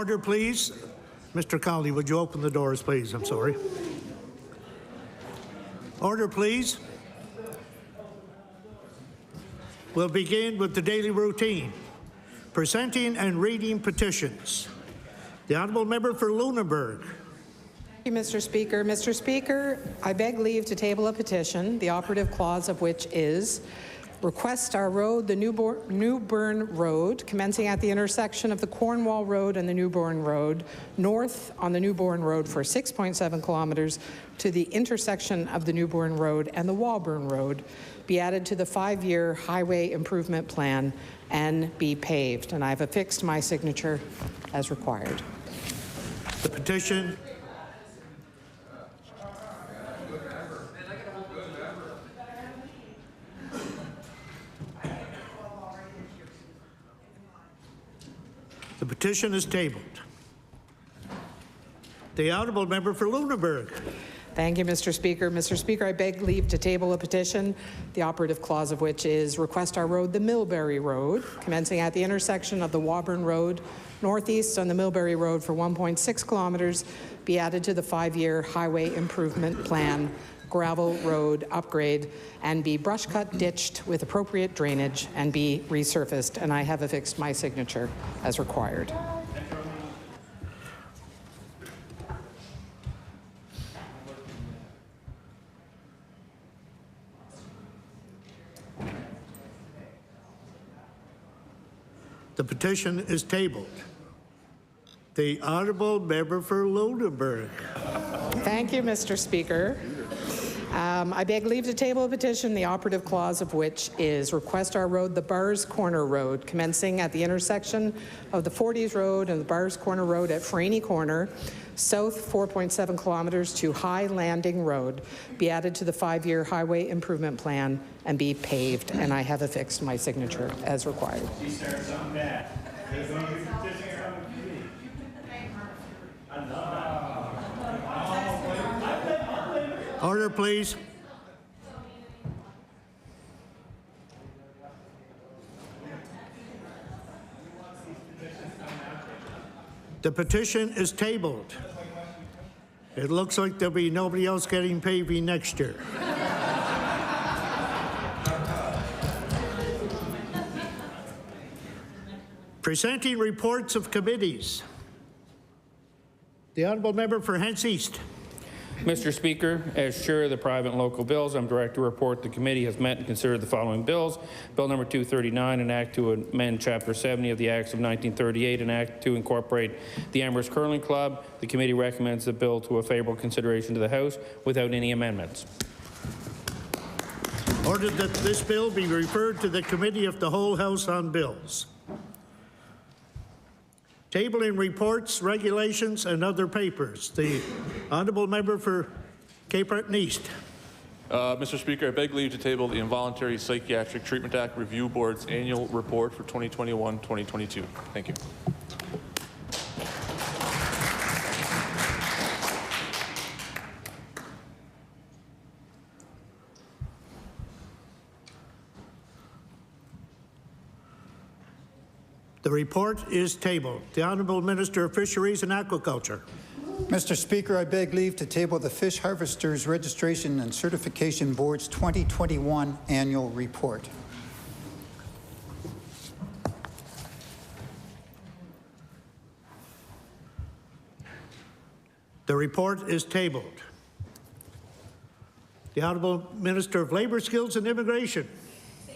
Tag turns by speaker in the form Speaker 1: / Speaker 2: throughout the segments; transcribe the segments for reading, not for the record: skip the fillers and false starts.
Speaker 1: Order, please. Mr. Connolly, would you open the doors, please? I'm sorry. Order, please. We'll begin with the daily routine. Presenting and reading petitions. The Honourable Member for Lunenburg.
Speaker 2: Thank you, Mr. Speaker. Mr. Speaker, I beg leave to table a petition, the operative clause of which is Request Star Road, the Newburn Road, commencing at the intersection of the Cornwall Road and the Newburn Road, north on the Newburn Road for 6.7 kilometres to the intersection of the Newburn Road and the Walburn Road, be added to the 5-year highway improvement plan and be paved. And I've affixed my signature as required.
Speaker 1: The petition. The petition is tabled. The Honourable Member for Lunenburg.
Speaker 2: Thank you, Mr. Speaker. Mr. Speaker, I beg leave to table a petition, the operative clause of which is Request Our Road, the Millbury Road, commencing at the intersection of the Walburn Road, northeast on the Millbury Road for 1.6 kilometres, be added to the 5-year highway improvement plan, gravel road upgrade, and be brush cut, ditched with appropriate drainage and be resurfaced. And I have affixed my signature as required.
Speaker 1: The petition is tabled. The Honourable Member for Lunenburg.
Speaker 2: Thank you, Mr. Speaker. I beg leave to table a petition, the operative clause of which is Request Our Road, the Bars Corner Road, commencing at the intersection of the 40s Road and the Bars Corner Road at Franey Corner, south 4.7 kilometres to High Landing Road, be added to the 5-year highway improvement plan and be paved. And I have affixed my signature as required.
Speaker 1: Order, please. The petition is tabled. It looks like there'll be nobody else getting paving next year. Presenting reports of committees. The Honourable Member for Hants East.
Speaker 3: Mr. Speaker, as Chair of the Private and Local Bills, I'm directed to report the committee has met and considered the following bills. Bill number 239, an act to amend Chapter 70 of the Acts of 1938, an act to incorporate the Amherst Curling Club. The committee recommends the bill to a favourable consideration to the House without any amendments.
Speaker 1: Ordered that this bill be referred to the Committee of the Whole House on Bills. Tabling reports, regulations, and other papers. The Honourable Member for Cape Breton East.
Speaker 4: Mr. Speaker, I beg leave to table the Involuntary Psychiatric Treatment Act Review Board's annual report for 2021-2022. Thank you.
Speaker 1: The report is tabled. The Honourable Minister of Fisheries and Aquaculture.
Speaker 5: Mr. Speaker, I beg leave to table the Fish Harvesters Registration and Certification Board's 2021 annual report.
Speaker 1: The report is tabled. The Honourable Minister of Labour, Skills and Immigration.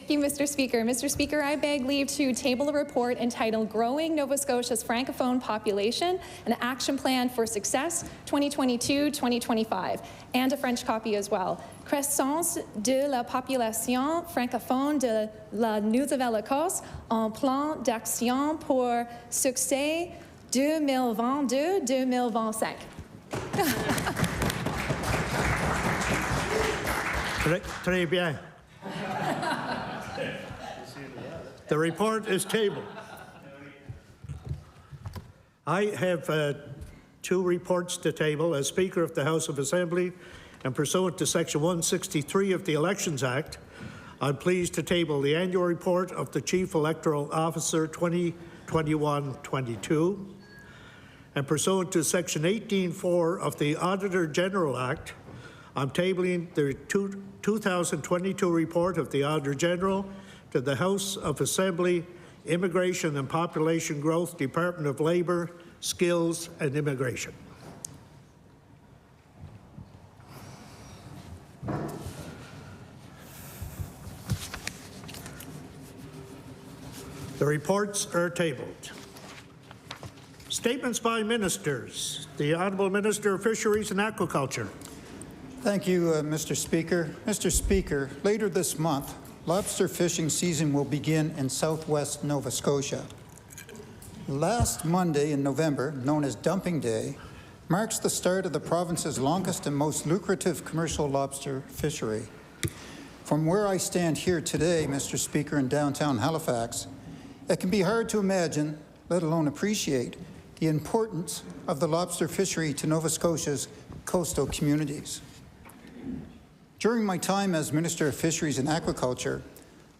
Speaker 6: Thank you, Mr. Speaker. Mr. Speaker, I beg leave to table a report entitled Growing Nova Scotia's Francophone Population, an Action Plan for Success 2022-2025, and a French copy as well. Croissance de la population francophone de la Nouvelle-Écosse, un plan d'action pour succès 2022-2025.
Speaker 1: Très bien. The report is tabled. I have two reports to table. As Speaker of the House of Assembly and pursuant to Section 163 of the Elections Act, I'm pleased to table the annual report of the Chief Electoral Officer 2021-22, and pursuant to Section 18(4) of the Auditor General Act, I'm tabling the 2022 report of the Auditor General to the House of Assembly, Immigration and Population Growth, Department of Labour, Skills and Immigration. The reports are tabled. Statements by ministers. The Honourable Minister of Fisheries and Aquaculture.
Speaker 5: Thank you, Mr. Speaker. Mr. Speaker, later this month, lobster fishing season will begin in southwest Nova Scotia. Last Monday in November, known as Dumping Day, marks the start of the province's longest and most lucrative commercial lobster fishery. From where I stand here today, Mr. Speaker, in downtown Halifax, it can be hard to imagine, let alone appreciate, the importance of the lobster fishery to Nova Scotia's coastal communities. During my time as Minister of Fisheries and Aquaculture,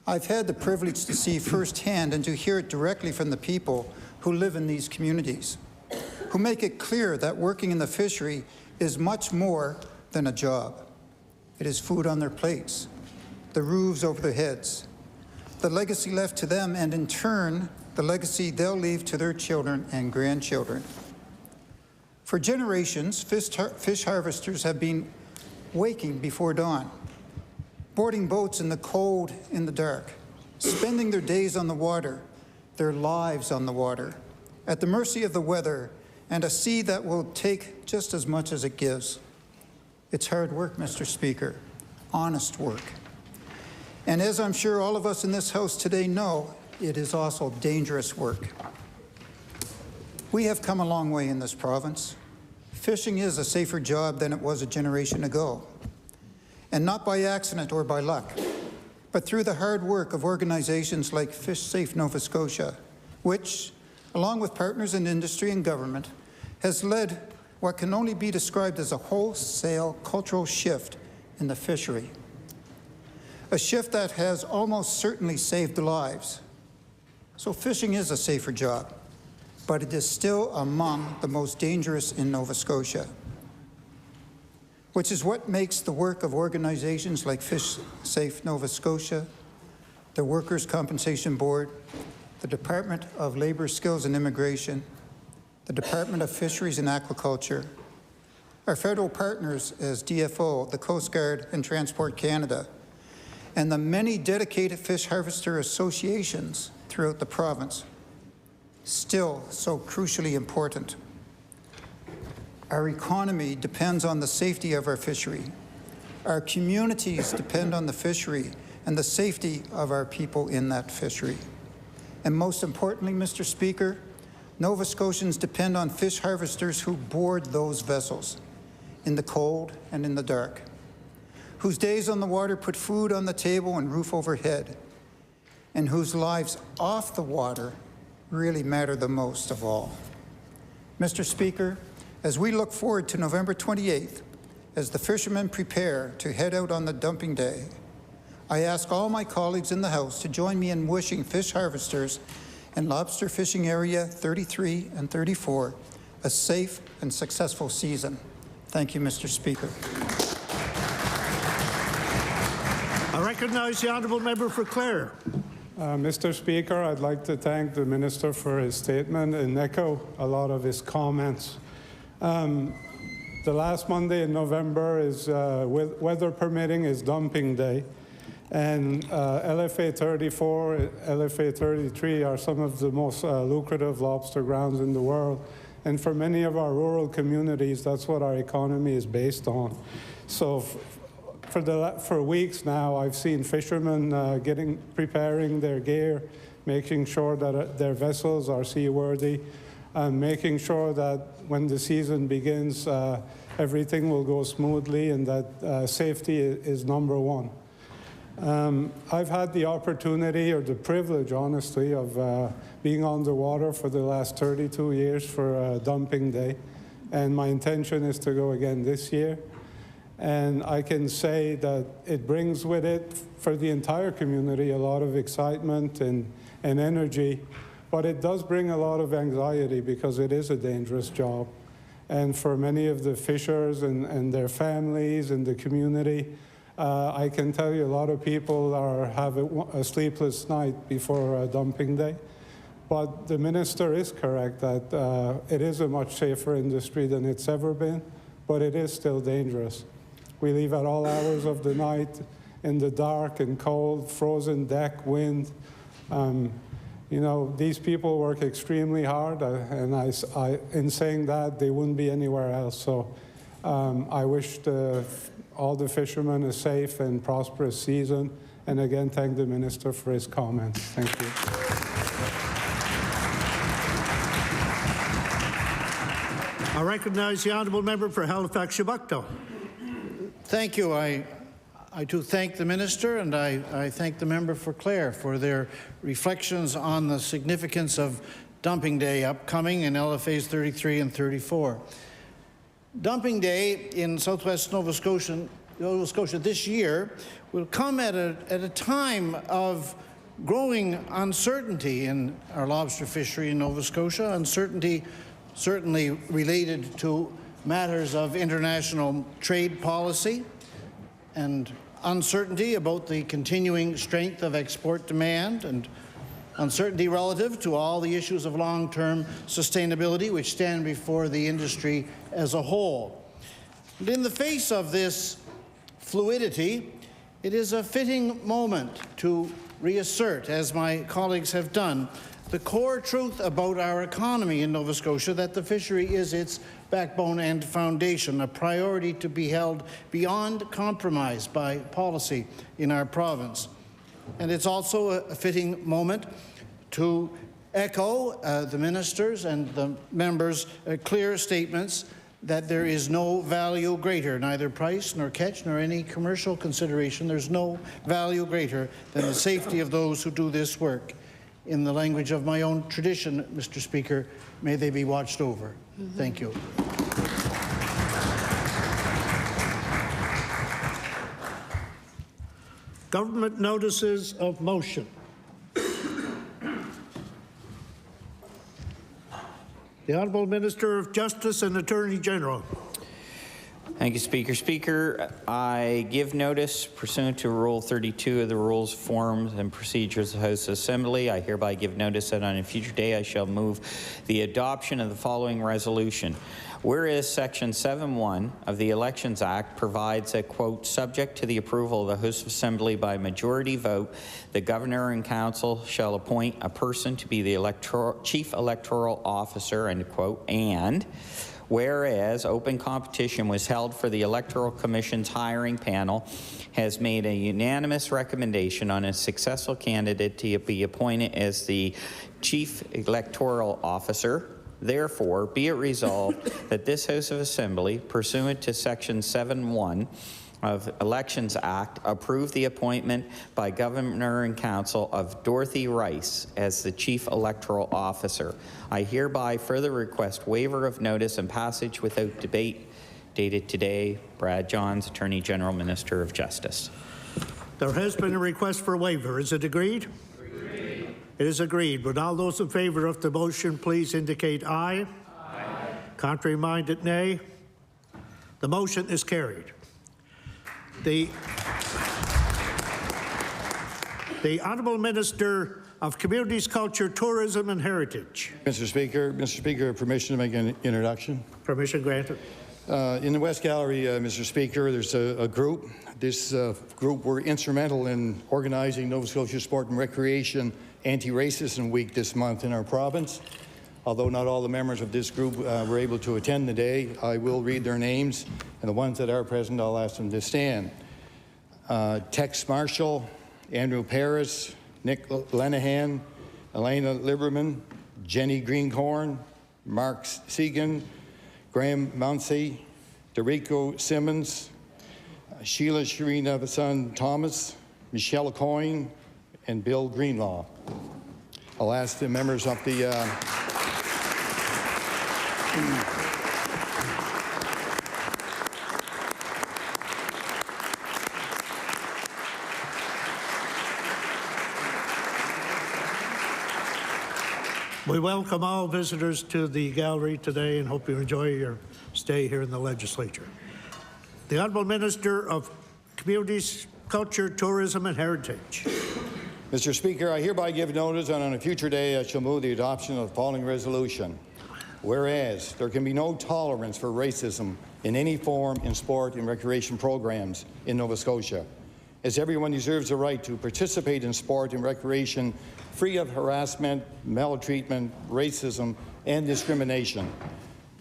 Speaker 5: I've had the privilege to see firsthand and to hear it directly from the people who live in these communities, who make it clear that working in the fishery is much more than a job. It is food on their plates, the roofs over their heads, the legacy left to them, and in turn, the legacy they'll leave to their children and grandchildren. For generations, fish harvesters have been waking before dawn, boarding boats in the cold, in the dark, spending their days on the water, their lives on the water, at the mercy of the weather and a sea that will take just as much as it gives. It's hard work, Mr. Speaker, honest work. And as I'm sure all of us in this House today know, it is also dangerous work. We have come a long way in this province. Fishing is a safer job than it was a generation ago. And not by accident or by luck, but through the hard work of organizations like Fish Safe Nova Scotia, which, along with partners in industry and government, has led what can only be described as a wholesale cultural shift in the fishery. A shift that has almost certainly saved lives. So fishing is a safer job, but it is still among the most dangerous in Nova Scotia, which is what makes the work of organizations like Fish Safe Nova Scotia, the Workers' Compensation Board, the Department of Labour, Skills and Immigration, the Department of Fisheries and Aquaculture, our federal partners as DFO, the Coast Guard and Transport Canada, and the many dedicated fish harvester associations throughout the province, still so crucially important. Our economy depends on the safety of our fishery. Our communities depend on the fishery and the safety of our people in that fishery. And most importantly, Mr. Speaker, Nova Scotians depend on fish harvesters who board those vessels in the cold and in the dark, whose days on the water put food on the table and roof overhead, and whose lives off the water really matter the most of all. Mr. Speaker, as we look forward to November 28th, as the fishermen prepare to head out on the dumping day, I ask all my colleagues in the House to join me in wishing fish harvesters in Lobster Fishing Area 33 and 34 a safe and successful season. Thank you, Mr. Speaker.
Speaker 1: I recognize the honourable member for Clare.
Speaker 7: Mr. Speaker, I'd like to thank the Minister for his statement and echo a lot of his comments. The last Monday in November is, weather permitting, is dumping day. And LFA 34, LFA 33 are some of the most lucrative lobster grounds in the world. And for many of our rural communities, that's what our economy is based on. So for weeks now, I've seen fishermen preparing their gear, making sure that their vessels are seaworthy, and making sure that when the season begins, everything will go smoothly and that safety is number one. I've had the opportunity, or the privilege, honestly, of being on the water for the last 32 years for dumping day, and my intention is to go again this year. And I can say that it brings with it, for the entire community, a lot of excitement and energy But it does bring a lot of anxiety because it is a dangerous job. And for many of the fishers and their families and the community, I can tell you a lot of people have a sleepless night before dumping day. But the minister is correct that it is a much safer industry than it's ever been, but it is still dangerous. We leave at all hours of the night in the dark and cold, frozen deck, wind. You know, these people work extremely hard, and in saying that, they wouldn't be anywhere else. So I wish all the fishermen a safe and prosperous season, and again, thank the minister for his comments. Thank you.
Speaker 1: I recognize the honourable member for Halifax-Chebucto.
Speaker 8: Thank you. I do thank the minister, and I thank the member for Clare for their reflections on the significance of Dumping Day upcoming in LFAs 33 and 34. Dumping Day in southwest Nova Scotia this year will come at a time of growing uncertainty in our lobster fishery in Nova Scotia, uncertainty certainly related to matters of international trade policy and uncertainty about the continuing strength of export demand and uncertainty relative to all the issues of long-term sustainability which stand before the industry as a whole. And in the face of this fluidity, it is a fitting moment to reassert, as my colleagues have done, the core truth about our economy in Nova Scotia, that the fishery is its backbone and foundation, a priority to be held beyond compromise by policy in our province. And it's also a fitting moment to echo the ministers and the members' clear statements that there is no value greater, neither price nor catch nor any commercial consideration. There's no value greater than the safety of those who do this work. In the language of my own tradition, Mr. Speaker, may they be watched over. Thank you.
Speaker 1: Government notices of motion. The Honourable Minister of Justice and Attorney General.
Speaker 9: Thank you, Speaker. Speaker, I give notice pursuant to Rule 32 of the Rules, Forms, and Procedures of the House Assembly. I hereby give notice that on a future day I shall move the adoption of the following resolution. Whereas Section 7.1 of the Elections Act provides that, quote, subject to the approval of the House of Assembly by majority vote, the Governor and Council shall appoint a person to be the Chief Electoral Officer, end quote, and whereas open competition was held for the Electoral Commission's hiring panel, has made a unanimous recommendation on a successful candidate to be appointed as the Chief Electoral Officer. Therefore, be it resolved that this House of Assembly, pursuant to Section 7.1 of Elections Act, approve the appointment by Governor and Council of Dorothy Rice as the Chief Electoral Officer. I hereby further request waiver of notice and passage without debate. Dated today, Brad Johns, Attorney General, Minister of Justice.
Speaker 1: There has been a request for waiver. Is it agreed? Agreed. It is agreed. Would all those in favour of the motion please indicate aye? Aye. Contrary-minded, nay. The motion is carried. The Honourable Minister of Communities, Culture, Tourism and Heritage.
Speaker 10: Mr. Speaker, permission to make an introduction.
Speaker 1: Permission granted.
Speaker 10: In the West Gallery, Mr. Speaker, there's a group. This group were instrumental in organizing Nova Scotia Sport and Recreation Anti-Racism Week this month in our province. Although not all the members of this group were able to attend the day, I will read their names, and the ones that are present, I'll ask them to stand. Tex Marshall, Andrew Paris, Nick Lenahan, Elena Liberman, Jenny Greencorn, Mark Segan, Graham Mounsey, Derico Simmons, Sheila Sharina Thomas, Michelle Coyne, and Bill Greenlaw. I'll ask the members of the
Speaker 1: We welcome all visitors to the gallery today and hope you enjoy your stay here in the legislature. The Honourable Minister of Communities, Culture, Tourism and Heritage.
Speaker 10: Mr. Speaker, I hereby give notice that on a future day I shall move the adoption of the following resolution. Whereas there can be no tolerance for racism in any form in sport and recreation programs in Nova Scotia, as everyone deserves the right to participate in sport and recreation free of harassment, maltreatment, racism, and discrimination.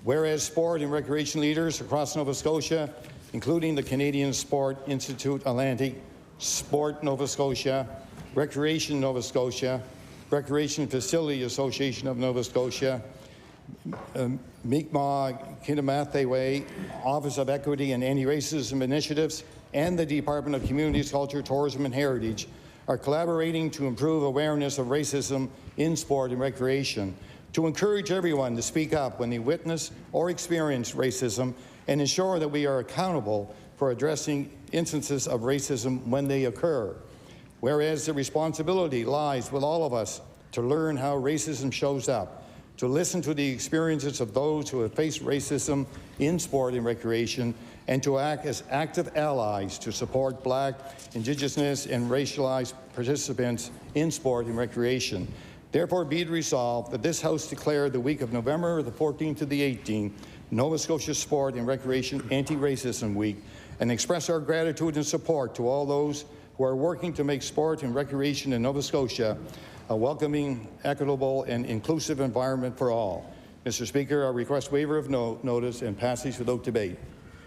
Speaker 10: Whereas sport and recreation leaders across Nova Scotia, including the Canadian Sport Institute Atlantic, Sport Nova Scotia, Recreation Nova Scotia, Recreation Facility Association of Nova Scotia, Mi'kmaq Kinamathawe Office of Equity and Anti-Racism Initiatives, and the Department of Communities, Culture, Tourism and Heritage are collaborating to improve awareness of racism in sport and recreation, to encourage everyone to speak up when they witness or experience racism, and ensure that we are accountable for addressing instances of racism when they occur. Whereas the responsibility lies with all of us to learn how racism shows up, to listen to the experiences of those who have faced racism in sport and recreation, and to act as active allies to support Black, Indigenous, and racialized participants in sport and recreation. Therefore, be it resolved that this House declare the week of November the 14th to the 18th Nova Scotia Sport and Recreation Anti-Racism Week, and express our gratitude and support to all those who are working to make sport and recreation in Nova Scotia a welcoming, equitable, and inclusive environment for all. Mr. Speaker, I request waiver of notice and passage without debate.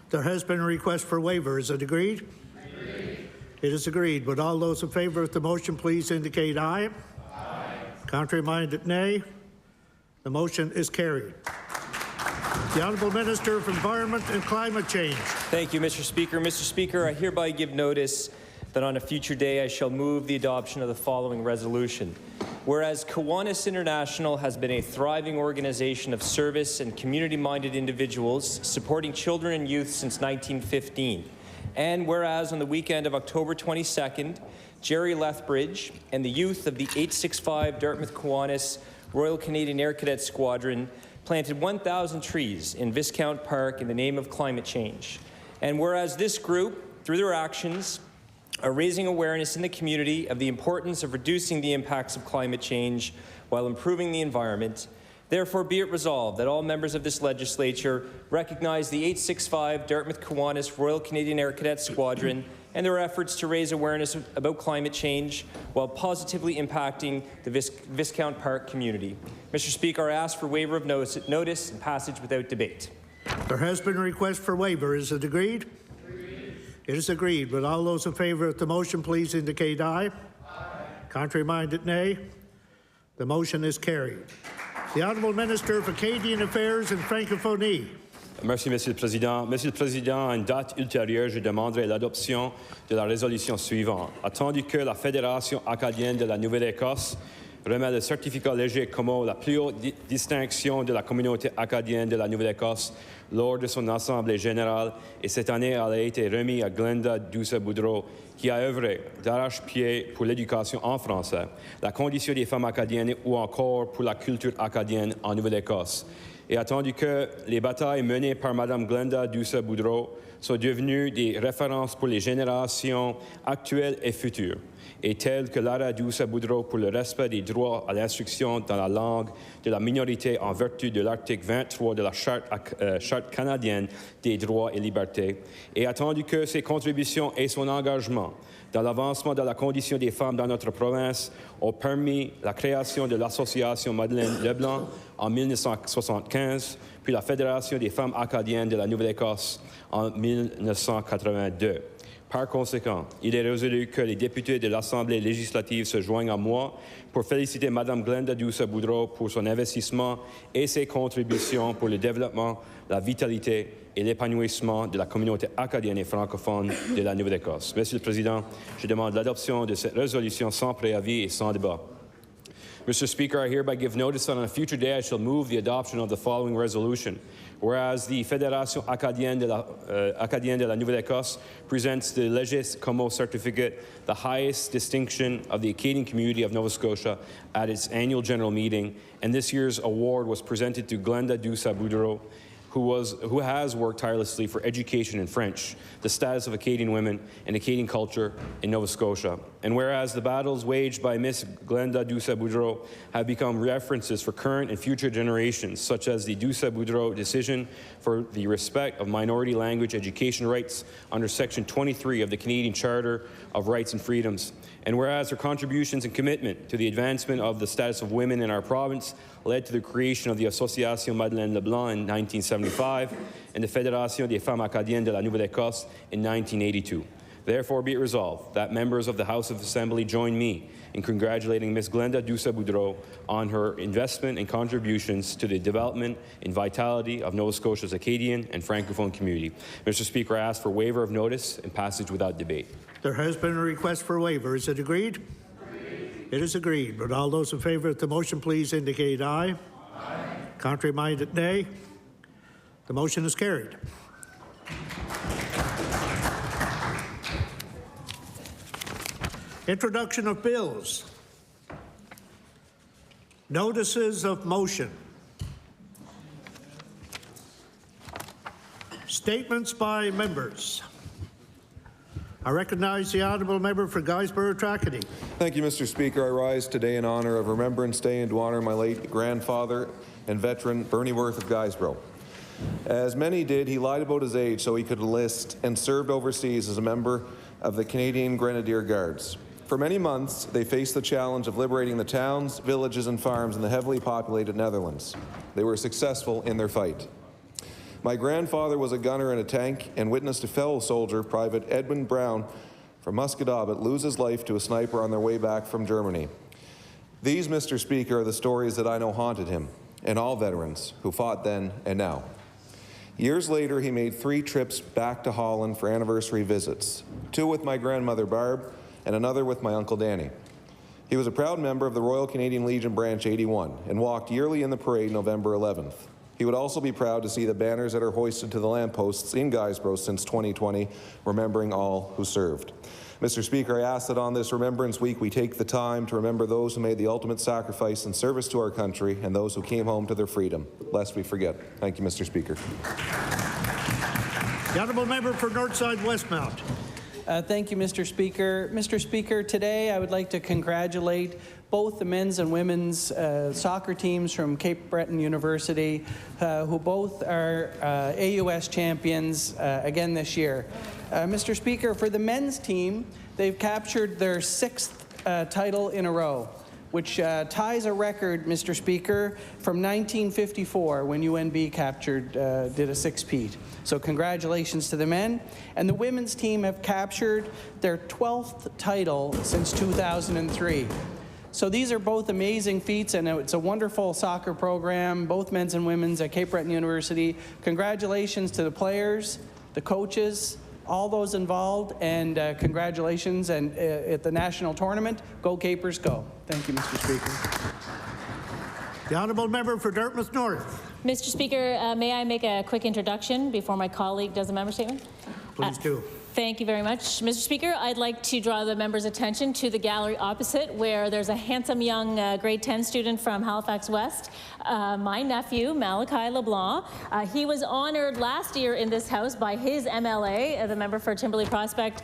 Speaker 1: There has been a request for waiver. Is it agreed? Agreed. It is agreed. Would all those in favour of the motion please indicate aye. Aye. Contrary-minded, nay. The motion is carried. The Honourable Minister of Environment and Climate Change.
Speaker 11: Thank you, Mr. Speaker. Mr. Speaker, I hereby give notice that on a future day I shall move the adoption of the following resolution. Whereas Kiwanis International has been a thriving organization of service and community-minded individuals supporting children and youth since 1915. And whereas on the weekend of October 22nd, Jerry Lethbridge and the youth of the 865 Dartmouth Kiwanis Royal Canadian Air Cadet Squadron planted 1,000 trees in Viscount Park in the name of climate change. And whereas this group, through their actions, are raising awareness in the community of the importance of reducing the impacts of climate change while improving the environment, therefore be it resolved that all members of this legislature recognize the 865 Dartmouth Kiwanis Royal Canadian Air Cadet Squadron and their efforts to raise awareness about climate change while positively impacting the Viscount Park community. Mr. Speaker, I ask for waiver of notice and passage without debate.
Speaker 1: There has been a request for waiver. Is it agreed? It is agreed. Would all those in favour of the motion please indicate aye. Aye. Contrary-minded, nay. The motion is carried. The Honourable Minister of Acadian Affairs and Francophonie.
Speaker 12: Merci, Monsieur le Président. Monsieur le Président, à une date ultérieure, je demanderai l'adoption de la résolution suivante. Attendu que la Fédération acadienne de la Nouvelle-Écosse remet le certificat léger comme la plus haute distinction de la communauté acadienne de la Nouvelle-Écosse lors de son Assemblée générale, et cette année, elle a été remise à Glenda Douce-Boudreau, qui a œuvré d'arrache-pied pour l'éducation en français, la condition des femmes acadiennes ou encore pour la culture acadienne en Nouvelle-Écosse. Et attendu que les batailles menées par Mme Glenda Douce-Boudreau soient devenues des références pour les générations actuelles et futures, et telles que l'arrêt Douce-Boudreau pour le respect des droits à l'instruction dans la langue de la minorité en vertu de l'article 23 de la Charte canadienne des droits et libertés, et attendu que ses contributions et son engagement dans l'avancement de la condition des femmes dans notre province ont permis la création de l'Association Madeleine Leblanc en 1975, puis la Fédération des femmes acadiennes de la Nouvelle-Écosse en 1982. Par conséquent, il est résolu que les députés de l'Assemblée législative se joignent à moi pour féliciter Mme Glenda Douce-Boudreau pour son investissement et ses contributions pour le développement, la vitalité et l'épanouissement de la communauté acadienne et francophone de la Nouvelle-Écosse. Monsieur le Président, je demande l'adoption de cette résolution sans préavis et sans débat. Mr. Speaker, I hereby give notice that on a future day I shall move the adoption of the following resolution. Whereas the Fédération acadienne de la Nouvelle-Écosse presents the Léger Como certificate, the highest distinction of the Acadian community of Nova Scotia, at its annual general meeting, and this year's award was presented to Glenda Dusa-Boudreau, who has worked tirelessly for education in French, the status of Acadian women, and Acadian culture in Nova Scotia. And whereas the battles waged by Miss Glenda Dusa-Boudreau have become references for current and future generations, such as the Dusa-Boudreau decision for the respect of minority language education rights under Section 23 of the Canadian Charter of Rights and Freedoms. And whereas her contributions and commitment to the advancement of the status of women in our province led to the creation of the Association Madeleine Leblanc in 1975 and the Fédération des Femmes Acadiennes de la Nouvelle-Écosse in 1982. Therefore be it resolved that members of the House of Assembly join me in congratulating Ms. Glenda Dusa-Boudreau on her investment and contributions to the development and vitality of Nova Scotia's Acadian and Francophone community. Mr. Speaker, I ask for waiver of notice and passage without debate.
Speaker 1: There has been a request for waiver. Is it agreed? Agreed. It is agreed. But all those in favor of the motion, please indicate aye. Aye. Contrary-minded, nay. The motion is carried. Introduction of bills. Notices of motion. Statements by members. I recognize the honourable member for Guysborough-Tracadie.
Speaker 13: Thank you, Mr. Speaker. I rise today in honour of Remembrance Day and to honour my late grandfather and veteran Bernie Worth of Guysborough. As many did, he lied about his age so he could enlist and served overseas as a member of the Canadian Grenadier Guards. For many months, they faced the challenge of liberating the towns, villages, and farms in the heavily populated Netherlands. They were successful in their fight. My grandfather was a gunner in a tank and witnessed a fellow soldier, Private Edwin Brown from Musquodoboit, lose his life to a sniper on their way back from Germany. These, Mr. Speaker, are the stories that I know haunted him and all veterans who fought then and now. Years later, he made 3 trips back to Holland for anniversary visits, 2 with my grandmother Barb and another with my Uncle Danny. He was a proud member of the Royal Canadian Legion Branch 81 and walked yearly in the parade November 11th. He would also be proud to see the banners that are hoisted to the lampposts in Guysborough since 2020, remembering all who served. Mr. Speaker, I ask that on this Remembrance Week we take the time to remember those who made the ultimate sacrifice in service to our country and those who came home to their freedom, lest we forget. Thank you, Mr. Speaker.
Speaker 1: The honourable member for Northside Westmount.
Speaker 14: Thank you, Mr. Speaker. Mr. Speaker, today I would like to congratulate both the men's and women's soccer teams from Cape Breton University, who both are AUS champions again this year. Mr. Speaker, for the men's team, they've captured their 6th title in a row, which ties a record, Mr. Speaker, from 1954 when UNB did a 6-peat. So congratulations to the men. And the women's team have captured their 12th title since 2003. So these are both amazing feats, and it's a wonderful soccer program, both men's and women's at Cape Breton University. Congratulations to the players, the coaches, all those involved, and congratulations and at the national tournament. Go Capers, go. Thank you, Mr. Speaker.
Speaker 1: The honourable member for Dartmouth North.
Speaker 15: Mr. Speaker, may I make a quick introduction before my colleague does a member statement?
Speaker 1: Please do.
Speaker 15: Thank you very much. Mr. Speaker, I'd like to draw the members' attention to the gallery opposite, where there's a handsome young grade 10 student from Halifax West, my nephew, Malachi LeBlanc. He was honored last year in this House by his MLA, the member for Timberley Prospect,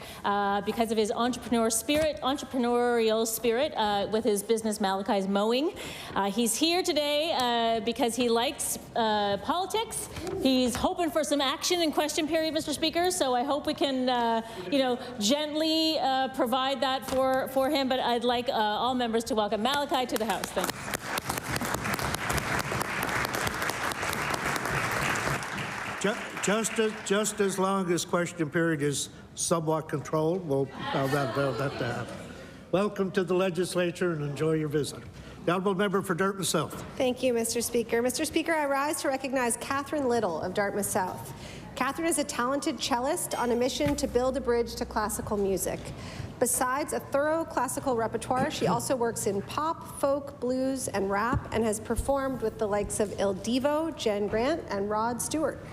Speaker 15: because of his entrepreneurial spirit with his business Malachi's Mowing. He's here today because he likes politics. He's hoping for some action in question period, Mr. Speaker, so I hope we can gently provide that for him, but I'd like all members to welcome Malachi to the House. Thanks.
Speaker 1: Just as long as question period is somewhat controlled, we'll allow that to happen. Welcome to the legislature and enjoy your visit. The honourable member for Dartmouth South.
Speaker 16: Thank you, Mr. Speaker. Mr. Speaker, I rise to recognize Catherine Little of Dartmouth South. Catherine is a talented cellist on a mission to build a bridge to classical music. Besides a thorough classical repertoire, she also works in pop, folk, blues, and rap, and has performed with the likes of Il Divo, Jen Grant, and Rod Stewart.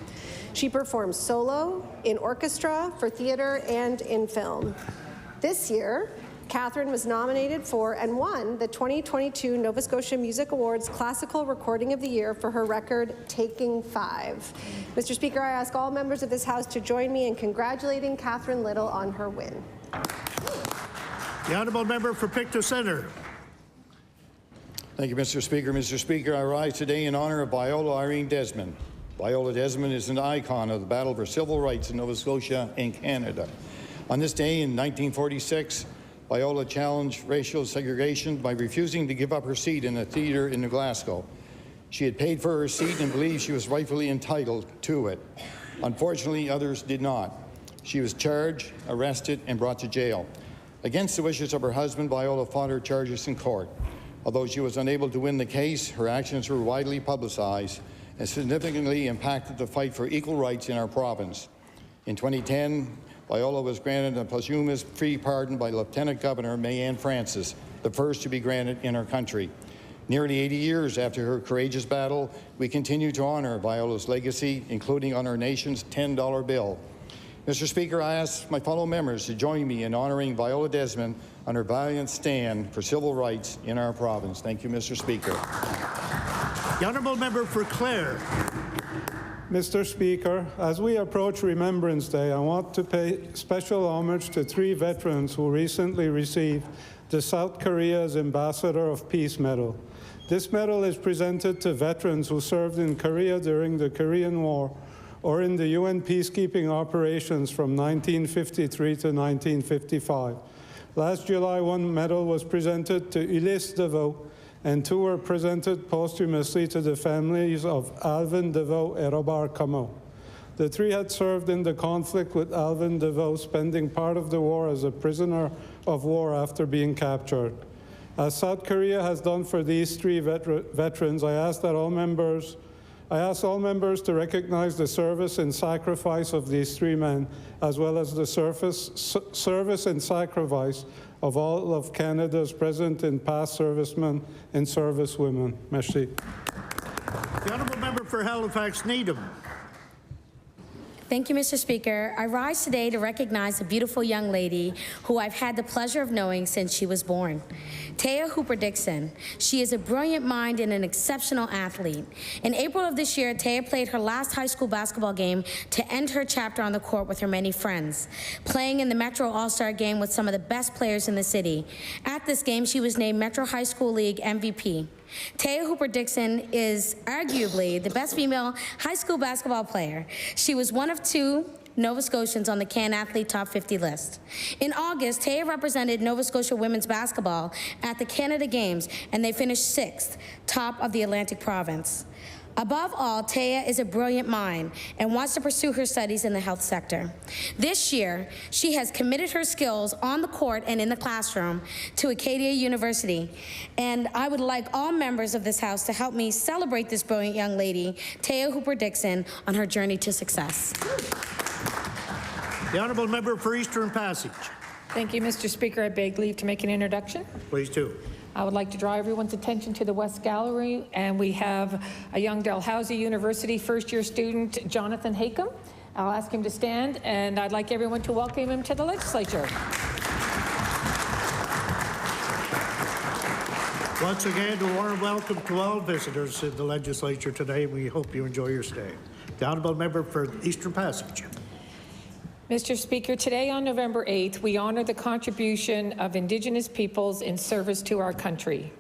Speaker 16: She performs solo, in orchestra, for theater, and in film. This year, Catherine was nominated for and won the 2022 Nova Scotia Music Awards Classical Recording of the Year for her record, Taking 5. Mr. Speaker, I ask all members of this House to join me in congratulating Catherine Little on her win.
Speaker 1: The honourable member for Pictou Centre.
Speaker 10: Thank you, Mr. Speaker. Mr. Speaker, I rise today in honour of Viola Irene Desmond. Viola Desmond is an icon of the battle for civil rights in Nova Scotia and Canada. On this day in 1946, Viola challenged racial segregation by refusing to give up her seat in a theatre in Glasgow. She had paid for her seat and believed she was rightfully entitled to it. Unfortunately, others did not. She was charged, arrested, and brought to jail. Against the wishes of her husband, Viola fought her charges in court. Although she was unable to win the case, her actions were widely publicized and significantly impacted the fight for equal rights in our province. In 2010, Viola was granted a posthumous free pardon by Lieutenant Governor Mayanne Francis, the first to be granted in our country. Nearly 80 years after her courageous battle, we continue to honor Viola's legacy, including on our nation's $10 bill. Mr. Speaker, I ask my fellow members to join me in honoring Viola Desmond on her valiant stand for civil rights in our province. Thank you, Mr. Speaker.
Speaker 1: The honourable member for Clare.
Speaker 7: Mr. Speaker, as we approach Remembrance Day, I want to pay special homage to 3 veterans who recently received the South Korea's Ambassador of Peace Medal. This medal is presented to veterans who served in Korea during the Korean War or in the UN peacekeeping operations from 1953 to 1955. Last July, one medal was presented to Ulysse DeVoe, and 2 were presented posthumously to the families of Alvin DeVoe and Robert Camo. The 3 had served in the conflict, with Alvin DeVoe spending part of the war as a prisoner of war after being captured. As South Korea has done for these 3 veterans, I ask all members to recognize the service and sacrifice of these 3 men, as well as the service and sacrifice of all of Canada's present and past servicemen and servicewomen. Merci.
Speaker 1: The honourable member for Halifax Needham.
Speaker 17: Thank you, Mr. Speaker. I rise today to recognize a beautiful young lady who I've had the pleasure of knowing since she was born. Taya Hooper-Dixon. She is a brilliant mind and an exceptional athlete. In April of this year, Taya played her last high school basketball game to end her chapter on the court with her many friends, playing in the Metro All-Star game with some of the best players in the city. At this game, she was named Metro High School League MVP. Taya Hooper-Dixon is arguably the best female high school basketball player. She was one of 2 Nova Scotians on the Can Athlete Top 50 list. In August, Taya represented Nova Scotia women's basketball at the Canada Games, and they finished 6th, top of the Atlantic Province. Above all, Taya is a brilliant mind and wants to pursue her studies in the health sector. This year, she has committed her skills on the court and in the classroom to Acadia University. And I would like all members of this House to help me celebrate this brilliant young lady, Taya Hooper-Dixon, on her journey to success.
Speaker 1: The honourable member for Eastern Passage.
Speaker 2: Thank you, Mr. Speaker. I beg leave to make an introduction.
Speaker 1: Please do.
Speaker 2: I would like to draw everyone's attention to the West Gallery, and we have a young Dalhousie University first-year student, Jonathan Hakem. I'll ask him to stand, and I'd like everyone to welcome him to the legislature.
Speaker 1: Once again, a warm welcome to all visitors in the legislature today. We hope you enjoy your stay. The honourable member for Eastern Passage.
Speaker 2: Mr. Speaker, today on November 8th, we honor the contribution of Indigenous peoples in service to our country.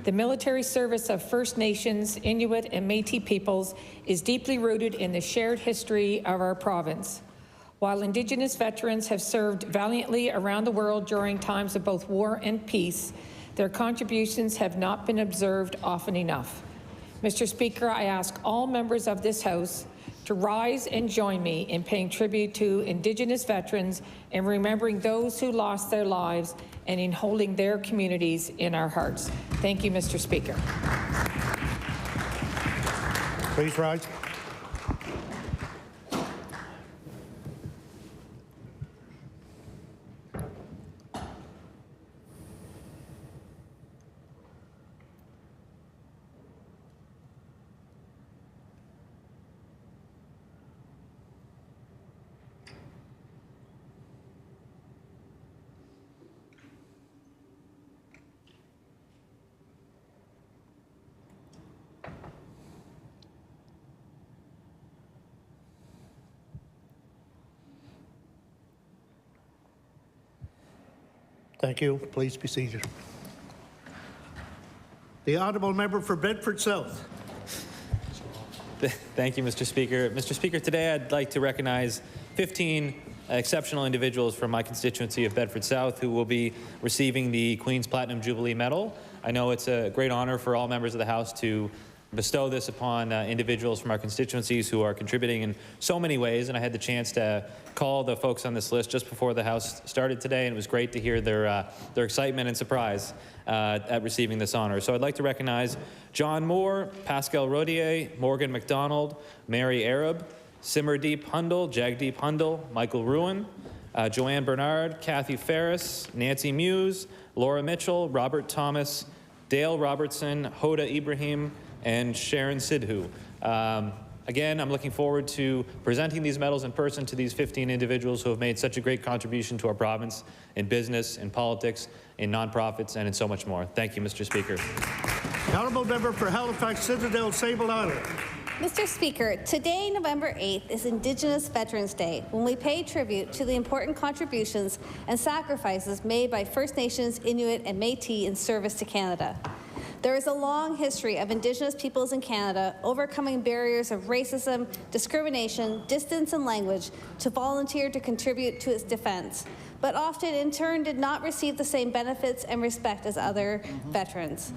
Speaker 2: The military service of First Nations, Inuit, and Métis peoples is deeply rooted in the shared history of our province. While Indigenous veterans have served valiantly around the world during times of both war and peace, their contributions have not been observed often enough. Mr. Speaker, I ask all members of this House to rise and join me in paying tribute to Indigenous veterans and remembering those who lost their lives and in holding their communities in our hearts. Thank you, Mr. Speaker.
Speaker 1: Please rise. Thank you. Please be seated. The honourable member for Bedford South.
Speaker 18: Thank you, Mr. Speaker. Mr. Speaker, today I'd like to recognize 15 exceptional individuals from my constituency of Bedford South who will be receiving the Queen's Platinum Jubilee Medal. I know it's a great honor for all members of the House to bestow this upon individuals from our constituencies who are contributing in so many ways, and I had the chance to call the folks on this list just before the House started today, and it was great to hear their excitement and surprise at receiving this honor. So I'd like to recognize John Moore, Pascal Rodier, Morgan McDonald, Mary Arab, Simmerdeep Hundle, Jagdeep Hundle, Michael Ruin, Joanne Bernard, Kathy Ferris, Nancy Muse, Laura Mitchell, Robert Thomas, Dale Robertson, Hoda Ibrahim, and Sharon Sidhu. Again, I'm looking forward to presenting these medals in person to these 15 individuals who have made such a great contribution to our province in business, in politics, in nonprofits, and in so much more. Thank you, Mr. Speaker.
Speaker 1: The honourable member for Halifax Citadel, Sable Island.
Speaker 19: Mr. Speaker, today, November 8th, is Indigenous Veterans Day, when we pay tribute to the important contributions and sacrifices made by First Nations, Inuit, and Métis in service to Canada. There is a long history of Indigenous peoples in Canada overcoming barriers of racism, discrimination, distance, and language to volunteer to contribute to its defense, but often in turn did not receive the same benefits and respect as other veterans.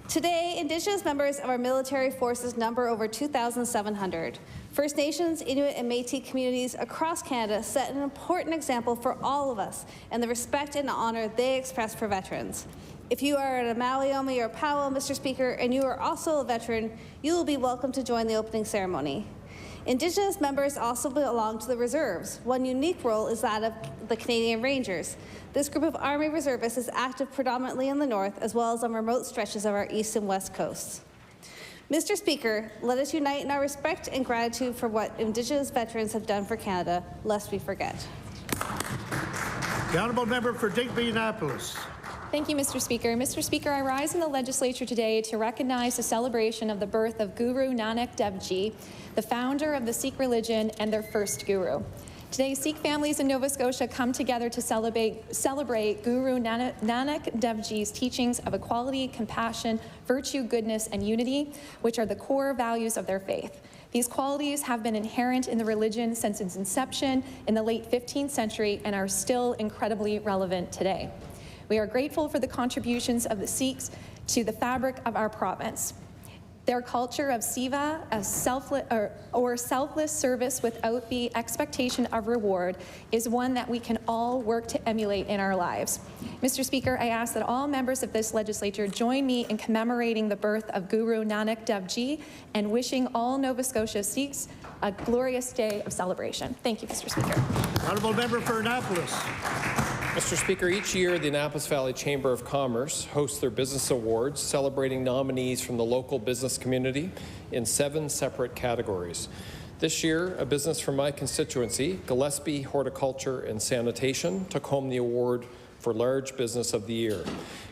Speaker 19: Today, Indigenous members of our military forces number over 2,700. First Nations, Inuit, and Métis communities across Canada set an important example for all of us and the respect and honor they express for veterans. If you are at a Maliomi or Powell, Mr. Speaker, and you are also a veteran, you will be welcome to join the opening ceremony. Indigenous members also belong to the reserves. One unique role is that of the Canadian Rangers. This group of Army reservists is active predominantly in the north as well as on remote stretches of our east and west coasts. Mr. Speaker, let us unite in our respect and gratitude for what Indigenous veterans have done for Canada, lest we forget.
Speaker 1: The honourable member for Digby Annapolis.
Speaker 6: Thank you, Mr. Speaker. Mr. Speaker, I rise in the legislature today to recognize the celebration of the birth of Guru Nanak Dev Ji, the founder of the Sikh religion and their first guru. Today, Sikh families in Nova Scotia come together to celebrate Guru Nanak Dev Ji's teachings of equality, compassion, virtue, goodness, and unity, which are the core values of their faith. These qualities have been inherent in the religion since its inception in the late 15th century and are still incredibly relevant today. We are grateful for the contributions of the Sikhs to the fabric of our province. Their culture of seva, or selfless service without the expectation of reward, is one that we can all work to emulate in our lives. Mr. Speaker, I ask that all members of this legislature join me in commemorating the birth of Guru Nanak Dev Ji and wishing all Nova Scotia Sikhs a glorious day of celebration. Thank you, Mr. Speaker.
Speaker 1: Honourable member for Annapolis.
Speaker 20: Mr. Speaker, each year the Annapolis Valley Chamber of Commerce hosts their business awards celebrating nominees from the local business community in 7 separate categories. This year, a business from my constituency, Gillespie Horticulture and Sanitation, took home the award for Large Business of the Year.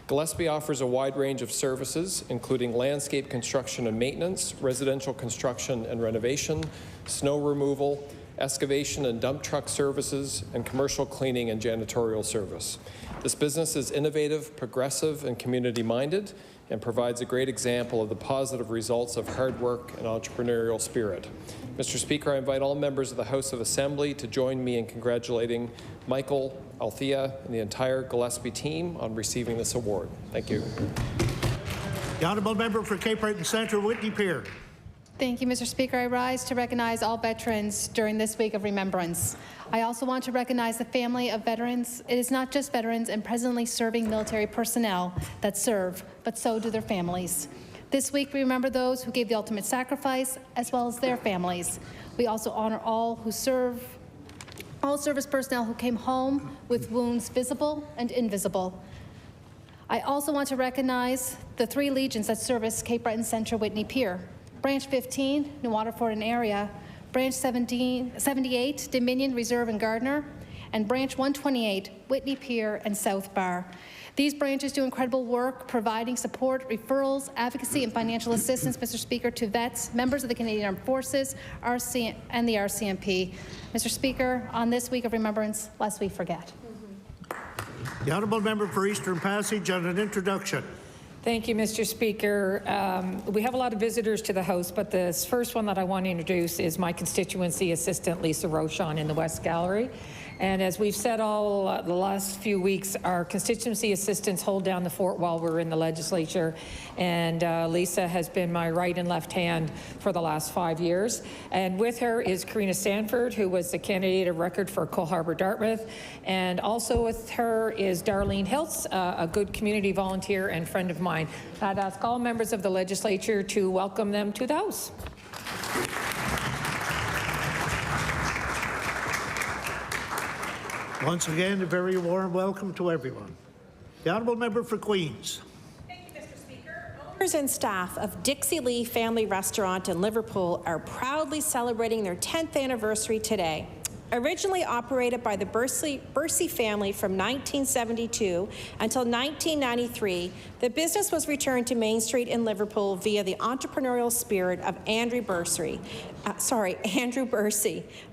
Speaker 20: Gillespie offers a wide range of services, including landscape construction and maintenance, residential construction and renovation, snow removal, excavation and dump truck services, and commercial cleaning and janitorial service. This business is innovative, progressive, and community-minded, and provides a great example of the positive results of hard work and entrepreneurial spirit. Mr. Speaker, I invite all members of the House of Assembly to join me in congratulating Michael, Althea, and the entire Gillespie team on receiving this award. Thank you.
Speaker 1: The honourable member for Cape Breton Centre, Whitney Pier.
Speaker 21: Thank you, Mr. Speaker. I rise to recognize all veterans during this week of remembrance. I also want to recognize the family of veterans. It is not just veterans and presently serving military personnel that serve, but so do their families. This week, we remember those who gave the ultimate sacrifice, as well as their families. We also honor all service personnel who came home with wounds visible and invisible. I also want to recognize the 3 legions that service Cape Breton Centre, Whitney Pier. Branch 15, New Waterford and area, Branch 78, Dominion, Reserve and Gardner, and Branch 128, Whitney Pier and South Bar. These branches do incredible work providing support, referrals, advocacy, and financial assistance, Mr. Speaker, to vets, members of the Canadian Armed Forces, and the RCMP. Mr. Speaker, on this week of remembrance, lest we forget.
Speaker 1: The honourable member for Eastern Passage on an introduction.
Speaker 3: Thank you, Mr. Speaker. We have a lot of visitors to the House, but this first one that I want to introduce is my constituency assistant, Lisa Rochon, in the West Gallery. And as we've said all the last few weeks, our constituency assistants hold down the fort while we're in the legislature. And Lisa has been my right and left hand for the last 5 years. And with her is Karina Sanford, who was the candidate of record for Cole Harbour Dartmouth. And also with her is Darlene Hiltz, a good community volunteer and friend of mine. I'd ask all members of the legislature to welcome them to the House.
Speaker 1: Once again, a very warm welcome to everyone. The honourable member for Queens.
Speaker 22: Thank you, Mr. Speaker. Owners and staff of Dixie Lee Family Restaurant in Liverpool are proudly celebrating their 10th anniversary today. Originally operated by the Bursey family from 1972 until 1993, the business was returned to Main Street in Liverpool via the entrepreneurial spirit of Andrew Bursey,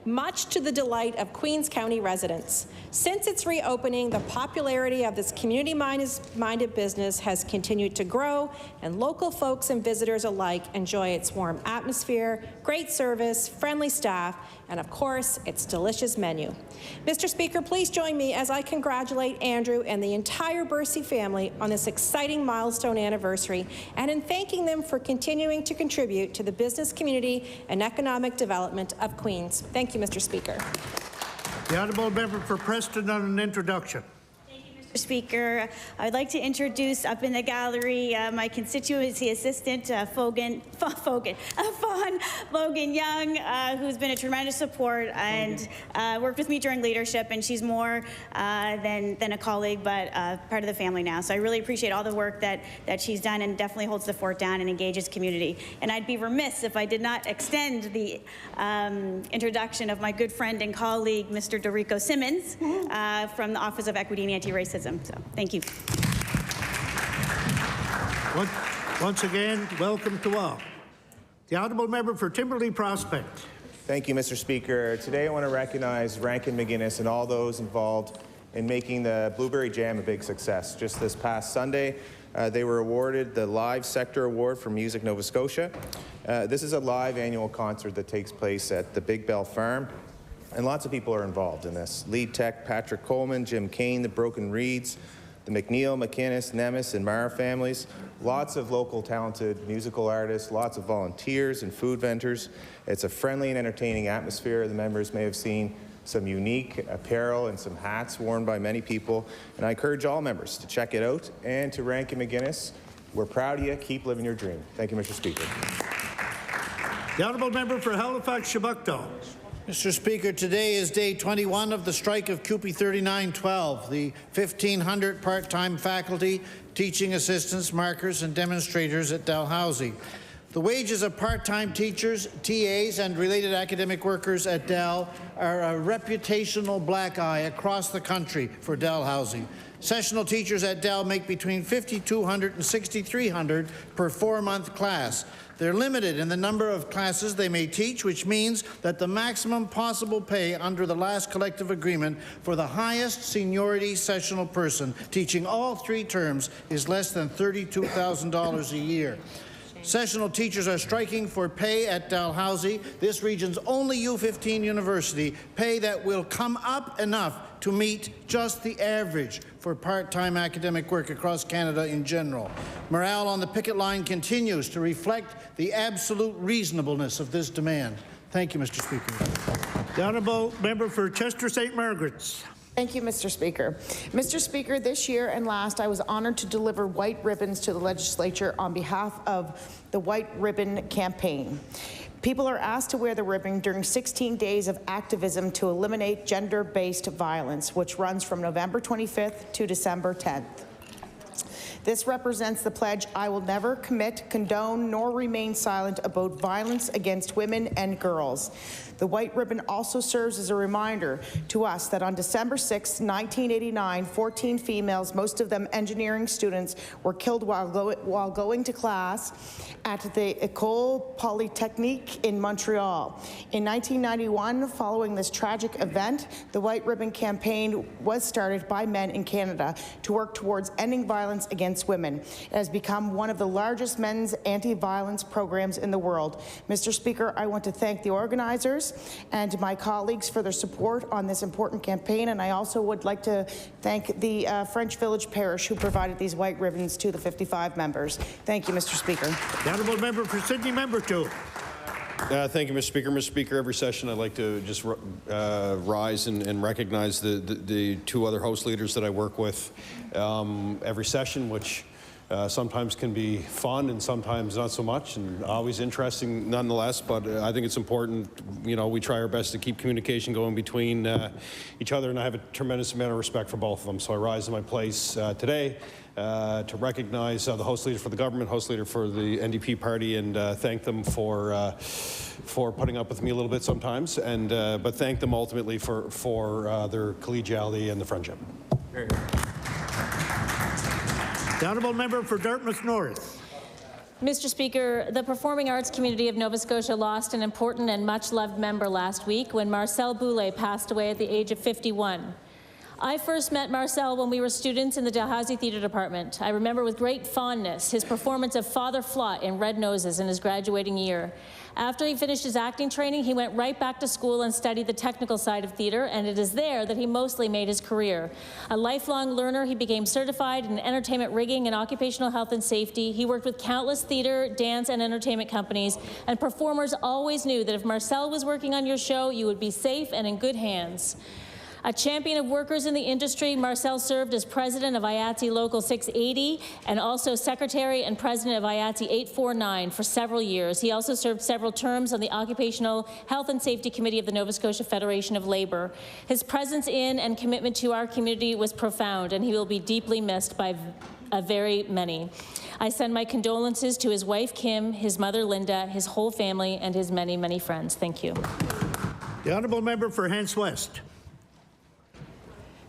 Speaker 22: much to the delight of Queens County residents. Since its reopening, the popularity of this community-minded business has continued to grow, and local folks and visitors alike enjoy its warm atmosphere, great service, friendly staff, and of course, its delicious menu. Mr. Speaker, please join me as I congratulate Andrew and the entire Bursey family on this exciting milestone anniversary, and in thanking them for continuing to contribute to the business community and economic development of Queens. Thank you, Mr. Speaker.
Speaker 1: The honourable member for Preston on an introduction.
Speaker 23: Mr. Speaker, I'd like to introduce up in the gallery my constituency assistant, Fawn Logan Young, who's been a tremendous support and worked with me during leadership, and she's more than a colleague, but part of the family now. So I really appreciate all the work that she's done, and definitely holds the fort down and engages community. And I'd be remiss if I did not extend the introduction of my good friend and colleague, Mr. Dorico Simmons, from the Office of Equity and Anti-Racism. So, thank you.
Speaker 1: Once again, welcome to all. The honourable member for Timberley Prospect.
Speaker 24: Thank you, Mr. Speaker. Today I want to recognize Rankin McGuinness and all those involved in making the Blueberry Jam a big success. Just this past Sunday, they were awarded the Live Sector Award for Music Nova Scotia. This is a live annual concert that takes place at the Big Bell Farm. And lots of people are involved in this. Lead tech Patrick Coleman, Jim Kane, the Broken Reeds, the McNeil, McInnes, Nemes, and Mara families. Lots of local talented musical artists, lots of volunteers and food vendors. It's a friendly and entertaining atmosphere. The members may have seen some unique apparel and some hats worn by many people. And I encourage all members to check it out. And to Rankin McGuinness, we're proud of you. Keep living your dream. Thank you, Mr. Speaker.
Speaker 1: The honourable member for Halifax Shabukto.
Speaker 8: Mr. Speaker, today is day 21 of the strike of CUPE 3912, the 1,500 part-time faculty, teaching assistants, markers, and demonstrators at Dalhousie. The wages of part-time teachers, TAs, and related academic workers at Dal are a reputational black eye across the country for Dalhousie. Sessional teachers at Dal make between $5,200 and $6,300 per 4-month class. They're limited in the number of classes they may teach, which means that the maximum possible pay under the last collective agreement for the highest seniority sessional person teaching all 3 terms is less than $32,000 a year. Sessional teachers are striking for pay at Dalhousie, this region's only U15 university, pay that will come up enough to meet just the average for part-time academic work across Canada in general. Morale on the picket line continues to reflect the absolute reasonableness of this demand. Thank you, Mr. Speaker.
Speaker 1: The honourable member for Chester St. Margaret's.
Speaker 25: Thank you, Mr. Speaker. Mr. Speaker, this year and last, I was honored to deliver white ribbons to the legislature on behalf of the White Ribbon Campaign. People are asked to wear the ribbon during 16 days of activism to eliminate gender-based violence, which runs from November 25th to December 10th. This represents the pledge, I will never commit, condone, nor remain silent about violence against women and girls. The white ribbon also serves as a reminder to us that on December 6, 1989, 14 females, most of them engineering students, were killed while going to class at the École Polytechnique in Montreal. In 1991, following this tragic event, the White Ribbon Campaign was started by men in Canada to work towards ending violence against women. It has become one of the largest men's anti-violence programs in the world. Mr. Speaker, I want to thank the organizers and my colleagues for their support on this important campaign, and I also would like to thank the French Village Parish who provided these white ribbons to the 55 members. Thank you, Mr. Speaker.
Speaker 1: The honourable member for Sydney, member 2.
Speaker 4: Thank you, Mr. Speaker. Mr. Speaker, every session I'd like to just rise and recognize the two other House leaders that I work with every session, which sometimes can be fun and sometimes not so much, and always interesting nonetheless. But I think it's important, you know, we try our best to keep communication going between each other, and I have a tremendous amount of respect for both of them. So I rise to my place today to recognize the House Leader for the government, House Leader for the NDP party, and thank them for putting up with me a little bit sometimes, and but thank them ultimately for their collegiality and the friendship.
Speaker 1: The honourable member for Dartmouth North.
Speaker 15: Mr. Speaker, the performing arts community of Nova Scotia lost an important and much-loved member last week when Marcel Boulay passed away at the age of 51. I first met Marcel when we were students in the Dalhousie Theatre Department. I remember with great fondness his performance of Father Flott in Red Noses in his graduating year. After he finished his acting training, he went right back to school and studied the technical side of theatre, and it is there that he mostly made his career. A lifelong learner, he became certified in entertainment rigging and occupational health and safety. He worked with countless theatre, dance, and entertainment companies, and performers always knew that if Marcel was working on your show, you would be safe and in good hands. A champion of workers in the industry, Marcel served as president of IATSE Local 680 and also secretary and president of IATSE 849 for several years. He also served several terms on the Occupational Health and Safety Committee of the Nova Scotia Federation of Labour. His presence in and commitment to our community was profound, and he will be deeply missed by very many. I send my condolences to his wife, Kim, his mother, Linda, his whole family, and his many, many friends. Thank you.
Speaker 1: The honourable member for Hants West.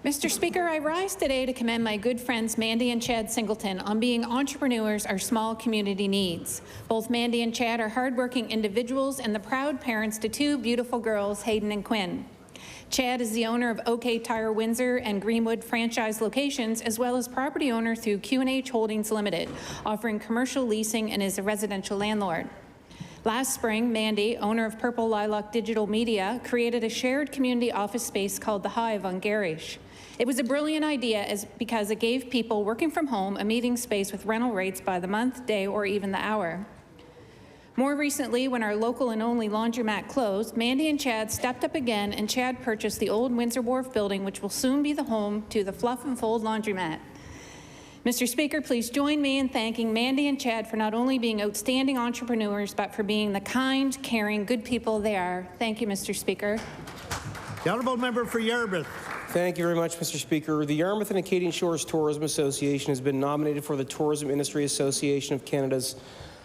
Speaker 5: Mr. Speaker, I rise today to commend my good friends Mandy and Chad Singleton on being entrepreneurs our small community needs. Both Mandy and Chad are hardworking individuals and the proud parents to two beautiful girls, Hayden and Quinn. Chad is the owner of OK Tire Windsor and Greenwood franchise locations, as well as property owner through Q&H Holdings Limited, offering commercial leasing and is a residential landlord. Last spring, Mandy, owner of Purple Lilac Digital Media, created a shared community office space called The Hive on Garish. It was a brilliant idea because it gave people working from home a meeting space with rental rates by the month, day, or even the hour. More recently, when our local and only laundromat closed, Mandy and Chad stepped up again, and Chad purchased the old Windsor Wharf building, which will soon be the home to the Fluff and Fold laundromat. Mr. Speaker, please join me in thanking Mandy and Chad for not only being outstanding entrepreneurs, but for being the kind, caring, good people they are. Thank you, Mr. Speaker.
Speaker 1: The honourable member for Yarmouth.
Speaker 9: Thank you very much, Mr. Speaker. The Yarmouth and Acadian Shores Tourism Association has been nominated for the Tourism Industry Association of Canada's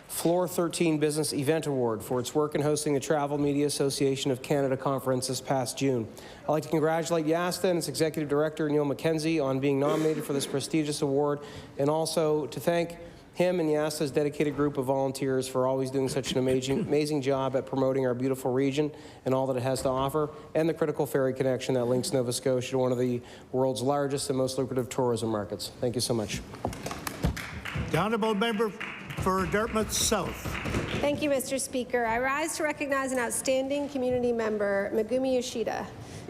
Speaker 9: Floor 13 Business Event Award for its work in hosting the Travel Media Association of Canada conference this past June. I'd like to congratulate YASTA and its Executive Director, Neil McKenzie, on being nominated for this prestigious award, and also to thank him and YASTA's dedicated group of volunteers for always doing such an amazing job at promoting our beautiful region and all that it has to offer, and the critical ferry connection that links Nova Scotia to one of the world's largest and most lucrative tourism markets. Thank you so much.
Speaker 1: The honourable member for Dartmouth South.
Speaker 16: Thank you, Mr. Speaker. I rise to recognize an outstanding community member, Megumi Yoshida.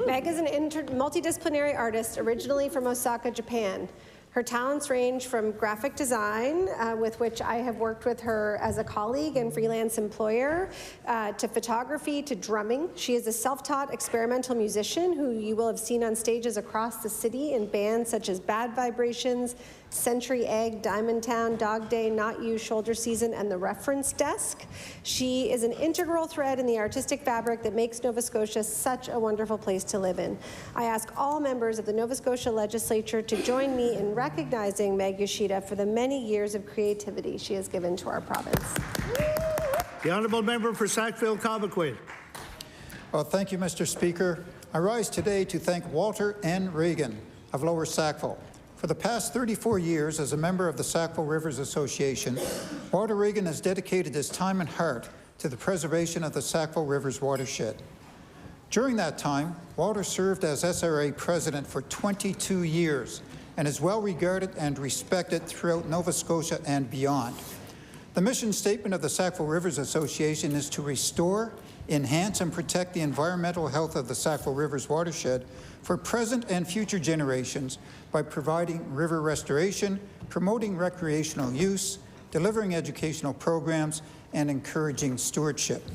Speaker 16: Meg is an multidisciplinary artist originally from Osaka, Japan. Her talents range from graphic design, with which I have worked with her as a colleague and freelance employer, to photography, to drumming. She is a self-taught experimental musician who you will have seen on stages across the city in bands such as Bad Vibrations, Century Egg, Diamond Town, Dog Day, Not You, Shoulder Season, and the Reference Desk. She is an integral thread in the artistic fabric that makes Nova Scotia such a wonderful place to live in. I ask all members of the Nova Scotia Legislature to join me in recognizing Meg Yoshida for the many years of creativity she has given to our province.
Speaker 1: The honourable member for Sackville-Cobequid.
Speaker 10: Well, thank you, Mr. Speaker. I rise today to thank Walter N. Reagan of Lower Sackville. For the past 34 years, as a member of the Sackville Rivers Association, Walter Reagan has dedicated his time and heart to the preservation of the Sackville Rivers watershed. During that time, Walter served as SRA president for 22 years and is well regarded and respected throughout Nova Scotia and beyond. The mission statement of the Sackville Rivers Association is to restore, enhance, and protect the environmental health of the Sackville Rivers watershed for present and future generations by providing river restoration, promoting recreational use, delivering educational programs, and encouraging stewardship.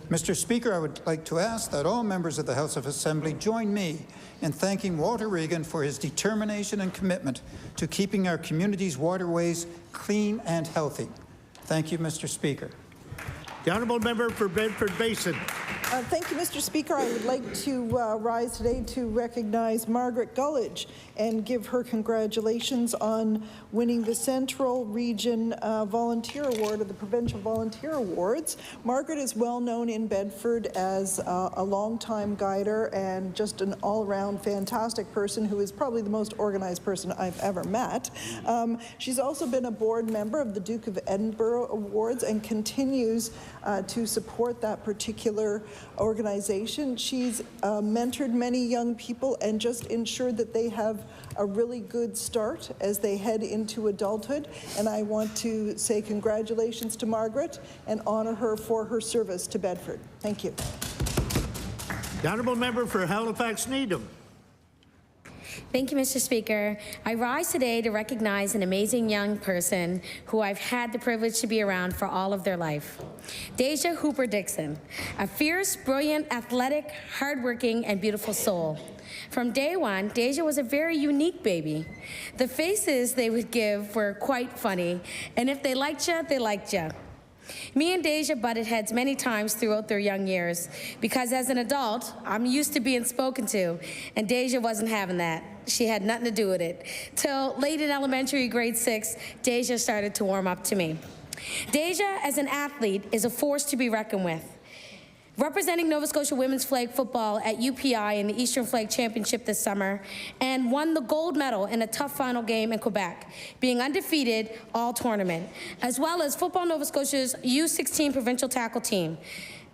Speaker 10: Mr. Speaker, I would like to ask that all members of the House of Assembly join me in thanking Walter Reagan for his determination and commitment to keeping our community's waterways clean and healthy. Thank you, Mr. Speaker.
Speaker 1: The honourable member for Bedford Basin.
Speaker 11: Thank you, Mr. Speaker. I would like to rise today to recognize Margaret Gullidge and give her congratulations on winning the Central Region Volunteer Award of the Provincial Volunteer Awards. Margaret is well known in Bedford as a longtime guider and just an all-around fantastic person who is probably the most organized person I've ever met. She's also been a board member of the Duke of Edinburgh Awards and continues to support that particular organization. She's mentored many young people and just ensured that they have a really good start as they head into adulthood. And I want to say congratulations to Margaret and honor her for her service to Bedford. Thank you.
Speaker 1: The honourable member for Halifax Needham.
Speaker 17: Thank you, Mr. Speaker. I rise today to recognize an amazing young person who I've had the privilege to be around for all of their life. Deja Hooper Dixon, a fierce, brilliant, athletic, hardworking, and beautiful soul. From day one, Deja was a very unique baby. The faces they would give were quite funny, and if they liked you, they liked you. Me and Deja butted heads many times throughout their young years because as an adult, I'm used to being spoken to, and Deja wasn't having that. She had nothing to do with it. Till late in elementary, grade 6, Deja started to warm up to me. Deja, as an athlete, is a force to be reckoned with. Representing Nova Scotia women's flag football at UPI in the Eastern Flag Championship this summer, and won the gold medal in a tough final game in Quebec, being undefeated all tournament, as well as Football Nova Scotia's U16 provincial tackle team.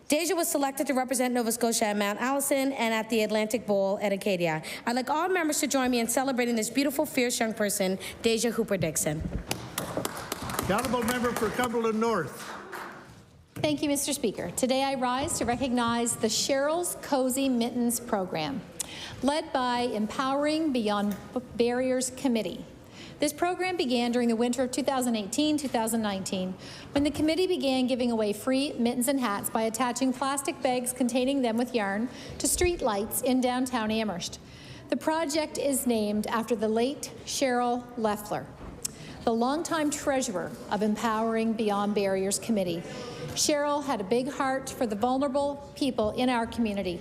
Speaker 17: Deja was selected to represent Nova Scotia at Mount Allison and at the Atlantic Bowl at Acadia. I'd like all members to join me in celebrating this beautiful, fierce young person, Deja Hooper Dixon.
Speaker 1: The honourable member for Cumberland North.
Speaker 12: Thank you, Mr. Speaker. Today I rise to recognize the Cheryl's Cozy Mittens program, led by Empowering Beyond Barriers Committee. This program began during the winter of 2018-2019 when the committee began giving away free mittens and hats by attaching plastic bags containing them with yarn to street lights in downtown Amherst. The project is named after the late Cheryl Leffler, the longtime treasurer of Empowering Beyond Barriers Committee. Cheryl had a big heart for the vulnerable people in our community.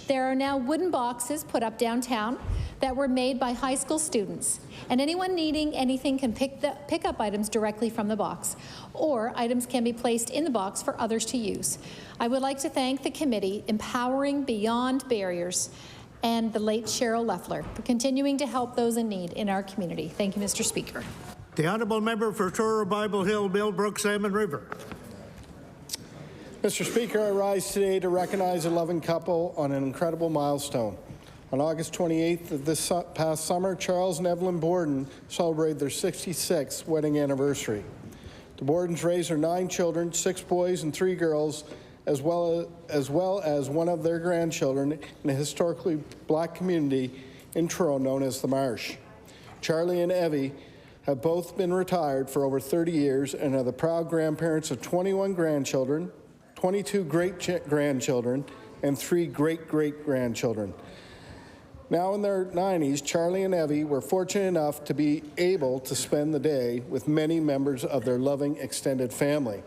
Speaker 12: There are now wooden boxes put up downtown that were made by high school students, and anyone needing anything can pick up items directly from the box, or items can be placed in the box for others to use. I would like to thank the committee, Empowering Beyond Barriers, and the late Cheryl Leffler for continuing to help those in need in our community. Thank you, Mr. Speaker.
Speaker 1: The honourable member for Truro Bible Hill, Millbrook, Salmon River.
Speaker 13: Mr. Speaker, I rise today to recognize a loving couple on an incredible milestone. On August 28th of this past summer, Charles and Evelyn Borden celebrated their 66th wedding anniversary. The Bordens raised their 9 children, 6 boys and 3 girls, as well as one of their grandchildren in a historically black community in Truro known as the Marsh. Charlie and Evie have both been retired for over 30 years and are the proud grandparents of 21 grandchildren, 22 great-grandchildren, and 3 great-great-grandchildren. Now in their 90s, Charlie and Evie were fortunate enough to be able to spend the day with many members of their loving extended family.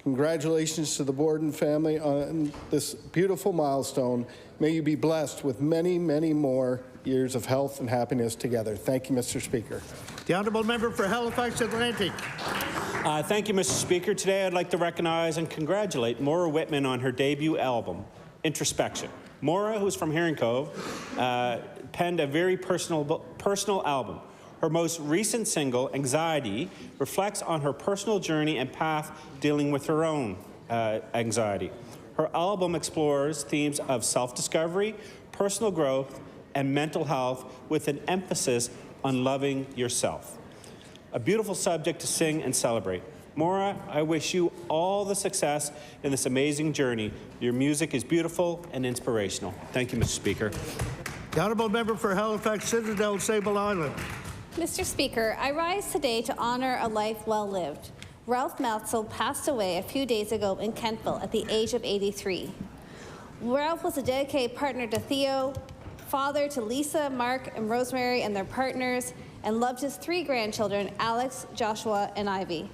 Speaker 13: Congratulations to the Borden family on this beautiful milestone. May you be blessed with many, many more years of health and happiness together. Thank you, Mr. Speaker.
Speaker 1: The honourable member for Halifax Atlantic.
Speaker 2: Thank you, Mr. Speaker. Today I'd like to recognize and congratulate Maura Whitman on her debut album, Introspection. Maura, who's from Herring Cove, penned a very personal album. Her most recent single, Anxiety, reflects on her personal journey and path dealing with her own anxiety. Her album explores themes of self-discovery, personal growth, and mental health with an emphasis on loving yourself. A beautiful subject to sing and celebrate. Maura, I wish you all the success in this amazing journey. Your music is beautiful and inspirational. Thank you, Mr. Speaker.
Speaker 1: The honourable member for Halifax Citadel, Sable Island.
Speaker 7: Mr. Speaker, I rise today to honor a life well lived. Ralph Maltzel passed away a few days ago in Kentville at the age of 83. Ralph was a dedicated partner to Theo, father to Lisa, Mark, and Rosemary and their partners, and loved his 3 grandchildren, Alex, Joshua, and Ivy.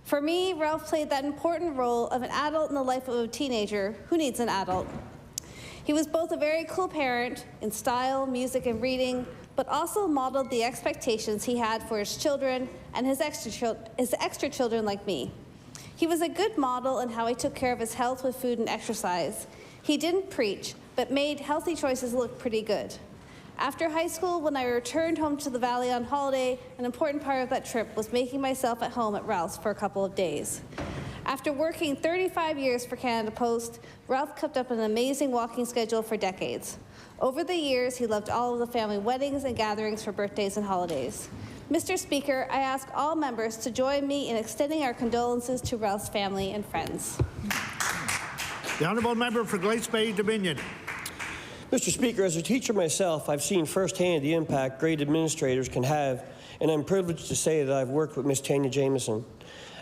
Speaker 7: For me, Ralph played that important role of an adult in the life of a teenager who needs an adult. He was both a very cool parent in style, music, and reading, but also modeled the expectations he had for his children and his extra children like me. He was a good model in how he took care of his health with food and exercise. He didn't preach, but made healthy choices look pretty good. After high school, when I returned home to the Valley on holiday, an important part of that trip was making myself at home at Ralph's for a couple of days. After working 35 years for Canada Post, Ralph kept up an amazing walking schedule for decades. Over the years, he loved all of the family weddings and gatherings for birthdays and holidays. Mr. Speaker, I ask all members to join me in extending our condolences to Ralph's family and friends.
Speaker 1: The honourable member for Glace Bay Dominion.
Speaker 14: Mr. Speaker, as a teacher myself, I've seen firsthand the impact great administrators can have, and I'm privileged to say that I've worked with Ms. Tanya Jameson.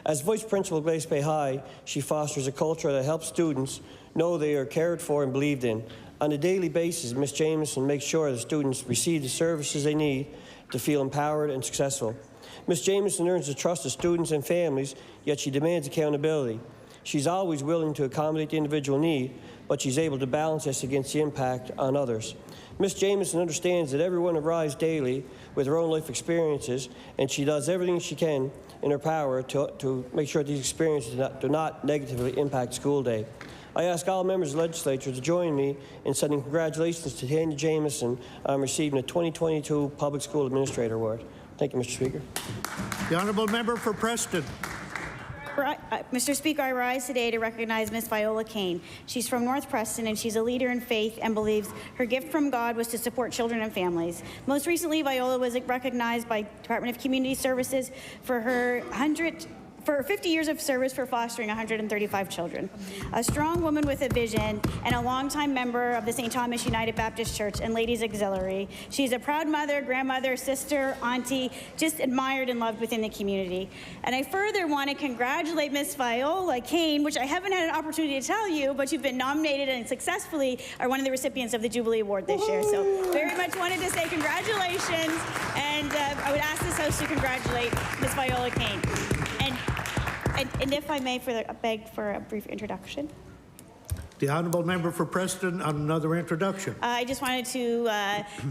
Speaker 14: As Vice Principal of Glace Bay High, she fosters a culture that helps students know they are cared for and believed in. On a daily basis, Ms. Jameson makes sure that students receive the services they need to feel empowered and successful. Ms. Jameson earns the trust of students and families, yet she demands accountability. She's always willing to accommodate the individual need, but she's able to balance this against the impact on others. Ms. Jameson understands that everyone arrives daily with her own life experiences, and she does everything she can in her power to make sure these experiences do not negatively impact school day. I ask all members of the legislature to join me in sending congratulations to Tanya Jameson on receiving the 2022 Public School Administrator Award. Thank you, Mr. Speaker.
Speaker 1: The honourable member for Preston.
Speaker 23: Mr. Speaker, I rise today to recognize Ms. Viola Kane. She's from North Preston, and she's a leader in faith and believes her gift from God was to support children and families. Most recently, Viola was recognized by Department of Community Services for her 50 years of service for fostering 135 children. A strong woman with a vision and a longtime member of the St. Thomas United Baptist Church and Ladies Auxiliary. She's a proud mother, grandmother, sister, auntie, just admired and loved within the community. And I further want to congratulate Miss Viola Kane, which I haven't had an opportunity to tell you, but you've been nominated and successfully are one of the recipients of the Jubilee Award this year. So very much wanted to say congratulations, and I would ask this House to congratulate Miss Viola Kane. And if I may, beg for a brief introduction.
Speaker 1: The honourable member for Preston on another introduction.
Speaker 23: I just wanted to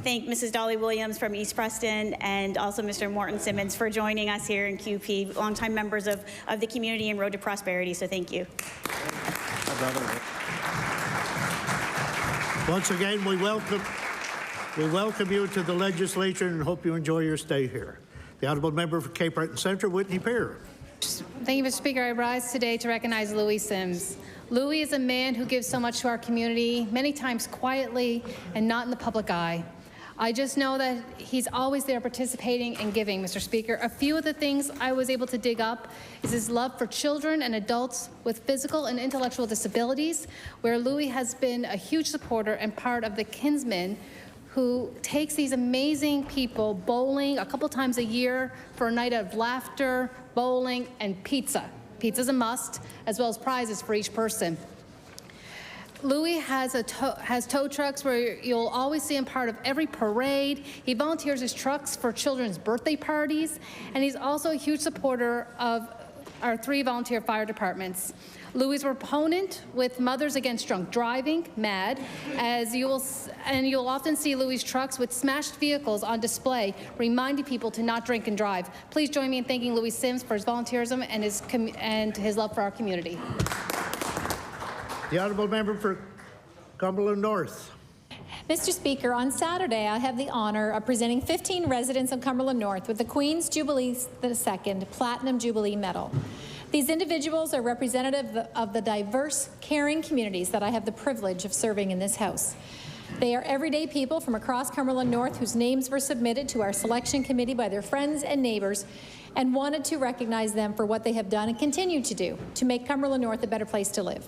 Speaker 23: thank Mrs. Dolly Williams from East Preston and also Mr. Morton Simmons for joining us here in QP, longtime members of the community and Road to Prosperity, so thank you.
Speaker 1: Once again, we welcome you to the legislature and hope you enjoy your stay here. The honourable member for Cape Breton Centre, Whitney Pear.
Speaker 21: Thank you, Mr. Speaker. I rise today to recognize Louis Sims. Louis is a man who gives so much to our community, many times quietly and not in the public eye. I just know that he's always there participating and giving, Mr. Speaker. A few of the things I was able to dig up is his love for children and adults with physical and intellectual disabilities, where Louis has been a huge supporter and part of the Kinsmen who takes these amazing people bowling a couple times a year for a night of laughter, bowling, and pizza. Pizza's a must, as well as prizes for each person. Louis has tow trucks where you'll always see him part of every parade. He volunteers his trucks for children's birthday parties, and he's also a huge supporter of our 3 volunteer fire departments. Louis is a proponent with Mothers Against Drunk Driving, MAD, you'll often see Louis' trucks with smashed vehicles on display, reminding people to not drink and drive. Please join me in thanking Louis Sims for his volunteerism and his love for our community.
Speaker 1: The honourable member for Cumberland North.
Speaker 12: Mr. Speaker, on Saturday, I have the honor of presenting 15 residents of Cumberland North with the Queen's Jubilee II Platinum Jubilee Medal. These individuals are representative of the diverse, caring communities that I have the privilege of serving in this House. They are everyday people from across Cumberland North whose names were submitted to our selection committee by their friends and neighbours and wanted to recognize them for what they have done and continue to do to make Cumberland North a better place to live.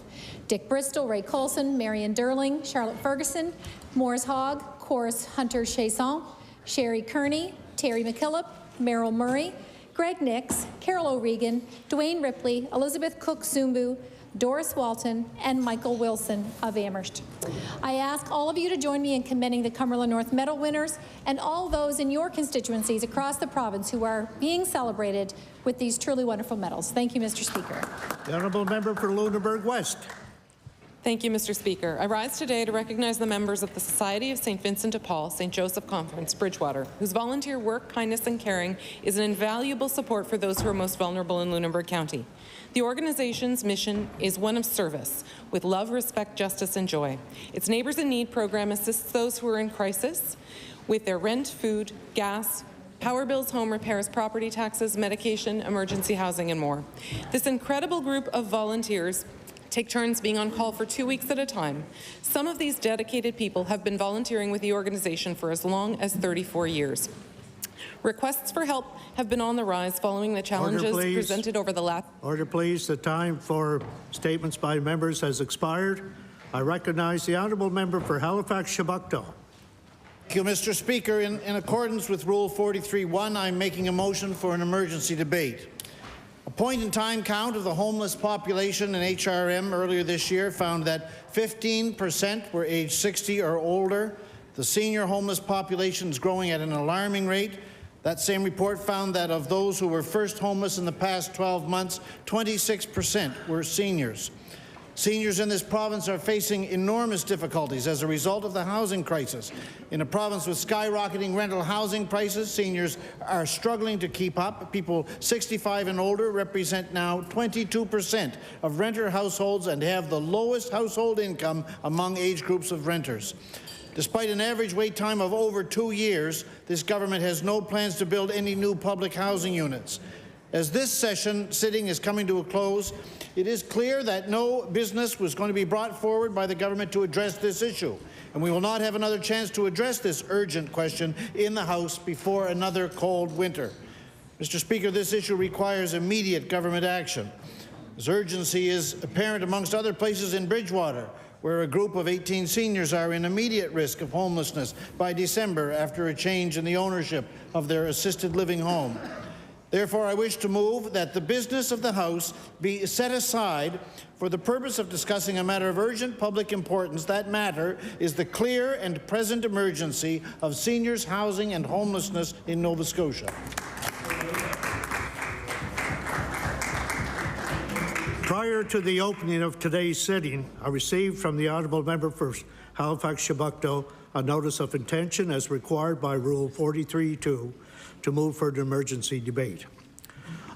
Speaker 12: Dick Bristol, Ray Colson, Marion Durling, Charlotte Ferguson, Morris Hogg, Chorus Hunter Chasson, Sherry Kearney, Terry McKillop, Merrill Murray, Greg Nix, Carol O'Regan, Dwayne Ripley, Elizabeth Cook-Sumbu, Doris Walton, and Michael Wilson of Amherst. I ask all of you to join me in commending the Cumberland North Medal winners and all those in your constituencies across the province who are being celebrated with these truly wonderful medals. Thank you, Mr. Speaker.
Speaker 1: The honourable member for Lunenburg West.
Speaker 3: Thank you, Mr. Speaker. I rise today to recognize the members of the Society of St. Vincent de Paul, St. Joseph Conference, Bridgewater, whose volunteer work, kindness, and caring is an invaluable support for those who are most vulnerable in Lunenburg County. The organization's mission is one of service, with love, respect, justice, and joy. Its Neighbors in Need program assists those who are in crisis with their rent, food, gas, power bills, home repairs, property taxes, medication, emergency housing, and more. This incredible group of volunteers take turns being on call for 2 weeks at a time. Some of these dedicated people have been volunteering with the organization for as long as 34 years. Requests for help have been on the rise following the challenges presented over the last...
Speaker 1: Order, please. The time for statements by members has expired. I recognize the honourable member for Halifax-Chebucto.
Speaker 8: Thank you, Mr. Speaker. In accordance with Rule 43.1, I'm making a motion for an emergency debate. A point-in-time count of the homeless population in HRM earlier this year found that 15% were age 60 or older. The senior homeless population is growing at an alarming rate. That same report found that of those who were first homeless in the past 12 months, 26% were seniors. Seniors in this province are facing enormous difficulties as a result of the housing crisis. In a province with skyrocketing rental housing prices, seniors are struggling to keep up. People 65 and older represent now 22% of renter households and have the lowest household income among age groups of renters. Despite an average wait time of over 2 years, this government has no plans to build any new public housing units. As this sitting is coming to a close, it is clear that no business was going to be brought forward by the government to address this issue, and we will not have another chance to address this urgent question in the House before another cold winter. Mr. Speaker, this issue requires immediate government action. This urgency is apparent amongst other places in Bridgewater, where a group of 18 seniors are in immediate risk of homelessness by December after a change in the ownership of their assisted living home. Therefore, I wish to move that the business of the House be set aside for the purpose of discussing a matter of urgent public importance. That matter is the clear and present emergency of seniors' housing and homelessness in Nova Scotia.
Speaker 1: Prior to the opening of today's sitting, I received from the honourable member for Halifax-Chebucto a notice of intention as required by Rule 43.2 to move for an emergency debate.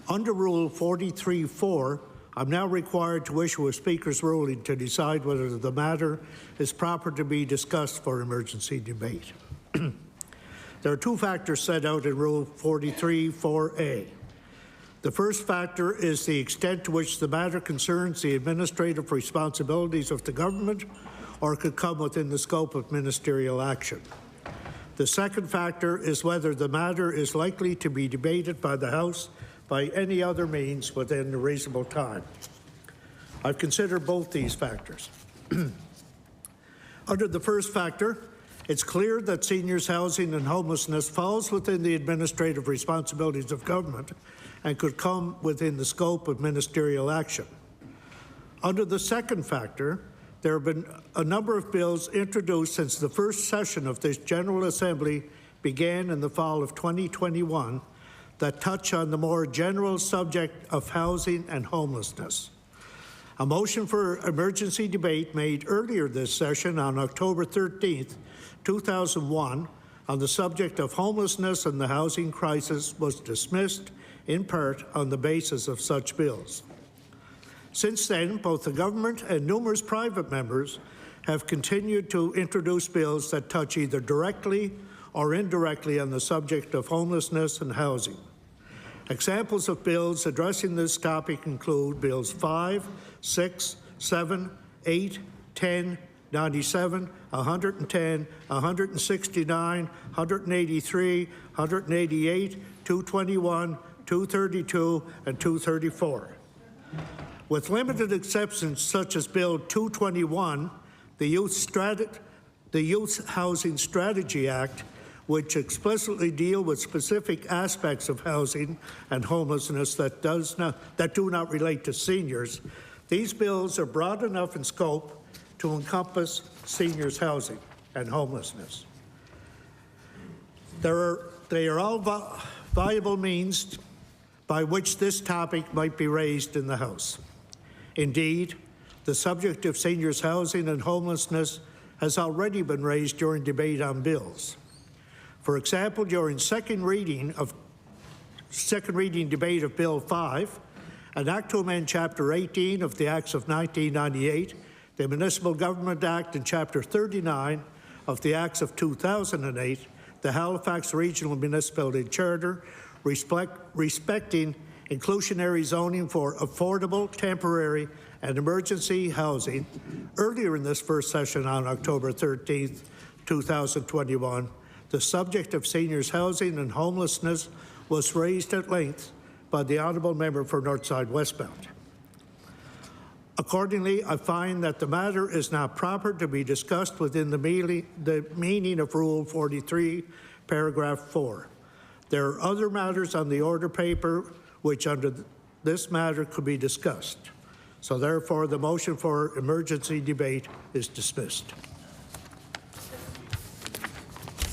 Speaker 1: Under Rule 43.4, I'm now required to issue a Speaker's ruling to decide whether the matter is proper to be discussed for emergency debate. There are 2 factors set out in Rule 43.4a. The first factor is the extent to which the matter concerns the administrative responsibilities of the government or could come within the scope of ministerial action. The second factor is whether the matter is likely to be debated by the House by any other means within a reasonable time. I've considered both these factors. Under the first factor, it's clear that seniors' housing and homelessness falls within the administrative responsibilities of government and could come within the scope of ministerial action. Under the second factor, There have been a number of bills introduced since the first session of this General Assembly began in the fall of 2021 that touch on the more general subject of housing and homelessness. A motion for emergency debate made earlier this session on October 13th, 2001 on the subject of homelessness and the housing crisis was dismissed in part on the basis of such bills. Since then, both the government and numerous private members have continued to introduce bills that touch either directly or indirectly on the subject of homelessness and housing. Examples of bills addressing this topic include Bills 5, 6, 7, 8, 10, 97, 110, 169, 183, 188, 221, 232, and 234. With limited exceptions such as Bill 221, the Youth Housing Strategy Act, which explicitly deal with specific aspects of housing and homelessness that do not relate to seniors, these bills are broad enough in scope to encompass seniors' housing and homelessness. They are all viable means by which this topic might be raised in the House. Indeed, the subject of seniors' housing and homelessness has already been raised during debate on bills. For example, during second reading debate of Bill 5, an act to amend Chapter 18 of the Acts of 1998, the Municipal Government Act, and Chapter 39 of the Acts of 2008, the Halifax Regional Municipality Charter, respecting inclusionary zoning for affordable, temporary, and emergency housing. Earlier in this first session on October 13th, 2021, the subject of seniors' housing and homelessness was raised at length by the Honourable Member for Northside Westmount. Accordingly, I find that the matter is not proper to be discussed within the meaning of Rule 43, Paragraph 4. There are other matters on the order paper which under this matter could be discussed. So therefore, the motion for emergency debate is dismissed.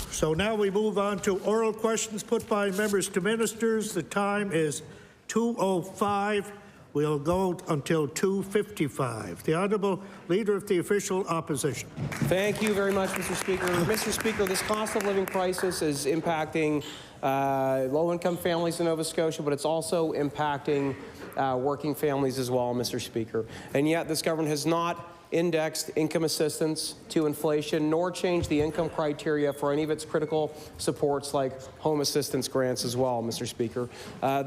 Speaker 1: So now we move on to oral questions put by members to ministers. The time is 2:05. We'll go until 2:55. The Honourable Leader of the Official Opposition.
Speaker 9: Thank you very much, Mr. Speaker. Mr. Speaker, this cost of living crisis is impacting low-income families in Nova Scotia, but it's also impacting working families as well, Mr. Speaker. And yet this government has not indexed income assistance to inflation, nor changed the income criteria for any of its critical supports like home assistance grants as well, Mr. Speaker.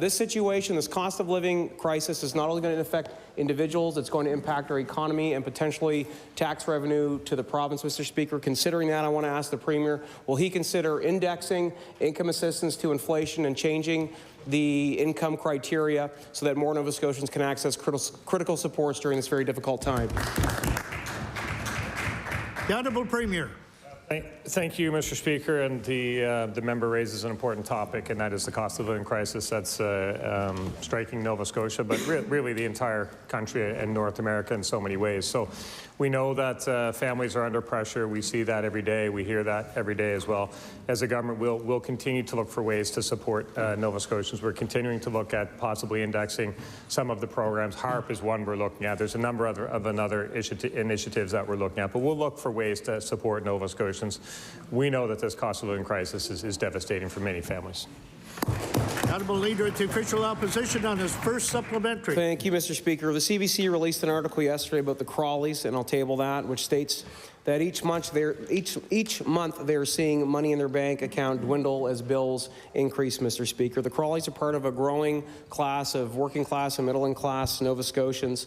Speaker 9: This situation, this cost of living crisis, is not only going to affect individuals, it's going to impact our economy and potentially tax revenue to the province, Mr. Speaker. Considering that, I want to ask the Premier, will he consider indexing income assistance to inflation and changing the income criteria so that more Nova Scotians can access critical supports during this very difficult time?
Speaker 1: The Honourable Premier.
Speaker 6: Thank you, Mr. Speaker, and the member raises an important topic, and that is the cost of living crisis that's striking Nova Scotia, but really the entire country and North America in so many ways. So we know that families are under pressure. We see that every day. We hear that every day as well. As a government, we'll continue to look for ways to support Nova Scotians. We're continuing to look at possibly indexing some of the programs. HARP is one we're looking at. There's a number of other initiatives that we're looking at, but we'll look for ways to support Nova Scotians. We know that this cost of living crisis is devastating for many families.
Speaker 1: Honourable Leader of the Official Opposition on his first supplementary.
Speaker 9: Thank you, Mr. Speaker. The CBC released an article yesterday about the Crawleys, and I'll table that, which states that each month they're seeing money in their bank account dwindle as bills increase, Mr. Speaker. The Crawleys are part of a growing class of working class and middle class Nova Scotians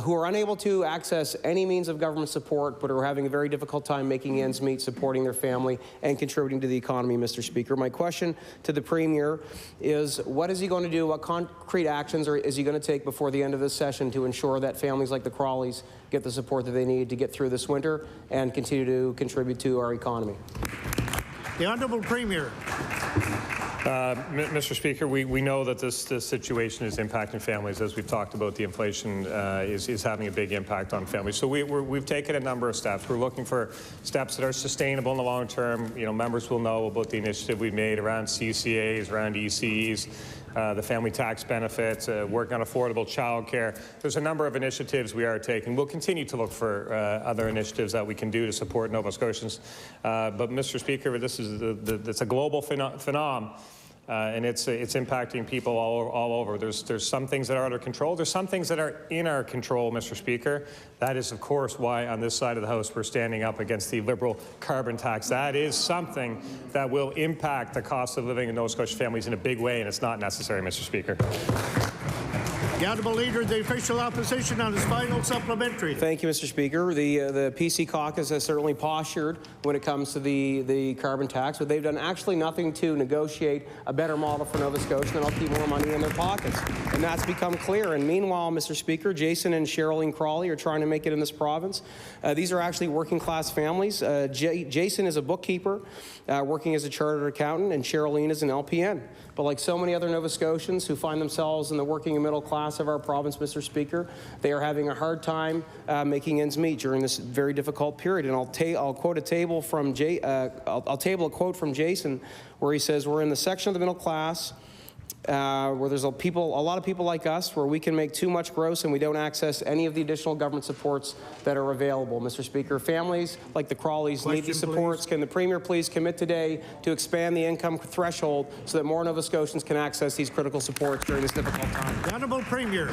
Speaker 9: who are unable to access any means of government support, but are having a very difficult time making ends meet, supporting their family, and contributing to the economy, Mr. Speaker. My question to the Premier is, what is he going to do, what concrete actions is he going to take before the end of this session to ensure that families like the Crawleys get the support that they need to get through this winter and continue to contribute to our economy?
Speaker 1: The Honourable Premier.
Speaker 6: Mr. Speaker, we know that this situation is impacting families. As we've talked about, the inflation is having a big impact on families. So we've taken a number of steps. We're looking for steps that are sustainable in the long term. You know, members will know about the initiative we've made around CCAs, around ECs, the family tax benefits, working on affordable childcare. There's a number of initiatives we are taking. We'll continue to look for other initiatives that we can do to support Nova Scotians. But, Mr. Speaker, this is it's a global phenomenon. And it's impacting people all over. There's some things that are under control. There's some things that are in our control, Mr. Speaker. That is, of course, why on this side of the House we're standing up against the Liberal carbon tax. That is something that will impact the cost of living in Nova Scotia families in a big way, and it's not necessary, Mr. Speaker.
Speaker 1: The Honourable Leader of the Official Opposition on his final supplementary.
Speaker 9: Thank you, Mr. Speaker. The PC caucus has certainly postured when it comes to the carbon tax, but they've done actually nothing to negotiate a better model for Nova Scotia than I'll keep more money in their pockets. And that's become clear. And meanwhile, Mr. Speaker, Jason and Cheryline Crawley are trying to make it in this province. These are actually working class families. Jason is a bookkeeper working as a chartered accountant, and Cheryline is an LPN. But like so many other Nova Scotians who find themselves in the working and middle class of our province, Mr. Speaker, they are having a hard time making ends meet during this very difficult period. And I'll quote a table from I'll table a quote from Jason where he says, "We're in the section of the middle class where there's a lot of people like us, where we can make too much gross and we don't access any of the additional government supports that are available." Mr. Speaker, families like the Crawleys need these supports. Can the Premier please commit today to expand the income threshold so that more Nova Scotians can access these critical supports during this difficult time?
Speaker 1: The Honourable Premier.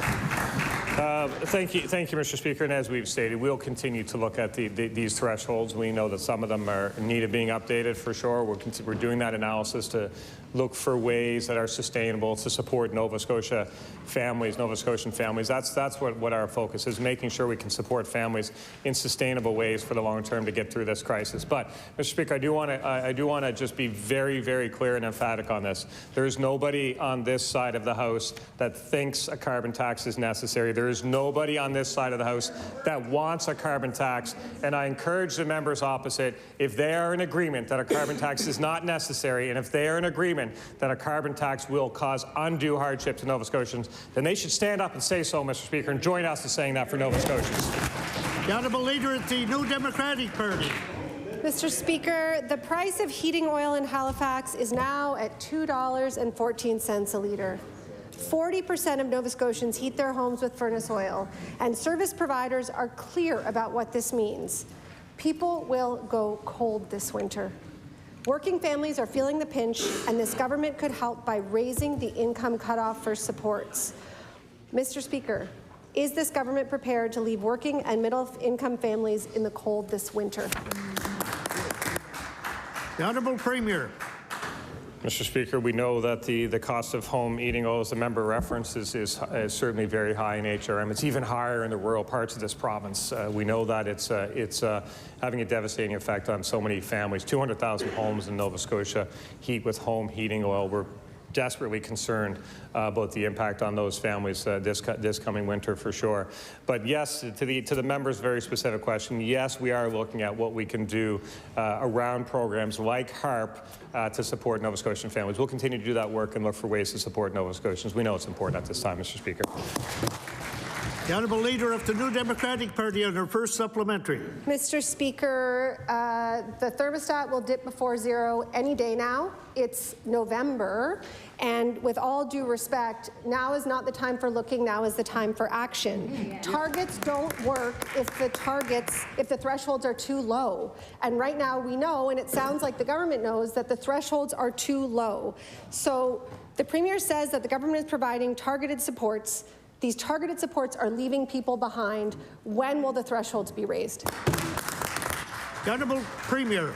Speaker 6: Thank you, Mr. Speaker. And as we've stated, we'll continue to look at these thresholds. We know that some of them are in need of being updated for sure. We're doing that analysis to look for ways that are sustainable to support Nova Scotia families, Nova Scotian families. That's what our focus is, making sure we can support families in sustainable ways for the long term to get through this crisis. But, Mr. Speaker, I do want to just be very, very clear and emphatic on this. There is nobody on this side of the House that thinks a carbon tax is necessary. There is nobody on this side of the House that wants a carbon tax. And I encourage the members opposite, if they are in agreement that a carbon tax is not necessary, and if they are in agreement that a carbon tax will cause undue hardship to Nova Scotians, then they should stand up and say so, Mr. Speaker, and join us in saying that for Nova Scotians.
Speaker 1: The Honourable Leader of the New Democratic Party.
Speaker 16: Mr. Speaker, the price of heating oil in Halifax is now at $2.14 a litre. 40% of Nova Scotians heat their homes with furnace oil, and service providers are clear about what this means. People will go cold this winter. Working families are feeling the pinch, and this government could help by raising the income cutoff for supports. Mr. Speaker, is this government prepared to leave working and middle-income families in the cold this winter?
Speaker 1: The Honourable Premier.
Speaker 6: Mr. Speaker, we know that the cost of home heating oil, as the member references, is certainly very high in HRM. It's even higher in the rural parts of this province. We know that it's having a devastating effect on so many families. 200,000 homes in Nova Scotia heat with home heating oil. We're desperately concerned about the impact on those families this coming winter for sure. But yes, to the member's very specific question, yes, we are looking at what we can do around programs like HARP to support Nova Scotian families. We'll continue to do that work and look for ways to support Nova Scotians. We know it's important at this time, Mr. Speaker.
Speaker 1: The Honourable Leader of the New Democratic Party on her first supplementary.
Speaker 16: Mr. Speaker, the thermostat will dip before zero any day now. It's November, and with all due respect, now is not the time for looking, now is the time for action. Targets don't work if the thresholds are too low. And right now we know, and it sounds like the government knows, that the thresholds are too low. So the Premier says that the government is providing targeted supports. These targeted supports are leaving people behind. When will the thresholds be raised?
Speaker 1: The Honourable Premier.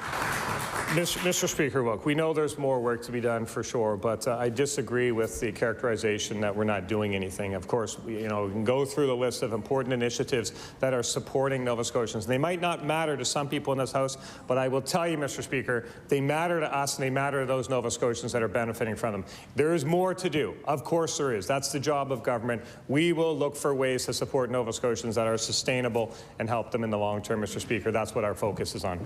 Speaker 6: Mr. Speaker, look, we know there's more work to be done for sure, but I disagree with the characterization that we're not doing anything. Of course, we can go through the list of important initiatives that are supporting Nova Scotians. They might not matter to some people in this House, but I will tell you, Mr. Speaker, they matter to us and they matter to those Nova Scotians that are benefiting from them. There is more to do. Of course there is. That's the job of government. We will look for ways to support Nova Scotians that are sustainable and help them in the long term, Mr. Speaker. That's what our focus is on.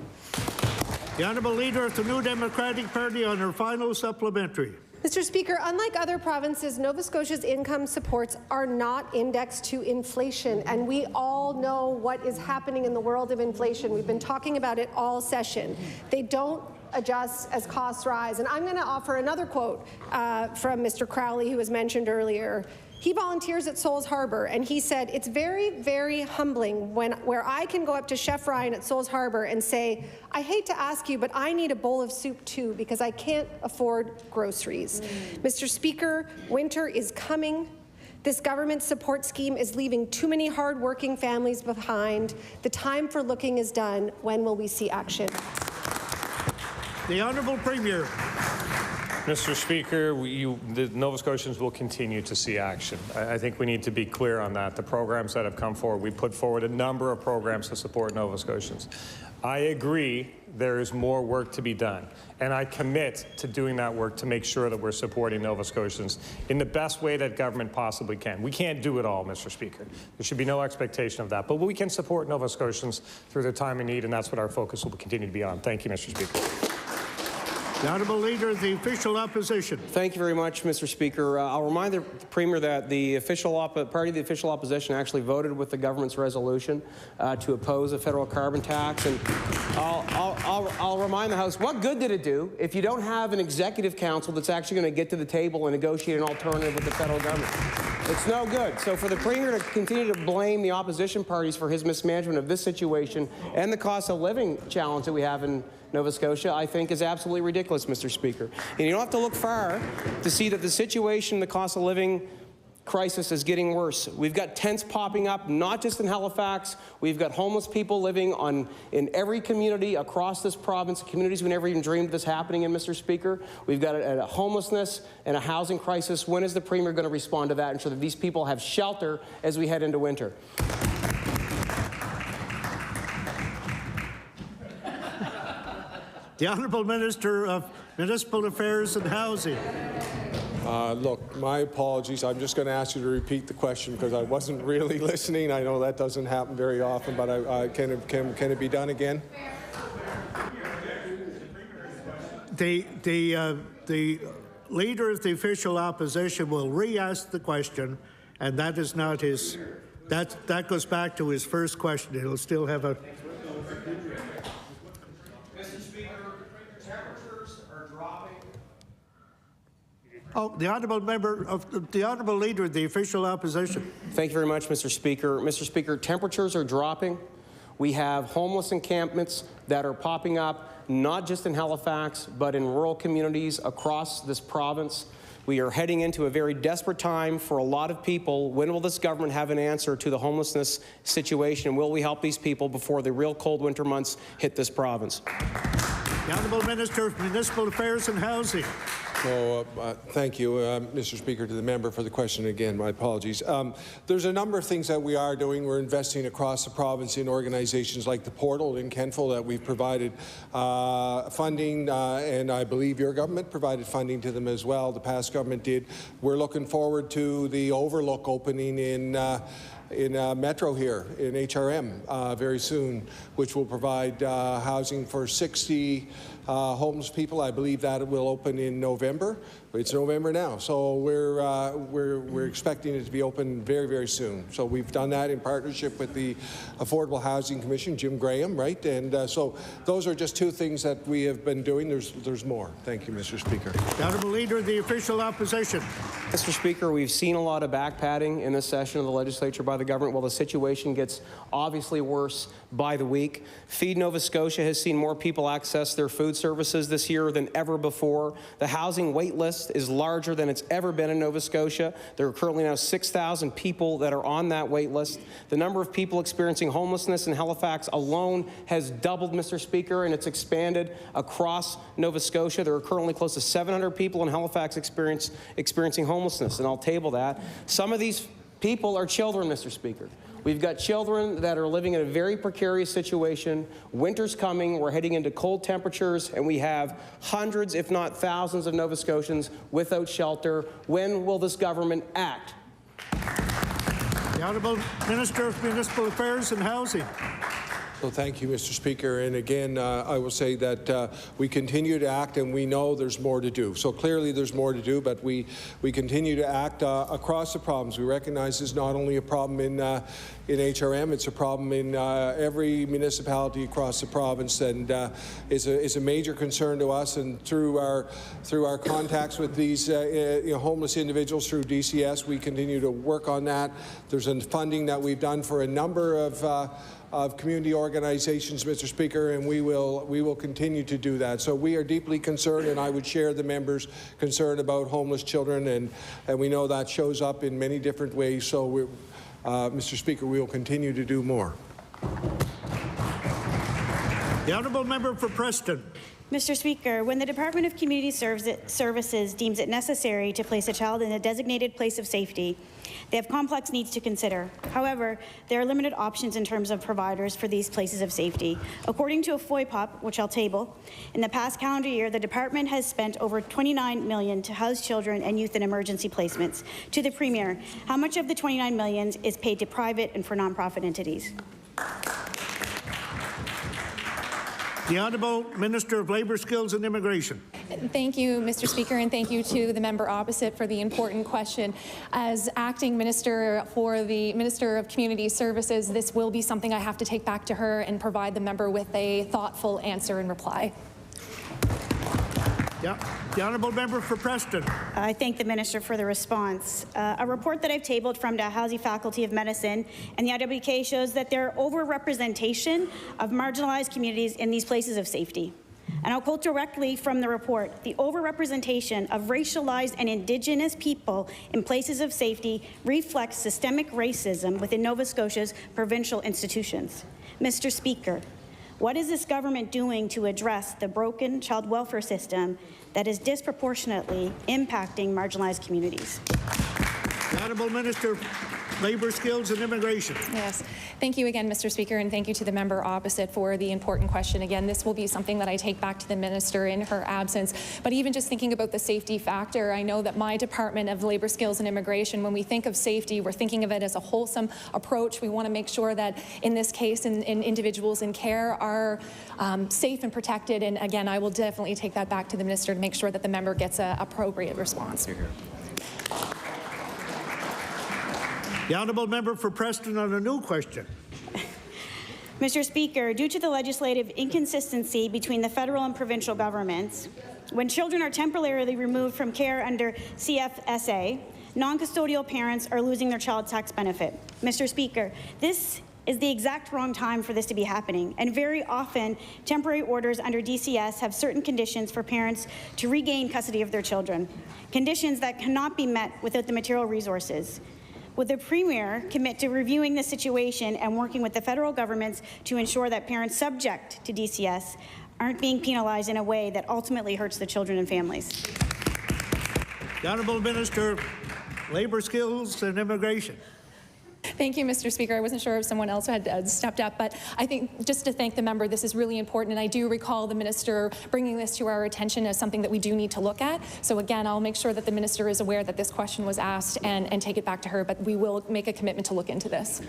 Speaker 1: The Honourable Leader of the New Democratic Party on her final supplementary.
Speaker 16: Mr. Speaker, unlike other provinces, Nova Scotia's income supports are not indexed to inflation, and we all know what is happening in the world of inflation. We've been talking about it all session. They don't adjust as costs rise. And I'm going to offer another quote from Mr. Crowley, who was mentioned earlier. He volunteers at Souls Harbour, and he said, it's very, very humbling where I can go up to Chef Ryan at Souls Harbour and say, I hate to ask you, but I need a bowl of soup too because I can't afford groceries. Mr. Speaker, winter is coming. This government support scheme is leaving too many hard-working families behind. The time for looking is done. When will we see action?
Speaker 1: The Honourable Premier.
Speaker 6: Mr. Speaker, the Nova Scotians will continue to see action. I think we need to be clear on that. The programs that have come forward, we put forward a number of programs to support Nova Scotians. I agree there is more work to be done, and I commit to doing that work to make sure that we're supporting Nova Scotians in the best way that government possibly can. We can't do it all, Mr. Speaker. There should be no expectation of that, but we can support Nova Scotians through their time of need, and that's what our focus will continue to be on. Thank you, Mr. Speaker.
Speaker 1: The Honourable Leader of the Official Opposition.
Speaker 9: Thank you very much, Mr. Speaker. I'll remind the Premier that the party of the official opposition actually voted with the government's resolution to oppose a federal carbon tax. And I'll remind the House, what good did it do if you don't have an executive council that's actually going to get to the table and negotiate an alternative with the federal government? It's no good. So for the Premier to continue to blame the opposition parties for his mismanagement of this situation and the cost of living challenge that we have in Nova Scotia, I think is absolutely ridiculous, Mr. Speaker. And you don't have to look far to see that the situation, the cost of living crisis is getting worse. We've got tents popping up, not just in Halifax. We've got homeless people living in every community across this province, communities we never even dreamed of this happening in, Mr. Speaker. We've got a homelessness and a housing crisis. When is the Premier going to respond to that and ensure that these people have shelter as we head into winter?
Speaker 1: The Honourable Minister of Municipal Affairs and Housing.
Speaker 18: Look, my apologies. I'm just going to ask you to repeat the question because I wasn't really listening. I know that doesn't happen very often, but can it be done again?
Speaker 1: The Leader of the Official Opposition will re-ask the question, and that is not his. That goes back to his first question. He'll still have a. Oh, the Honourable Leader of the Official Opposition.
Speaker 9: Thank you very much, Mr. Speaker. Mr. Speaker, temperatures are dropping. We have homeless encampments that are popping up, not just in Halifax, but in rural communities across this province. We are heading into a very desperate time for a lot of people. When will this government have an answer to the homelessness situation? Will we help these people before the real cold winter months hit this province?
Speaker 1: The Honourable Minister of Municipal Affairs and Housing.
Speaker 18: So, thank you, Mr. Speaker, to the member for the question again. My apologies. There's a number of things that we are doing. We're investing across the province in organizations like the Portal in Kentville that we've provided funding, and I believe your government provided funding to them as well. The past government did. We're looking forward to the Overlook opening in Metro here in HRM very soon, which will provide housing for 60 homeless people. I believe that will open in November. It's November now, so we're expecting it to be open very, very soon. So we've done that in partnership with the Affordable Housing Commission, Jim Graham, right? And so those are just two things that we have been doing. There's more. Thank you, Mr. Speaker.
Speaker 1: The Honourable Leader of the Official Opposition.
Speaker 9: Mr. Speaker, we've seen a lot of back-padding in this session of the legislature by the government while the situation gets obviously worse by the week. Feed Nova Scotia has seen more people access their food services this year than ever before. The housing wait list is larger than it's ever been in Nova Scotia. There are currently now 6,000 people that are on that wait list. The number of people experiencing homelessness in Halifax alone has doubled, Mr. Speaker, and it's expanded across Nova Scotia. There are currently close to 700 people in Halifax experiencing homelessness, and I'll table that. Some of these people are children, Mr. Speaker. We've got children that are living in a very precarious situation. Winter's coming, we're heading into cold temperatures, and we have hundreds, if not thousands, of Nova Scotians without shelter. When will this government act?
Speaker 1: The Honourable Minister of Municipal Affairs and Housing.
Speaker 18: So thank you, Mr. Speaker. And again, I will say that we continue to act, and we know there's more to do. So clearly there's more to do, but we continue to act across the problems. We recognize this is not only a problem in HRM, it's a problem in every municipality across the province, and is a major concern to us. And through our contacts with these homeless individuals through DCS, we continue to work on that. There's funding that we've done for a number of community organizations, Mr. Speaker, and we will continue to do that. So we are deeply concerned, and I would share the members' concern about homeless children, and we know that shows up in many different ways. So, Mr. Speaker, we will continue to do more.
Speaker 1: The honourable member for Preston.
Speaker 23: Mr. Speaker, when the Department of Community Services deems it necessary to place a child in a designated place of safety, they have complex needs to consider. However, there are limited options in terms of providers for these places of safety. According to a FOIPOP, which I'll table, in the past calendar year, the department has spent over $29 million to house children and youth in emergency placements. To the Premier, how much of the $29 million is paid to private and for nonprofit entities?
Speaker 1: The Honourable Minister of Labour, Skills and Immigration.
Speaker 3: Thank you, Mr. Speaker, and thank you to the member opposite for the important question. As acting minister for the Minister of Community Services, this will be something I have to take back to her and provide the member with a thoughtful answer and reply.
Speaker 1: Yeah. The honourable member for Preston.
Speaker 23: I thank the minister for the response. A report that I've tabled from the Housing Faculty of Medicine and the IWK shows that there are overrepresentation of marginalized communities in these places of safety. And I'll quote directly from the report: the overrepresentation of racialized and Indigenous people in places of safety reflects systemic racism within Nova Scotia's provincial institutions. Mr. Speaker, what is this government doing to address the broken child welfare system that is disproportionately impacting marginalized communities?
Speaker 1: The Honourable Minister of Labour, Skills and Immigration.
Speaker 3: Yes. Thank you again, Mr. Speaker, and thank you to the member opposite for the important question. Again, this will be something that I take back to the minister in her absence. But even just thinking about the safety factor, I know that my Department of Labour, Skills and Immigration, when we think of safety, we're thinking of it as a wholesome approach. We want to make sure that in this case, in individuals in care are safe and protected. And again, I will definitely take that back to the minister to make sure that the member gets an appropriate response.
Speaker 1: The honourable member for Preston on a new question.
Speaker 23: Mr. Speaker, due to the legislative inconsistency between the federal and provincial governments, when children are temporarily removed from care under CFSA, non-custodial parents are losing their child tax benefit. Mr. Speaker, this is the exact wrong time for this to be happening, and very often temporary orders under DCS have certain conditions for parents to regain custody of their children, conditions that cannot be met without the material resources. Would the Premier commit to reviewing the situation and working with the federal governments to ensure that parents subject to DCS aren't being penalized in a way that ultimately hurts the children and families?
Speaker 1: The Honourable Minister of Labour, Skills and Immigration.
Speaker 3: Thank you, Mr. Speaker. I wasn't sure if someone else had stepped up, but I think just to thank the member, this is really important, and I do recall the minister bringing this to our attention as something that we do need to look at. So again, I'll make sure that the minister is aware that this question was asked and take it back to her, but we will make a commitment to look into this.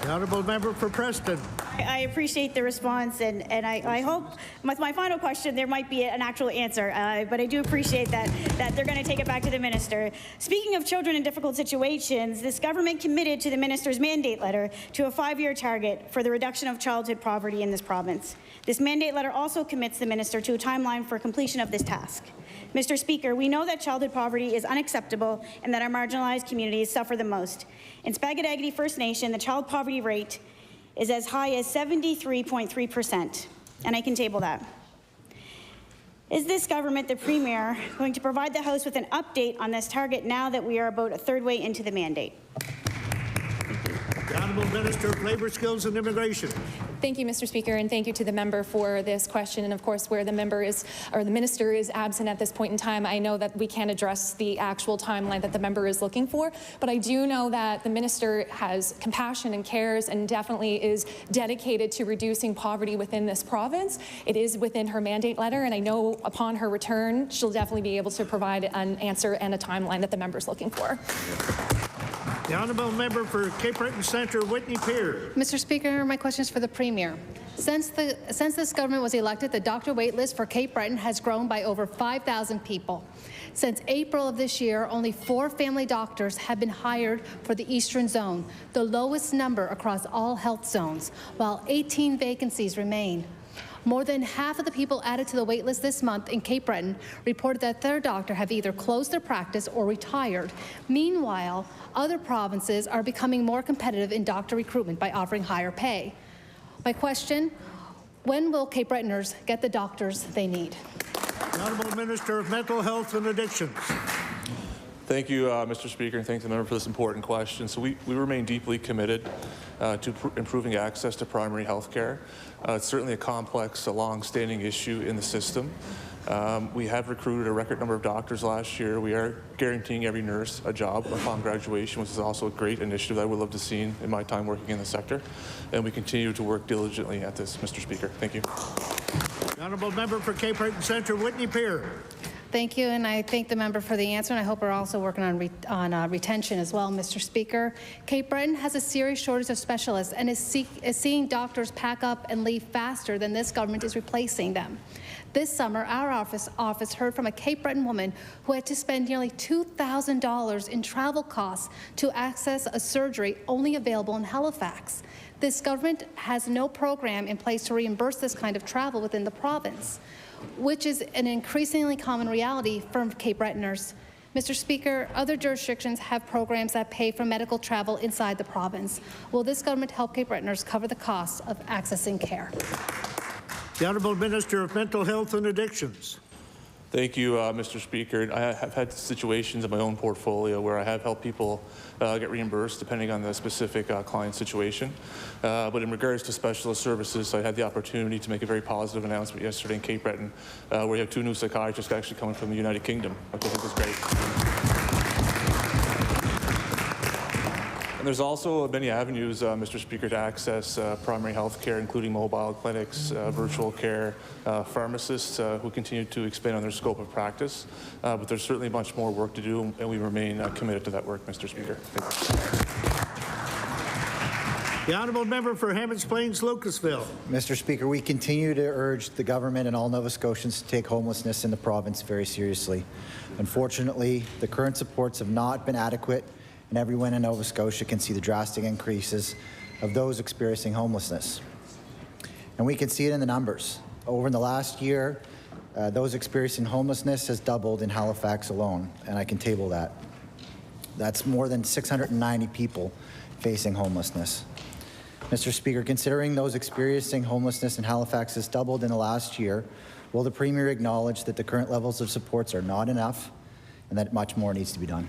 Speaker 1: The honourable member for Preston.
Speaker 23: I appreciate the response, and I hope with my final question there might be an actual answer, but I do appreciate that they're going to take it back to the minister. Speaking of children in difficult situations, this government committed to the minister's mandate letter to a 5-year target for the reduction of childhood poverty in this province. This mandate letter also commits the minister to a timeline for completion of this task. Mr. Speaker, we know that childhood poverty is unacceptable and that our marginalized communities suffer the most. In Spagadagity First Nation, the child poverty rate is as high as 73.3%, and I can table that. Is this government, the Premier, going to provide the House with an update on this target now that we are about a third way into the mandate?
Speaker 1: The Honourable Minister of Labour, Skills and Immigration.
Speaker 3: Thank you, Mr. Speaker, and thank you to the member for this question. And of course, where the member is, or the minister is absent at this point in time, I know that we can't address the actual timeline that the member is looking for, but I do know that the minister has compassion and cares and definitely is dedicated to reducing poverty within this province. It is within her mandate letter, and I know upon her return, she'll definitely be able to provide an answer and a timeline that the member is looking for.
Speaker 1: The honourable member for Cape Breton Centre, Whitney Peer.
Speaker 21: Mr. Speaker, my question is for the Premier. Since this government was elected, the doctor wait list for Cape Breton has grown by over 5,000 people. Since April of this year, only 4 family doctors have been hired for the Eastern Zone, the lowest number across all health zones, while 18 vacancies remain. More than half of the people added to the wait list this month in Cape Breton reported that their doctor have either closed their practice or retired. Meanwhile, other provinces are becoming more competitive in doctor recruitment by offering higher pay. My question, when will Cape Bretoners get the doctors they need?
Speaker 1: The Honourable Minister of Mental Health and Addictions.
Speaker 19: Thank you, Mr. Speaker, and thank the member for this important question. So we remain deeply committed to improving access to primary health care. It's certainly a complex, long-standing issue in the system. We have recruited a record number of doctors last year. We are guaranteeing every nurse a job upon graduation, which is also a great initiative that I would love to see in my time working in the sector. And we continue to work diligently at this, Mr. Speaker. Thank you.
Speaker 1: The honourable member for Cape Breton Centre, Whitney Peer.
Speaker 21: Thank you, and I thank the member for the answer, and I hope we're also working on retention as well, Mr. Speaker. Cape Breton has a serious shortage of specialists and is seeing doctors pack up and leave faster than this government is replacing them. This summer, our office heard from a Cape Breton woman who had to spend nearly $2,000 in travel costs to access a surgery only available in Halifax. This government has no program in place to reimburse this kind of travel within the province, which is an increasingly common reality for Cape Bretoners. Mr. Speaker, other jurisdictions have programs that pay for medical travel inside the province. Will this government help Cape Bretoners cover the costs of accessing care?
Speaker 1: The Honourable Minister of Mental Health and Addictions.
Speaker 19: Thank you, Mr. Speaker. I have had situations in my own portfolio where I have helped people get reimbursed depending on the specific client situation. But in regards to specialist services, I had the opportunity to make a very positive announcement yesterday in Cape Breton, where we have 2 new psychiatrists actually coming from the United Kingdom, which I think is great. And there's also many avenues, Mr. Speaker, to access primary health care, including mobile clinics, virtual care, pharmacists who continue to expand on their scope of practice. But there's certainly much more work to do, and we remain committed to that work, Mr. Speaker.
Speaker 1: The honourable member for Hammonds Plains, Lucasville.
Speaker 20: Mr. Speaker, we continue to urge the government and all Nova Scotians to take homelessness in the province very seriously. Unfortunately, the current supports have not been adequate, and everyone in Nova Scotia can see the drastic increases of those experiencing homelessness. And we can see it in the numbers. Over in the last year, those experiencing homelessness has doubled in Halifax alone, and I can table that. That's more than 690 people facing homelessness. Mr. Speaker, considering those experiencing homelessness in Halifax has doubled in the last year, will the Premier acknowledge that the current levels of supports are not enough and that much more needs to be done?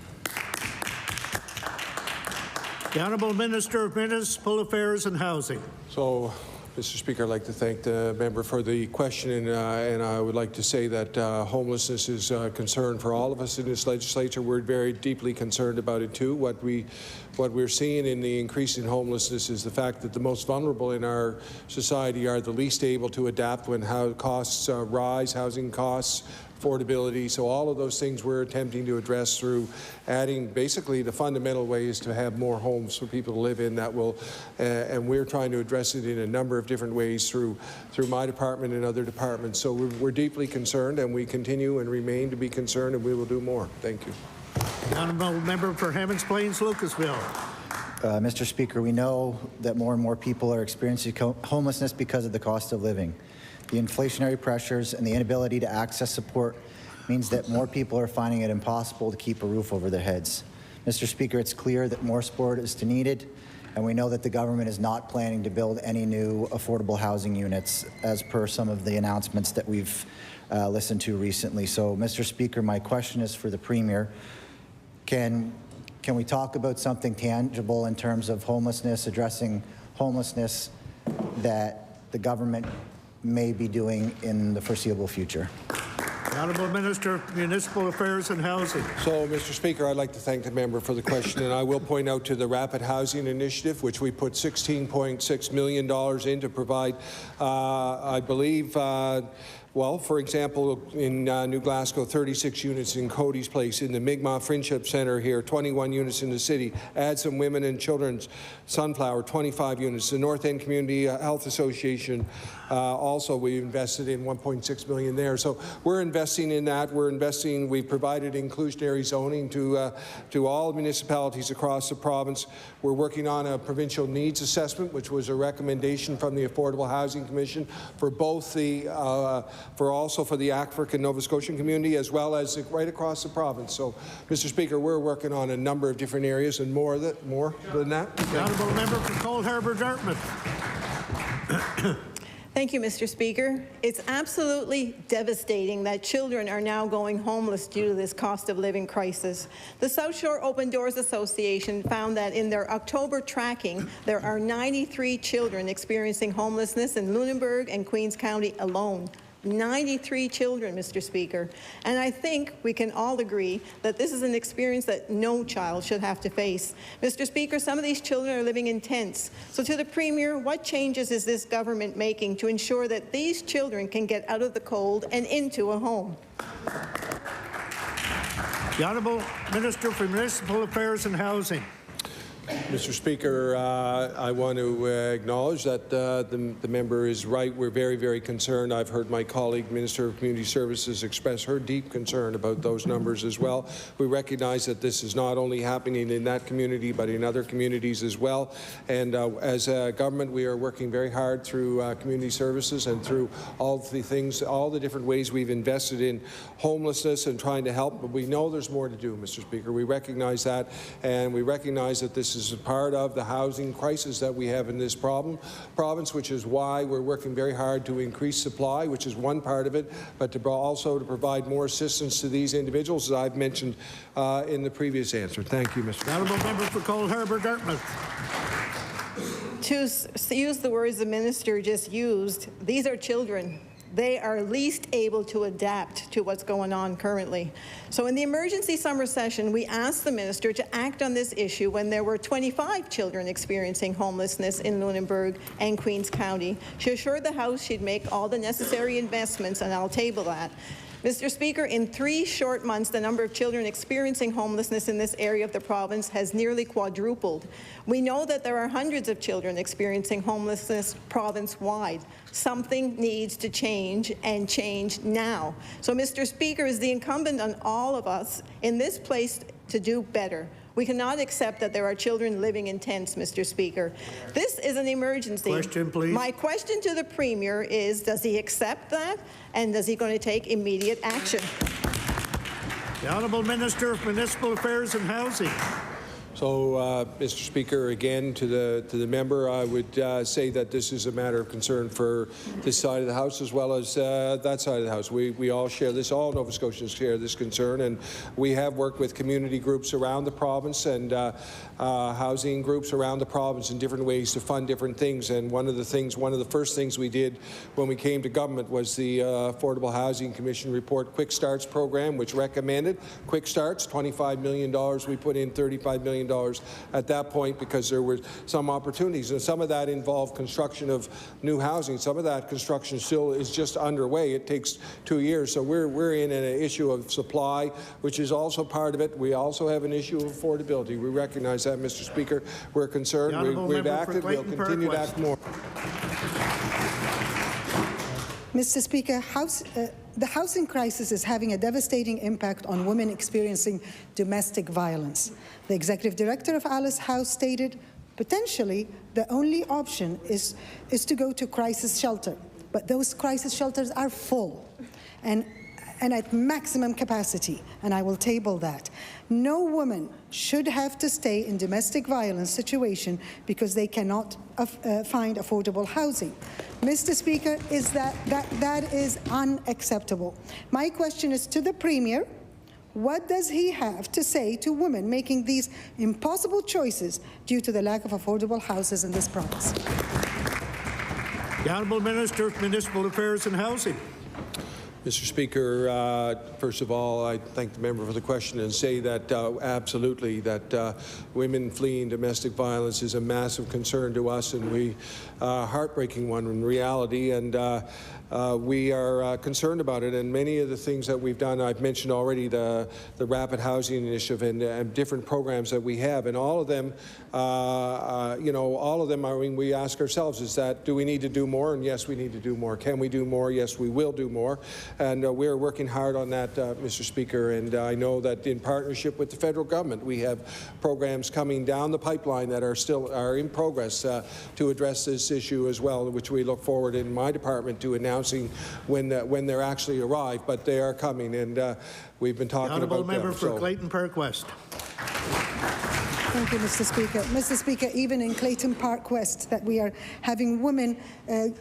Speaker 1: The Honourable Minister of Municipal Affairs and Housing.
Speaker 18: So, Mr. Speaker, I'd like to thank the member for the question, and I would like to say that homelessness is a concern for all of us in this legislature. We're very deeply concerned about it too. What we're seeing in the increase in homelessness is the fact that the most vulnerable in our society are the least able to adapt when costs rise, housing costs, affordability. So all of those things we're attempting to address through adding basically the fundamental ways to have more homes for people to live in that will, and we're trying to address it in a number of different ways through my department and other departments. So we're deeply concerned, and we continue and remain to be concerned, and we will do more. Thank you.
Speaker 1: Honourable member for Hammonds Plains, Lucasville.
Speaker 20: Mr. Speaker, we know that more and more people are experiencing homelessness because of the cost of living. The inflationary pressures and the inability to access support means that more people are finding it impossible to keep a roof over their heads. Mr. Speaker, it's clear that more support is needed, and we know that the government is not planning to build any new affordable housing units as per some of the announcements that we've listened to recently. So, Mr. Speaker, my question is for the Premier. Can we talk about something tangible in terms of homelessness, addressing homelessness that the government may be doing in the foreseeable future?
Speaker 1: The Honourable Minister of Municipal Affairs and Housing.
Speaker 18: So, Mr. Speaker, I'd like to thank the member for the question, and I will point out to the Rapid Housing Initiative, which we put $16.6 million in to provide, I believe, Well, for example, in New Glasgow, 36 units in Cody's Place, in the Mi'kmaq Friendship Centre here, 21 units in the city. Add some women and children's Sunflower, 25 units. The North End Community Health Association, also we invested in 1.6 million there. So we're investing in that. We've provided inclusionary zoning to all municipalities across the province. We're working on a provincial needs assessment, which was a recommendation from the Affordable Housing Commission for both the also for the African Nova Scotian community as well as right across the province. So, Mr. Speaker, we're working on a number of different areas and more than that.
Speaker 1: The honourable member for Cole Harbour Dartmouth.
Speaker 4: Thank you, Mr. Speaker. It's absolutely devastating that children are now going homeless due to this cost of living crisis. The South Shore Open Doors Association found that in their October tracking, there are 93 children experiencing homelessness in Lunenburg and Queens County alone. 93 children, Mr. Speaker. And I think we can all agree that this is an experience that no child should have to face. Mr. Speaker, some of these children are living in tents. So to the Premier, what changes is this government making to ensure that these children can get out of the cold and into a home?
Speaker 1: The Honourable Minister for Municipal Affairs and Housing.
Speaker 18: Mr. Speaker, I want to acknowledge that the member is right. We're very, very concerned. I've heard my colleague, Minister of Community Services, express her deep concern about those numbers as well. We recognize that this is not only happening in that community, but in other communities as well. And as a government, we are working very hard through community services and through all the different ways we've invested in homelessness and trying to help. But we know there's more to do, Mr. Speaker. We recognize that, and we recognize that this is a part of the housing crisis that we have in this province, which is why we're working very hard to increase supply, which is one part of it, but also to provide more assistance to these individuals, as I've mentioned in the previous answer. Thank you, Mr.
Speaker 1: Honourable member for Cole Harbour Dartmouth.
Speaker 4: To use the words the minister just used, these are children. They are least able to adapt to what's going on currently. So in the emergency summer session, we asked the minister to act on this issue when there were 25 children experiencing homelessness in Lunenburg and Queens County. She assured the House she'd make all the necessary investments, and I'll table that. Mr. Speaker, in 3 short months, the number of children experiencing homelessness in this area of the province has nearly quadrupled. We know that there are hundreds of children experiencing homelessness province-wide. Something needs to change, and change now. So, Mr. Speaker, it's the incumbent on all of us in this place to do better. We cannot accept that there are children living in tents, Mr. Speaker. This is an emergency.
Speaker 1: Question, please.
Speaker 4: My question to the Premier is, does he accept that, and is he going to take immediate action?
Speaker 1: The Honourable Minister of Municipal Affairs and Housing.
Speaker 18: So, Mr. Speaker, again to the member, I would say that this is a matter of concern for this side of the House as well as that side of the House. We all share this, all Nova Scotians share this concern, and we have worked with community groups around the province and housing groups around the province in different ways to fund different things. And one of the first things we did when we came to government was the Affordable Housing Commission report Quick Starts program, which recommended quick starts, $25 million. We put in $35 million at that point because there were some opportunities, and some of that involved construction of new housing. Some of that construction still is just underway. It takes 2 years, so we're in an issue of supply, which is also part of it. We also have an issue of affordability. We recognize that, Mr. Speaker. We're concerned. We've acted. We'll continue to act more.
Speaker 15: Mr. Speaker, the housing crisis is having a devastating impact on women experiencing domestic violence. The executive director of Alice House stated, potentially, the only option is to go to crisis shelter. But those crisis shelters are full and at maximum capacity, and I will table that. No woman should have to stay in domestic violence situation because they cannot find affordable housing. Mr. Speaker, that is unacceptable. My question is to the Premier. What does he have to say to women making these impossible choices due to the lack of affordable houses in this province?
Speaker 1: The Honourable Minister of Municipal Affairs and Housing.
Speaker 18: Mr. Speaker, first of all, I thank the member for the question and say that absolutely that women fleeing domestic violence is a massive concern to us, and heartbreaking one in reality. And we are concerned about it, and many of the things that we've done, I've mentioned already the Rapid Housing Initiative and different programs that we have, and all of them, all of them, I mean, we ask ourselves, is that, do we need to do more? And yes, we need to do more. Can we do more? Yes, we will do more, and we're working hard on that, Mr. Speaker, and I know that in partnership with the federal government, we have programs coming down the pipeline that are in progress to address this issue as well, which we look forward in my department to announcing when they're actually arrived, but they are coming, and we've been talking about them.
Speaker 1: Honourable member for Clayton Park West.
Speaker 15: Thank you, Mr. Speaker. Mr. Speaker, even in Clayton Park West, that we are having women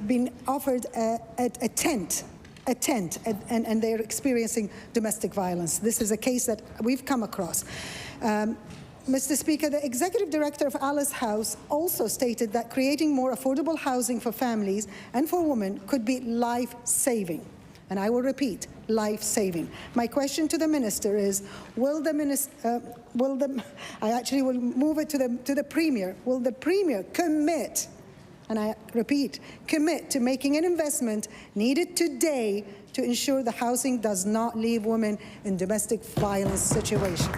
Speaker 15: being offered a tent, and they're experiencing domestic violence. This is a case that we've come across. Mr. Speaker, the Executive Director of Alice House also stated that creating more affordable housing for families and for women could be life-saving. And I will repeat, life-saving. My question to the Minister is, I actually will move it to the Premier. Will the Premier commit, and I repeat, commit to making an investment needed today to ensure the housing does not leave women in domestic violence situations?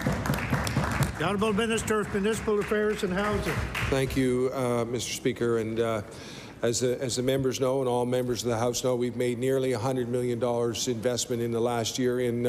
Speaker 1: The Honourable Minister of Municipal Affairs and Housing.
Speaker 18: Thank you, Mr. Speaker. And as the members know, and all members of the House know, we've made nearly $100 million investment in the last year in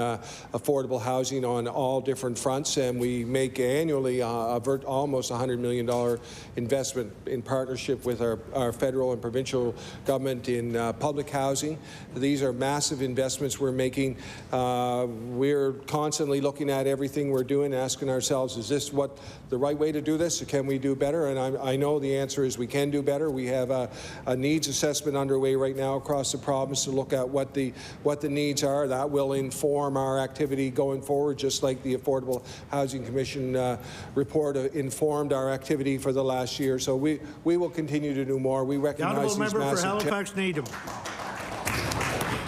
Speaker 18: affordable housing on all different fronts, and we make annually almost $100 million investment in partnership with our federal and provincial government in public housing. These are massive investments we're making. We're constantly looking at everything we're doing, asking ourselves, is this what the right way to do this, or can we do better? And I know the answer is we can do better. We have a needs assessment underway right now across the province to look at what the needs are. That will inform our activity going forward, just like the Affordable Housing Commission report informed our activity for the last year. So we will continue to do more. We recognize these massive...
Speaker 1: The Honourable Member for Halifax Needham.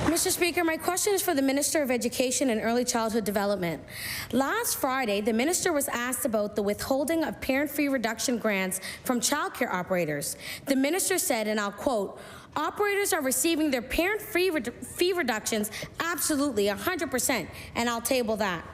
Speaker 17: Mr. Speaker, my question is for the Minister of Education and Early Childhood Development. Last Friday, the Minister was asked about the withholding of parent fee reduction grants from childcare operators. The Minister said, and I'll quote, "Operators are receiving their parent fee reductions absolutely 100%, and I'll table that.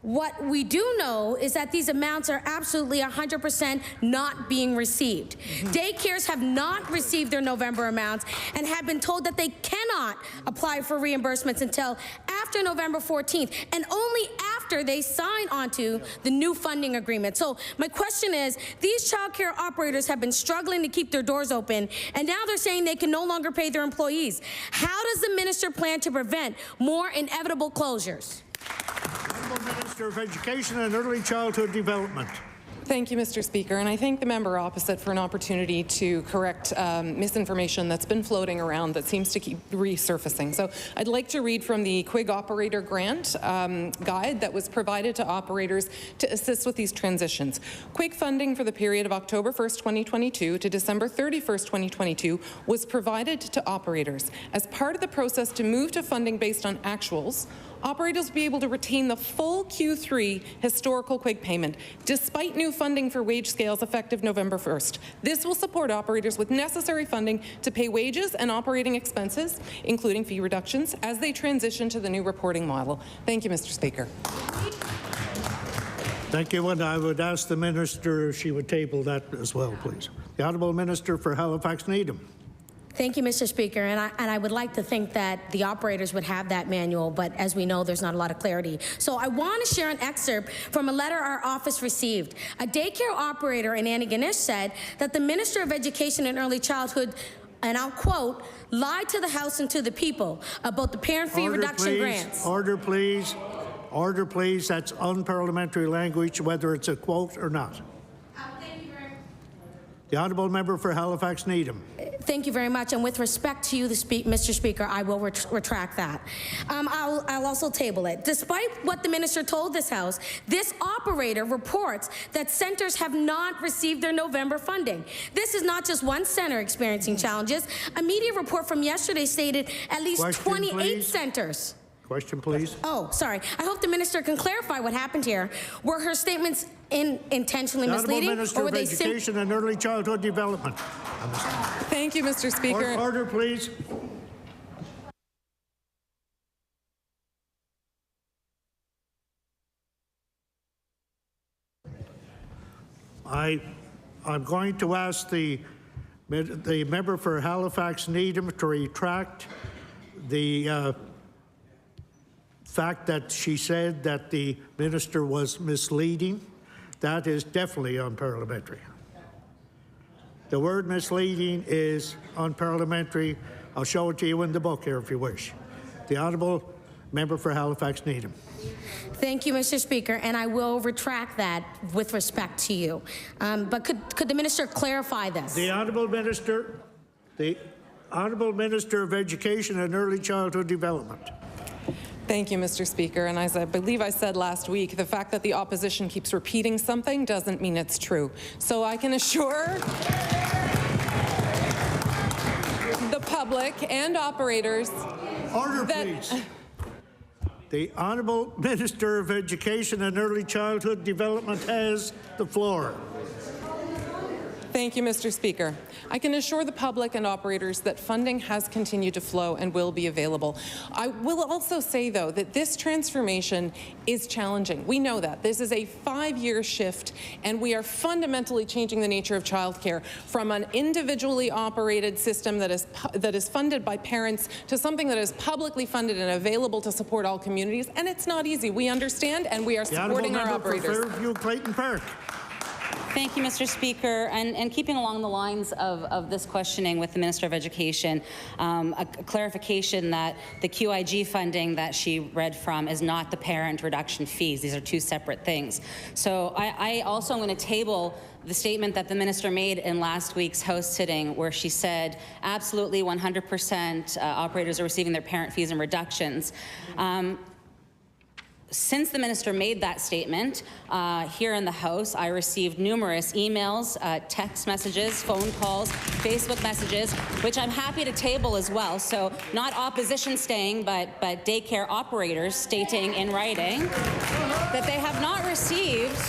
Speaker 17: What we do know is that these amounts are absolutely 100% not being received. Daycares have not received their November amounts and have been told that they cannot apply for reimbursements until after November 14th, and only after they sign onto the new funding agreement. So my question is, these childcare operators have been struggling to keep their doors open, and now they're saying they can no longer pay their employees. How does the Minister plan to prevent more inevitable closures?
Speaker 1: Honourable Minister of Education and Early Childhood Development.
Speaker 3: Thank you, Mr. Speaker, and I thank the member opposite for an opportunity to correct misinformation that's been floating around that seems to keep resurfacing. So I'd like to read from the Quig Operator Grant guide that was provided to operators to assist with these transitions. Quig funding for the period of October 1st, 2022 to December 31st, 2022 was provided to operators. As part of the process to move to funding based on actuals, operators will be able to retain the full Q3 historical Quig payment, despite new funding for wage scales effective November 1st. This will support operators with necessary funding to pay wages and operating expenses, including fee reductions, as they transition to the new reporting model. Thank you, Mr. Speaker.
Speaker 1: Thank you, and I would ask the Minister if she would table that as well, please. The Honourable Minister for Halifax Needham.
Speaker 17: Thank you, Mr. Speaker, and I would like to think that the operators would have that manual, but as we know, there's not a lot of clarity. So I want to share an excerpt from a letter our office received. A daycare operator in Antigonish said that the Minister of Education and Early Childhood, and I'll quote, lied to the House and to the people about the parent fee reduction grants.
Speaker 1: Order, please. Order, please. That's unparliamentary language, whether it's a quote or not. The Honourable Member for Halifax Needham.
Speaker 17: Thank you very much, and with respect to you, Mr. Speaker, I will retract that. I'll also table it. Despite what the Minister told this House, this operator reports that centres have not received their November funding. This is not just one centre experiencing challenges. A media report from yesterday stated at least 28 centres.
Speaker 1: Question, please.
Speaker 17: Oh, sorry. I hope the Minister can clarify what happened here. Were her statements intentionally misleading?
Speaker 1: Minister
Speaker 17: or were
Speaker 1: of
Speaker 17: they
Speaker 1: Education and Early Childhood Development.
Speaker 3: Thank you, Mr. Speaker.
Speaker 1: Order, please. I'm going to ask the member for Halifax Needham to retract the fact that she said that the minister was misleading. That is definitely unparliamentary. The word misleading is unparliamentary. I'll show it to you in the book here if you wish. The honourable member for Halifax Needham.
Speaker 17: Thank you, Mr. Speaker, and I will retract that with respect to you. But could the minister clarify this?
Speaker 1: The honourable minister of Education and Early Childhood Development.
Speaker 3: Thank you, Mr. Speaker. And as I believe I said last week, the fact that the opposition keeps repeating something doesn't mean it's true. So I can assure the public and operators
Speaker 1: Order, please. The Honourable Minister of Education and Early Childhood Development has the floor.
Speaker 3: Thank you, Mr. Speaker. I can assure the public and operators that funding has continued to flow and will be available. I will also say, though, that this transformation is challenging. We know that. This is a 5-year shift, and we are fundamentally changing the nature of childcare from an individually operated system that is funded by parents to something that is publicly funded and available to support all communities. And it's not easy. We understand, and we are supporting our operators.
Speaker 1: For Fairview Clayton Park.
Speaker 5: Thank you, Mr. Speaker. And keeping along the lines of this questioning with the Minister of Education, a clarification that the QIG funding that she read from is not the parent reduction fees. These are two separate things. So I also am going to table the statement that the minister made in last week's House sitting, where she said absolutely 100% operators are receiving their parent fees and reductions. Since the minister made that statement here in the House, I received numerous emails, text messages, phone calls, Facebook messages, which I'm happy to table as well. So not opposition staying, but daycare operators stating in writing that they have not received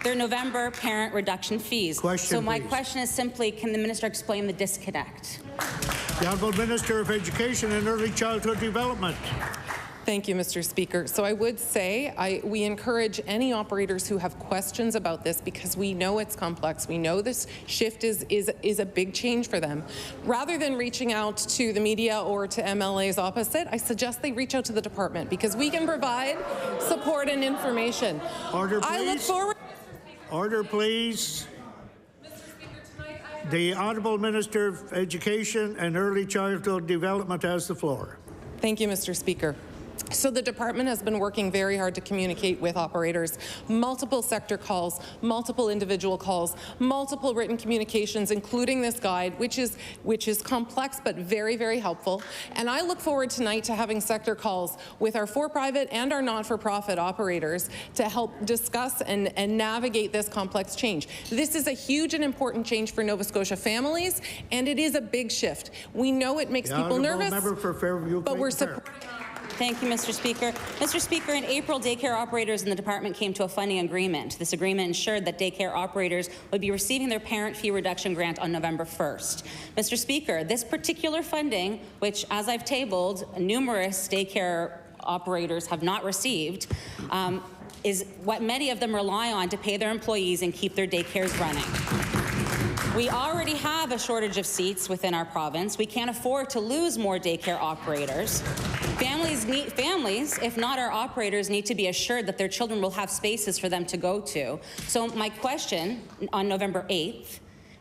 Speaker 5: their November parent reduction fees. So my question is simply, can the minister explain the disconnect?
Speaker 1: The Honourable Minister of Education and Early Childhood Development.
Speaker 3: Thank you, Mr. Speaker. So I would say we encourage any operators who have questions about this, because we know it's complex. We know this shift is a big change for them. Rather than reaching out to the media or to MLAs opposite, I suggest they reach out to the department, because we can provide support and information.
Speaker 1: Order, please.
Speaker 3: I look forward.
Speaker 1: Order, please. The Honourable Minister of Education and Early Childhood Development has the floor.
Speaker 3: Thank you, Mr. Speaker. So the department has been working very hard to communicate with operators, multiple sector calls, multiple individual calls, multiple written communications, including this guide, which is complex but very, very helpful. And I look forward tonight to having sector calls with our for-profit and our not-for-profit operators to help discuss and navigate this complex change. This is a huge and important change for Nova Scotia families, and it is a big shift. We know it makes people nervous, but we're supporting.
Speaker 5: Thank you, Mr. Speaker. Mr. Speaker, in April, daycare operators in the department came to a funding agreement. This agreement ensured that daycare operators would be receiving their parent fee reduction grant on November 1st. Mr. Speaker, this particular funding, which, as I've tabled, numerous daycare operators have not received, is what many of them rely on to pay their employees and keep their daycares running. We already have a shortage of seats within our province. We can't afford to lose more daycare operators. Families, if not our operators, need to be assured that their children will have spaces for them to go to. So my question on November 8th,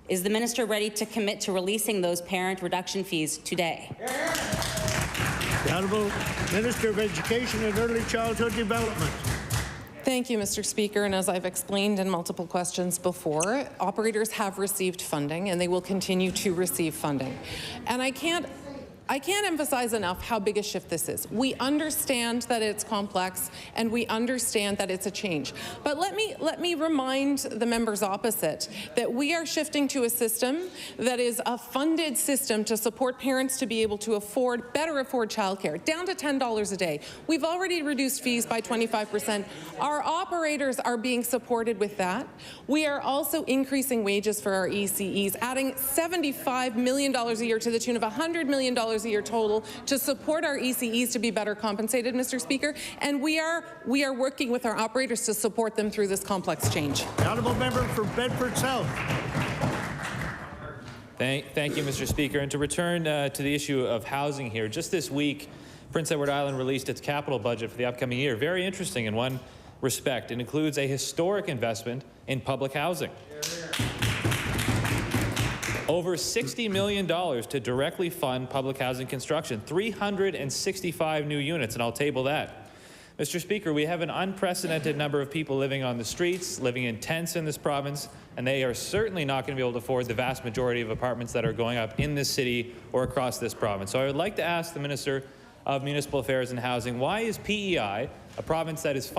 Speaker 5: is the minister ready to commit to releasing those parent reduction fees today?
Speaker 1: The Honourable Minister of Education and Early Childhood Development.
Speaker 3: Thank you, Mr. Speaker. And as I've explained in multiple questions before, operators have received funding and they will continue to receive funding. And I can't emphasize enough how big a shift this is. We understand that it's complex and we understand that it's a change. But let me remind the members opposite that we are shifting to a system that is a funded system to support parents to be able to better afford childcare, down to $10 a day. We've already reduced fees by 25%. Our operators are being supported with that. We are also increasing wages for our ECEs, adding $75 million a year to the tune of $100 million a year total to support our ECEs to be better compensated, Mr. Speaker, and we are working with our operators to support them through this complex change.
Speaker 1: The honourable member for Bedford South.
Speaker 10: Thank you, Mr. Speaker. And to return to the issue of housing here, just this week, Prince Edward Island released its capital budget for the upcoming year. Very interesting in one respect. It includes a historic investment in public housing. Over $60 million to directly fund public housing construction, 365 new units, and I'll table that. Mr. Speaker, we have an unprecedented number of people living on the streets, living in tents in this province, and they are certainly not going to be able to afford the vast majority of apartments that are going up in this city or across this province. So I would like to ask the Minister of Municipal Affairs and Housing, why is PEI, a province that is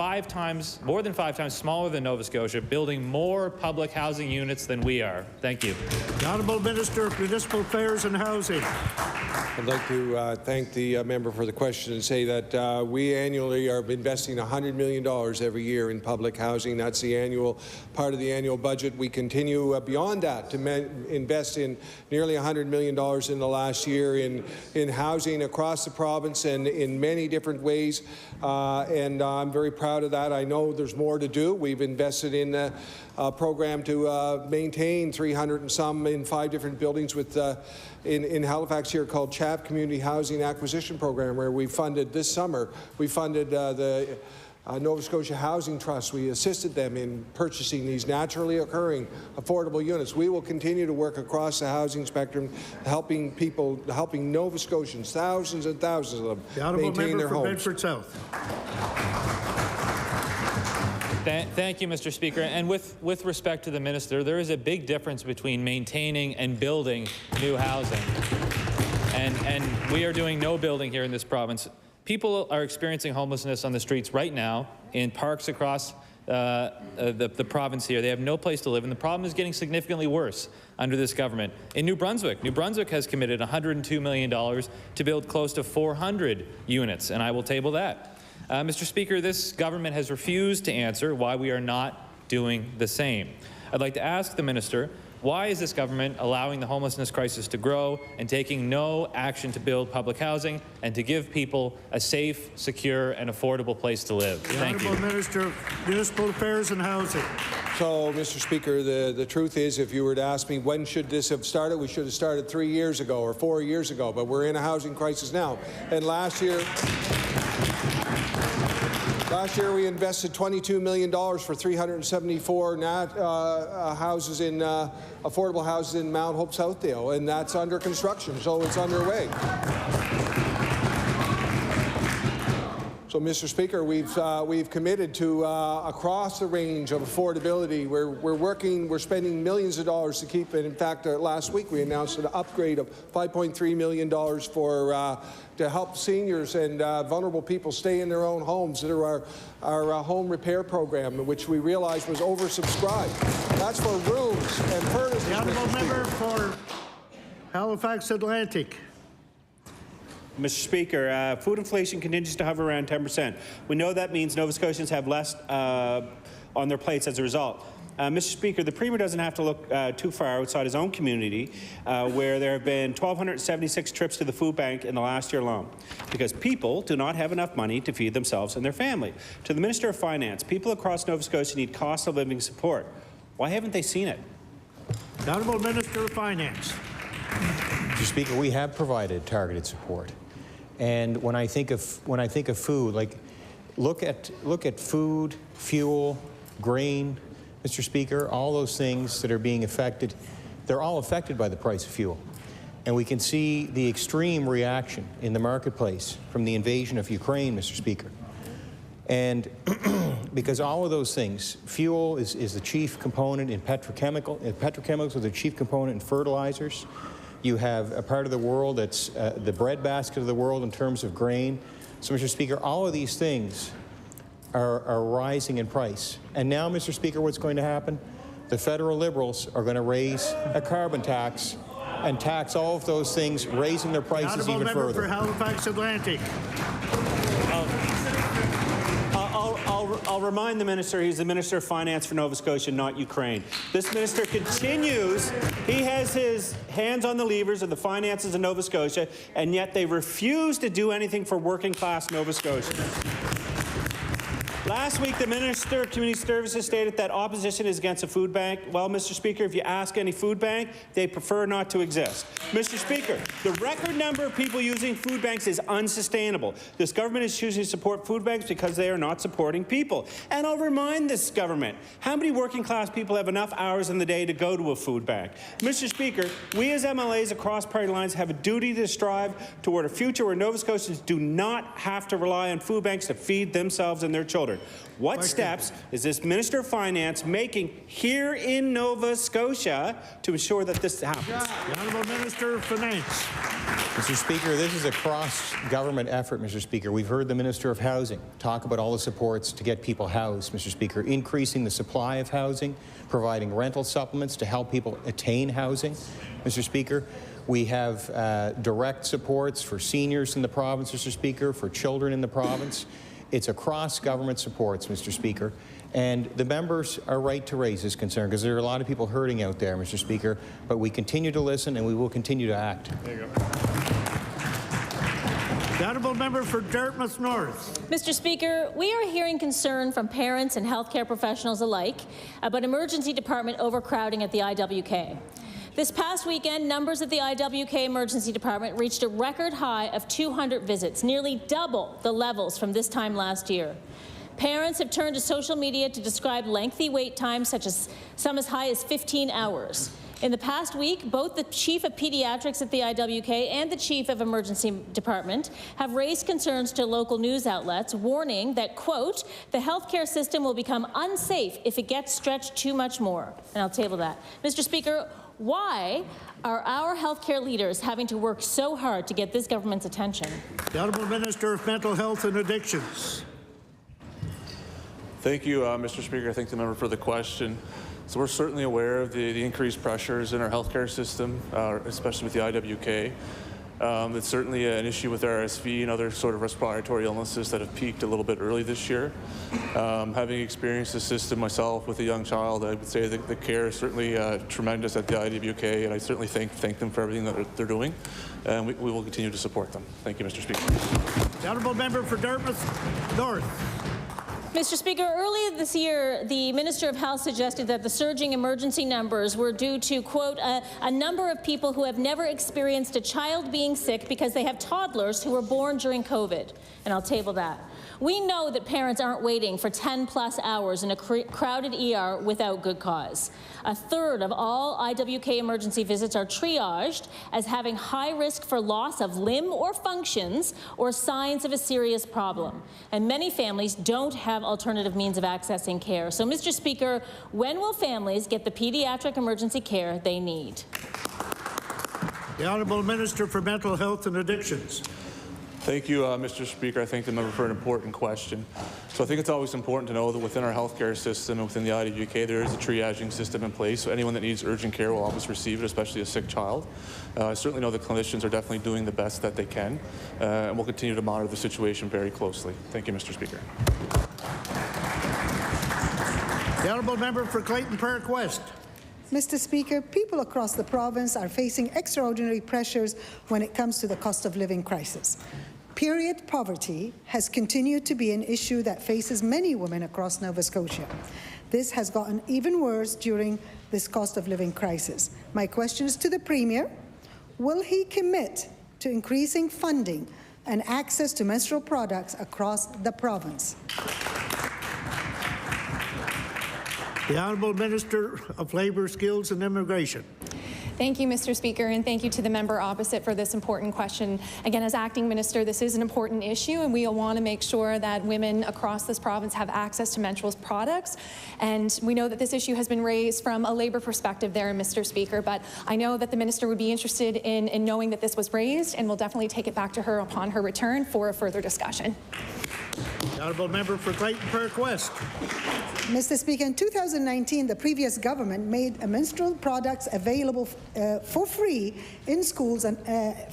Speaker 10: more than five times smaller than Nova Scotia, building more public housing units than we are? Thank you.
Speaker 1: The Honourable Minister of Municipal Affairs and Housing.
Speaker 18: I'd like to thank the member for the question and say that we annually are investing $100 million every year in public housing. That's the annual part of the annual budget. We continue beyond that to invest in nearly $100 million in the last year in housing across the province and in many different ways. And I'm very proud of that. I know there's more to do. We've invested in a program to maintain 300 and some in 5 different buildings with in Halifax here called CHAP, Community Housing Acquisition Program, where we funded this summer. We funded the Nova Scotia Housing Trust. We assisted them in purchasing these naturally occurring affordable units. We will continue to work across the housing spectrum, helping people, helping Nova Scotians, thousands and thousands of them, maintain their homes.
Speaker 1: Bedford South.
Speaker 10: Thank you, Mr. Speaker. And with respect to the minister, there is a big difference between maintaining and building new housing. And we are doing no building here in this province. People are experiencing homelessness on the streets right now in parks across the province here. They have no place to live, and the problem is getting significantly worse under this government. In New Brunswick has committed $102 million to build close to 400 units, and I will table that. Mr. Speaker, this government has refused to answer why we are not doing the same. I'd like to ask the minister, why is this government allowing the homelessness crisis to grow and taking no action to build public housing and to give people a safe, secure, and affordable place to live? Thank you.
Speaker 1: Honourable Minister of Municipal Affairs and Housing.
Speaker 18: So, Mr. Speaker, the truth is, if you were to ask me when should this have started, we should have started 3 years ago or 4 years ago, but we're in a housing crisis now. And last year we invested $22 million for 374 houses in affordable houses in Mount Hope Southdale, and that's under construction, so it's underway. So, Mr. Speaker, we've committed to across the range of affordability. We're spending millions of dollars to keep it. In fact, last week we announced an upgrade of $5.3 million for to help seniors and vulnerable people stay in their own homes through our home repair program, which we realized was oversubscribed. That's for rooms and furnaces.
Speaker 1: The honourable member for Halifax Atlantic.
Speaker 2: Mr. Speaker, food inflation continues to hover around 10%. We know that means Nova Scotians have less on their plates as a result. Mr. Speaker, the Premier doesn't have to look too far outside his own community, where there have been 1,276 trips to the food bank in the last year alone, because people do not have enough money to feed themselves and their family. To the Minister of Finance, people across Nova Scotia need cost of living support. Why haven't they seen it?
Speaker 1: The Honourable Minister of Finance.
Speaker 11: Mr. Speaker, we have provided targeted support. And when I think of food, like look at food, fuel, grain, Mr. Speaker, all those things that are being affected, they're all affected by the price of fuel. And we can see the extreme reaction in the marketplace from the invasion of Ukraine, Mr. Speaker. And because all of those things, fuel is the chief component in petrochemicals are the chief component in fertilizers. You have a part of the world that's the breadbasket of the world in terms of grain. So, Mr. Speaker, all of these things are rising in price. And now, Mr. Speaker, what's going to happen? The federal Liberals are going to raise a carbon tax and tax all of those things, raising their prices even further.
Speaker 1: For Halifax Atlantic.
Speaker 22: I'll
Speaker 2: remind the minister he's the Minister of Finance for Nova Scotia, not Ukraine. This minister continues, he has his hands on the levers of the finances of Nova Scotia, and yet they refuse to do anything for working class Nova Scotians. Last week, the Minister of Community Services stated that opposition is against a food bank. Well, Mr. Speaker, if you ask any food bank, they prefer not to exist. Mr. Speaker, the record number of people using food banks is unsustainable. This government is choosing to support food banks because they are not supporting people. And I'll remind this government, how many working class people have enough hours in the day to go to a food bank? Mr. Speaker, we as MLAs across party lines have a duty to strive toward a future where Nova Scotians do not have to rely on food banks to feed themselves and their children. What steps is this Minister of Finance making here in Nova Scotia to ensure that this happens?
Speaker 1: The Honourable Minister of Finance.
Speaker 11: Mr. Speaker, this is a cross-government effort, Mr. Speaker. We've heard the Minister of Housing talk about all the supports to get people housed, Mr. Speaker, increasing the supply of housing, providing rental supplements to help people attain housing. Mr. Speaker, we have direct supports for seniors in the province, Mr. Speaker, for children in the province. It's across government supports, Mr. Speaker, and the members are right to raise this concern because there are a lot of people hurting out there, Mr. Speaker, but we continue to listen and we will continue to act.
Speaker 1: There you go. The honourable member for Dartmouth North.
Speaker 7: Mr. Speaker, we are hearing concern from parents and healthcare professionals alike about emergency department overcrowding at the IWK. This past weekend, numbers at the IWK Emergency Department reached a record high of 200 visits, nearly double the levels from this time last year. Parents have turned to social media to describe lengthy wait times, such as some as high as 15 hours. In the past week, both the Chief of Pediatrics at the IWK and the Chief of Emergency Department have raised concerns to local news outlets, warning that, quote, the healthcare system will become unsafe if it gets stretched too much more. And I'll table that. Mr. Speaker, why are our healthcare leaders having to work so hard to get this government's attention?
Speaker 1: The Honourable Minister of Mental Health and Addictions.
Speaker 19: Thank you, Mr. Speaker. I thank the member for the question. So we're certainly aware of the increased pressures in our healthcare system, especially with the IWK. It's certainly an issue with RSV and other sort of respiratory illnesses that have peaked a little bit early this year. Having experienced the system myself with a young child, I would say that the care is certainly tremendous at the IWK, and I certainly thank them for everything that they're doing, and we will continue to support them. Thank you, Mr. Speaker.
Speaker 1: The honourable member for Dartmouth North.
Speaker 7: Mr. Speaker, earlier this year, the Minister of Health suggested that the surging emergency numbers were due to, quote, a number of people who have never experienced a child being sick because they have toddlers who were born during COVID. And I'll table that. We know that parents aren't waiting for 10+ hours in a crowded ER without good cause. A third of all IWK emergency visits are triaged as having high risk for loss of limb or functions or signs of a serious problem. And many families don't have alternative means of accessing care. So, Mr. Speaker, when will families get the pediatric emergency care they need?
Speaker 1: The Honourable Minister for Mental Health and Addictions.
Speaker 19: Thank you, Mr. Speaker. I thank the member for an important question. So I think it's always important to know that within our healthcare system and within the IWK, there is a triaging system in place. So anyone that needs urgent care will always receive it, especially a sick child. I certainly know the clinicians are definitely doing the best that they can, and we'll continue to monitor the situation very closely. Thank you, Mr. Speaker.
Speaker 1: The honourable member for Clayton Park West.
Speaker 15: Mr. Speaker, people across the province are facing extraordinary pressures when it comes to the cost of living crisis. Period poverty has continued to be an issue that faces many women across Nova Scotia. This has gotten even worse during this cost of living crisis. My question is to the Premier. Will he commit to increasing funding and access to menstrual products across the province?
Speaker 1: The Honourable Minister of Labour, Skills and Immigration.
Speaker 3: Thank you, Mr. Speaker, and thank you to the member opposite for this important question. Again, as acting minister, this is an important issue, and we want to make sure that women across this province have access to menstrual products. And we know that this issue has been raised from a labour perspective there, Mr. Speaker, but I know that the minister would be interested in knowing that this was raised, and we'll definitely take it back to her upon her return for a further discussion.
Speaker 1: The Honourable Member for Clayton Park West.
Speaker 15: Mr. Speaker, in 2019, the previous government made menstrual products available for free in schools and,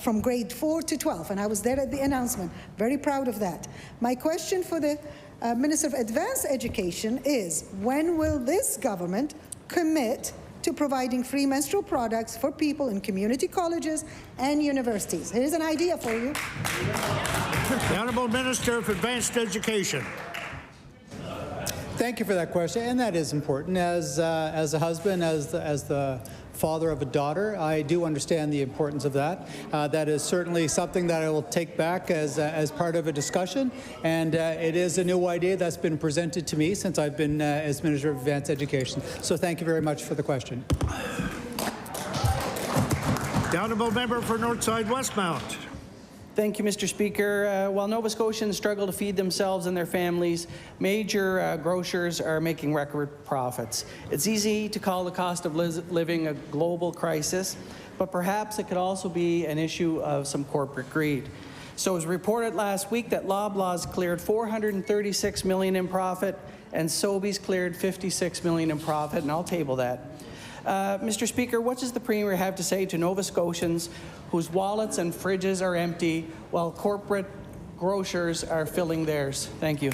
Speaker 15: from grade 4 to 12, and I was there at the announcement. Very proud of that. My question for the Minister of Advanced Education is, when will this government commit to providing free menstrual products for people in community colleges and universities? Here's an idea for you.
Speaker 1: The Honourable Minister of Advanced Education.
Speaker 13: Thank you for that question, and that is important. As a husband, as the father of a daughter, I do understand the importance of that. That is certainly something that I will take back as part of a discussion, and it is a new idea that's been presented to me since I've been as Minister of Advanced Education. So thank you very much for the question.
Speaker 1: The Honourable Member for Northside Westmount.
Speaker 14: Thank you, Mr. Speaker. While Nova Scotians struggle to feed themselves and their families, major grocers are making record profits. It's easy to call the cost of living a global crisis, but perhaps it could also be an issue of some corporate greed. So it was reported last week that Loblaws cleared $436 million in profit and Sobeys cleared $56 million in profit, and I'll table that. Mr. Speaker, what does the Premier have to say to Nova Scotians whose wallets and fridges are empty while corporate grocers are filling theirs? Thank you.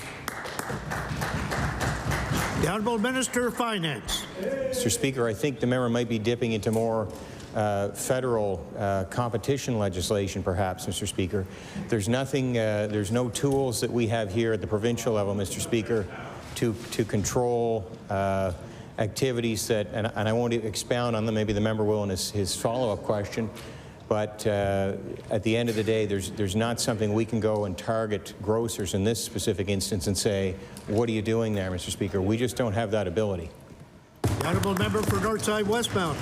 Speaker 1: The Honourable Minister of Finance.
Speaker 11: Mr. Speaker, I think the member might be dipping into more federal competition legislation, perhaps, Mr. Speaker. There's nothing, there's no tools that we have here at the provincial level, Mr. Speaker, to control activities that, and I won't expound on them, maybe the member will in his follow-up question, but at the end of the day, there's not something we can go and target grocers in this specific instance and say, what are you doing there, Mr. Speaker? We just don't have that ability.
Speaker 1: The Honourable Member for Northside Westmount.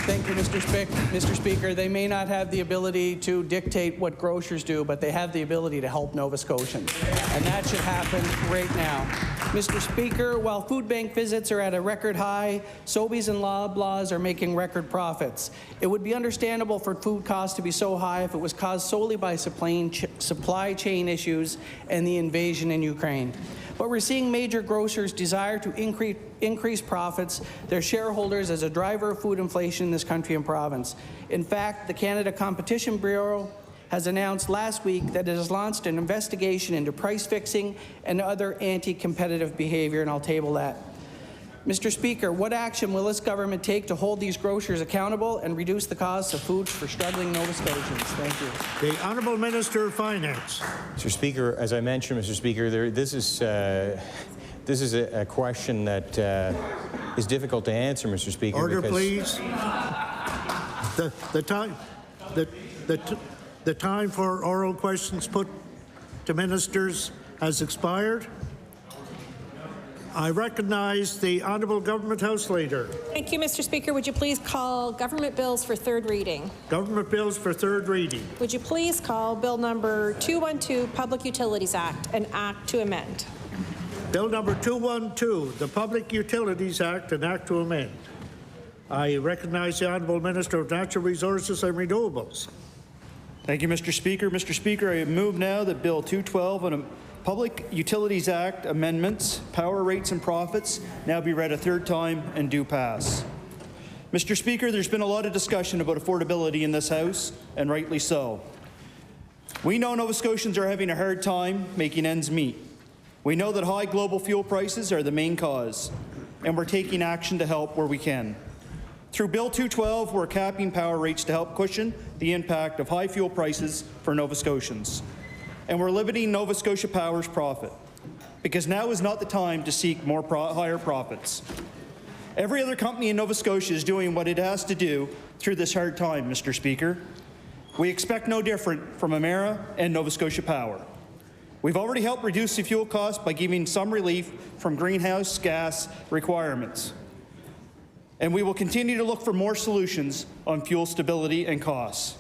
Speaker 14: Thank you, Mr. Speaker. They may not have the ability to dictate what grocers do, but they have the ability to help Nova Scotians. And that should happen right now. Mr. Speaker, while food bank visits are at a record high, Sobeys and Loblaws are making record profits. It would be understandable for food costs to be so high if it was caused solely by supply chain issues and the invasion in Ukraine. But we're seeing major grocers desire to increase profits, their shareholders, as a driver of food inflation in this country and province. In fact, the Canada Competition Bureau has announced last week that it has launched an investigation into price fixing and other anti-competitive behavior, and I'll table that. Mr. Speaker, what action will this government take to hold these grocers accountable and reduce the costs of food for struggling Nova Scotians? Thank you.
Speaker 1: The Honourable Minister of Finance.
Speaker 11: Mr. Speaker, as I mentioned, Mr. Speaker, this is a question that is difficult to answer, Mr. Speaker.
Speaker 1: Order, please. The time for oral questions put to ministers has expired. I recognize the Honourable Government House Leader.
Speaker 22: Thank you, Mr. Speaker. Would you please call government bills for third reading?
Speaker 1: Government bills for third reading.
Speaker 22: Would you please call Bill number 212, Public Utilities Act, an act to amend?
Speaker 1: Bill number 212, the Public Utilities Act, an act to amend. I recognize the Honourable Minister of Natural Resources and Renewables.
Speaker 24: Thank you, Mr. Speaker. Mr. Speaker, I move now that Bill 212 on Public Utilities Act amendments, power rates and profits, now be read a third time and do pass. Mr. Speaker, there's been a lot of discussion about affordability in this House, and rightly so. We know Nova Scotians are having a hard time making ends meet. We know that high global fuel prices are the main cause, and we're taking action to help where we can. Through Bill 212, we're capping power rates to help cushion the impact of high fuel prices for Nova Scotians. And we're limiting Nova Scotia Power's profit, because now is not the time to seek higher profits. Every other company in Nova Scotia is doing what it has to do through this hard time, Mr. Speaker. We expect no different from Emera and Nova Scotia Power. We've already helped reduce the fuel costs by giving some relief from greenhouse gas requirements. And we will continue to look for more solutions on fuel stability and costs.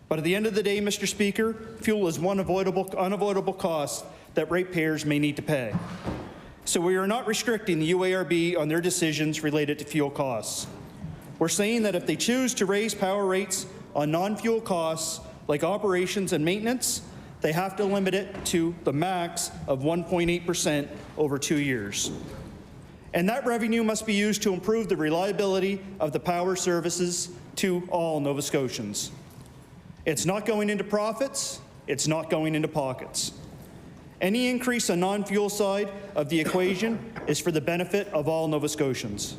Speaker 24: But at the end of the day, Mr. Speaker, fuel is one unavoidable cost that ratepayers may need to pay. So we are not restricting the UARB on their decisions related to fuel costs. We're saying that if they choose to raise power rates on non-fuel costs like operations and maintenance, they have to limit it to the max of 1.8% over 2 years. And that revenue must be used to improve the reliability of the power services to all Nova Scotians. It's not going into profits, it's not going into pockets. Any increase on non-fuel side of the equation is for the benefit of all Nova Scotians.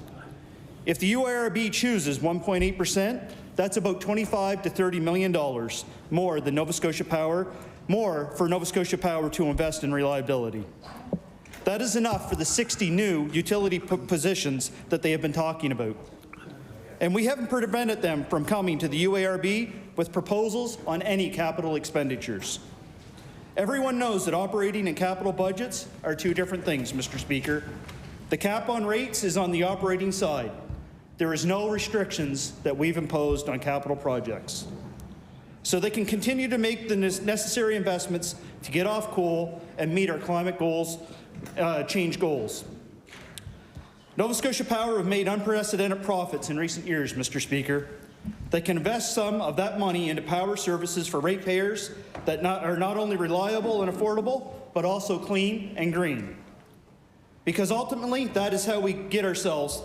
Speaker 24: If the UARB chooses 1.8%, that's about $25 to $30 million more than Nova Scotia Power, more for Nova Scotia Power to invest in reliability. That is enough for the 60 new utility positions that they have been talking about. And we haven't prevented them from coming to the UARB with proposals on any capital expenditures. Everyone knows that operating and capital budgets are two different things, Mr. Speaker. The cap on rates is on the operating side. There is no restrictions that we've imposed on capital projects. So they can continue to make the necessary investments to get off coal and meet our climate goals, change goals. Nova Scotia Power have made unprecedented profits in recent years, Mr. Speaker. They can invest some of that money into power services for ratepayers that are not only reliable and affordable, but also clean and green. Because ultimately, that is how we get ourselves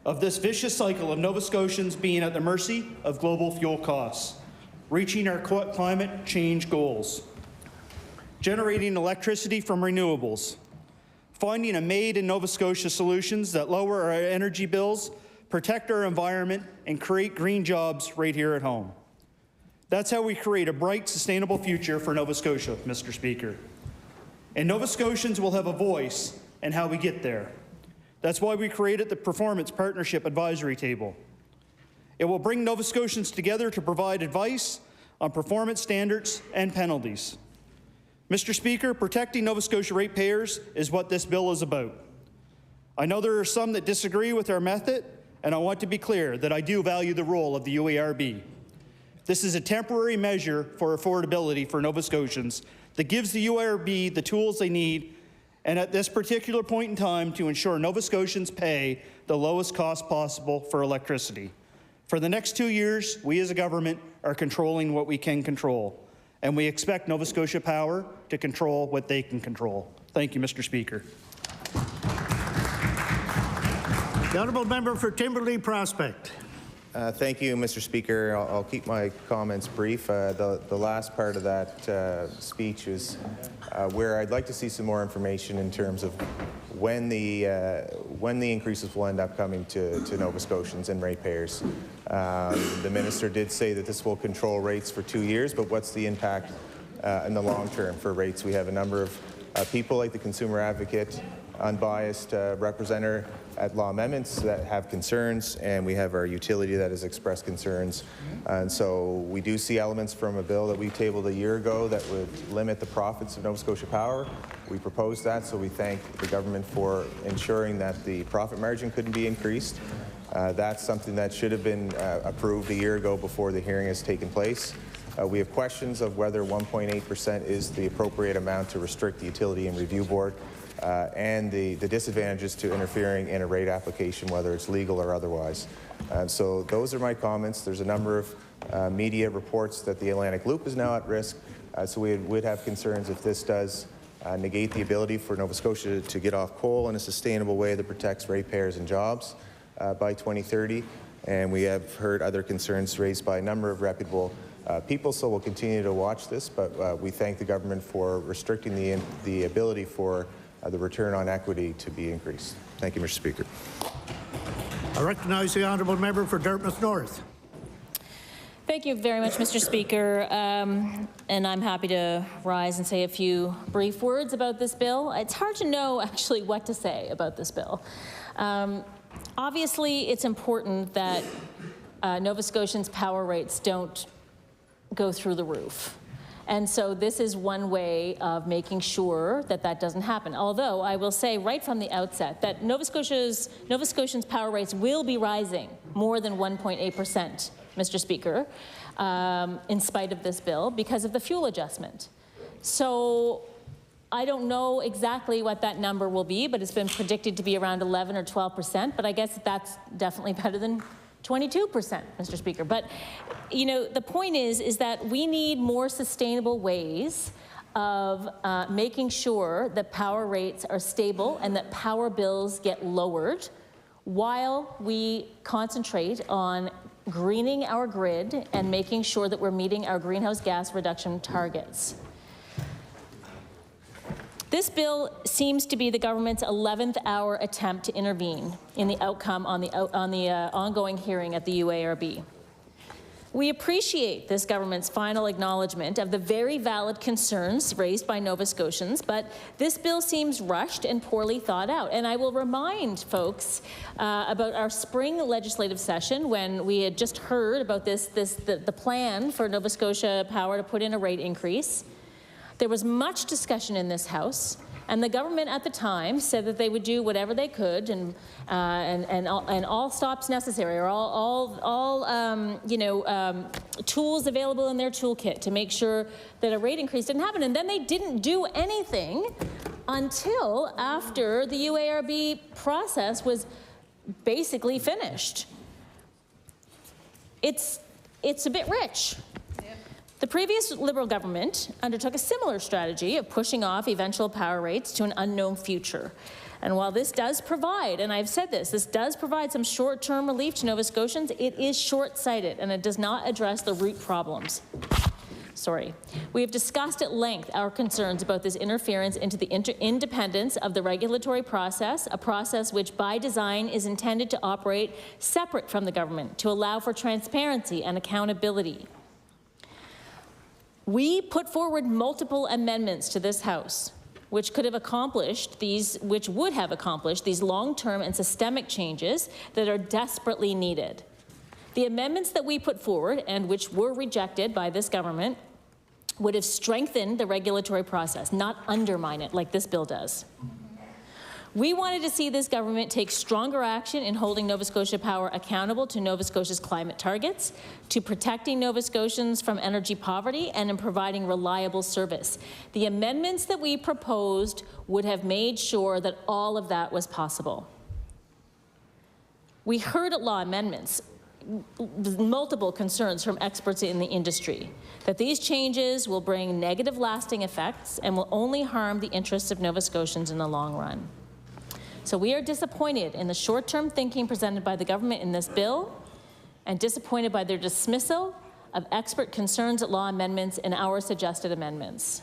Speaker 24: of this vicious cycle of Nova Scotians being at the mercy of global fuel costs, reaching our climate change goals, generating electricity from renewables, finding a made in Nova Scotia solutions that lower our energy bills, protect our environment, and create green jobs right here at home. That's how we create a bright, sustainable future for Nova Scotia, Mr. Speaker. And Nova Scotians will have a voice in how we get there. That's why we created the Performance Partnership Advisory Table. It will bring Nova Scotians together to provide advice on performance standards and penalties. Mr. Speaker, protecting Nova Scotia ratepayers is what this bill is about. I know there are some that disagree with our method, and I want to be clear that I do value the role of the UARB. This is a temporary measure for affordability for Nova Scotians that gives the UARB the tools they need, and at this particular point in time, to ensure Nova Scotians pay the lowest cost possible for electricity. For the next 2 years, we as a government are controlling what we can control, and we expect Nova Scotia Power to control what they can control. Thank you, Mr. Speaker.
Speaker 1: The honourable member for Timberley Prospect.
Speaker 6: Thank you, Mr. Speaker. I'll keep my comments brief. The last part of that speech is where I'd like to see some more information in terms of when the increases will end up coming to Nova Scotians and ratepayers. The minister did say that this will control rates for 2 years, but what's the impact in the long term for rates? We have a number of people like the Consumer Advocate, unbiased representative at law amendments that have concerns, and we have our utility that has expressed concerns. And so we do see elements from a bill that we tabled a year ago that would limit the profits of Nova Scotia Power. We proposed that, so we thank the government for ensuring that the profit margin couldn't be increased. That's something that should have been approved a year ago before the hearing has taken place. We have questions of whether 1.8% is the appropriate amount to restrict the Utility and Review Board. And the disadvantages to interfering in a rate application, whether it's legal or otherwise. So those are my comments. There's a number of media reports that the Atlantic Loop is now at risk, so we would have concerns if this does negate the ability for Nova Scotia to get off coal in a sustainable way that protects ratepayers and jobs by 2030. And we have heard other concerns raised by a number of reputable people, so we'll continue to watch this, but we thank the government for restricting the ability for the return on equity to be increased. Thank you, Mr. Speaker.
Speaker 1: I recognize the honourable member for Dartmouth North.
Speaker 7: Thank you very much, Mr. Speaker. And I'm happy to rise and say a few brief words about this bill. It's hard to know actually what to say about this bill. Obviously, it's important that Nova Scotians' power rates don't go through the roof. And so this is one way of making sure that that doesn't happen. Although I will say right from the outset that Nova Scotians' power rates will be rising more than 1.8%, Mr. Speaker, in spite of this bill because of the fuel adjustment. So I don't know exactly what that number will be, but it's been predicted to be around 11 or 12%, but I guess that's definitely better than 22%, Mr. Speaker. But, you know, the point is that we need more sustainable ways of making sure that power rates are stable and that power bills get lowered while we concentrate on greening our grid and making sure that we're meeting our greenhouse gas reduction targets. This bill seems to be the government's 11th hour attempt to intervene in the outcome on the ongoing hearing at the UARB. We appreciate this government's final acknowledgement of the very valid concerns raised by Nova Scotians, but this bill seems rushed and poorly thought out. And I will remind folks about our spring legislative session when we had just heard about the plan for Nova Scotia Power to put in a rate increase. There was much discussion in this House, and the government at the time said that they would do whatever they could and all stops necessary, or all tools available in their toolkit to make sure that a rate increase didn't happen. And then they didn't do anything until after the UARB process was basically finished. It's a bit rich. The previous Liberal government undertook a similar strategy of pushing off eventual power rates to an unknown future. And while this does provide, and I've said this does provide some short-term relief to Nova Scotians, it is short-sighted and it does not address the root problems. We have discussed at length our concerns about this interference into the independence of the regulatory process, a process which by design is intended to operate separate from the government to allow for transparency and accountability. We put forward multiple amendments to this House which would have accomplished these long-term and systemic changes that are desperately needed. The amendments that we put forward, and which were rejected by this government, would have strengthened the regulatory process, not undermine it like this bill does. We wanted to see this government take stronger action in holding Nova Scotia Power accountable to Nova Scotia's climate targets, to protecting Nova Scotians from energy poverty, and in providing reliable service. The amendments that we proposed would have made sure that all of that was possible. We heard at law amendments multiple concerns from experts in the industry that these changes will bring negative lasting effects and will only harm the interests of Nova Scotians in the long run. So we are disappointed in the short-term thinking presented by the government in this bill and disappointed by their dismissal of expert concerns at law amendments and our suggested amendments.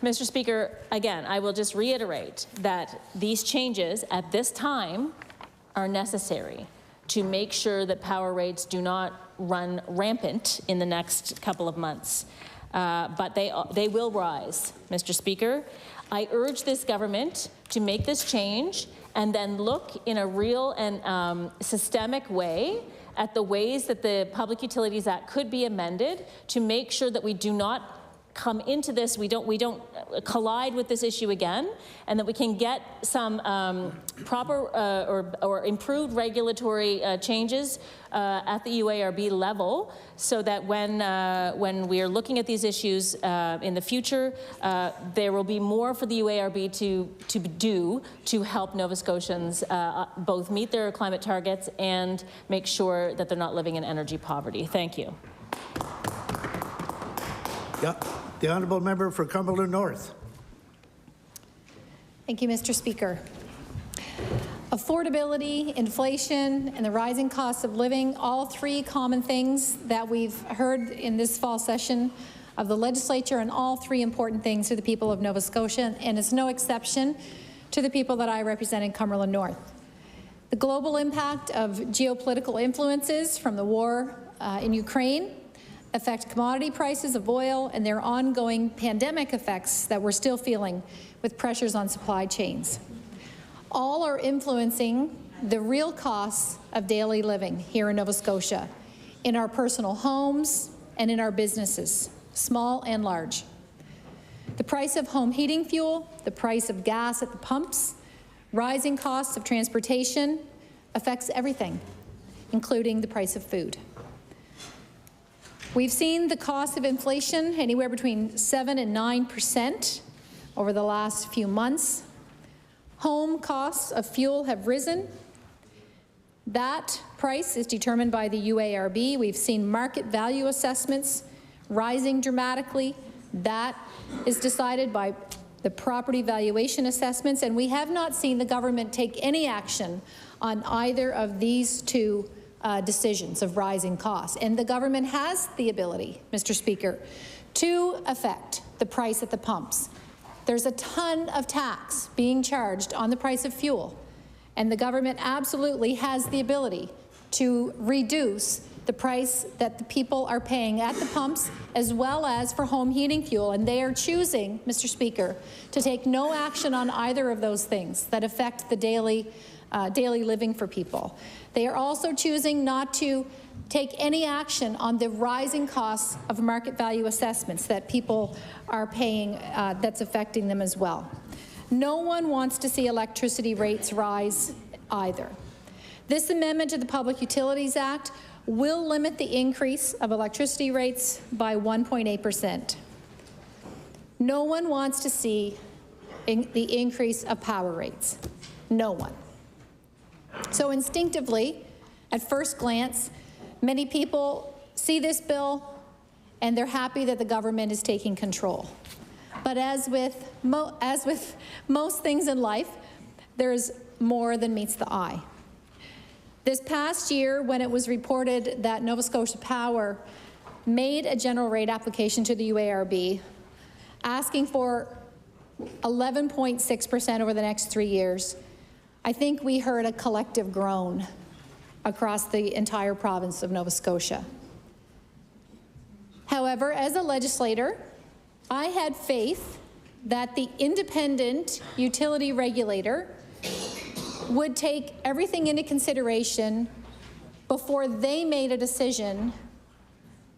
Speaker 7: Mr. Speaker, again, I will just reiterate that these changes at this time are necessary to make sure that power rates do not run rampant in the next couple of months. But they will rise, Mr. Speaker. I urge this government to make this change and then look in a real and systemic way at the ways that the Public Utilities Act could be amended to make sure that we do not come into this, we don't collide with this issue again, and that we can get some proper or improved regulatory changes at the UARB level, so that when we are looking at these issues in the future, there will be more for the UARB to do to help Nova Scotians both meet their climate targets and make sure that they're not living in energy poverty. Thank you.
Speaker 1: Yeah. The honourable member for Cumberland North.
Speaker 21: Thank you, Mr. Speaker. Affordability, inflation, and the rising costs of living, all three common things that we've heard in this fall session of the legislature, and all three important things to the people of Nova Scotia, and it's no exception to the people that I represent in Cumberland North. The global impact of geopolitical influences from the war in Ukraine affect commodity prices of oil and their ongoing pandemic effects that we're still feeling with pressures on supply chains. All are influencing the real costs of daily living here in Nova Scotia, in our personal homes and in our businesses, small and large. The price of home heating fuel, the price of gas at the pumps, rising costs of transportation affects everything, including the price of food. We've seen the cost of inflation anywhere between 7% and 9% over the last few months. Home costs of fuel have risen. That price is determined by the UARB. We've seen market value assessments
Speaker 8: rising dramatically. That is decided by the property valuation assessments, and we have not seen the government take any action on either of these two decisions of rising costs. And the government has the ability, Mr. Speaker, to affect the price at the pumps. There's a ton of tax being charged on the price of fuel, and the government absolutely has the ability to reduce the price that the people are paying at the pumps, as well as for home heating fuel. And they are choosing, Mr. Speaker, to take no action on either of those things that affect the daily living for people. They are also choosing not to take any action on the rising costs of market value assessments that people are paying that's affecting them as well. No one wants to see electricity rates rise either. This amendment to the Public Utilities Act will limit the increase of electricity rates by 1.8%. No one wants to see the increase of power rates. No one. So instinctively, at first glance, many people see this bill and they're happy that the government is taking control. But as with most things in life, there's more than meets the eye. This past year, when it was reported that Nova Scotia Power made a general rate application to the UARB, asking for 11.6% over the next 3 years, I think we heard a collective groan across the entire province of Nova Scotia. However, as a legislator, I had faith that the independent utility regulator would take everything into consideration before they made a decision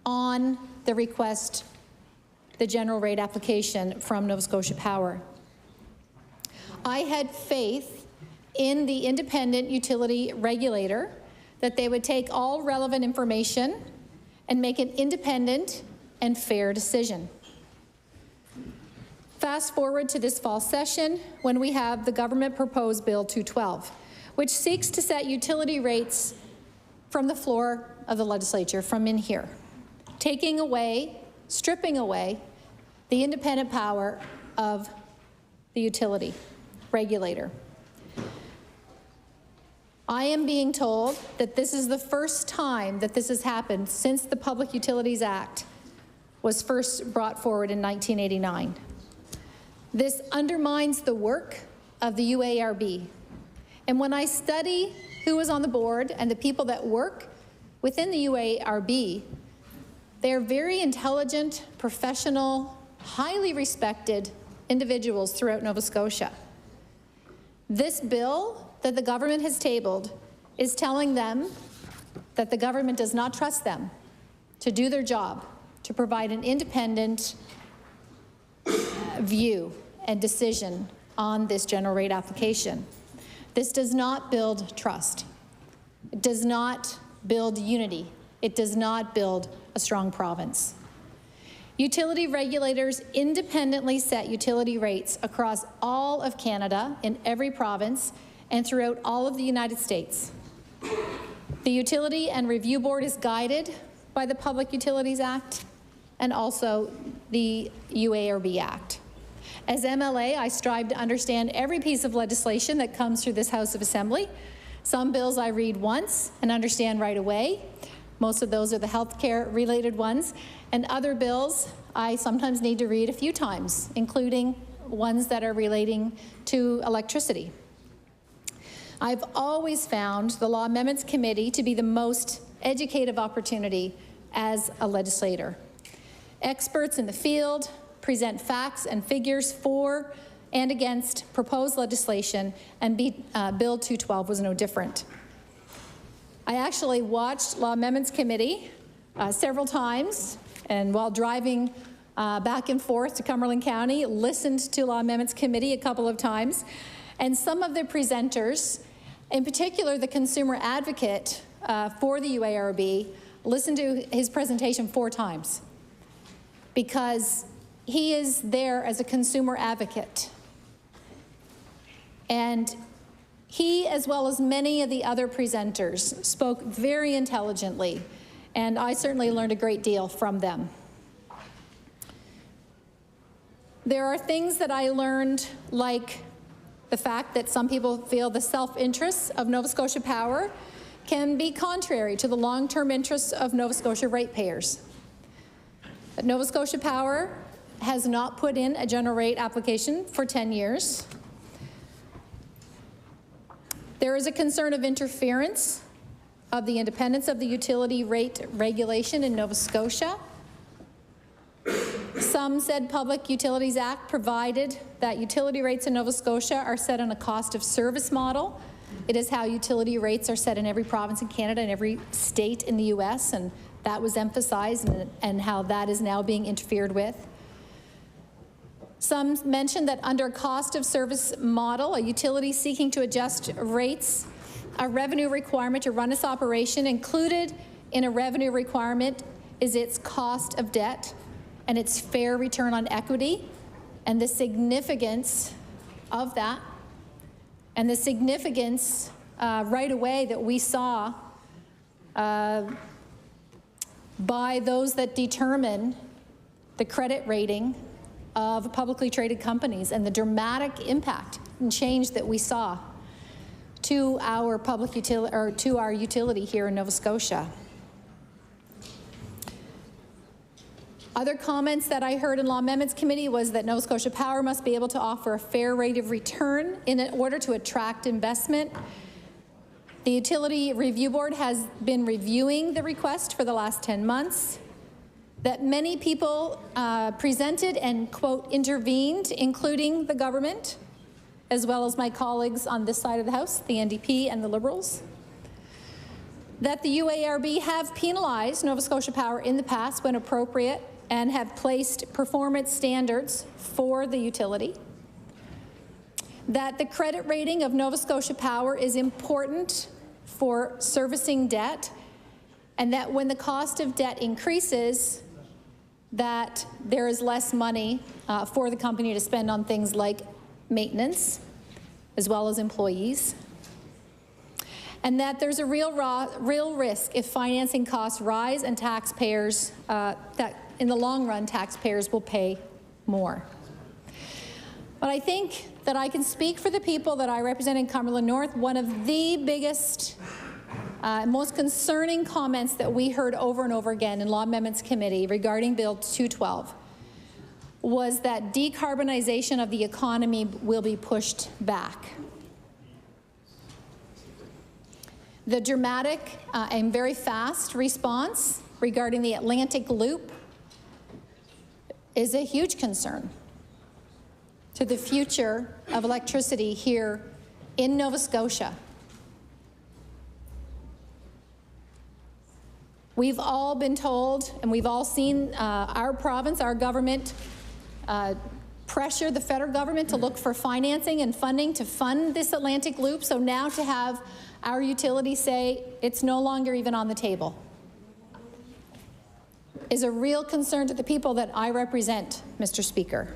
Speaker 8: on the request, the general rate application from Nova Scotia Power. I had faith in the independent utility regulator that they would take all relevant information and make an independent and fair decision. Fast forward to this fall session when we have the government proposed Bill 212, which seeks to set utility rates from the floor of the legislature, from in here, taking away, stripping away the independent power of the utility regulator. I am being told that this is the first time that this has happened since the Public Utilities Act was first brought forward in 1989. This undermines the work of the UARB. And when I study who is on the board and the people that work within the UARB, they're very intelligent, professional, highly respected individuals throughout Nova Scotia. This bill that the government has tabled is telling them that the government does not trust them to do their job, to provide an independent view and decision on this general rate application. This does not build trust. It does not build unity. It does not build a strong province. Utility regulators independently set utility rates across all of Canada, in every province, and throughout all of the United States. The Utility and Review Board is guided by the Public Utilities Act and also the UARB Act. As MLA, I strive to understand every piece of legislation that comes through this House of Assembly. Some bills I read once and understand right away. Most of those are the healthcare related ones. And other bills I sometimes need to read a few times, including ones that are relating to electricity. I've always found the Law Amendments Committee to be the most educative opportunity as a legislator. Experts in the field present facts and figures for and against proposed legislation, and Bill 212 was no different. I actually watched Law Amendments Committee several times, and while driving back and forth to Cumberland County, listened to Law Amendments Committee a couple of times, and some of the presenters, in particular the consumer advocate for the UARB, listened to his presentation 4 times because he is there as a consumer advocate. And he, as well as many of the other presenters, spoke very intelligently, and I certainly learned a great deal from them. There are things that I learned, like the fact that some people feel the self-interests of Nova Scotia Power can be contrary to the long-term interests of Nova Scotia ratepayers. But Nova Scotia Power has not put in a general rate application for 10 years. There is a concern of interference of the independence of the utility rate regulation in Nova Scotia. Some said Public Utilities Act provided that utility rates in Nova Scotia are set on a cost of service model. It is how utility rates are set in every province in Canada and every state in the US, and that was emphasized, and how that is now being interfered with. Some mentioned that under a cost of service model, a utility seeking to adjust rates, a revenue requirement to run its operation. Included in a revenue requirement is its cost of debt and its fair return on equity, and the significance of that, and the significance right away that we saw by those that determine the credit rating of publicly traded companies, and the dramatic impact and change that we saw to our public utility, or to our utility here in Nova Scotia. Other comments that I heard in Law Amendments Committee was that Nova Scotia Power must be able to offer a fair rate of return in order to attract investment. The Utility Review Board has been reviewing the request for the last 10 months. That many people presented and, quote, intervened, including the government, as well as my colleagues on this side of the House, the NDP and the Liberals. That the UARB have penalized Nova Scotia Power in the past when appropriate, and have placed performance standards for the utility. That the credit rating of Nova Scotia Power is important for servicing debt, and that when the cost of debt increases, that there is less money for the company to spend on things like maintenance, as well as employees. And that there's a real risk if financing costs rise and taxpayers, that in the long run, taxpayers will pay more. But I think that I can speak for the people that I represent in Cumberland North. One of the biggest, most concerning comments that we heard over and over again in Law Amendments Committee regarding Bill 212 was that decarbonization of the economy will be pushed back. The dramatic and very fast response regarding the Atlantic Loop is a huge concern to the future of electricity here in Nova Scotia. We've all been told, and we've all seen our province, our government, pressure the federal government to look for financing and funding to fund this Atlantic Loop. So now to have our utility say it's no longer even on the table is a real concern to the people that I represent, Mr. Speaker.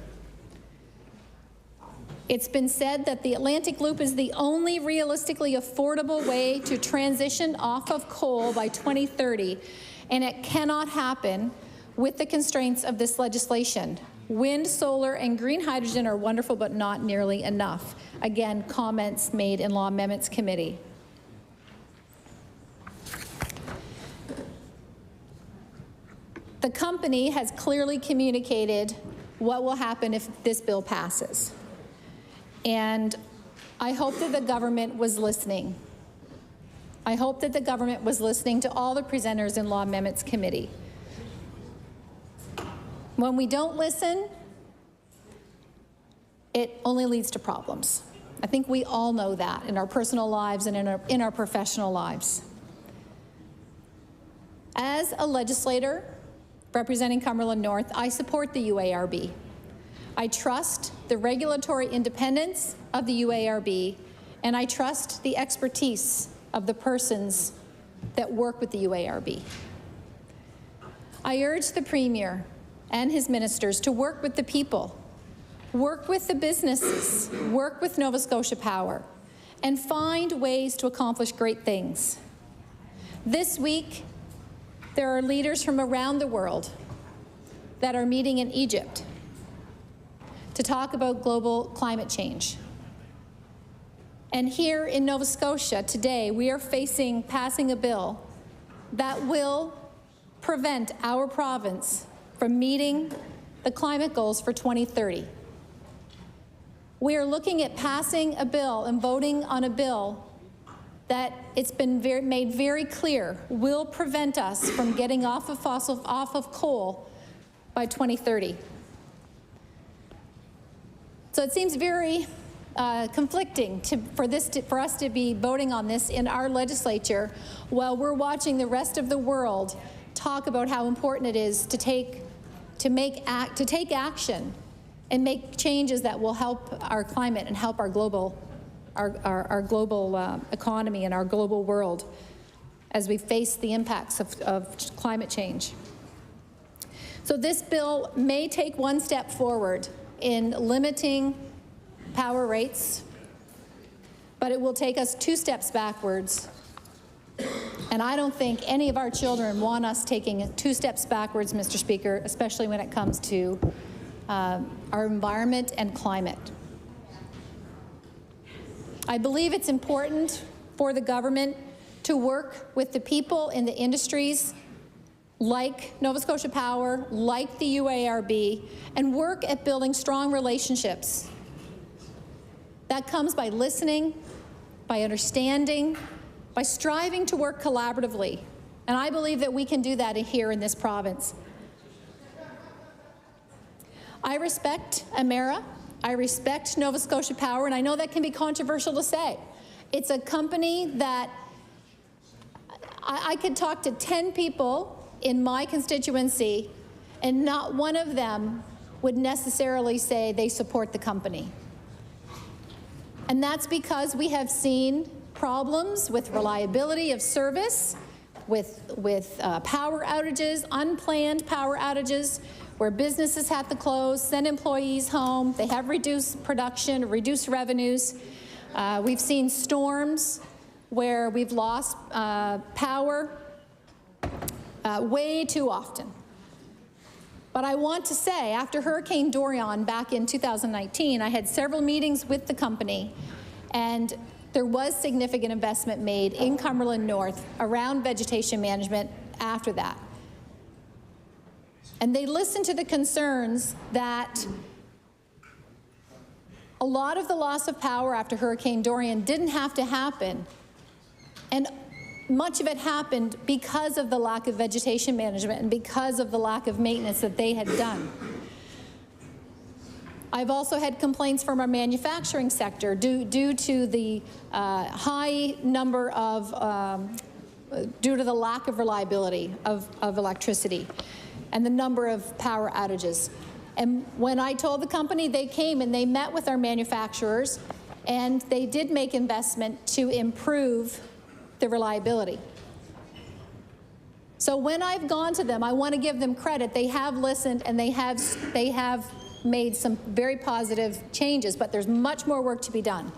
Speaker 8: It's been said that the Atlantic Loop is the only realistically affordable way to transition off of coal by 2030, and it cannot happen with the constraints of this legislation. Wind, solar, and green hydrogen are wonderful, but not nearly enough. Again, comments made in Law Amendments Committee. The company has clearly communicated what will happen if this bill passes. And I hope that the government was listening. I hope that the government was listening to all the presenters in Law Amendments Committee. When we don't listen, it only leads to problems. I think we all know that in our personal lives and in our professional lives. As a legislator representing Cumberland North, I support the UARB. I trust the regulatory independence of the UARB, and I trust the expertise of the persons that work with the UARB. I urge the Premier and his ministers to work with the people, work with the businesses, work with Nova Scotia Power, and find ways to accomplish great things. This week, there are leaders from around the world that are meeting in Egypt. to talk about global climate change. And here in Nova Scotia today, we are passing a bill that will prevent our province from meeting the climate goals for 2030. We are looking at passing a bill and voting on a bill that it's been made very clear will prevent us from getting off of coal by 2030. So it seems very conflicting for us to be voting on this in our legislature while we're watching the rest of the world talk about how important it is to take action and make changes that will help our climate and help our global economy and our global world as we face the impacts of climate change. So this bill may take one step forward in limiting power rates, but it will take us 2 steps backwards. And I don't think any of our children want us taking 2 steps backwards, Mr. Speaker, especially when it comes to our environment and climate. I believe it's important for the government to work with the people in the industries like Nova Scotia Power, like the UARB, and work at building strong relationships. That comes by listening, by understanding, by striving to work collaboratively. And I believe that we can do that here in this province. I respect Emera. I respect Nova Scotia Power, and I know that can be controversial to say. It's a company that I could talk to 10 people in my constituency, and not one of them would necessarily say they support the company. And that's because we have seen problems with reliability of service, with power outages, unplanned power outages, where businesses have to close, send employees home. They have reduced production, reduced revenues. We've seen storms where we've lost power way too often. But I want to say, after Hurricane Dorian back in 2019, I had several meetings with the company, and there was significant investment made in Cumberland North around vegetation management after that. And they listened to the concerns that a lot of the loss of power after Hurricane Dorian didn't have to happen, and much of it happened because of the lack of vegetation management and because of the lack of maintenance that they had done. I've also had complaints from our manufacturing sector due to the high number of, due to the lack of reliability of electricity and the number of power outages. And when I told the company, they came and they met with our manufacturers, and they did make investment to improve the reliability. So when I've gone to them, I want to give them credit. They have listened, and they have made some very positive changes, but there's much more work to be done.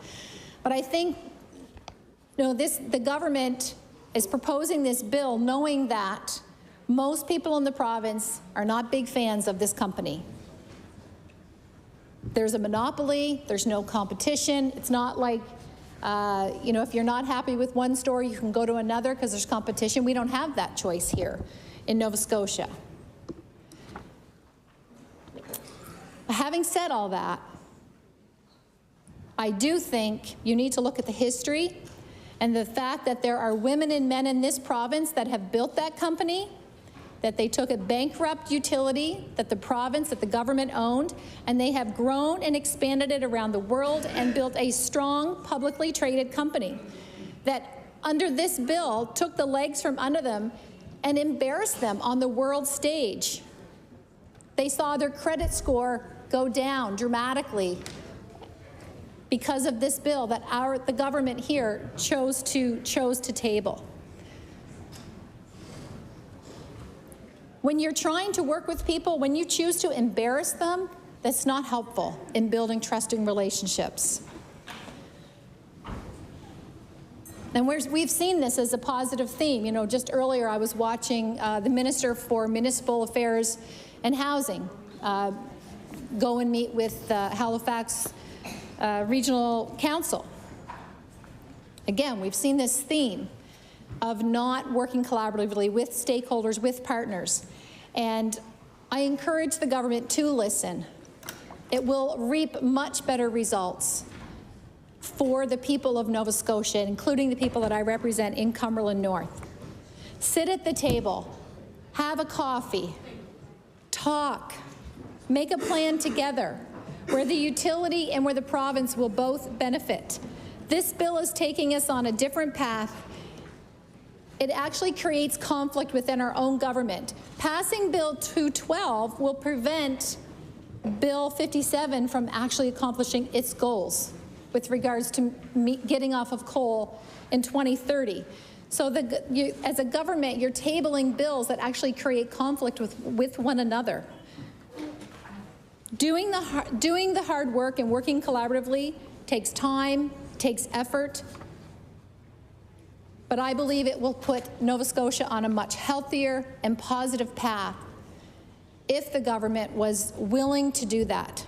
Speaker 8: But I think, the government is proposing this bill knowing that most people in the province are not big fans of this company. There's a monopoly, there's no competition. It's not like, if you're not happy with one store, you can go to another because there's competition. We don't have that choice here in Nova Scotia. Having said all that, I do think you need to look at the history and the fact that there are women and men in this province that have built that company, that they took a bankrupt utility that the province, that the government owned, and they have grown and expanded it around the world and built a strong, publicly traded company that, under this bill, took the legs from under them and embarrassed them on the world stage. They saw their credit score go down dramatically because of this bill that the government here chose to table. When you're trying to work with people, when you choose to embarrass them, that's not helpful in building trusting relationships. And we've seen this as a positive theme. Just earlier I was watching the Minister for Municipal Affairs and Housing go and meet with Halifax Regional Council. Again, we've seen this theme of not working collaboratively with stakeholders, with partners. And I encourage the government to listen. It will reap much better results for the people of Nova Scotia, including the people that I represent in Cumberland North. Sit at the table, have a coffee, talk, make a plan together where the utility and where the province will both benefit. This bill is taking us on a different path. It actually creates conflict within our own government. Passing Bill 212 will prevent Bill 57 from actually accomplishing its goals with regards to getting off of coal in 2030. So as a government, you're tabling bills that actually create conflict with one another. Doing the hard work and working collaboratively takes time, takes effort, but I believe it will put Nova Scotia on a much healthier and positive path if the government was willing to do that,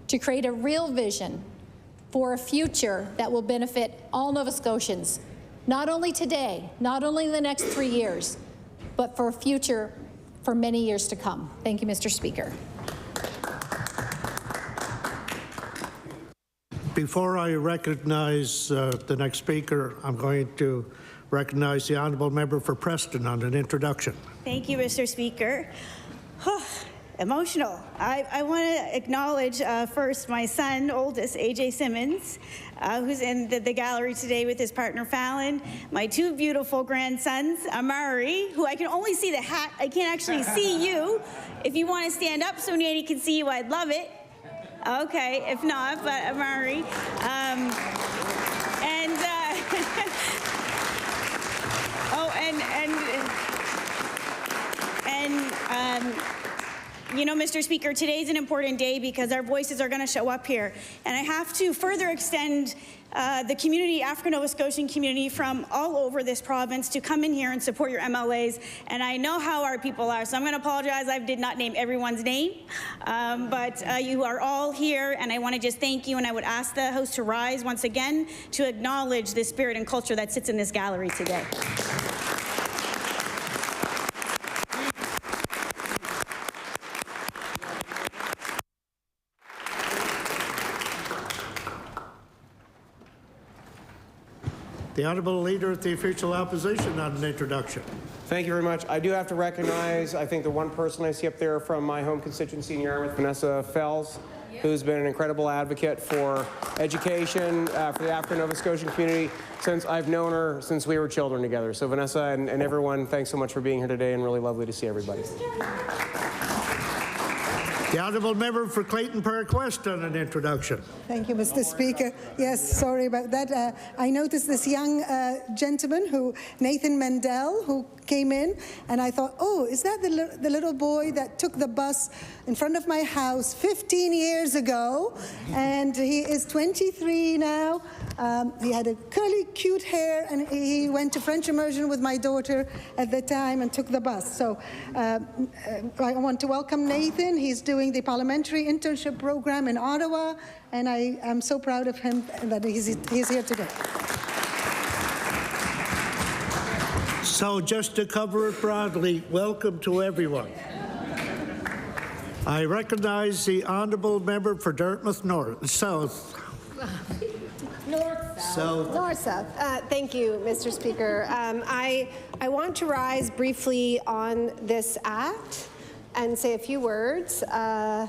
Speaker 8: to create a real vision for a future that will benefit all Nova Scotians, not only today, not only in the next 3 years, but for a future for many years to come. Thank you, Mr. Speaker.
Speaker 1: Before I recognize the next speaker, I'm going to recognize the honourable member for Preston on an introduction.
Speaker 9: Thank you, Mr. Speaker. Emotional. I want to acknowledge first my son, oldest, AJ Simmons, who's in the gallery today with his partner Fallon. My two beautiful grandsons, Amari, who I can only see the hat. I can't actually see you. If you want to stand up so Nanny can see you, I'd love it. Okay, if not, but Amari. You know, Mr. Speaker, today's an important day because our voices are going to show up here. And I have to further extend the community, African Nova Scotian community from all over this province to come in here and support your MLAs. And I know how our people are, so I'm going to apologize. I did not name everyone's name, but you are all here, and I want to just thank you. And I would ask the House to rise once again to acknowledge the spirit and culture that sits in this gallery today.
Speaker 1: The Honourable Leader of the Official Opposition on an introduction.
Speaker 12: Thank you very much. I do have to recognize, I think, the one person I see up there from my home constituency in Yarmouth, Vanessa Fells, who's been an incredible advocate for education for the African Nova Scotian community since I've known her since we were children together. So Vanessa and everyone, thanks so much for being here today, and really lovely to see everybody.
Speaker 1: The Honourable Member for Clayton Park West on an introduction.
Speaker 15: Thank you, Mr. Speaker. Yes, sorry about that. I noticed this young gentleman, Nathan Mendel, who came in, and I thought, oh, is that the little boy that took the bus in front of my house 15 years ago? And he is 23 now. He had a curly, cute hair, and he went to French immersion with my daughter at the time and took the bus. So I want to welcome Nathan. He's doing the parliamentary internship program in Ottawa, and I am so proud of him that he's here today.
Speaker 1: So just to cover it broadly, welcome to everyone. I recognize the Honourable Member for Dartmouth South.
Speaker 22: North-South. Thank you, Mr. Speaker. I want to rise briefly on this act and say a few words. I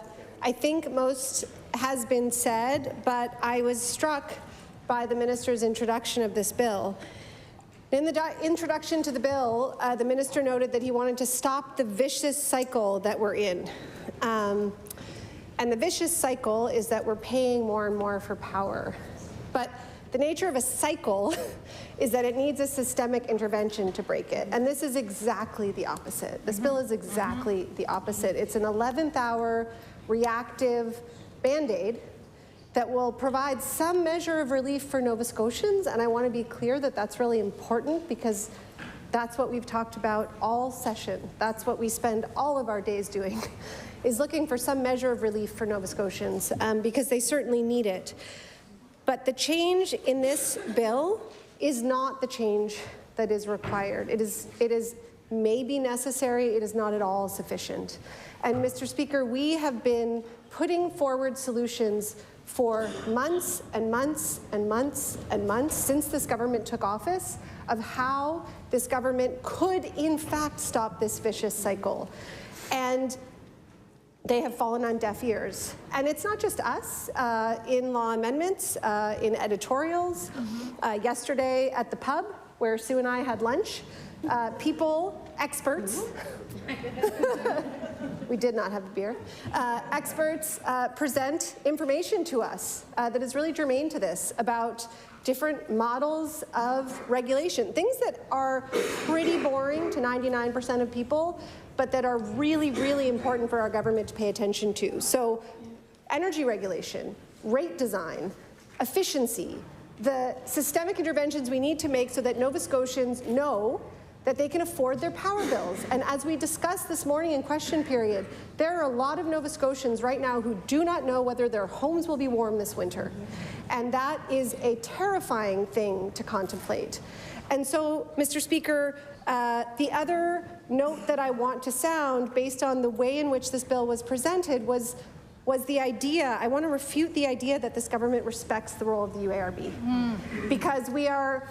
Speaker 22: think most has been said, but I was struck by the minister's introduction of this bill. In the introduction to the bill, the minister noted that he wanted to stop the vicious cycle that we're in. And the vicious cycle is that we're paying more and more for power. But the nature of a cycle is that it needs a systemic intervention to break it. And this is exactly the opposite. This bill is exactly the opposite. It's an 11th hour reactive Band-Aid that will provide some measure of relief for Nova Scotians. And I want to be clear that that's really important because That's what we've talked about all session. That's what we spend all of our days doing, is looking for some measure of relief for Nova Scotians, because they certainly need it. But the change in this bill is not the change that is required. It is maybe necessary. It is not at all sufficient. And Mr. Speaker, we have been putting forward solutions for months and months and months and months since this government took office of how this government could in fact stop this vicious cycle. And they have fallen on deaf ears. And it's not just us in law amendments, in editorials. Yesterday at the pub where Sue and I had lunch, experts, we did not have a beer, experts present information to us that is really germane to this about different models of regulation, things that are pretty boring to 99% of people, but that are really, really important for our government to pay attention to. So energy regulation, rate design, efficiency, the systemic interventions we need to make so that Nova Scotians know that they can afford their power bills. And as we discussed this morning in question period, there are a lot of Nova Scotians right now who do not know whether their homes will be warm this winter. And that is a terrifying thing to contemplate. And so, Mr. Speaker, the other note that I want to sound, based on the way in which this bill was presented, was the idea, I want to refute the idea that this government respects the role of the UARB. Because we are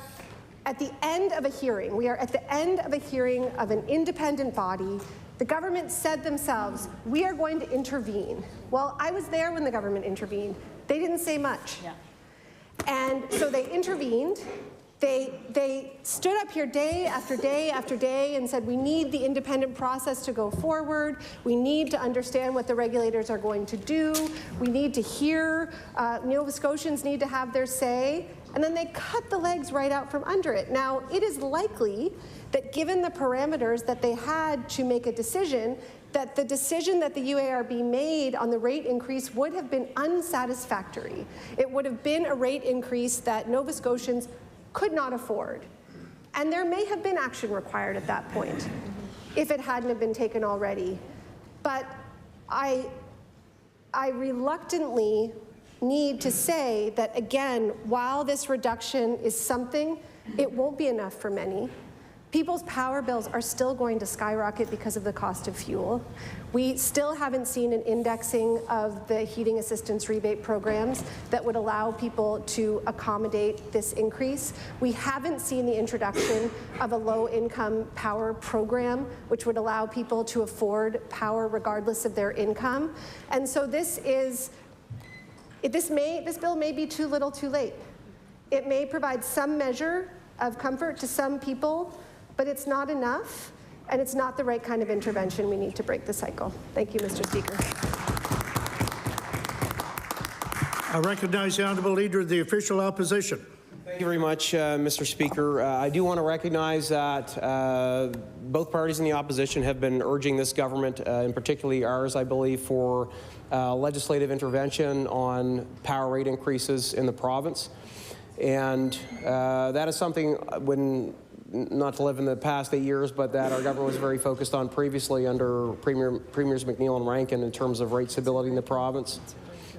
Speaker 22: at the end of a hearing. We are at the end of a hearing of an independent body. The government said themselves, we are going to intervene. Well, I was there when the government intervened. They didn't say much. Yeah. And so they intervened. They stood up here day after day after day and said, we need the independent process to go forward. We need to understand what the regulators are going to do. We need to hear. Nova Scotians need to have their say. And then they cut the legs right out from under it. Now, it is likely that given the parameters that they had to make a decision, that the decision that the UARB made on the rate increase would have been unsatisfactory. It would have been a rate increase that Nova Scotians could not afford. And there may have been action required at that point if it hadn't have been taken already. But I reluctantly need to say that, again, while this reduction is something, it won't be enough for many. People's power bills are still going to skyrocket because of the cost of fuel. We still haven't seen an indexing of the heating assistance rebate programs that would allow people to accommodate this increase. We haven't seen the introduction of a low-income power program, which would allow people to afford power regardless of their income. And so this bill may be too little too late. It may provide some measure of comfort to some people, but it's not enough, and it's not the right kind of intervention we need to break the cycle. Thank you, Mr. Speaker.
Speaker 1: I recognize the Honourable Leader of the Official Opposition.
Speaker 12: Thank you very much, Mr. Speaker. I do want to recognize that both parties in the opposition have been urging this government, and particularly ours, I believe, for legislative intervention on power rate increases in the province. And that is something, not to live in the past 8 years, but that our government was very focused on previously under Premiers McNeil and Rankin in terms of rate stability in the province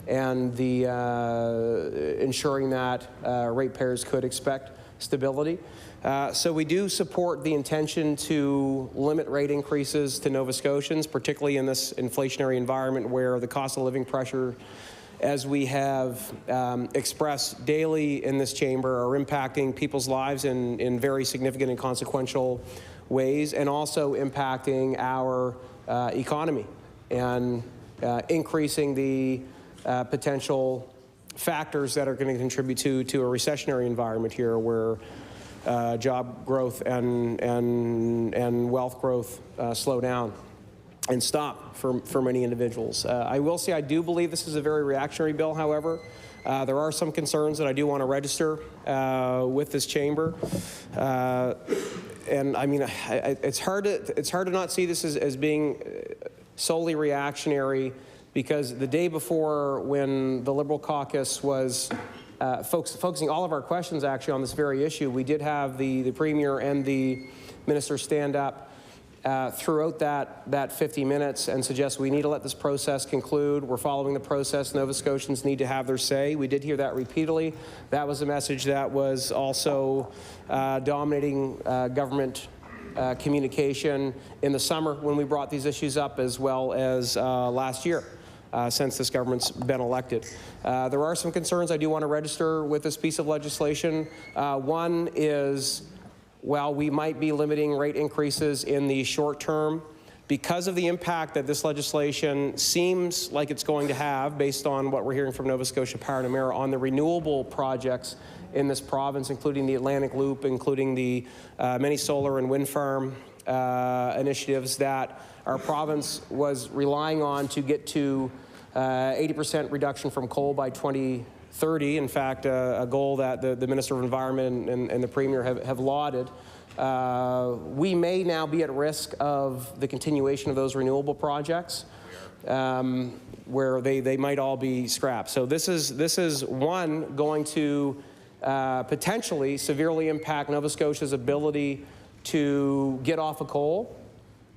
Speaker 12: and the ensuring that ratepayers could expect stability. So we do support the intention to limit rate increases to Nova Scotians, particularly in this inflationary environment where the cost of living pressure, as we have expressed daily in this chamber, are impacting people's lives in very significant and consequential ways, and also impacting our economy and increasing the potential factors that are going to contribute to a recessionary environment here where job growth and wealth growth slow down and stop for many individuals. I will say I do believe this is a very reactionary bill, however. There are some concerns that I do want to register with this chamber. And I mean, it's hard to not see this as being solely reactionary, because the day before, when the Liberal caucus was focusing all of our questions actually on this very issue. We did have the Premier and the Minister stand up throughout that 50 minutes and suggest we need to let this process conclude. We're following the process. Nova Scotians need to have their say. We did hear that repeatedly. That was a message that was also dominating government communication in the summer when we brought these issues up, as well as last year. Since this government's been elected. There are some concerns I do want to register with this piece of legislation. One is, while we might be limiting rate increases in the short term, because of the impact that this legislation seems like it's going to have, based on what we're hearing from Nova Scotia Power and Emera on the renewable projects in this province, including the Atlantic Loop, including the many solar and wind farm initiatives that our province was relying on to get to 80% reduction from coal by 2030. In fact, a goal that the Minister of Environment and the Premier have lauded. We may now be at risk of the continuation of those renewable projects, where they might all be scrapped. So this is one going to potentially severely impact Nova Scotia's ability to get off of coal,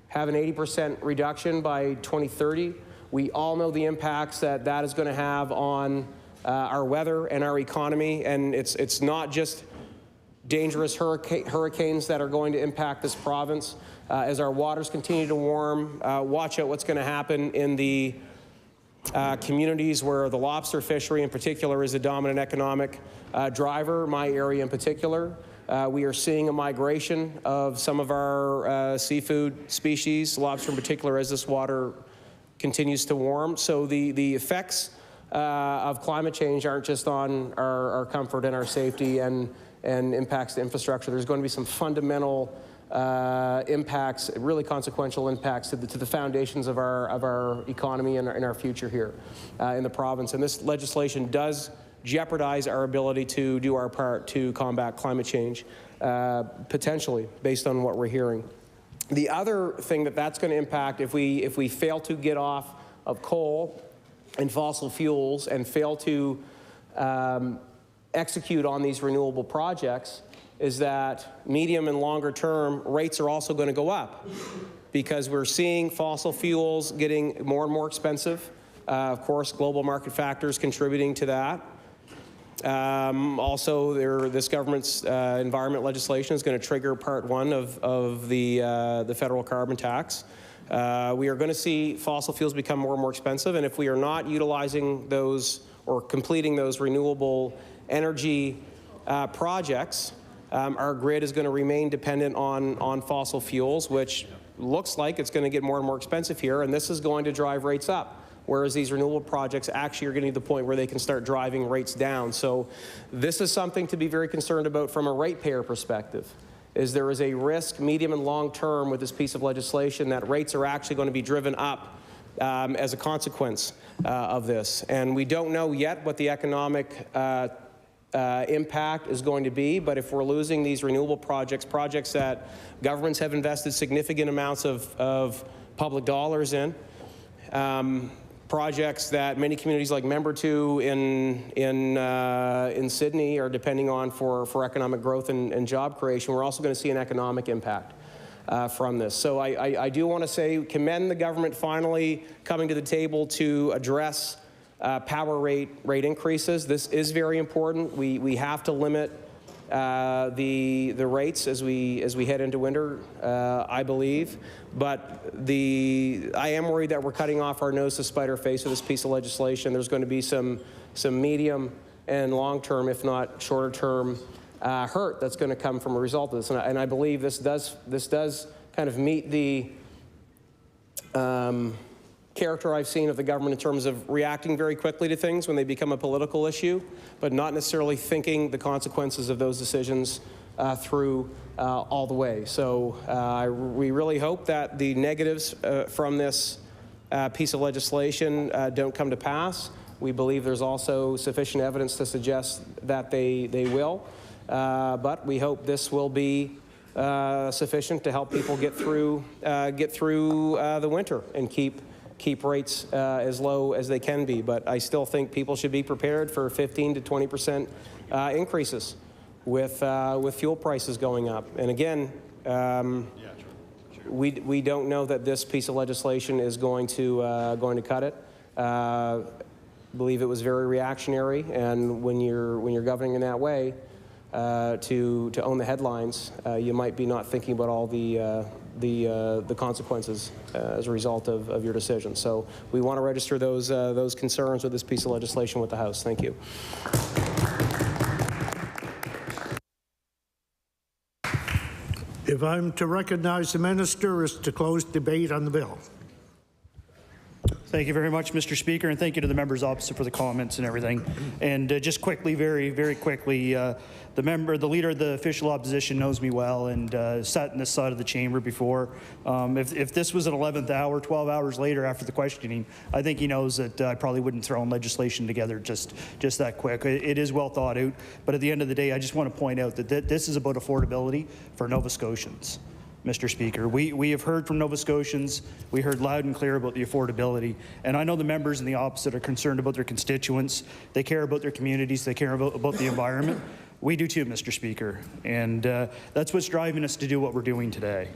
Speaker 12: have an 80% reduction by 2030. We all know the impacts that is going to have on our weather and our economy, and it's not just dangerous hurricanes that are going to impact this province. As our waters continue to warm, watch out what's going to happen in the communities where the lobster fishery in particular is a dominant economic driver, my area in particular. We are seeing a migration of some of our seafood species, lobster in particular, as this water continues to warm. So the effects of climate change aren't just on our comfort and our safety and impacts to infrastructure. There's going to be some fundamental impacts, really consequential impacts to the foundations of our economy and our future here in the province. And this legislation does jeopardize our ability to do our part to combat climate change, potentially, based on what we're hearing. The other thing that's going to impact, if we fail to get off of coal and fossil fuels and fail to execute on these renewable projects, is that medium and longer term rates are also going to go up, because we're seeing fossil fuels getting more and more expensive. Of course, global market factors contributing to that. Also, this government's environment legislation is going to trigger Part 1 of the federal carbon tax. We are going to see fossil fuels become more and more expensive, and if we are not utilizing those or completing those renewable energy projects, our grid is going to remain dependent on fossil fuels, which looks like it's going to get more and more expensive here, and this is going to drive rates up. Whereas these renewable projects actually are getting to the point where they can start driving rates down. So this is something to be very concerned about from a ratepayer perspective, is there is a risk, medium and long term, with this piece of legislation that rates are actually going to be driven up as a consequence of this. And we don't know yet what the economic impact is going to be, but if we're losing these renewable projects that governments have invested significant amounts of public dollars in, projects that many communities like Membertou in Sydney are depending on for economic growth and job creation, we're also going to see an economic impact from this. So I do want to commend the government finally coming to the table to address power rate increases. This is very important. We have to limit the rates as we head into winter, I believe. But I am worried that we're cutting off our nose to spite our face with this piece of legislation. There's going to be some medium and long-term, if not shorter-term, hurt that's going to come from a result of this. And I believe this does kind of meet the character I've seen of the government in terms of reacting very quickly to things when they become a political issue, but not necessarily thinking the consequences of those decisions through all the way. So we really hope that the negatives from this piece of legislation don't come to pass. We believe there's also sufficient evidence to suggest that they will, but we hope this will be sufficient to help people get through the winter and keep keep rates as low as they can be. But I still think people should be prepared for 15 to 20% increases with fuel prices going up. And again, we don't know that this piece of legislation is going to cut it. I believe it was very reactionary, and when you're governing in that way, to own the headlines, you might be not thinking about all the consequences as a result of your decision. So we want to register those concerns with this piece of legislation with the House. Thank you.
Speaker 1: If I'm to recognize the minister, is to close debate on the bill.
Speaker 24: Thank you very much, Mr. Speaker, and thank you to the members opposite for the comments and everything. And just quickly, very quickly, the leader of the official opposition knows me well and sat in this side of the chamber before. If this was an 11th hour, 12 hours later after the questioning, I think he knows that I probably wouldn't throw legislation together just that quick. It is well thought out, but at the end of the day, I just want to point out that this is about affordability for Nova Scotians. Mr. Speaker, we have heard from Nova Scotians. We heard loud and clear about the affordability. And I know the members in the opposite are concerned about their constituents. They care about their communities. They care about the environment. We do too, Mr. Speaker. And that's what's driving us to do what we're doing today.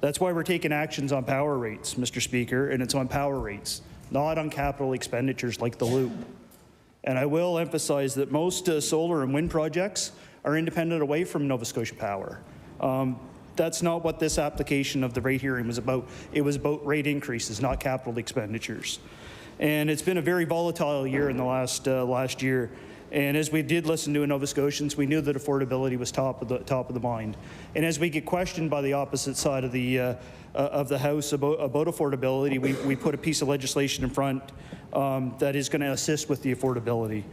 Speaker 24: That's why we're taking actions on power rates, Mr. Speaker, and it's on power rates, not on capital expenditures like the loop. And I will emphasize that most solar and wind projects are independent away from Nova Scotia Power. That's not what this application of the rate hearing was about. It was about rate increases, not capital expenditures. And it's been a very volatile year in the last year. And as we did listen to Nova Scotians, we knew that affordability was top of the mind. And as we get questioned by the opposite side of the House about affordability, we put a piece of legislation in front that is going to assist with the affordability.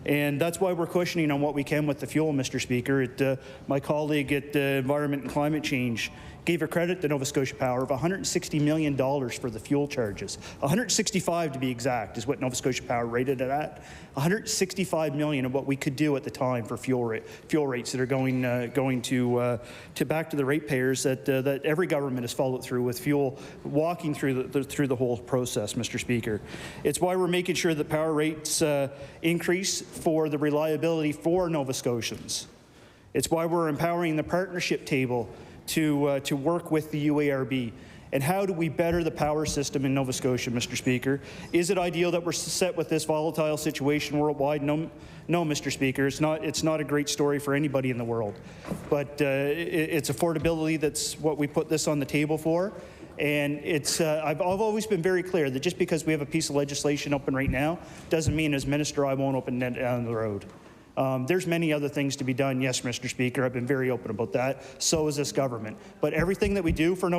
Speaker 24: And that's why we're cushioning on what we can with the fuel, Mr. Speaker. My colleague at Environment and Climate Change gave a credit to Nova Scotia Power of $160 million for the fuel charges. 165 to be exact is what Nova Scotia Power rated it at. 165 million of what we could do at the time for fuel rates that are going to back to the ratepayers that every government has followed through with fuel, walking through the whole process, Mr. Speaker. It's why we're making sure that power rates increase for the reliability for Nova Scotians. It's why we're empowering the partnership table to work with the UARB. And how do we better the power system in Nova Scotia, Mr. Speaker? Is it ideal that we're set with this volatile situation worldwide? No, Mr. Speaker. It's not a great story for anybody in the world. But it's affordability that's what we put this on the table for. And it's I've always been very clear that just because we have a piece of legislation open right now doesn't mean as minister I won't open it down the road. There's many other things to be done, yes, Mr. Speaker. I've been very open about that. So is this government. But everything that we do for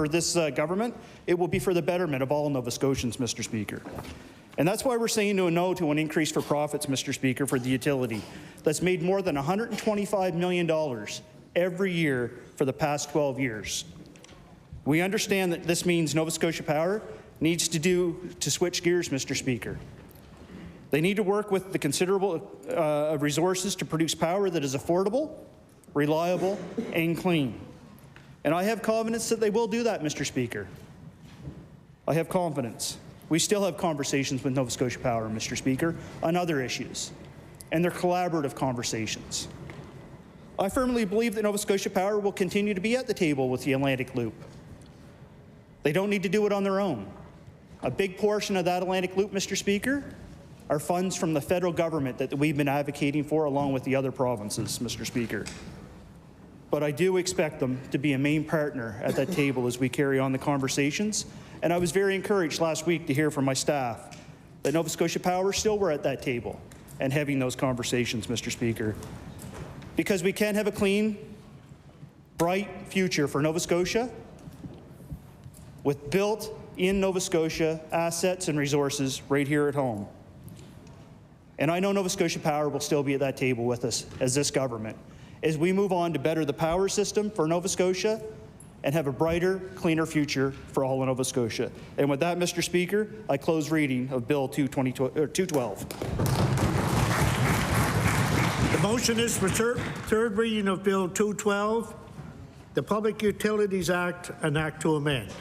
Speaker 24: this government, it will be for the betterment of all Nova Scotians, Mr. Speaker. And that's why we're saying no to an increase for profits, Mr. Speaker, for the utility. That's made more than $125 million every year for the past 12 years. We understand that this means Nova Scotia Power needs to switch gears, Mr. Speaker. They need to work with the considerable resources to produce power that is affordable, reliable, and clean. And I have confidence that they will do that, Mr. Speaker. I have confidence. We still have conversations with Nova Scotia Power, Mr. Speaker, on other issues, and they're collaborative conversations. I firmly believe that Nova Scotia Power will continue to be at the table with the Atlantic Loop. They don't need to do it on their own. A big portion of that Atlantic Loop, Mr. Speaker, are funds from the federal government that we've been advocating for along with the other provinces, Mr. Speaker. But I do expect them to be a main partner at that table as we carry on the conversations. And I was very encouraged last week to hear from my staff that Nova Scotia Power still were at that table and having those conversations, Mr. Speaker. Because we can have a clean, bright future for Nova Scotia with built in Nova Scotia assets and resources right here at home. And I know Nova Scotia Power will still be at that table with us as this government, as we move on to better the power system for Nova Scotia and have a brighter, cleaner future for all of Nova Scotia. And with that, Mr. Speaker, I close reading of Bill 212.
Speaker 1: The motion is for third reading of Bill 212, the Public Utilities Act, an act to amend.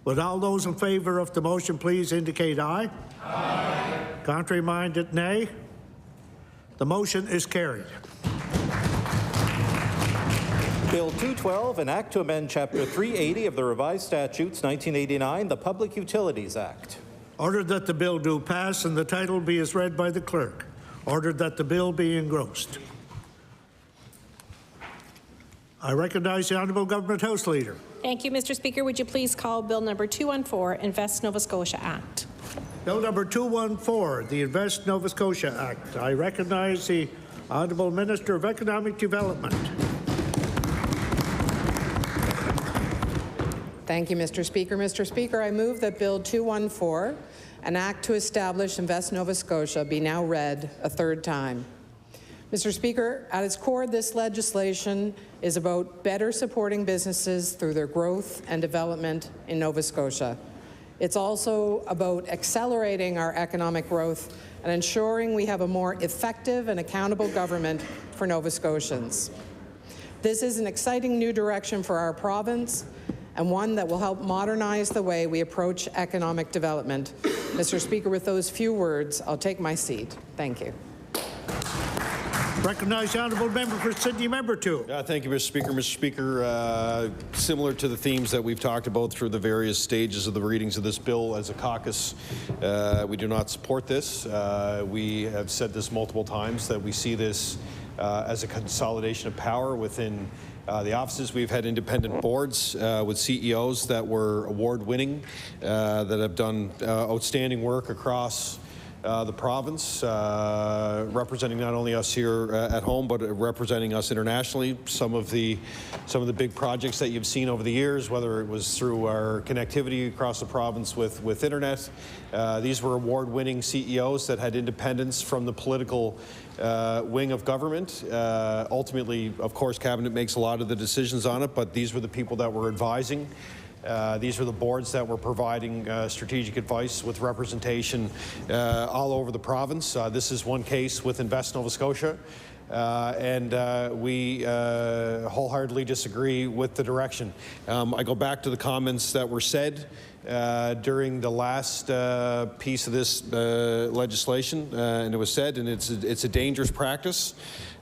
Speaker 1: Would all those in favour of the motion please indicate aye? Aye. Contrary-minded, nay. The motion is carried.
Speaker 4: Bill 212, an act to amend Chapter 380 of the Revised Statutes 1989, the Public Utilities Act.
Speaker 1: Ordered that the bill do pass and the title be as read by the clerk. Ordered that the bill be engrossed. I recognize the Honourable Government House Leader.
Speaker 16: Thank you, Mr. Speaker. Would you please call Bill number 214, Invest Nova Scotia Act?
Speaker 1: Bill number 214, the Invest Nova Scotia Act. I recognize the Honourable Minister of Economic Development.
Speaker 20: Thank you, Mr. Speaker. Mr. Speaker, I move that Bill 214, an act to establish Invest Nova Scotia, be now read a third time. Mr. Speaker, at its core, this legislation is about better supporting businesses through their growth and development in Nova Scotia. It's also about accelerating our economic growth and ensuring we have a more effective and accountable government for Nova Scotians. This is an exciting new direction for our province and one that will help modernize the way we approach economic development. Mr. Speaker, with those few words, I'll take my seat. Thank you.
Speaker 1: Recognize the Honourable Member for Sydney, Member 2.
Speaker 23: Thank you, Mr. Speaker. Mr. Speaker, similar to the themes that we've talked about through the various stages of the readings of this bill, as a caucus, we do not support this. We have said this multiple times, that we see this as a consolidation of power within the offices. We've had independent boards with CEOs that were award-winning, that have done outstanding work across the province, representing not only us here at home, but representing us internationally. Some of the big projects that you've seen over the years, whether it was through our connectivity across the province with internet, these were award-winning CEOs that had independence from the political wing of government. Ultimately, of course, Cabinet makes a lot of the decisions on it, but these were the people that were advising. These are the boards that were providing strategic advice with representation all over the province. This is one case with Invest Nova Scotia, and we wholeheartedly disagree with the direction. I go back to the comments that were said during the last piece of this legislation, and it was said, and it's a dangerous practice.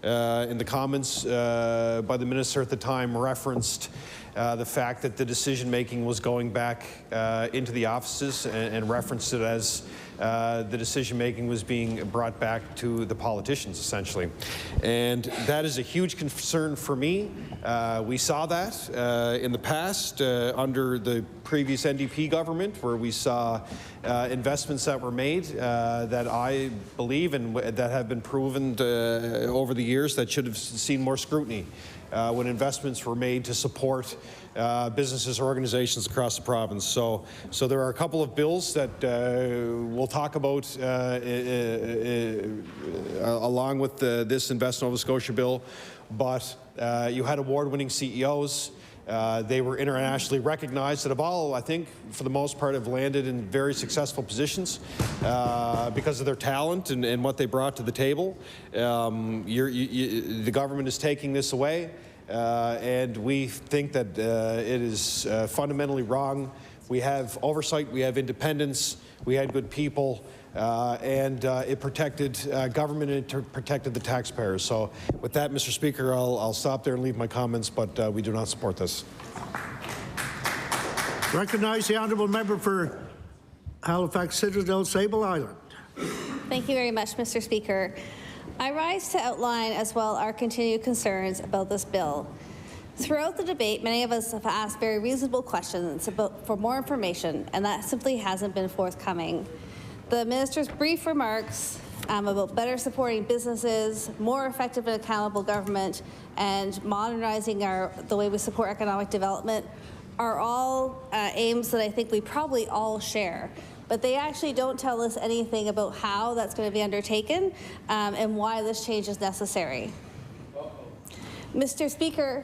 Speaker 23: In the comments by the minister at the time referenced the fact that the decision-making was going back into the offices, and referenced it as the decision-making was being brought back to the politicians, essentially. And that is a huge concern for me. We saw that in the past under the previous NDP government, where we saw investments that were made that I believe and that have been proven over the years that should have seen more scrutiny when investments were made to support businesses or organizations across the province. So there are a couple of bills that we'll talk about along with this Invest Nova Scotia bill, but you had award-winning CEOs. They were internationally recognized that have all, I think, for the most part, have landed in very successful positions because of their talent and what they brought to the table. The government is taking this away, and we think that it is fundamentally wrong. We have oversight, we have independence, we had good people, and it protected government and it protected the taxpayers. So with that, Mr. Speaker, I'll stop there and leave my comments, but we do not support this.
Speaker 1: Recognize the Honourable Member for Halifax Citadel, Sable Island.
Speaker 25: Thank you very much, Mr. Speaker. I rise to outline as well our continued concerns about this bill. Throughout the debate, many of us have asked very reasonable questions for more information, and that simply hasn't been forthcoming. The minister's brief remarks about better supporting businesses, more effective and accountable government, and modernizing the way we support economic development are all aims that I think we probably all share. But they actually don't tell us anything about how that's going to be undertaken and why this change is necessary. Mr. Speaker,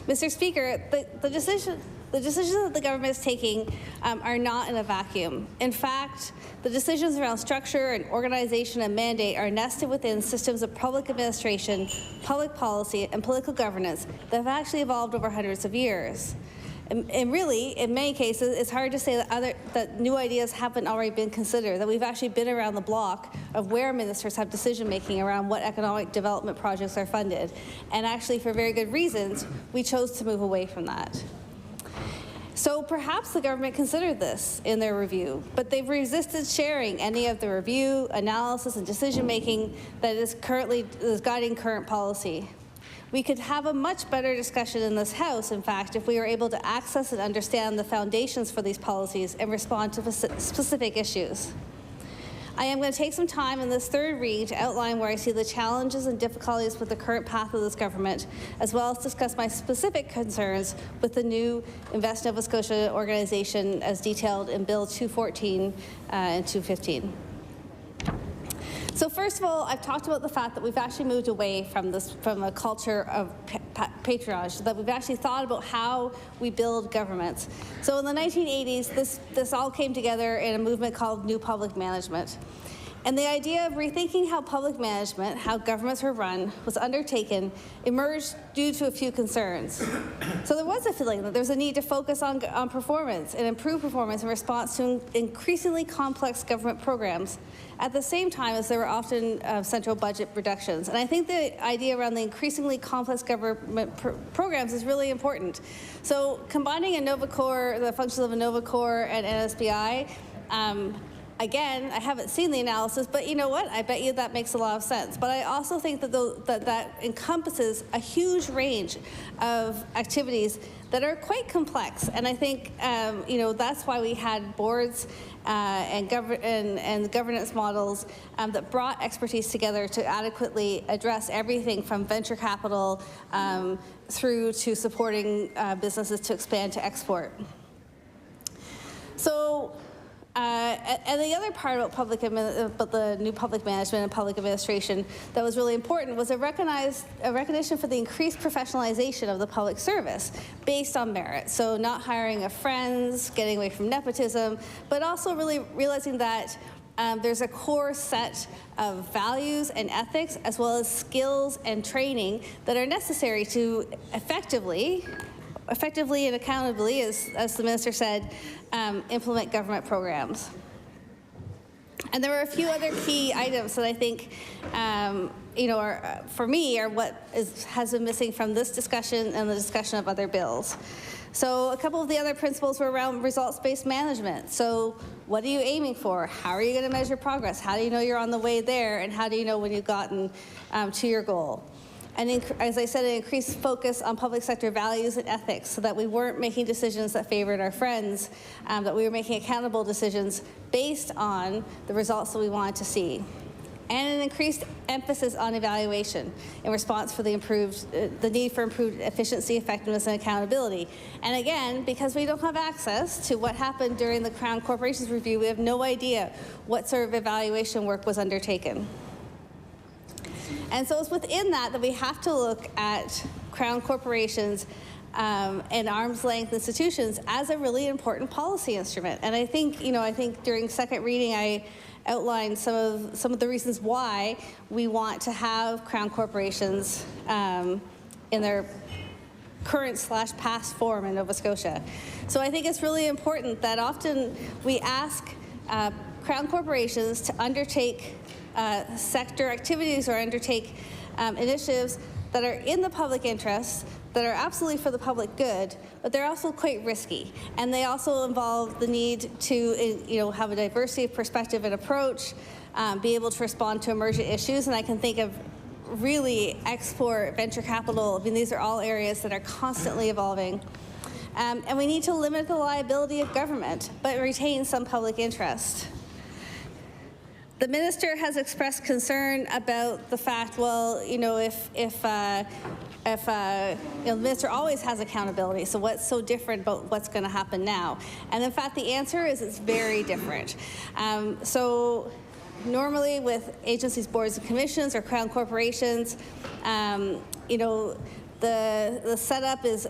Speaker 25: the decisions that the government is taking are not in a vacuum. In fact, the decisions around structure and organization and mandate are nested within systems of public administration, public policy, and political governance that have actually evolved over hundreds of years. And really, in many cases, it's hard to say that new ideas haven't already been considered, that we've actually been around the block of where ministers have decision-making around what economic development projects are funded. And actually, for very good reasons, we chose to move away from that. So perhaps the government considered this in their review, but they've resisted sharing any of the review, analysis, and decision-making that is guiding current policy. We could have a much better discussion in this House, in fact, if we were able to access and understand the foundations for these policies and respond to specific issues. I am going to take some time in this third read to outline where I see the challenges and difficulties with the current path of this government, as well as discuss my specific concerns with the new Invest Nova Scotia organization as detailed in Bill 214 and 215. So first of all, I've talked about the fact that we've actually moved away from a culture of patronage, that we've actually thought about how we build governments. So in the 1980s, this all came together in a movement called New Public Management. And the idea of rethinking how public management, how governments were run, was undertaken emerged due to a few concerns. So there was a feeling that there's a need to focus on performance and improve performance in response to increasingly complex government programs, at the same time as there were often central budget reductions. And I think the idea around the increasingly complex government programs is really important. So combining a Nova Corps, the functions of a Nova Corps and NSBI, again, I haven't seen the analysis, but you know what? I bet you that makes a lot of sense. But I also think that that encompasses a huge range of activities that are quite complex. And I think that's why we had boards and governance models that brought expertise together to adequately address everything from venture capital through to supporting businesses to expand to export. So. And the other part about the new public management and public administration that was really important was a recognition for the increased professionalization of the public service based on merit. So not hiring of friends, getting away from nepotism, but also really realizing that there's a core set of values and ethics, as well as skills and training that are necessary to effectively and accountably, as the minister said, implement government programs. And there were a few other key items that I think, for me, are what has been missing from this discussion and the discussion of other bills. So a couple of the other principles were around results-based management. So what are you aiming for? How are you going to measure progress? How do you know you're on the way there? And how do you know when you've gotten to your goal? And as I said, an increased focus on public sector values and ethics so that we weren't making decisions that favored our friends, that we were making accountable decisions based on the results that we wanted to see. And an increased emphasis on evaluation in response for the need for improved efficiency, effectiveness, and accountability. And again, because we don't have access to what happened during the Crown Corporations Review, we have no idea what sort of evaluation work was undertaken. And so it's within that we have to look at Crown corporations and arm's length institutions as a really important policy instrument. And I think, during second reading, I outlined some of the reasons why we want to have Crown corporations in their current/past form in Nova Scotia. So I think it's really important that often we ask Crown corporations to undertake sector activities or undertake initiatives that are in the public interest, that are absolutely for the public good, but they're also quite risky. And they also involve the need to have a diversity of perspective and approach, be able to respond to emergent issues. And I can think of really export, venture capital. I mean, these are all areas that are constantly evolving. And we need to limit the liability of government, but retain some public interest. The minister has expressed concern about the fact, well, if the minister always has accountability, so what's so different about what's going to happen now? And in fact, the answer is it's very different. So normally with agencies, boards, and commissions, or Crown corporations, the setup is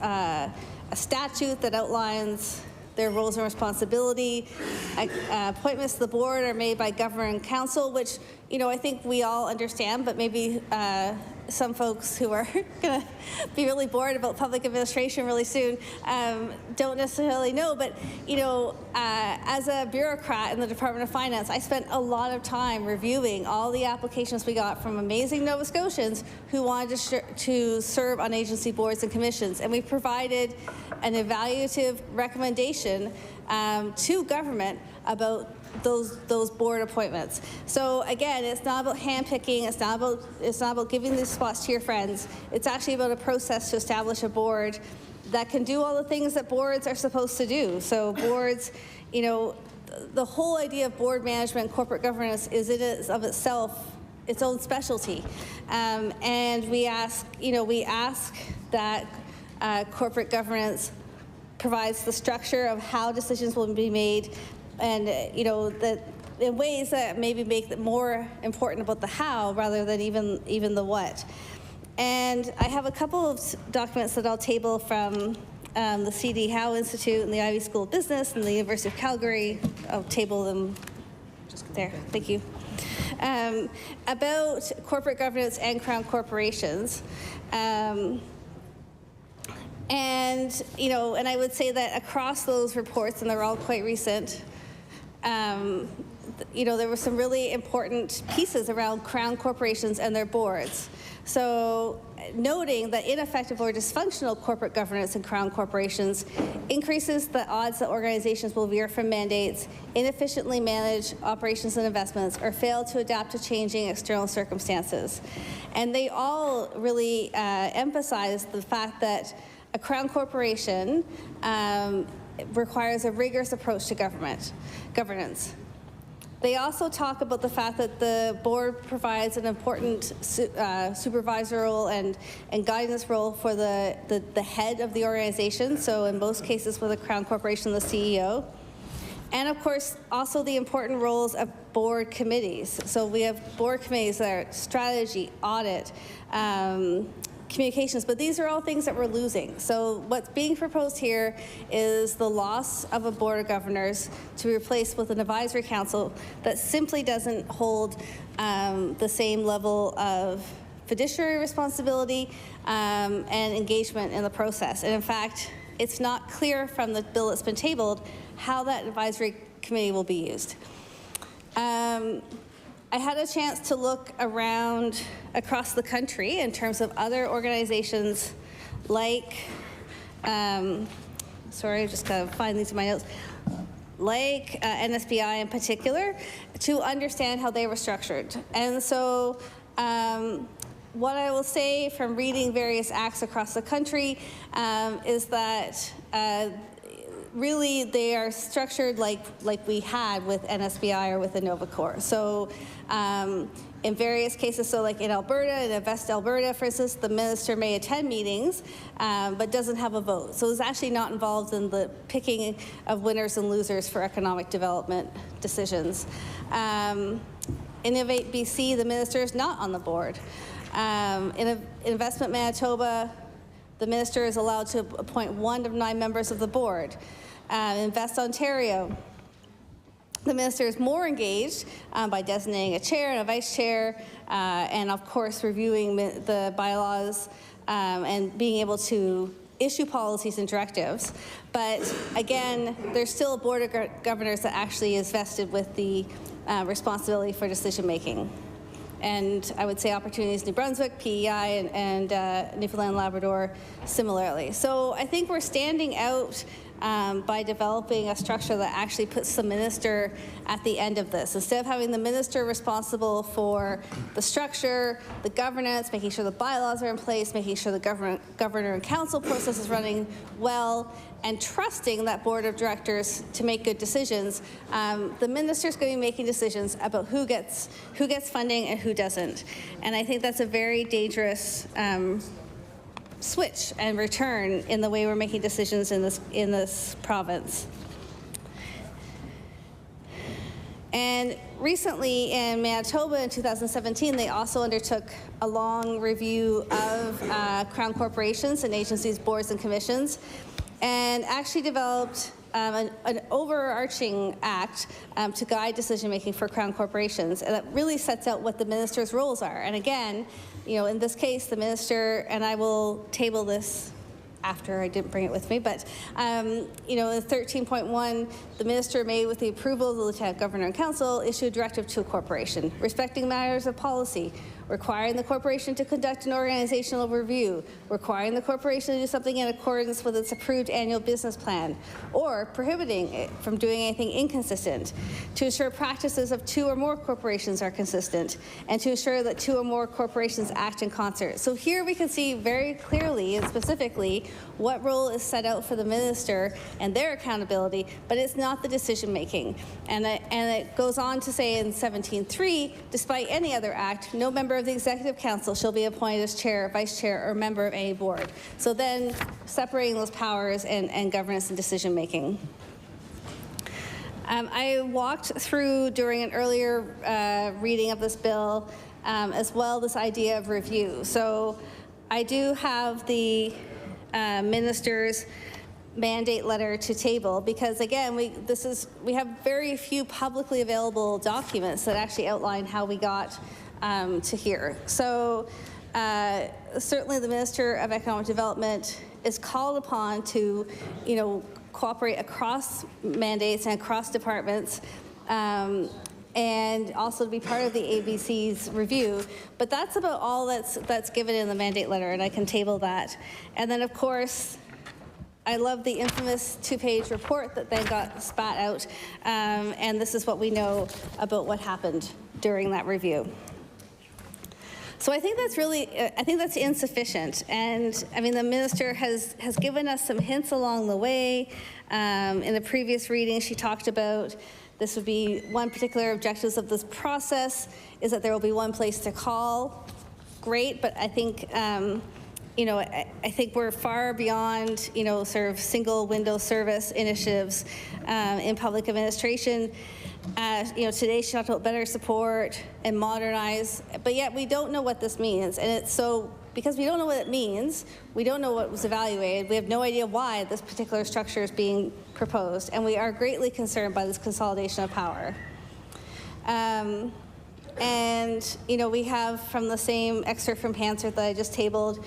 Speaker 25: a statute that outlines their roles and responsibility. Appointments to the board are made by governing council, which I think we all understand, but maybe some folks who are going to be really bored about public administration really soon don't necessarily know, but as a bureaucrat in the Department of Finance, I spent a lot of time reviewing all the applications we got from amazing Nova Scotians who wanted to serve on agency boards and commissions, and we provided an evaluative recommendation to government about those board appointments. So again, it's not about handpicking. It's not about giving these spots to your friends. It's actually about a process to establish a board that can do all the things that boards are supposed to do. So boards, the whole idea of board management, corporate governance, is it is of itself its own specialty, and we ask that corporate governance provides the structure of how decisions will be made, and that in ways that maybe make it more important about the how rather than even the what. And I have a couple of documents that I'll table from the C.D. Howe Institute and the Ivy School of Business and the University of Calgary. I'll table them just there. Thank you. About corporate governance and Crown corporations. And I would say that across those reports, and they're all quite recent, there were some really important pieces around Crown corporations and their boards. So noting that ineffective or dysfunctional corporate governance in Crown corporations increases the odds that organizations will veer from mandates, inefficiently manage operations and investments, or fail to adapt to changing external circumstances. And they all really emphasize the fact that a Crown corporation requires a rigorous approach to governance. They also talk about the fact that the board provides an important supervisory and guidance role for the head of the organization, so in most cases with a Crown corporation, the CEO. And of course, also the important roles of board committees. So we have board committees that are strategy, audit, communications, but these are all things that we're losing. So what's being proposed here is the loss of a board of governors to be replaced with an advisory council that simply doesn't hold the same level of fiduciary responsibility and engagement in the process. And in fact, it's not clear from the bill that's been tabled how that advisory committee will be used. I had a chance to look around across the country in terms of other organizations like, sorry, I just gotta find these in my notes, like NSBI in particular, to understand how they were structured. And so what I will say from reading various acts across the country is that really they are structured like we had with NSBI or with Innovacor. So in various cases, so like in Alberta, in Invest Alberta, for instance, the minister may attend meetings, but doesn't have a vote. So is actually not involved in the picking of winners and losers for economic development decisions. Innovate BC, the minister is not on the board. In Investment Manitoba, the minister is allowed to appoint 1 of 9 members of the board. Invest Ontario, the minister is more engaged by designating a chair and a vice chair, and of course reviewing the bylaws and being able to issue policies and directives. But again, there's still a board of governors that actually is vested with the responsibility for decision making. And I would say Opportunities New Brunswick, PEI, and Newfoundland and Labrador similarly. So I think we're standing out by developing a structure that actually puts the minister at the end of this. Instead of having the minister responsible for the structure, the governance, making sure the bylaws are in place, making sure the governor and council process is running well, and trusting that board of directors to make good decisions, the minister's going to be making decisions about who gets funding and who doesn't. And I think that's a very dangerous switch and return in the way we're making decisions in this province. And recently in Manitoba in 2017, they also undertook a long review of Crown corporations and agencies, boards and commissions, and actually developed an overarching act to guide decision-making for Crown corporations, and it really sets out what the minister's roles are. And again, in this case, the minister, and I will table this after, I didn't bring it with me, but in 13.1, the minister may, with the approval of the Lieutenant Governor and Council, issue a directive to a corporation respecting matters of policy, requiring the corporation to conduct an organizational review, requiring the corporation to do something in accordance with its approved annual business plan, or prohibiting it from doing anything inconsistent, to ensure practices of 2 or more corporations are consistent, and to ensure that 2 or more corporations act in concert. So here we can see very clearly and specifically what role is set out for the minister and their accountability, but it's not the decision making. And it goes on to say in 17.3, despite any other act, no member of the Executive Council shall be appointed as chair, vice chair, or member of any board. So then separating those powers and governance and decision making. I walked through during an earlier reading of this bill as well this idea of review. So I do have the minister's mandate letter to table because again we have very few publicly available documents that actually outline how we got to here. So certainly the Minister of Economic Development is called upon to cooperate across mandates and across departments and also to be part of the ABC's review. But that's about all that's given in the mandate letter, and I can table that. And then, of course, I love the infamous 2-page report that then got spat out, and this is what we know about what happened during that review. So I think that's insufficient. And I mean, the minister has given us some hints along the way. In the previous reading, she talked about this would be one particular objectives of this process is that there will be one place to call. Great, but I think, I think we're far beyond, sort of single window service initiatives in public administration. Today she talked about better support and modernize, but yet we don't know what this means. And it's so, because we don't know what it means, we don't know what was evaluated, we have no idea why this particular structure is being proposed, and we are greatly concerned by this consolidation of power. We have from the same excerpt from Hansard that I just tabled,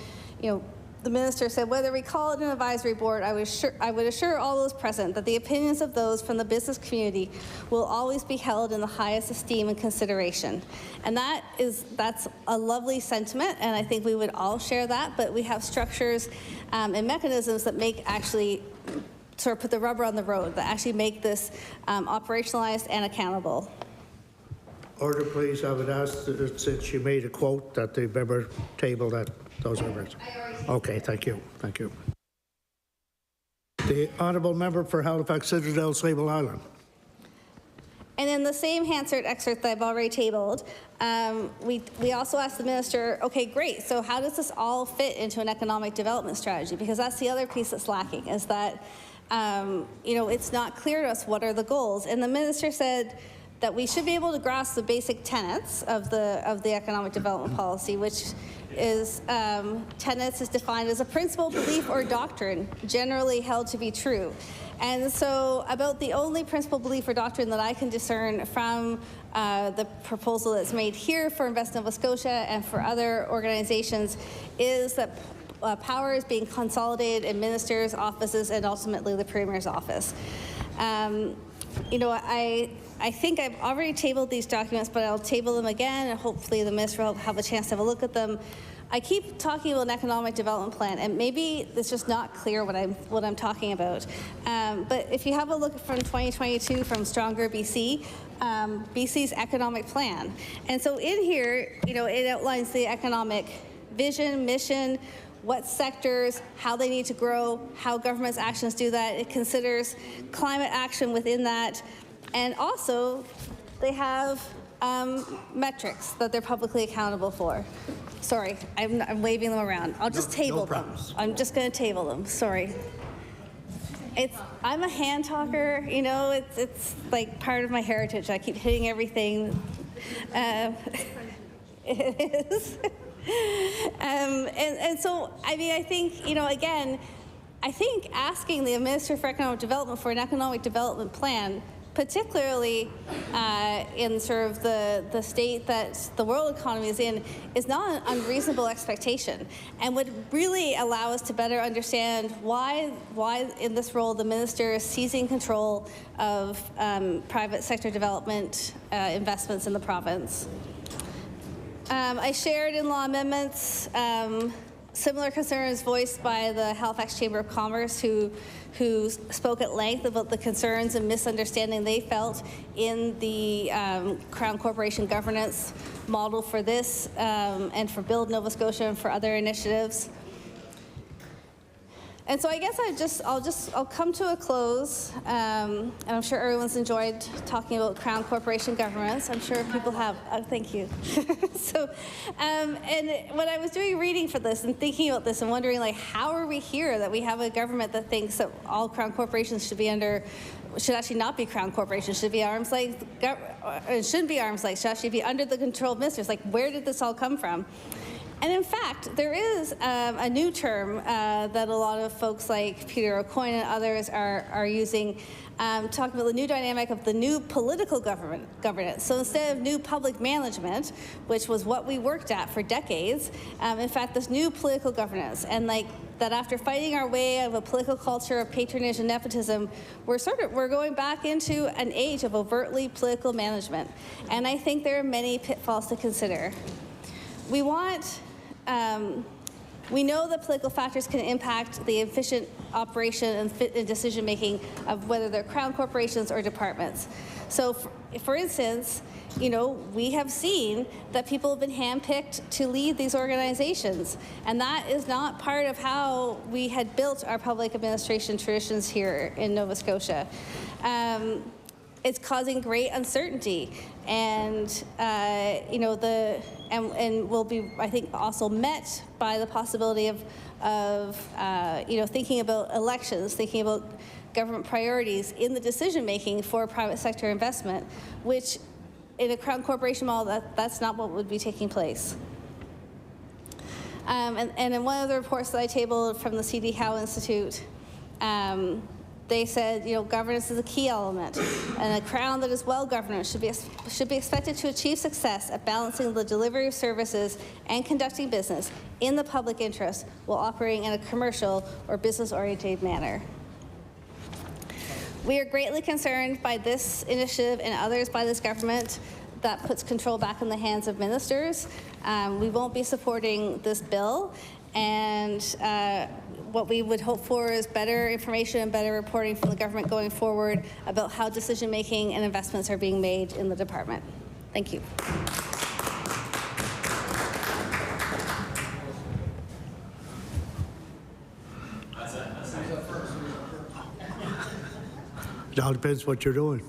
Speaker 25: the minister said, whether we call it an advisory board, I would assure all those present that the opinions of those from the business community will always be held in the highest esteem and consideration. And that's a lovely sentiment, and I think we would all share that, but we have structures and mechanisms that actually sort of put the rubber on the road, that actually make this operationalized and accountable.
Speaker 1: Order, please. I would ask that since you made a quote that the member table those members. Okay, thank you. Thank you. The honourable member for Halifax Citadel, Sable Island.
Speaker 25: And in the same Hansard excerpt that I've already tabled, we also asked the minister, okay, great, so how does this all fit into an economic development strategy? Because that's the other piece that's lacking, is that, it's not clear to us what are the goals. And the minister said that we should be able to grasp the basic tenets of the economic development policy, which is tenets is defined as a principle, belief, or doctrine generally held to be true. And so about the only principle, belief, or doctrine that I can discern from the proposal that's made here for Invest Nova Scotia and for other organizations is that power is being consolidated in ministers' offices and ultimately the Premier's office. I think I've already tabled these documents, but I'll table them again, and hopefully the minister will have a chance to have a look at them. I keep talking about an economic development plan, and maybe it's just not clear what I'm talking about. But if you have a look from 2022 from Stronger BC, BC's economic plan, and so in here, it outlines the economic vision, mission, what sectors, how they need to grow, how government's actions do that. It considers climate action within that. And also, they have metrics that they're publicly accountable for. Sorry, I'm waving them around. I'll just table them. I'm just going to table them. Sorry. I'm a hand talker, it's like part of my heritage. I keep hitting everything. It is. And so, I think, again, I think asking the Minister for Economic Development for an economic development plan, particularly in sort of the state that the world economy is in, is not an unreasonable expectation, and would really allow us to better understand why in this role the Minister is seizing control of private sector development investments in the province. I shared in law amendments similar concerns voiced by the Halifax Chamber of Commerce, who spoke at length about the concerns and misunderstanding they felt in the Crown Corporation governance model for this and for Build Nova Scotia and for other initiatives. And so I guess I'll come to a close, and I'm sure everyone's enjoyed talking about Crown Corporation governance. I'm sure people have. Thank you. So, and when I was doing reading for this and thinking about this and wondering, like, how are we here that we have a government that thinks that all Crown corporations should actually not be Crown corporations, should be arm's length, it shouldn't be arm's length, should actually be under the control of ministers. Like, where did this all come from? And in fact, there is a new term that a lot of folks like Peter O'Coin and others are using, talking about the new dynamic of the new political governance. So instead of new public management, which was what we worked at for decades, in fact, this new political governance, and like that after fighting our way out of a political culture of patronage and nepotism, we're going back into an age of overtly political management. And I think there are many pitfalls to consider. We know that political factors can impact the efficient operation and decision-making of whether they're Crown corporations or departments. So, for instance, you know, we have seen that people have been handpicked to lead these organizations, and that is not part of how we had built our public administration traditions here in Nova Scotia. It's causing great uncertainty, and you know, and will be, I think, also met by the possibility of you know, thinking about elections, thinking about government priorities in the decision making for private sector investment, which in a Crown corporation model, that's not what would be taking place. And in one of the reports that I tabled from the C.D. Howe Institute, they said, you know, governance is a key element, and a Crown that is well-governed should be expected to achieve success at balancing the delivery of services and conducting business in the public interest while operating in a commercial or business-oriented manner. We are greatly concerned by this initiative and others by this government that puts control back in the hands of ministers. We won't be supporting this bill, and what we would hope for is better information and better reporting from the government going forward about how decision-making and investments are being made in the department. Thank you.
Speaker 1: It all depends what you're doing.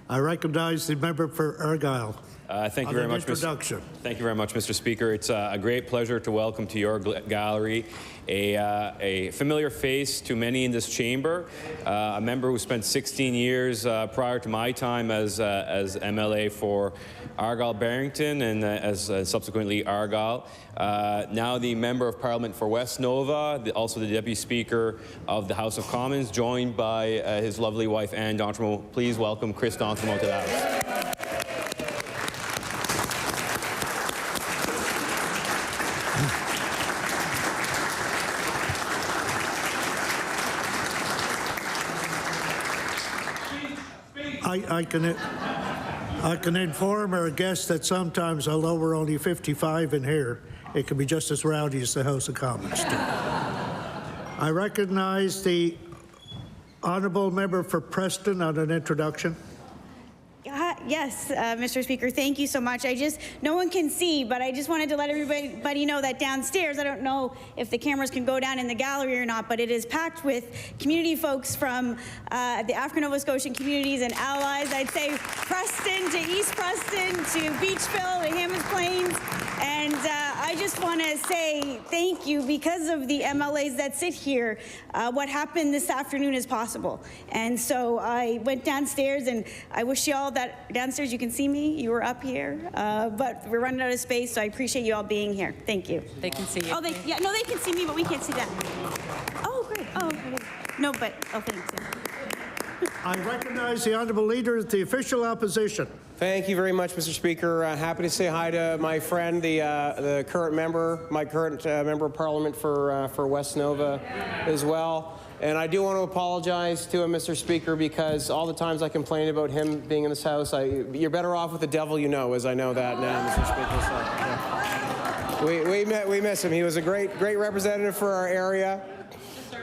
Speaker 1: I recognize the member for Argyll.
Speaker 2: Thank you very much, Thank you very much, Mr. Speaker. It's a great pleasure to welcome to your gallery a familiar face to many in this chamber, a member who spent 16 years prior to my time as MLA for Argyll-Barrington and as subsequently Argyll. Now the Member of Parliament for West Nova, also the Deputy Speaker of the House of Commons, joined by his lovely wife, Anne D'Entremont. Please welcome Chris D'Entremont to the House.
Speaker 1: I can inform our guests that sometimes, although we're only 55 in here, it can be just as rowdy as the House of Commons too. I recognize the honourable member for Preston on an introduction.
Speaker 9: Yes, Mr. Speaker, thank you so much. No one can see, but I just wanted to let everybody know that downstairs, I don't know if the cameras can go down in the gallery or not, but it is packed with community folks from the African Nova Scotian communities and allies. I'd say Preston to East Preston to Beachville to Hammonds Plains, and I just want to say thank you. Because of the MLAs that sit here, what happened this afternoon is possible. And so I went downstairs, and I wish you all that downstairs you can see me. You were up here, but we're running out of space, so I appreciate you all being here. Thank you.
Speaker 3: They can see you.
Speaker 9: Oh, yeah, no, they can see me, but we can't see them. Oh, great. Oh, okay. No, but, oh, thanks.
Speaker 1: I recognize the Honourable Leader of the Official Opposition.
Speaker 12: Thank you very much, Mr. Speaker. Happy to say hi to my friend, the current member, member of Parliament for West Nova as well. And I do want to apologize to him, Mr. Speaker, because all the times I complained about him being in this House, you're better off with the devil you know, as I know that now, Mr. Speaker. So, yeah. We miss him. He was a great representative for our area.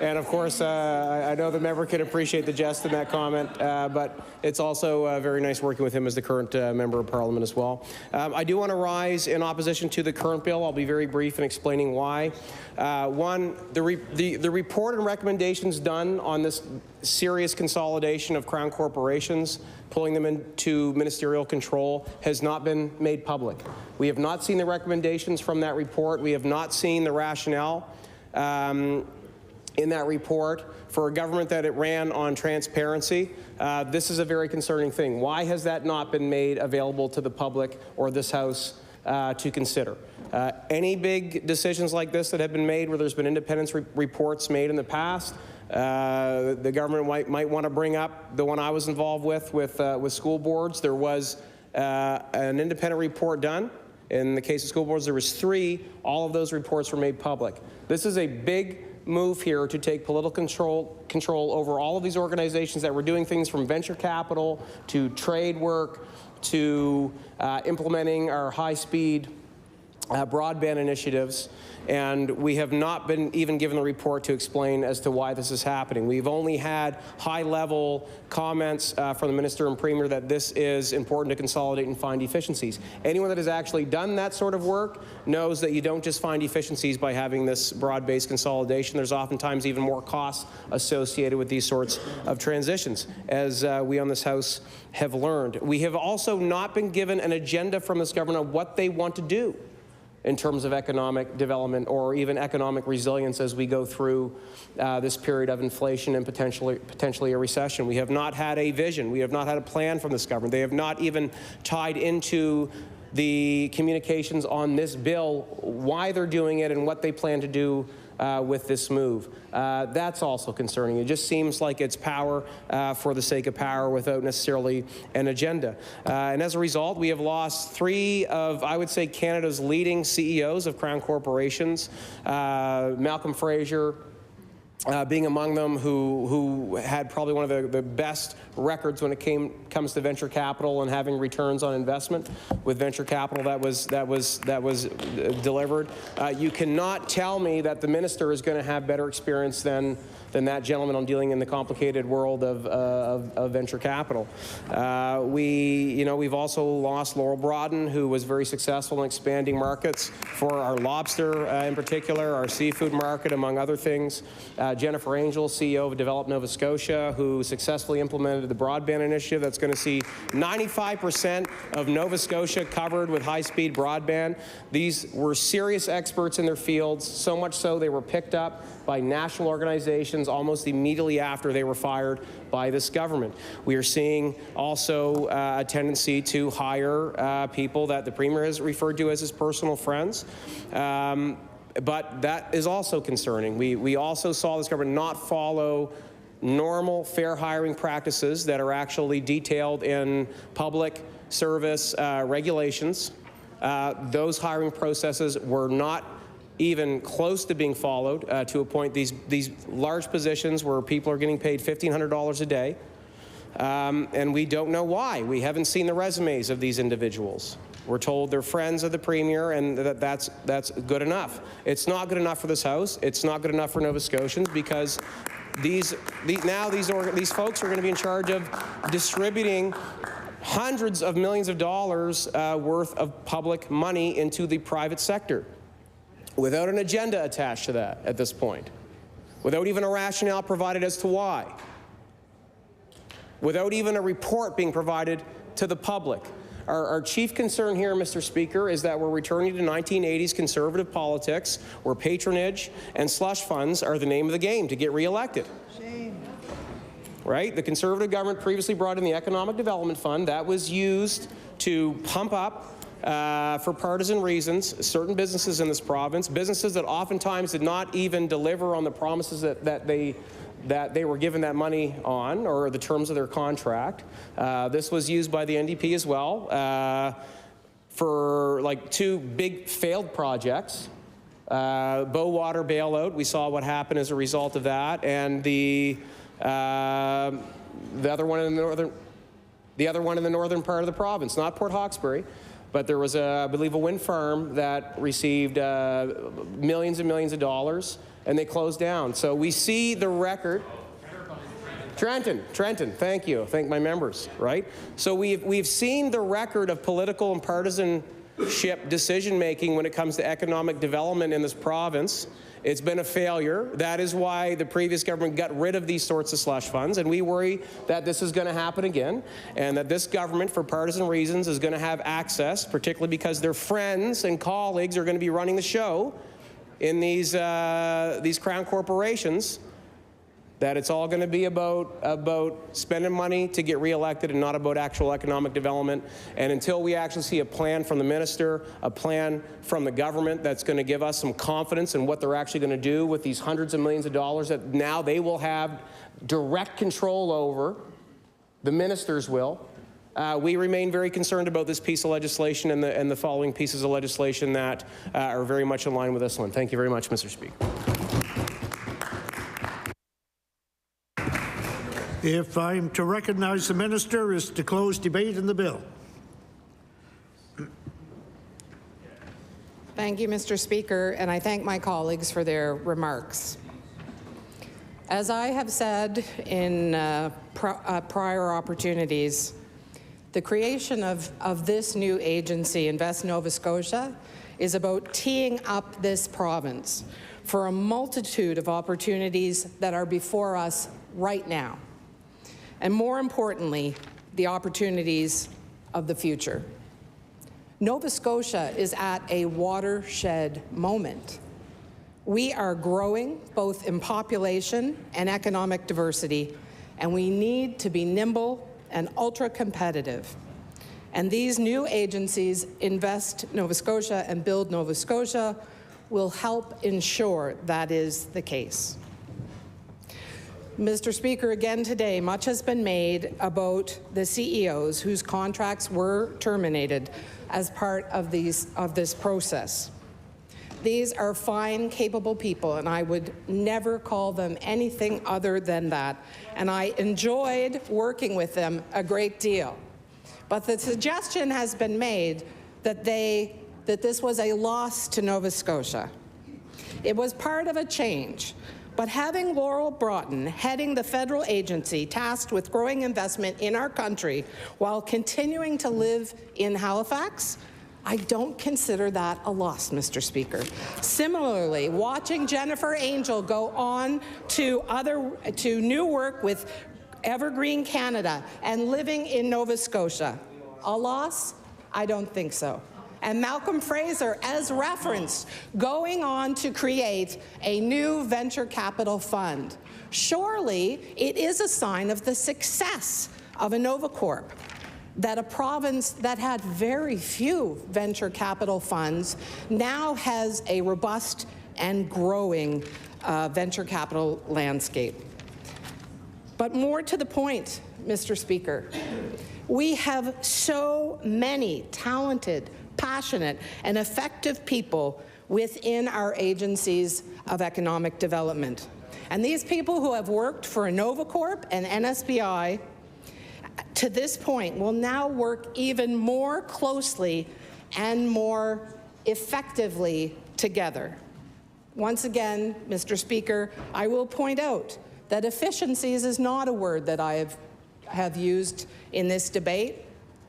Speaker 12: And of course, I know the member can appreciate the jest in that comment, but it's also very nice working with him as the current member of Parliament as well. I do want to rise in opposition to the current bill. I'll be very brief in explaining why. One, the report and recommendations done on this serious consolidation of Crown corporations, pulling them into ministerial control, has not been made public. We have not seen the recommendations from that report. We have not seen the rationale in that report for a government that it ran on transparency. This is a very concerning thing. Why has that not been made available to the public or this House to consider? Any big decisions like this that have been made where there's been independence reports made in the past, the government might want to bring up the one I was involved with school boards. There was an independent report done. In the case of school boards, there was 3. All of those reports were made public. This is a big move here to take political control over all of these organizations that were doing things from venture capital to trade work to implementing our high-speed broadband initiatives. And we have not been even given the report to explain as to why this is happening. We've only had high-level comments from the Minister and Premier that this is important to consolidate and find efficiencies. Anyone that has actually done that sort of work knows that you don't just find efficiencies by having this broad-based consolidation. There's oftentimes even more costs associated with these sorts of transitions, as we on this House have learned. We have also not been given an agenda from this government on what they want to do in terms of economic development or even economic resilience as we go through this period of inflation and potentially a recession. We have not had a vision. We have not had a plan from this government. They have not even tied into the communications on this bill why they're doing it and what they plan to do with this move. That's also concerning. It just seems like it's power for the sake of power without necessarily an agenda. And as a result, we have lost 3 of, I would say, Canada's leading CEOs of Crown corporations, Malcolm Fraser being among them, who had probably one of the best records when it comes to venture capital and having returns on investment with venture capital that was delivered. You cannot tell me that the minister is going to have better experience than that gentleman on dealing in the complicated world of venture capital. We've also lost Laurel Brodden, who was very successful in expanding markets for our lobster in particular, our seafood market, among other things. Jennifer Angel, CEO of Develop Nova Scotia, who successfully implemented the broadband initiative that's going to see 95% of Nova Scotia covered with high-speed broadband. These were serious experts in their fields, so much so they were picked up by national organizations almost immediately after they were fired by this government. We are seeing also a tendency to hire people that the Premier has referred to as his personal friends. But that is also concerning. We also saw this government not follow normal fair hiring practices that are actually detailed in public service regulations. Those hiring processes were not even close to being followed to a point. These large positions where people are getting paid $1,500 a day, and we don't know why. We haven't seen the resumes of these individuals. We're told they're friends of the Premier and that's good enough. It's not good enough for this House. It's not good enough for Nova Scotians, because these folks are going to be in charge of distributing hundreds of millions of dollars worth of public money into the private sector, without an agenda attached to that at this point, without even a rationale provided as to why, without even a report being provided to the public. Our chief concern here, Mr. Speaker, is that we're returning to 1980s conservative politics where patronage and slush funds are the name of the game to get re-elected. Shame. Right? The Conservative government previously brought in the Economic Development Fund that was used to pump up for partisan reasons certain businesses in this province, businesses that oftentimes did not even deliver on the promises that they were given that money on, or the terms of their contract. This was used by the NDP as well for like 2 big failed projects. Bowater bailout, we saw what happened as a result of that, and the other one in the northern part of the province, not Port Hawkesbury, but there was, I believe, a wind farm that received millions and millions of dollars, and they closed down. So we see the record. Trenton, thank you. Thank my members, right? So we've seen the record of political and partisanship decision-making when it comes to economic development in this province. It's been a failure. That is why the previous government got rid of these sorts of slush funds, and we worry that this is going to happen again, and that this government, for partisan reasons, is going to have access, particularly because their friends and colleagues are going to be running the show in these crown corporations, that it's all going to be about spending money to get reelected and not about actual economic development. And until we actually see a plan from the minister, a plan from the government that's going to give us some confidence in what they're actually going to do with these hundreds of millions of dollars that now they will have direct control over, the ministers will, we remain very concerned about this piece of legislation and the following pieces of legislation that are very much in line with this one. Thank you very much, Mr. Speaker.
Speaker 1: If I'm to recognize the minister, is to close debate in the bill.
Speaker 20: Thank you, Mr. Speaker, and I thank my colleagues for their remarks. As I have said in prior opportunities, the creation of this new agency, Invest Nova Scotia, is about teeing up this province for a multitude of opportunities that are before us right now. And more importantly, the opportunities of the future. Nova Scotia is at a watershed moment. We are growing both in population and economic diversity, and we need to be nimble and ultra-competitive. And these new agencies, Invest Nova Scotia and Build Nova Scotia, will help ensure that is the case. Mr. Speaker, again today, much has been made about the CEOs whose contracts were terminated as part of this process. These are fine, capable people, and I would never call them anything other than that. And I enjoyed working with them a great deal. But the suggestion has been made that this was a loss to Nova Scotia. It was part of a change. But having Laurel Broughton heading the federal agency tasked with growing investment in our country while continuing to live in Halifax, I don't consider that a loss, Mr. Speaker. Similarly, watching Jennifer Angel go on to new work with Evergreen Canada and living in Nova Scotia, a loss? I don't think so. And Malcolm Fraser, as referenced, going on to create a new venture capital fund. Surely it is a sign of the success of a Nova Corp that a province that had very few venture capital funds now has a robust and growing venture capital landscape. But more to the point, Mr. Speaker, we have so many talented, passionate, and effective people within our agencies of economic development. And these people who have worked for Novacorp and NSBI to this point will now work even more closely and more effectively together. Once again, Mr. Speaker, I will point out that efficiencies is not a word that I have used in this debate.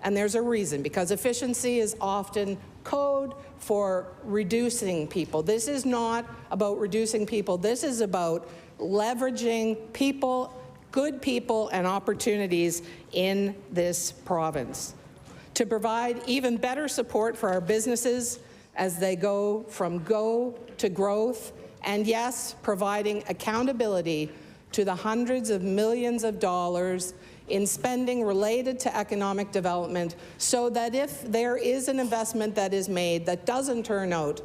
Speaker 20: And there's a reason, because efficiency is often code for reducing people. This is not about reducing people. This is about leveraging people, good people, and opportunities in this province. to provide even better support for our businesses as they go from go to growth, and yes, providing accountability to the hundreds of millions of dollars in spending related to economic development, so that if there is an investment that is made that doesn't turn out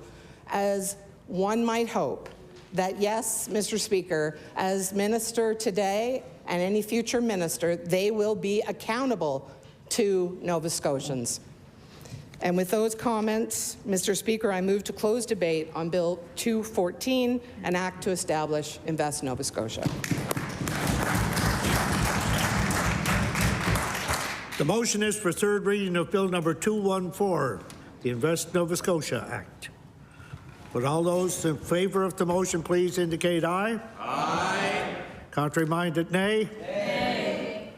Speaker 20: as one might hope, that yes, Mr. Speaker, as minister today and any future minister, they will be accountable to Nova Scotians. And with those comments, Mr. Speaker, I move to close debate on Bill 214, an act to establish Invest Nova Scotia.
Speaker 1: The motion is for third reading of Bill number 214, the Invest Nova Scotia Act. Would all those in favour of the motion please indicate aye? Aye. Contrary-minded, nay? Nay.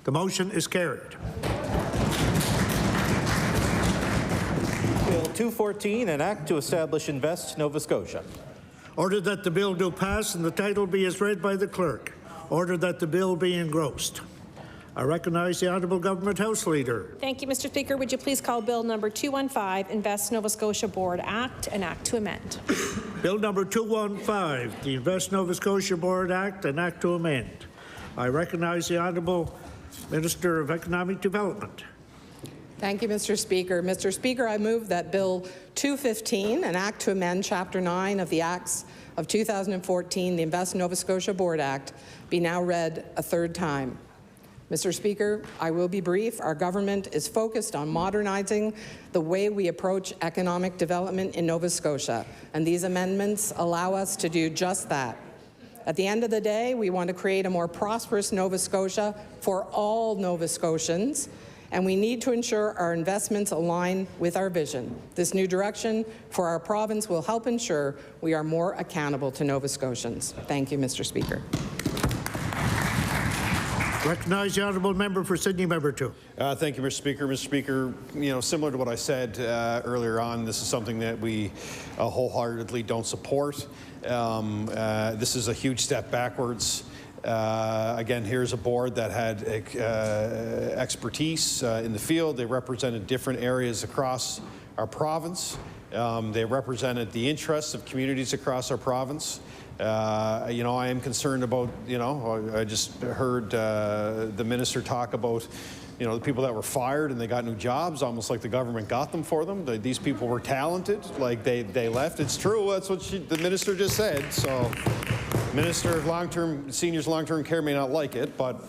Speaker 1: The motion is carried.
Speaker 4: Bill 214, an act to establish Invest Nova Scotia.
Speaker 1: Order that the bill do pass and the title be as read by the clerk. Order that the bill be engrossed. I recognize the Honourable Government House Leader.
Speaker 16: Thank you, Mr. Speaker. Would you please call Bill number 215, Invest Nova Scotia Board Act, an act to amend.
Speaker 1: Bill number 215, the Invest Nova Scotia Board Act, an act to amend. I recognize the Honourable Minister of Economic Development.
Speaker 20: Thank you, Mr. Speaker. Mr. Speaker, I move that Bill 215, an act to amend Chapter 9 of the Acts of 2014, the Invest Nova Scotia Board Act, be now read a third time. Mr. Speaker, I will be brief. Our government is focused on modernizing the way we approach economic development in Nova Scotia, and these amendments allow us to do just that. At the end of the day, we want to create a more prosperous Nova Scotia for all Nova Scotians, and we need to ensure our investments align with our vision. This new direction for our province will help ensure we are more accountable to Nova Scotians. Thank you, Mr. Speaker.
Speaker 1: Recognize the Honourable Member for Sydney, Member 2.
Speaker 23: Thank you, Mr. Speaker. Mr. Speaker, similar to what I said earlier on, this is something that we wholeheartedly don't support. This is a huge step backwards. Again, here's a board that had expertise in the field. They represented different areas across our province. They represented the interests of communities across our province. I am concerned about, I just heard the minister talk about, the people that were fired and they got new jobs, almost like the government got them for them. These people were talented, like they left. It's true, that's what the minister just said. So, Minister of Seniors Long-Term Care may not like it, but,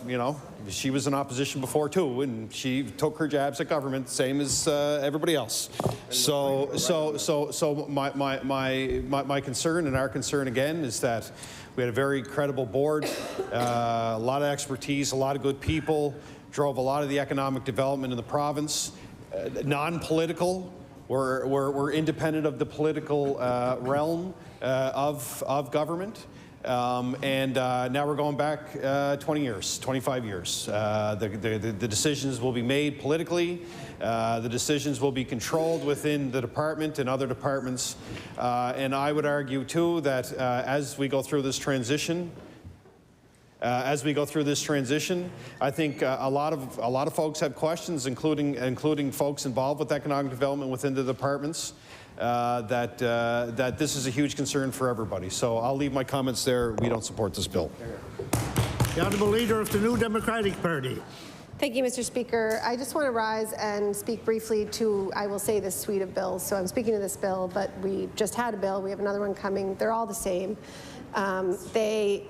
Speaker 23: she was in opposition before too, and she took her jabs at government, same as everybody else. So my concern and our concern again is that we had a very credible board, a lot of expertise, a lot of good people, drove a lot of the economic development in the province, non-political. We're independent of the political realm of government. Now we're going back 20 years, 25 years. The decisions will be made politically. The decisions will be controlled within the department and other departments. And I would argue, too, that as we go through this transition, I think a lot of folks have questions, including folks involved with economic development within the departments. That this is a huge concern for everybody. So I'll leave my comments there. We don't support this bill.
Speaker 1: The Honourable Leader of the New Democratic Party.
Speaker 22: Thank you, Mr. Speaker. I just want to rise and speak briefly to, I will say, this suite of bills. So I'm speaking to this bill, but we just had a bill. We have another one coming. They're all the same. They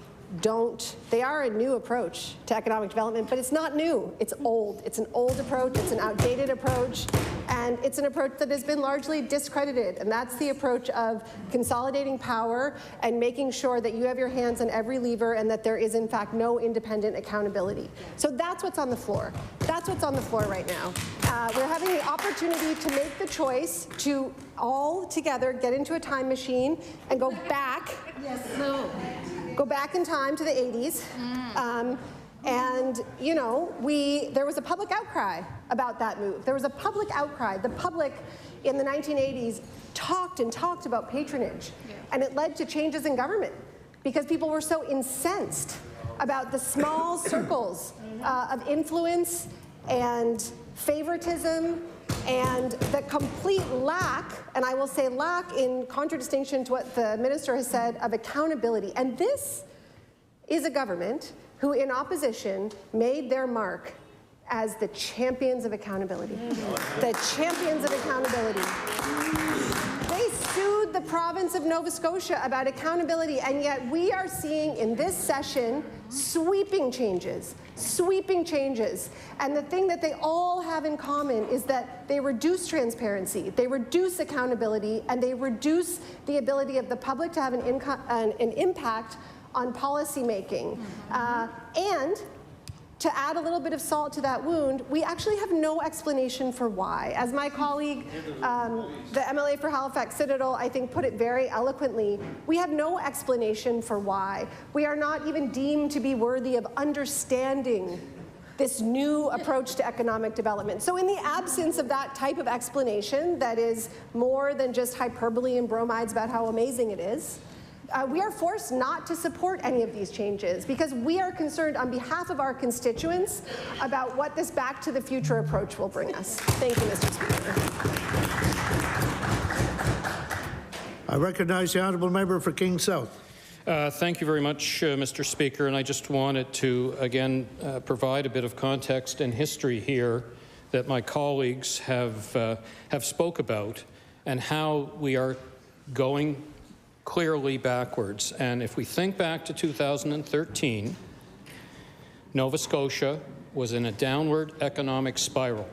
Speaker 22: are a new approach to economic development, but it's not new. It's old. It's an old approach. It's an outdated approach. And it's an approach that has been largely discredited. And that's the approach of consolidating power and making sure that you have your hands on every lever and that there is, in fact, no independent accountability. So that's what's on the floor. That's what's on the floor right now. We're having the opportunity to make the choice to all together get into a time machine and go back. Go back in time to the 80s. There was a public outcry about that move. There was a public outcry. The public in the 1980s talked about patronage, and it led to changes in government because people were so incensed about the small circles of influence and favoritism, and the complete lack, and I will say lack in contradistinction to what the minister has said, of accountability. And this is a government who, in opposition, made their mark as the champions of accountability. The champions of accountability. They sued the province of Nova Scotia about accountability, and yet we are seeing in this session sweeping changes. And the thing that they all have in common is that they reduce transparency, they reduce accountability, and they reduce the ability of the public to have an impact on policy making. And to add a little bit of salt to that wound, we actually have no explanation for why. As my colleague, the MLA for Halifax Citadel, I think put it very eloquently, we have no explanation for why. We are not even deemed to be worthy of understanding this new approach to economic development. So in the absence of that type of explanation that is more than just hyperbole and bromides about how amazing it is, we are forced not to support any of these changes because we are concerned on behalf of our constituents about what this back to the future approach will bring us. Thank you, Mr. Speaker.
Speaker 1: I recognize the honourable member for King South.
Speaker 5: Thank you very much, Mr. Speaker, and I just wanted to again provide a bit of context and history here that my colleagues have spoke about and how we are going clearly backwards. And if we think back to 2013, Nova Scotia was in a downward economic spiral.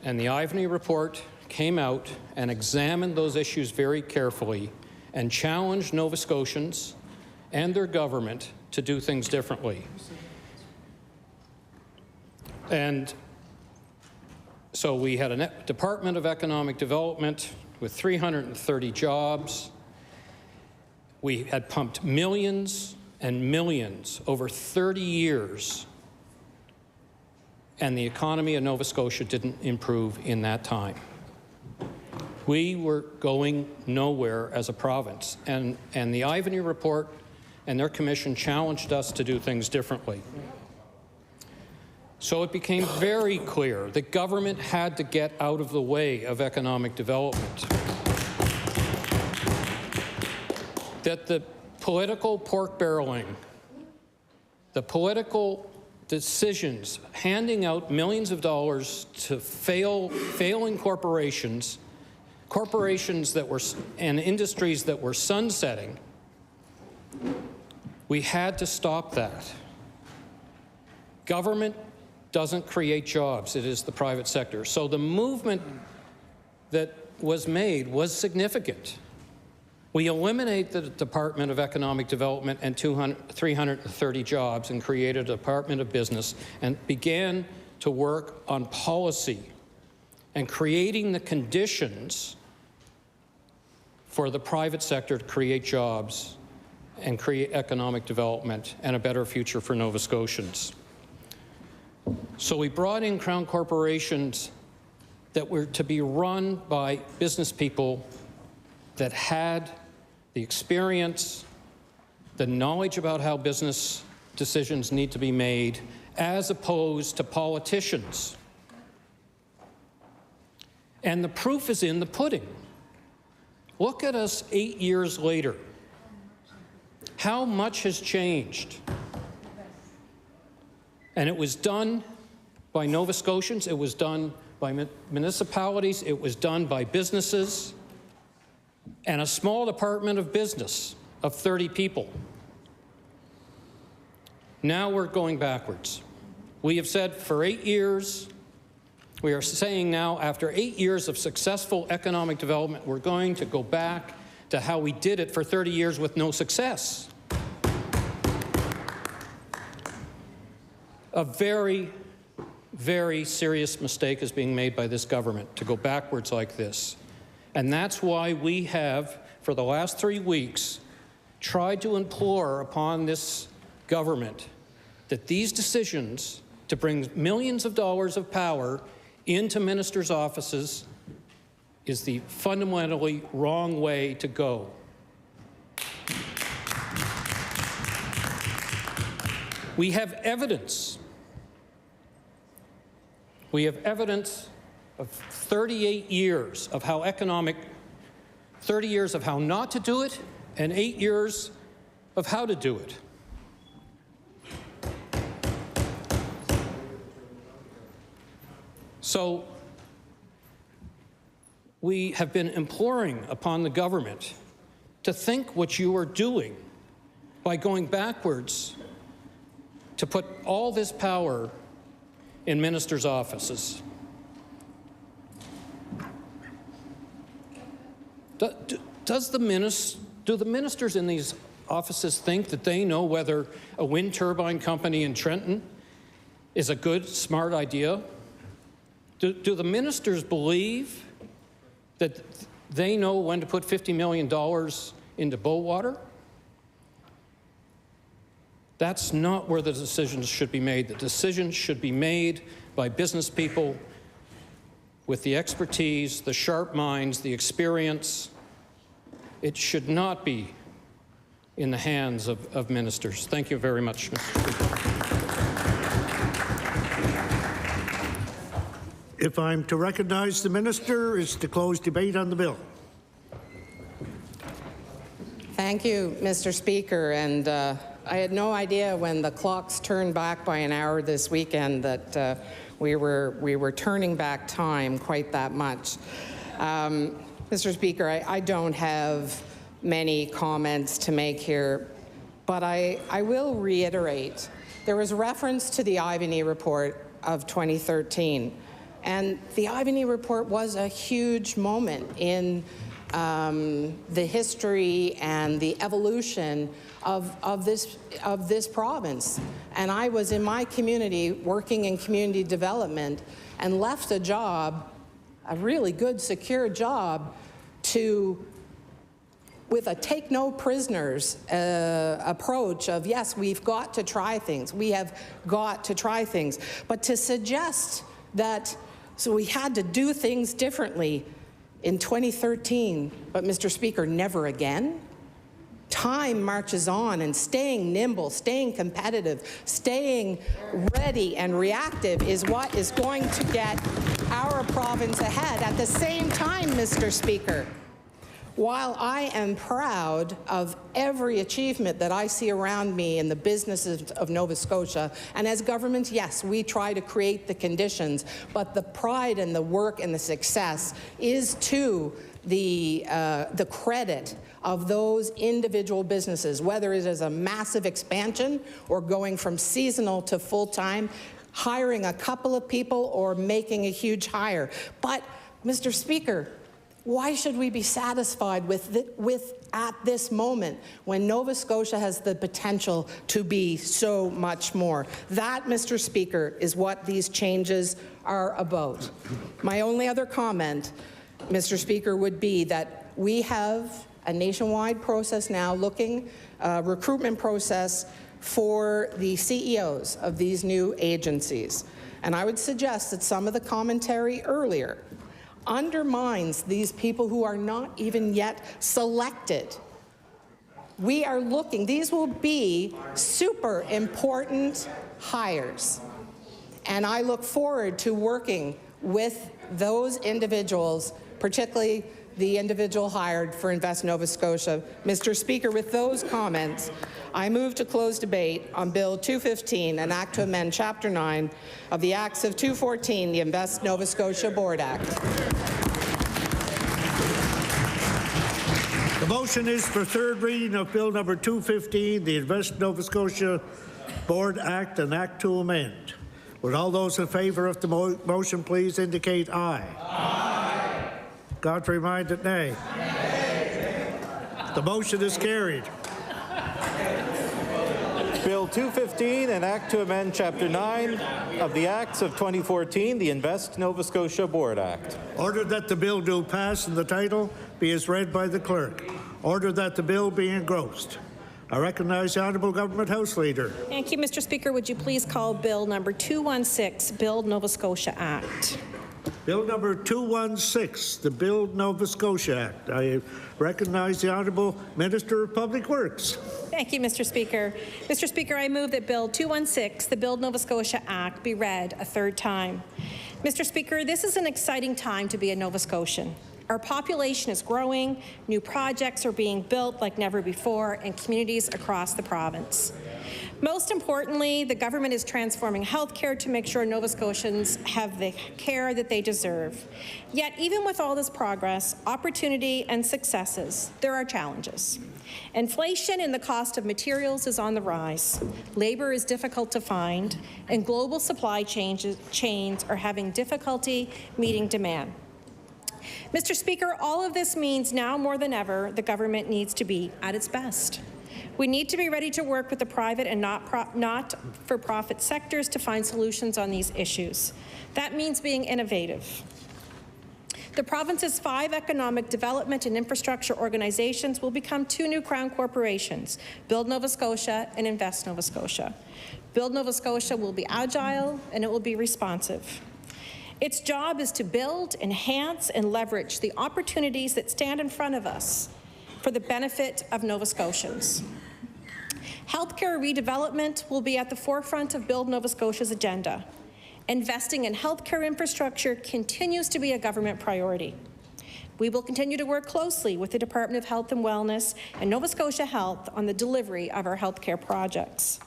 Speaker 5: And the Ivany report came out and examined those issues very carefully and challenged Nova Scotians and their government to do things differently. And so we had a Department of Economic Development with 330 jobs. We had pumped millions and millions over 30 years, and the economy of Nova Scotia didn't improve in that time. We were going nowhere as a province, and the Ivany report and their commission challenged us to do things differently. So it became very clear that government had to get out of the way of economic development. That the political pork barreling, the political decisions, handing out millions of dollars to failing corporations that were, and industries that were sunsetting, we had to stop that. Government doesn't create jobs, it is the private sector. So the movement that was made was significant. We eliminated the Department of Economic Development and 330 jobs and created a Department of Business and began to work on policy and creating the conditions for the private sector to create jobs and create economic development and a better future for Nova Scotians. So we brought in Crown corporations that were to be run by business people that had the experience, the knowledge about how business decisions need to be made, as opposed to politicians. And the proof is in the pudding. Look at us 8 years later. How much has changed? And it was done by Nova Scotians, it was done by municipalities, it was done by businesses, and a small department of business of 30 people. Now we're going backwards. We have said for 8 years, we are saying now after 8 years of successful economic development, we're going to go back to how we did it for 30 years with no success. A very, very serious mistake is being made by this government to go backwards like this. And that's why we have, for the last 3 weeks, tried to implore upon this government that these decisions to bring millions of dollars of power into ministers' offices is the fundamentally wrong way to go. We have evidence We have evidence of 38 years of how 30 years of how not to do it, and 8 years of how to do it. So we have been imploring upon the government to think what you are doing by going backwards to put all this power in ministers' offices. Do the ministers in these offices think that they know whether a wind turbine company in Trenton is a good, smart idea? Do the ministers believe that they know when to put $50 million into Bowater? That's not where the decisions should be made. The decisions should be made by business people with the expertise, the sharp minds, the experience. It should not be in the hands of ministers. Thank you very much, Mr. Speaker.
Speaker 1: If I'm to recognize the minister, it's to close debate on the bill.
Speaker 20: Thank you, Mr. Speaker. And I had no idea when the clocks turned back by an hour this weekend that we were turning back time quite that much. Mr. Speaker, I don't have many comments to make here, but I will reiterate. There was reference to the Ivany report of 2013, and the Ivany report was a huge moment in the history and the evolution of this province. And I was in my community working in community development and left a job, a really good, secure job, with a take no prisoners approach of, yes, we've got to try things. We have got to try things. But to suggest that, so we had to do things differently in 2013, but Mr. Speaker, never again? Time marches on, and staying nimble, staying competitive, staying ready and reactive is what is going to get our province ahead. At the same time, Mr. Speaker, while I am proud of every achievement that I see around me in the businesses of Nova Scotia, and as government, yes, we try to create the conditions, but the pride and the work and the success is to the credit of those individual businesses, whether it is a massive expansion or going from seasonal to full-time, hiring a couple of people or making a huge hire. But, Mr. Speaker, why should we be satisfied with at this moment when Nova Scotia has the potential to be so much more? That, Mr. Speaker, is what these changes are about. My only other comment, Mr. Speaker, would be that we have a nationwide process now recruitment process for the CEOs of these new agencies. And I would suggest that some of the commentary earlier undermines these people who are not even yet selected. We are looking, these will be super important hires. And I look forward to working with those individuals, particularly the individual hired for Invest Nova Scotia. Mr. Speaker, with those comments, I move to close debate on Bill 215, an act to amend Chapter 9 of the Acts of 214, the Invest Nova Scotia Board Act.
Speaker 1: The motion is for third reading of Bill number 215, the Invest Nova Scotia Board Act, an act to amend. Would all those in favour of the motion please indicate aye? Aye. Contrary-minded, nay. Nay. The motion is carried.
Speaker 4: Bill 215, an act to amend Chapter 9 of the Acts of 2014, the Invest Nova Scotia Board Act.
Speaker 1: Order that the bill do pass and the title be as read by the clerk. Order that the bill be engrossed. I recognize the Honourable Government House Leader.
Speaker 16: Thank you, Mr. Speaker. Would you please call Bill number 216, Build Nova Scotia Act?
Speaker 1: Bill number 216, the Build Nova Scotia Act. I recognize the Honourable Minister of Public Works.
Speaker 16: Thank you, Mr. Speaker. Mr. Speaker, I move that Bill 216, the Build Nova Scotia Act, be read a third time. Mr. Speaker, this is an exciting time to be a Nova Scotian. Our population is growing, new projects are being built like never before, and communities across the province. Most importantly, the government is transforming healthcare to make sure Nova Scotians have the care that they deserve. Yet, even with all this progress, opportunity, and successes, there are challenges. Inflation and the cost of materials is on the rise. Labor is difficult to find, and global supply chains are having difficulty meeting demand. Mr. Speaker, all of this means now more than ever, the government needs to be at its best. We need to be ready to work with the private and not-for-profit sectors to find solutions on these issues. That means being innovative. The province's 5 economic development and infrastructure organizations will become 2 new Crown corporations, Build Nova Scotia and Invest Nova Scotia. Build Nova Scotia will be agile and it will be responsive. Its job is to build, enhance, and leverage the opportunities that stand in front of us for the benefit of Nova Scotians. Healthcare redevelopment will be at the forefront of Build Nova Scotia's agenda. Investing in healthcare infrastructure continues to be a government priority. We will continue to work closely with the Department of Health and Wellness and Nova Scotia Health on the delivery of our healthcare projects.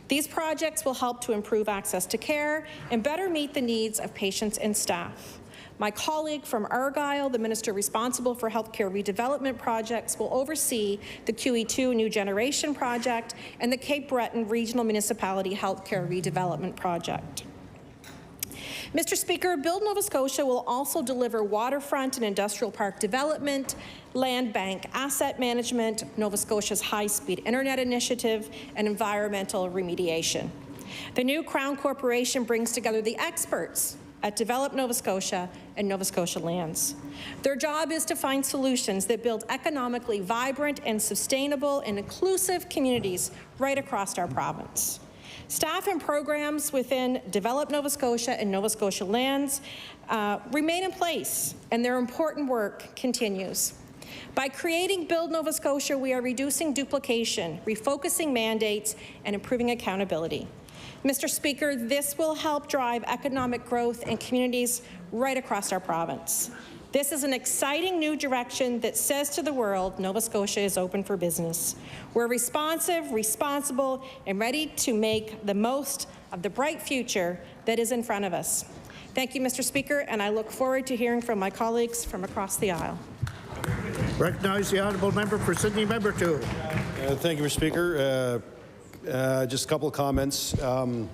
Speaker 16: These projects will help to improve access to care and better meet the needs of patients and staff. My colleague from Argyll, the Minister responsible for healthcare redevelopment projects, will oversee the QE2 New Generation Project and the Cape Breton Regional Municipality Healthcare Redevelopment Project. Mr. Speaker, Build Nova Scotia will also deliver waterfront and industrial park development, land bank asset management, Nova Scotia's high-speed internet initiative, and environmental remediation. The new Crown Corporation brings together the experts at Develop Nova Scotia and Nova Scotia Lands. Their job is to find solutions that build economically vibrant and sustainable and inclusive communities right across our province. Staff and programs within Develop Nova Scotia and Nova Scotia Lands remain in place, and their important work continues. By creating Build Nova Scotia, we are reducing duplication, refocusing mandates, and improving accountability. Mr. Speaker, this will help drive economic growth in communities right across our province. This is an exciting new direction that says to the world, Nova Scotia is open for business. We're responsive, responsible, and ready to make the most of the bright future that is in front of us. Thank you, Mr. Speaker, and I look forward to hearing from my colleagues from across the aisle.
Speaker 1: Recognize the honourable member for Sydney, member 2.
Speaker 23: Thank you, Mr. Speaker. Just a couple of comments. The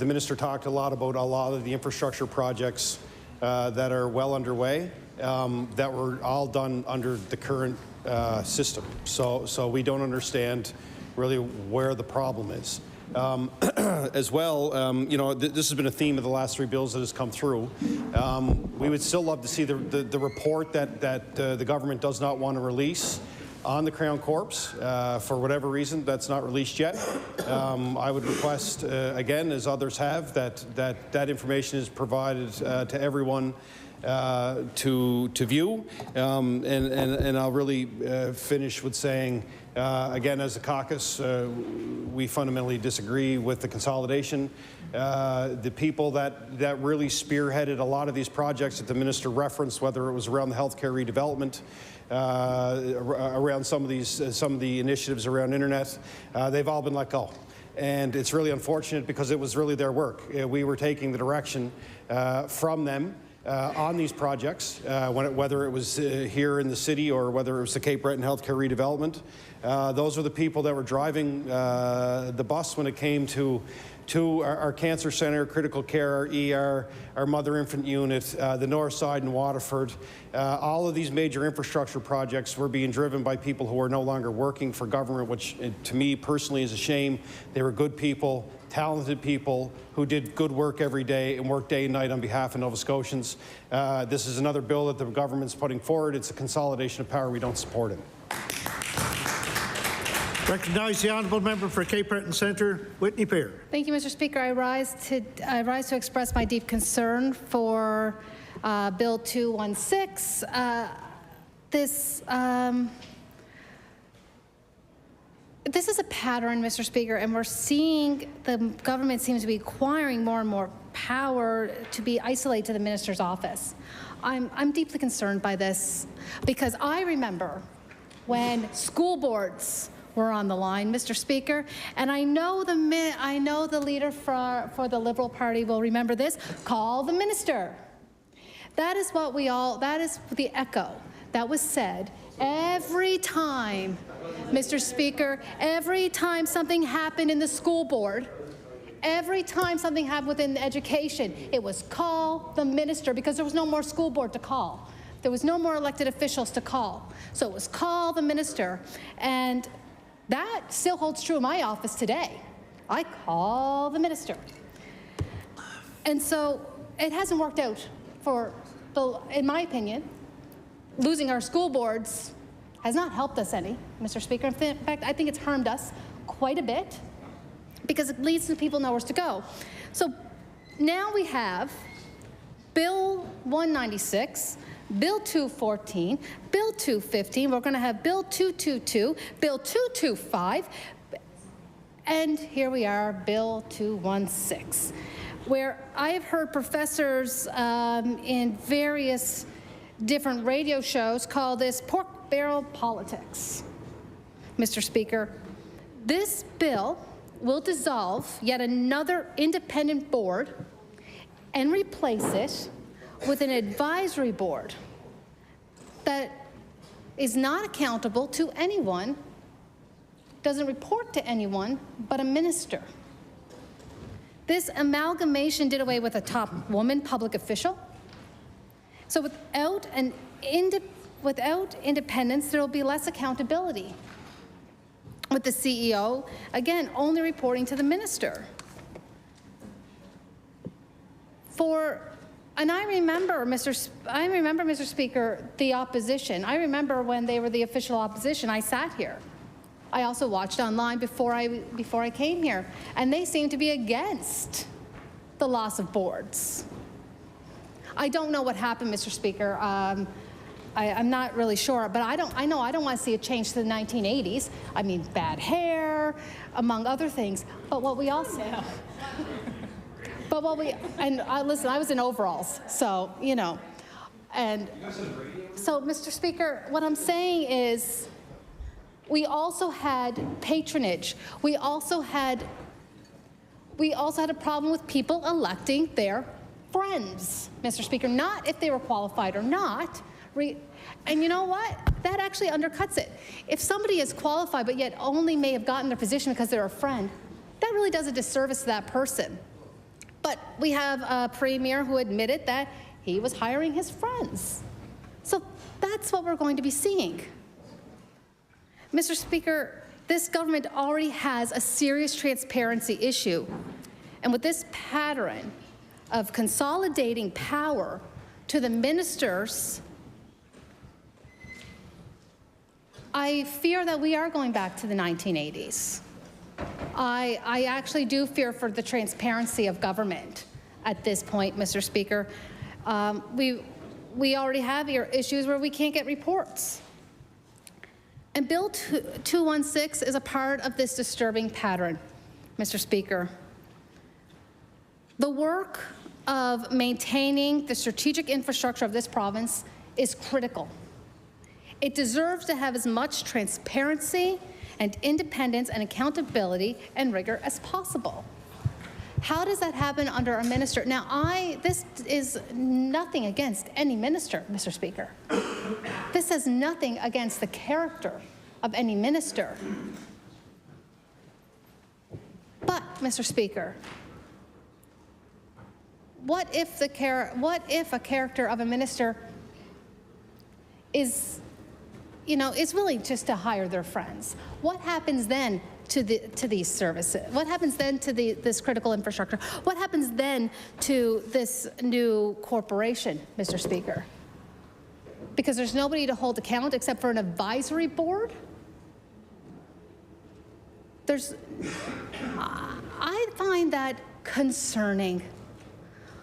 Speaker 23: minister talked a lot about a lot of the infrastructure projects that are well underway that were all done under the current system. So we don't understand really where the problem is. As well, you know, this has been a theme of the last 3 bills that has come through. We would still love to see the report that the government does not want to release on the Crown Corps. For whatever reason, that's not released yet. I would request, again, as others have, that information is provided to everyone to view. And I'll really finish with saying, again, as a caucus, we fundamentally disagree with the consolidation. The people that really spearheaded a lot of these projects that the minister referenced, whether it was around the healthcare redevelopment, around some of the initiatives around internet, they've all been let go. And it's really unfortunate because it was really their work. We were taking the direction from them on these projects, whether it was here in the city or whether it was the Cape Breton healthcare redevelopment. Those were the people that were driving the bus when it came to our cancer centre, critical care, our ER, our mother-infant unit, the north side in Waterford. All of these major infrastructure projects were being driven by people who are no longer working for government, which to me personally is a shame. They were good people, talented people who did good work every day and worked day and night on behalf of Nova Scotians. This is another bill that the government's putting forward. It's a consolidation of power. We don't support it.
Speaker 1: Recognize the honourable member for Cape Breton Centre, Whitney Pear.
Speaker 21: Thank you, Mr. Speaker. I rise to express my deep concern for Bill 216. This this is a pattern, Mr. Speaker, and we're seeing the government seems to be acquiring more and more power to be isolated to the minister's office. I'm deeply concerned by this because I remember when school boards were on the line, Mr. Speaker, and I know the leader for the Liberal Party will remember this. Call the minister. That is what that is the echo that was said every time, Mr. Speaker, every time something happened in the school board, every time something happened within education, it was call the minister because there was no more school board to call. There was no more elected officials to call. So it was call the minister. And that still holds true in my office today. I call the minister. And so it hasn't worked out in my opinion. Losing our school boards has not helped us any, Mr. Speaker. In fact, I think it's harmed us quite a bit because it leads to people nowhere to go. So now we have Bill 196, Bill 214, Bill 215, we're going to have Bill 222, Bill 225, and here we are, Bill 216, where I have heard professors in various different radio shows call this pork barrel politics. Mr. Speaker, this bill will dissolve yet another independent board and replace it with an advisory board that is not accountable to anyone, doesn't report to anyone but a minister. This amalgamation did away with a top woman public official. So without independence, there will be less accountability. With the CEO, again, only reporting to the minister. And I remember, Mr. Speaker, the opposition. I remember when they were the official opposition, I sat here. I also watched online before I came here, and they seemed to be against the loss of boards. I don't know what happened, Mr. Speaker. I'm not really sure, but I know I don't want to see a change to the 1980s. I mean, bad hair, among other things. But what we also, listen, I was in overalls, so you know, and so, Mr. Speaker, what I'm saying is, we also had patronage. We also had a problem with people electing their friends, Mr. Speaker, not if they were qualified or not. And you know what? That actually undercuts it. If somebody is qualified but yet only may have gotten their position because they're a friend, that really does a disservice to that person. But we have a premier who admitted that he was hiring his friends. So that's what we're going to be seeing. Mr. Speaker, this government already has a serious transparency issue. And with this pattern of consolidating power to the ministers, I fear that we are going back to the 1980s. I actually do fear for the transparency of government at this point, Mr. Speaker. We already have issues where we can't get reports. And Bill 216 is a part of this disturbing pattern, Mr. Speaker. The work of maintaining the strategic infrastructure of this province is critical. It deserves to have as much transparency and independence and accountability and rigor as possible. How does that happen under a minister? Now, this is nothing against any minister, Mr. Speaker. This has nothing against the character of any minister. But, Mr. Speaker, what if a character of a minister is willing just to hire their friends? What happens then to these services? What happens then to this critical infrastructure? What happens then to this new corporation, Mr. Speaker? Because there's nobody to hold account except for an advisory board? I find that concerning.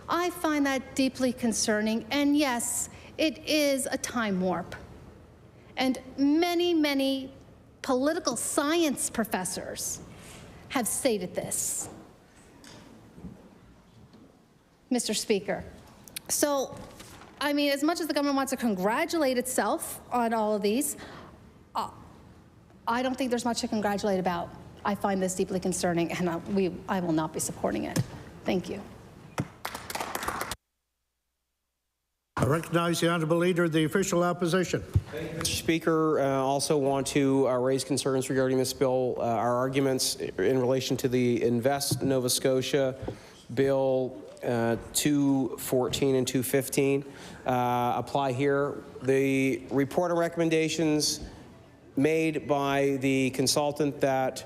Speaker 21: I find that deeply concerning, and yes, it is a time warp. And many, many political science professors have stated this, Mr. Speaker. So, I mean, as much as the government wants to congratulate itself on all of these, I don't think there's much to congratulate about. I find this deeply concerning, and I will not be supporting it. Thank you.
Speaker 1: I recognize the Honourable Leader of the Official Opposition.
Speaker 12: Thank you, Mr. Speaker. I also want to raise concerns regarding this bill. Our arguments in relation to the Invest Nova Scotia Bill 214 and 215 apply here. The report and recommendations made by the consultant that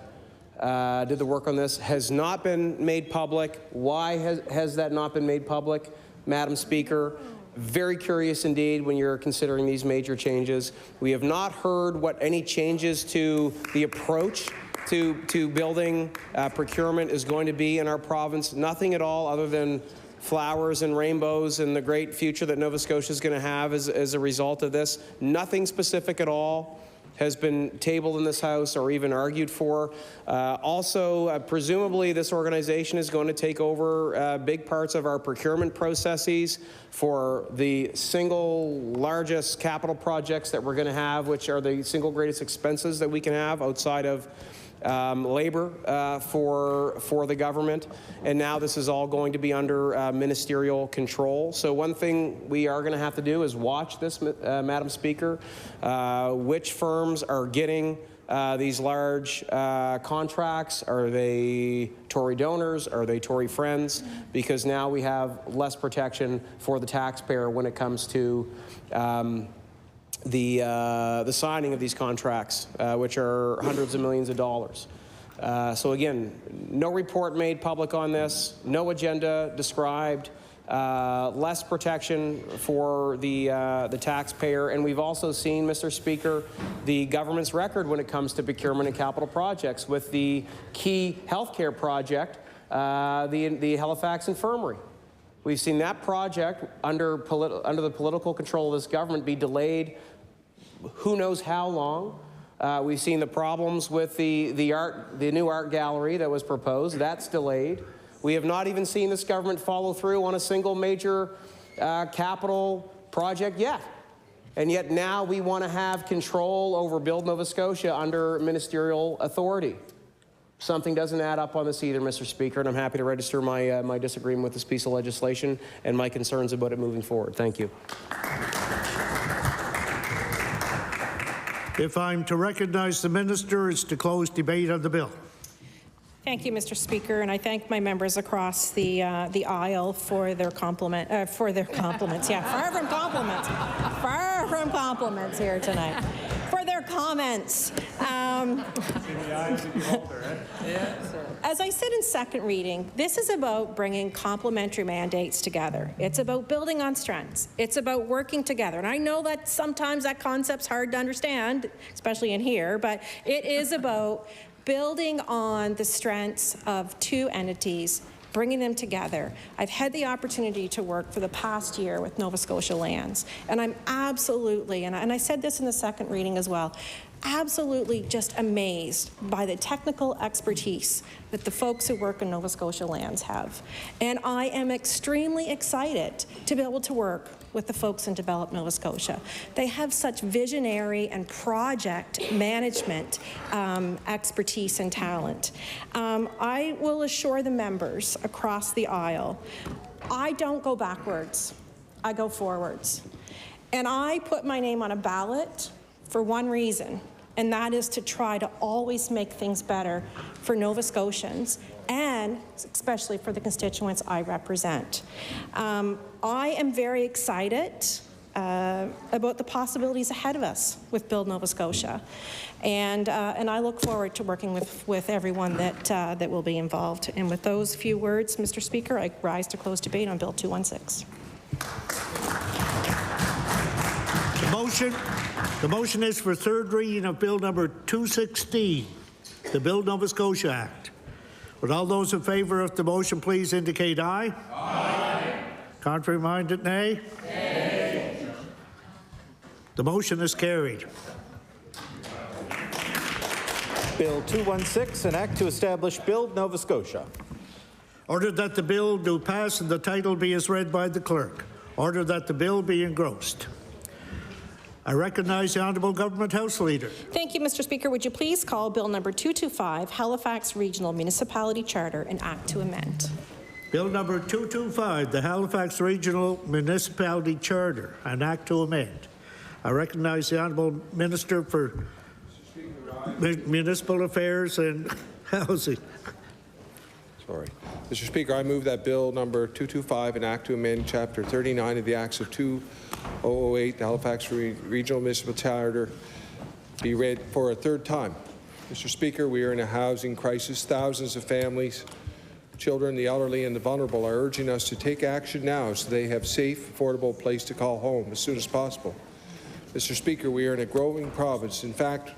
Speaker 12: did the work on this has not been made public. Why has that not been made public, Madam Speaker? Very curious indeed when you're considering these major changes. We have not heard what any changes to the approach to building procurement is going to be in our province. Nothing at all other than flowers and rainbows and the great future that Nova Scotia is going to have as a result of this. Nothing specific at all has been tabled in this House or even argued for. Also, presumably this organization is going to take over big parts of our procurement processes for the single largest capital projects that we're going to have, which are the single greatest expenses that we can have outside of labor for the government, and now this is all going to be under ministerial control. So one thing we are going to have to do is watch this, Madam Speaker, which firms are getting these large contracts. Are they Tory donors? Are they Tory friends? Because now we have less protection for the taxpayer when it comes to the signing of these contracts, which are hundreds of millions of dollars. So again, no report made public on this, no agenda described, less protection for the taxpayer, and we've also seen, Mr. Speaker, the government's record when it comes to procurement and capital projects with the key healthcare project, the Halifax Infirmary. We've seen that project under the political control of this government be delayed who knows how long. We've seen the problems with the new art gallery that was proposed. That's delayed. We have not even seen this government follow through on a single major capital project yet. And yet now we want to have control over Build Nova Scotia under ministerial authority. Something doesn't add up on this either, Mr. Speaker, and I'm happy to register my disagreement with this piece of legislation and my concerns about it moving forward. Thank you.
Speaker 1: If I'm to recognize the minister, it's to close debate on the bill.
Speaker 16: Thank you, Mr. Speaker, and I thank my members across the aisle for their compliments. Yeah, far from compliments here tonight. For their comments. As I said in second reading, this is about bringing complementary mandates together. It's about building on strengths. It's about working together. And I know that sometimes that concept's hard to understand, especially in here, but it is about building on the strengths of two entities, bringing them together. I've had the opportunity to work for the past year with Nova Scotia Lands, and I'm absolutely, and I said this in the second reading as well, absolutely just amazed by the technical expertise that the folks who work in Nova Scotia Lands have. And I am extremely excited to be able to work with the folks in Develop Nova Scotia. They have such visionary and project management expertise and talent. I will assure the members across the aisle, I don't go backwards, I go forwards. And I put my name on a ballot for one reason, and that is to try to always make things better for Nova Scotians and especially for the constituents I represent. I am very excited about the possibilities ahead of us with Build Nova Scotia, and I look forward to working with everyone that will be involved. And with those few words, Mr. Speaker, I rise to close debate on Bill 216.
Speaker 1: The motion is for third reading of Bill number 216, the Build Nova Scotia Act. Would all those in favour of the motion please indicate aye? Aye. Contrary-minded, nay? Nay. The motion is carried.
Speaker 4: Bill 216, an act to establish Build Nova Scotia.
Speaker 1: Order that the bill do pass and the title be as read by the clerk. Order that the bill be engrossed. I recognize the Honourable Government House Leader.
Speaker 16: Thank you, Mr. Speaker. Would you please call Bill number 225, Halifax Regional Municipality Charter, an Act to amend.
Speaker 1: Bill number 225, the Halifax Regional Municipality Charter, an Act to amend. I recognize the Honourable Minister for Municipal Affairs and Housing.
Speaker 10: Sorry. Mr. Speaker, I move that Bill number 225, an Act to amend Chapter 39 of the Acts of 2008, the Halifax Regional Municipal Charter, be read for a third time. Mr. Speaker, we are in a housing crisis. Thousands of families, children, the elderly, and the vulnerable are urging us to take action now so they have a safe, affordable place to call home as soon as possible. Mr. Speaker, we are in a growing province. In fact,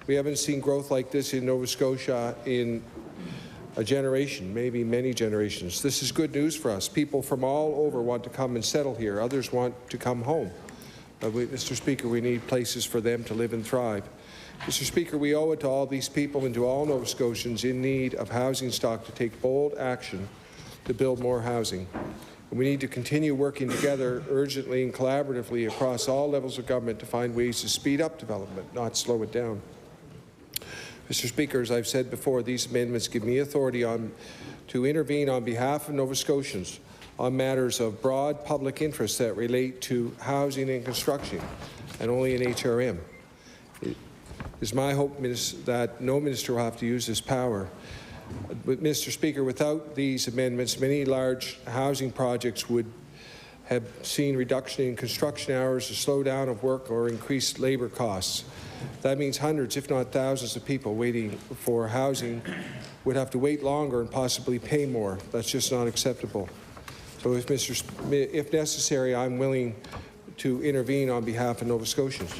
Speaker 10: we haven't seen growth like this in Nova Scotia in a generation, maybe many generations. This is good news for us. People from all over want to come and settle here. Others want to come home. But Mr. Speaker, we need places for them to live and thrive. Mr. Speaker, we owe it to all these people and to all Nova Scotians in need of housing stock to take bold action to build more housing. And we need to continue working together urgently and collaboratively across all levels of government to find ways to speed up development, not slow it down. Mr. Speaker, as I've said before, these amendments give me authority to intervene on behalf of Nova Scotians on matters of broad public interest that relate to housing and construction, and only in HRM. It is my hope that no minister will have to use this power. But, Mr. Speaker, without these amendments, many large housing projects would have seen reduction in construction hours, a slowdown of work, or increased labor costs. That means hundreds, if not thousands, of people waiting for housing would have to wait longer and possibly pay more. That's just not acceptable. So if necessary, I'm willing to intervene on behalf of Nova Scotians.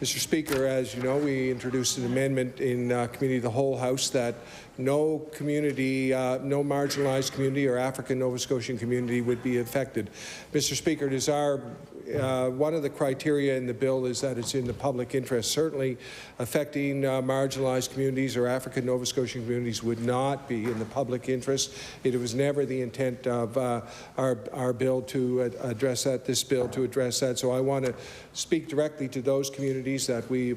Speaker 10: Mr. Speaker, as you know, we introduced an amendment in Committee of the Whole House that no community, no marginalized community or African Nova Scotian community would be affected. Mr. Speaker, it is our one of the criteria in the bill is that it's in the public interest. Certainly affecting marginalized communities or African Nova Scotian communities would not be in the public interest. It was never the intent of our bill to address that, this bill to address that. So I want to speak directly to those communities that we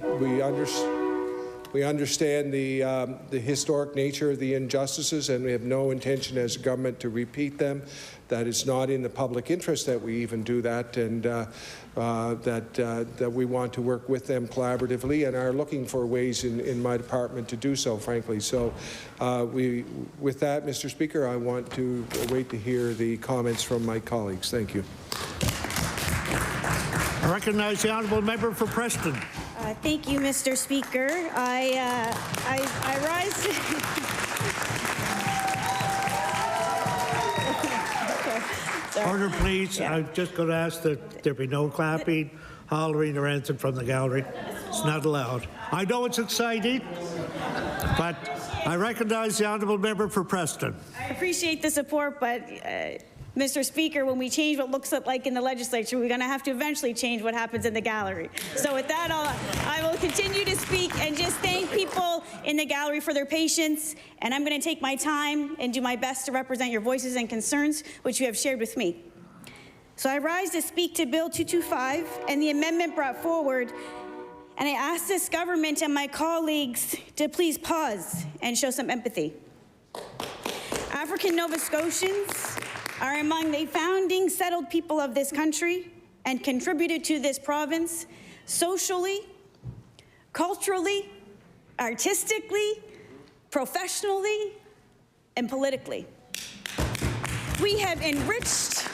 Speaker 10: understand the historic nature of the injustices, and we have no intention as a government to repeat them. That it's not in the public interest that we even do that, and that we want to work with them collaboratively and are looking for ways in my department to do so, frankly. So with that, Mr. Speaker, I want to wait to hear the comments from my colleagues. Thank you.
Speaker 1: I recognize the honourable member for Preston.
Speaker 9: Thank you, Mr. Speaker. I rise to...
Speaker 1: Order, please. Yeah. I'm just going to ask that there be no clapping, hollering, or anything from the gallery. It's not allowed. I know it's exciting, but I recognize the honourable member for Preston.
Speaker 9: I appreciate the support, but Mr. Speaker, when we change what looks like in the legislature, we're going to have to eventually change what happens in the gallery. So with that, I will continue to speak and just thank people in the gallery for their patience. And I'm going to take my time and do my best to represent your voices and concerns, which you have shared with me. So I rise to speak to Bill 225 and the amendment brought forward. And I ask this government and my colleagues to please pause and show some empathy. African Nova Scotians are among the founding settled people of this country and contributed to this province socially, culturally, artistically, professionally, and politically. We have enriched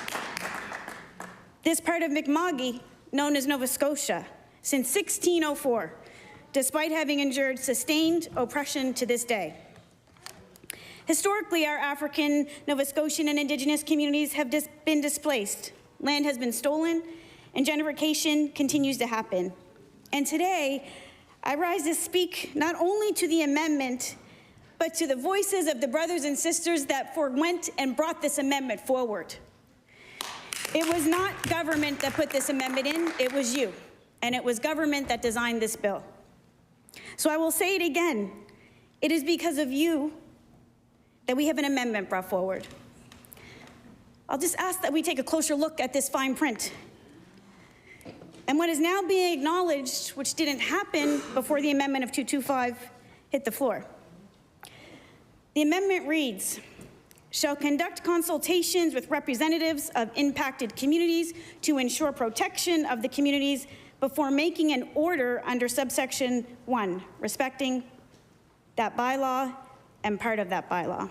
Speaker 9: this part of Mi'kma'ki, known as Nova Scotia, since 1604, despite having endured sustained oppression to this day. Historically, our African, Nova Scotian, and Indigenous communities have been displaced. Land has been stolen, and gentrification continues to happen. And today, I rise to speak not only to the amendment, but to the voices of the brothers and sisters that forewent and brought this amendment forward. It was not government that put this amendment in, it was you. And it was government that designed this bill. So I will say it again. It is because of you that we have an amendment brought forward. I'll just ask that we take a closer look at this fine print. And what is now being acknowledged, which didn't happen before the amendment of 225 hit the floor. The amendment reads, shall conduct consultations with representatives of impacted communities to ensure protection of the communities before making an order under subsection 1, respecting that bylaw and part of that bylaw.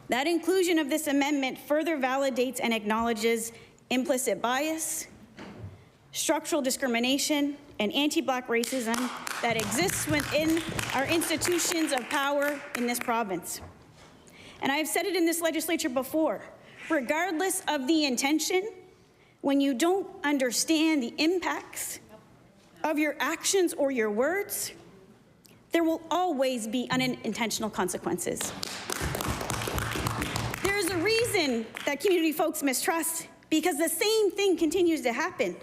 Speaker 9: That inclusion of this amendment further validates and acknowledges implicit bias, structural discrimination, and anti-Black racism that exists within our institutions of power in this province. And I have said it in this legislature before, regardless of the intention, when you don't understand the impacts of your actions or your words, there will always be unintentional consequences. There is a reason that community folks mistrust, because the same thing continues to happen.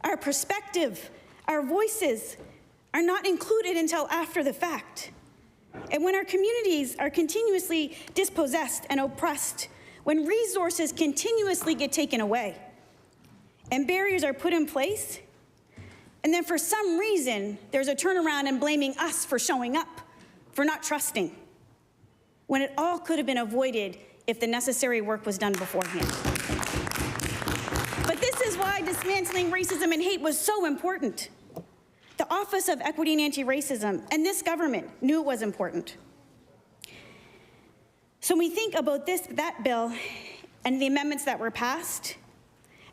Speaker 9: Our perspective, our voices are not included until after the fact. And when our communities are continuously dispossessed and oppressed, when resources continuously get taken away, and barriers are put in place, and then for some reason, there's a turnaround and blaming us for showing up, for not trusting, when it all could have been avoided if the necessary work was done beforehand. But this is why dismantling racism and hate was so important. The Office of Equity and Anti-Racism and this government knew it was important. So when we think about that bill and the amendments that were passed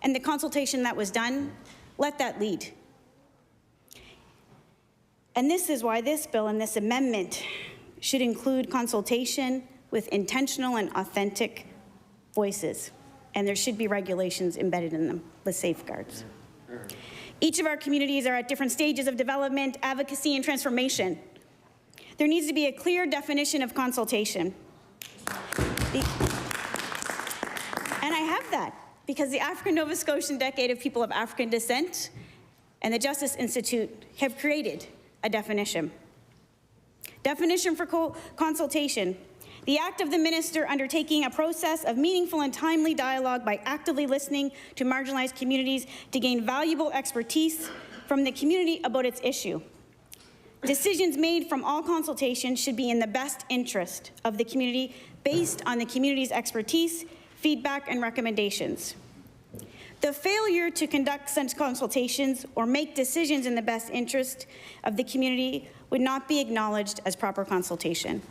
Speaker 9: and the consultation that was done, let that lead. And this is why this bill and this amendment should include consultation with intentional and authentic voices. And there should be regulations embedded in them with safeguards. Each of our communities are at different stages of development, advocacy, and transformation. There needs to be a clear definition of consultation. And I have that because the African Nova Scotian Decade of People of African Descent and the Justice Institute have created a definition. Definition for consultation. The act of the minister undertaking a process of meaningful and timely dialogue by actively listening to marginalized communities to gain valuable expertise from the community about its issue. Decisions made from all consultations should be in the best interest of the community based on the community's expertise, feedback, and recommendations. The failure to conduct such consultations or make decisions in the best interest of the community would not be acknowledged as proper consultation.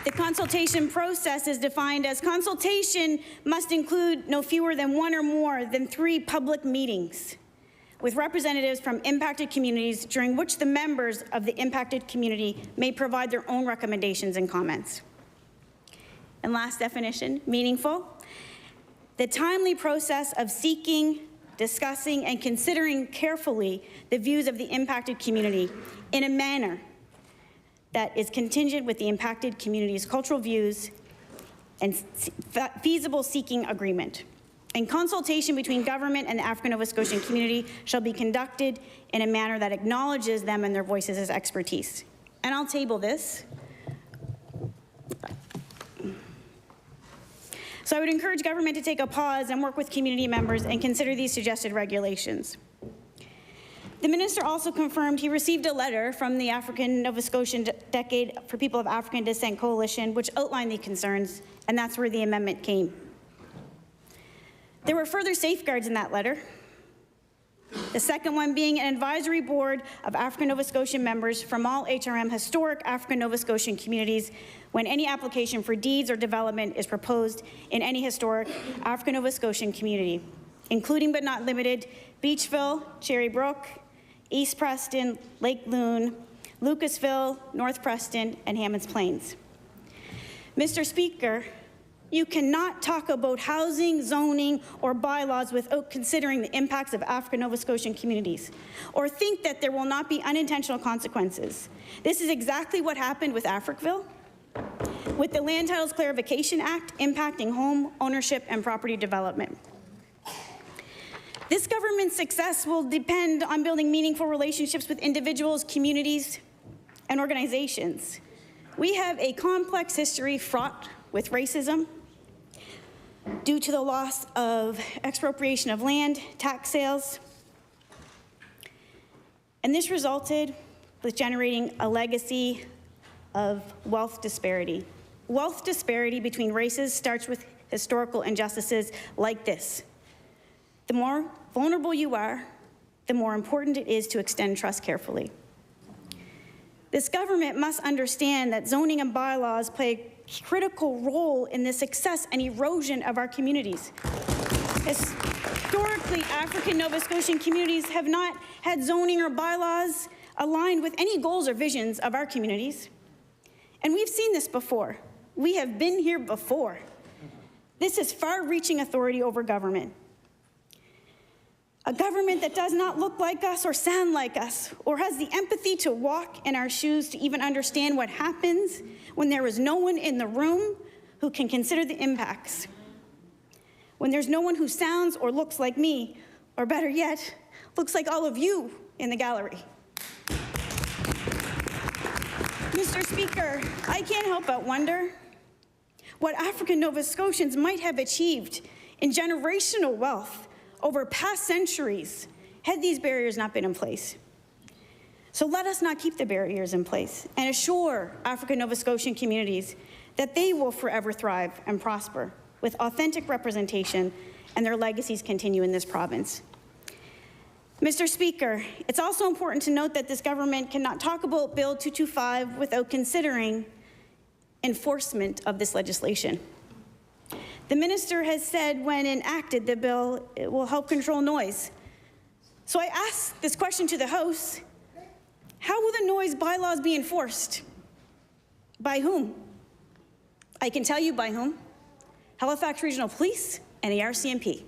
Speaker 9: The consultation process is defined as consultation must include no fewer than 1 or more than 3 public meetings with representatives from impacted communities during which the members of the impacted community may provide their own recommendations and comments. And last definition, meaningful. The timely process of seeking, discussing, and considering carefully the views of the impacted community in a manner that is contingent with the impacted community's cultural views and feasible seeking agreement. And consultation between government and the African Nova Scotian community shall be conducted in a manner that acknowledges them and their voices as expertise. And I'll table this. So I would encourage government to take a pause and work with community members and consider these suggested regulations. The minister also confirmed he received a letter from the African Nova Scotian Decade for People of African Descent Coalition, which outlined the concerns, and that's where the amendment came. There were further safeguards in that letter. The second one being an advisory board of African Nova Scotian members from all HRM historic African Nova Scotian communities when any application for deeds or development is proposed in any historic African Nova Scotian community, including but not limited Beachville, Cherry Brook, East Preston, Lake Loon, Lucasville, North Preston, and Hammonds Plains. Mr. Speaker, you cannot talk about housing, zoning, or bylaws without considering the impacts of African Nova Scotian communities, or think that there will not be unintentional consequences. This is exactly what happened with Africville, with the Land Titles Clarification Act impacting home ownership and property development. This government's success will depend on building meaningful relationships with individuals, communities, and organizations. We have a complex history fraught with racism due to the loss of expropriation of land, tax sales, and this resulted with generating a legacy of wealth disparity. Wealth disparity between races starts with historical injustices like this. The more vulnerable you are, the more important it is to extend trust carefully. This government must understand that zoning and bylaws play a critical role in the success and erosion of our communities. Historically, African Nova Scotian communities have not had zoning or bylaws aligned with any goals or visions of our communities. And we've seen this before. We have been here before. This is far-reaching authority over government. A government that does not look like us or sound like us, or has the empathy to walk in our shoes to even understand what happens when there is no one in the room who can consider the impacts. When there's no one who sounds or looks like me, or better yet, looks like all of you in the gallery. Mr. Speaker, I can't help but wonder what African Nova Scotians might have achieved in generational wealth over past centuries had these barriers not been in place. So let us not keep the barriers in place and assure African Nova Scotian communities that they will forever thrive and prosper with authentic representation and their legacies continue in this province. Mr. Speaker, it's also important to note that this government cannot talk about Bill 225 without considering enforcement of this legislation. The minister has said when enacted the bill, it will help control noise. So I ask this question to the House: how will the noise bylaws be enforced? By whom? I can tell you by whom. Halifax Regional Police and the RCMP,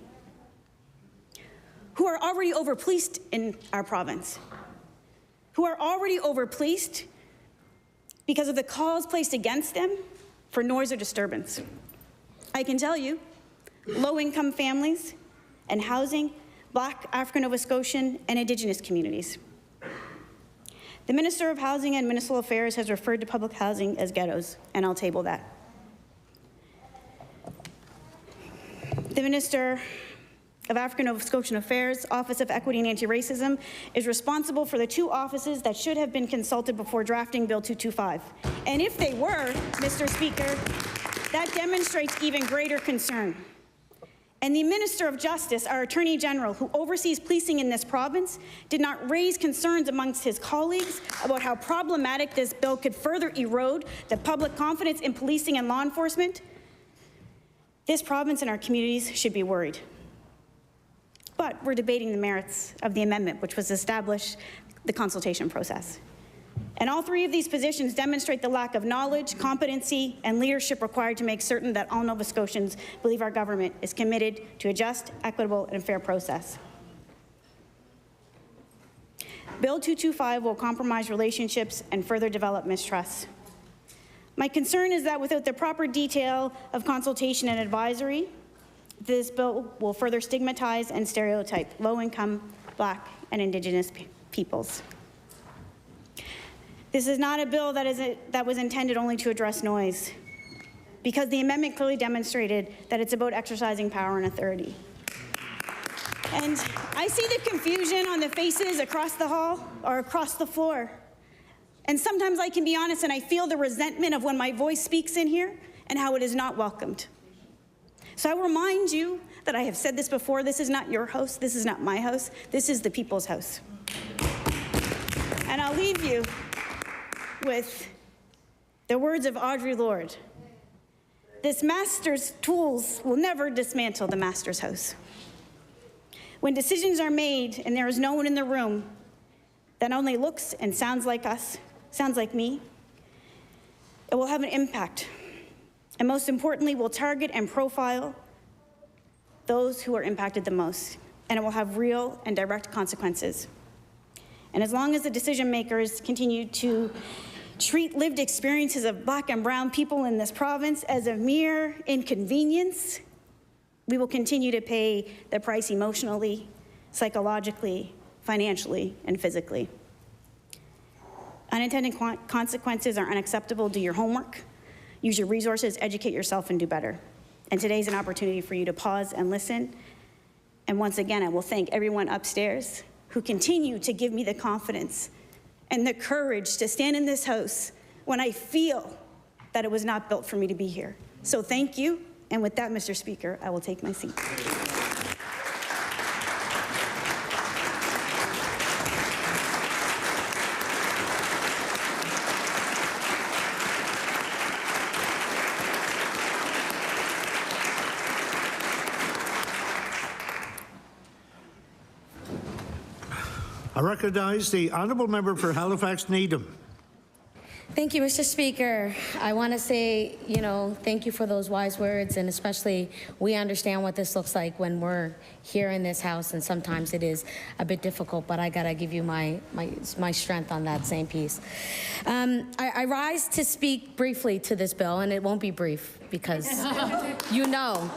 Speaker 9: who are already overpoliced in our province, who are already overpoliced because of the calls placed against them for noise or disturbance. I can tell you, low-income families and housing Black, African Nova Scotian, and Indigenous communities. The Minister of Housing and Municipal Affairs has referred to public housing as ghettos, and I'll table that. The Minister of African Nova Scotian Affairs, Office of Equity and Anti-Racism, is responsible for the two offices that should have been consulted before drafting Bill 225. And if they were, Mr. Speaker, that demonstrates even greater concern. And the Minister of Justice, our Attorney General, who oversees policing in this province, did not raise concerns amongst his colleagues about how problematic this bill could further erode the public confidence in policing and law enforcement. This province and our communities should be worried. But we're debating the merits of the amendment, which was established the consultation process. And all three of these positions demonstrate the lack of knowledge, competency, and leadership required to make certain that all Nova Scotians believe our government is committed to a just, equitable, and fair process. Bill 225 will compromise relationships and further develop mistrust. My concern is that without the proper detail of consultation and advisory, this bill will further stigmatize and stereotype low-income, Black, and Indigenous peoples. This is not a bill that was intended only to address noise, because the amendment clearly demonstrated that it's about exercising power and authority. And I see the confusion on the faces across the hall or across the floor. And sometimes I can be honest and I feel the resentment of when my voice speaks in here and how it is not welcomed. So I remind you that I have said this before, this is not your house, this is not my house, this is the people's house. And I'll leave you with the words of Audre Lorde. This master's tools will never dismantle the master's house. When decisions are made and there is no one in the room that only looks and sounds like us, sounds like me, it will have an impact. And most importantly, will target and profile those who are impacted the most. And it will have real and direct consequences. And as long as the decision makers continue to treat lived experiences of Black and brown people in this province as a mere inconvenience, we will continue to pay the price emotionally psychologically, financially, and physically. Unintended consequences are unacceptable. Do your homework, use your resources, educate yourself, and do better. And today's an opportunity for you to pause and listen. And once again, I will thank everyone upstairs who continue to give me the confidence and the courage to stand in this house when I feel that it was not built for me to be here. So thank you. And with that, Mr. Speaker, I will take my seat.
Speaker 1: I recognize the honourable member for Halifax Needham.
Speaker 13: Thank you, Mr. Speaker. I want to say, thank you for those wise words, and especially we understand what this looks like when we're here in this house, and sometimes it is a bit difficult, but I got to give you my strength on that same piece. I rise to speak briefly to this bill, and it won't be brief because you know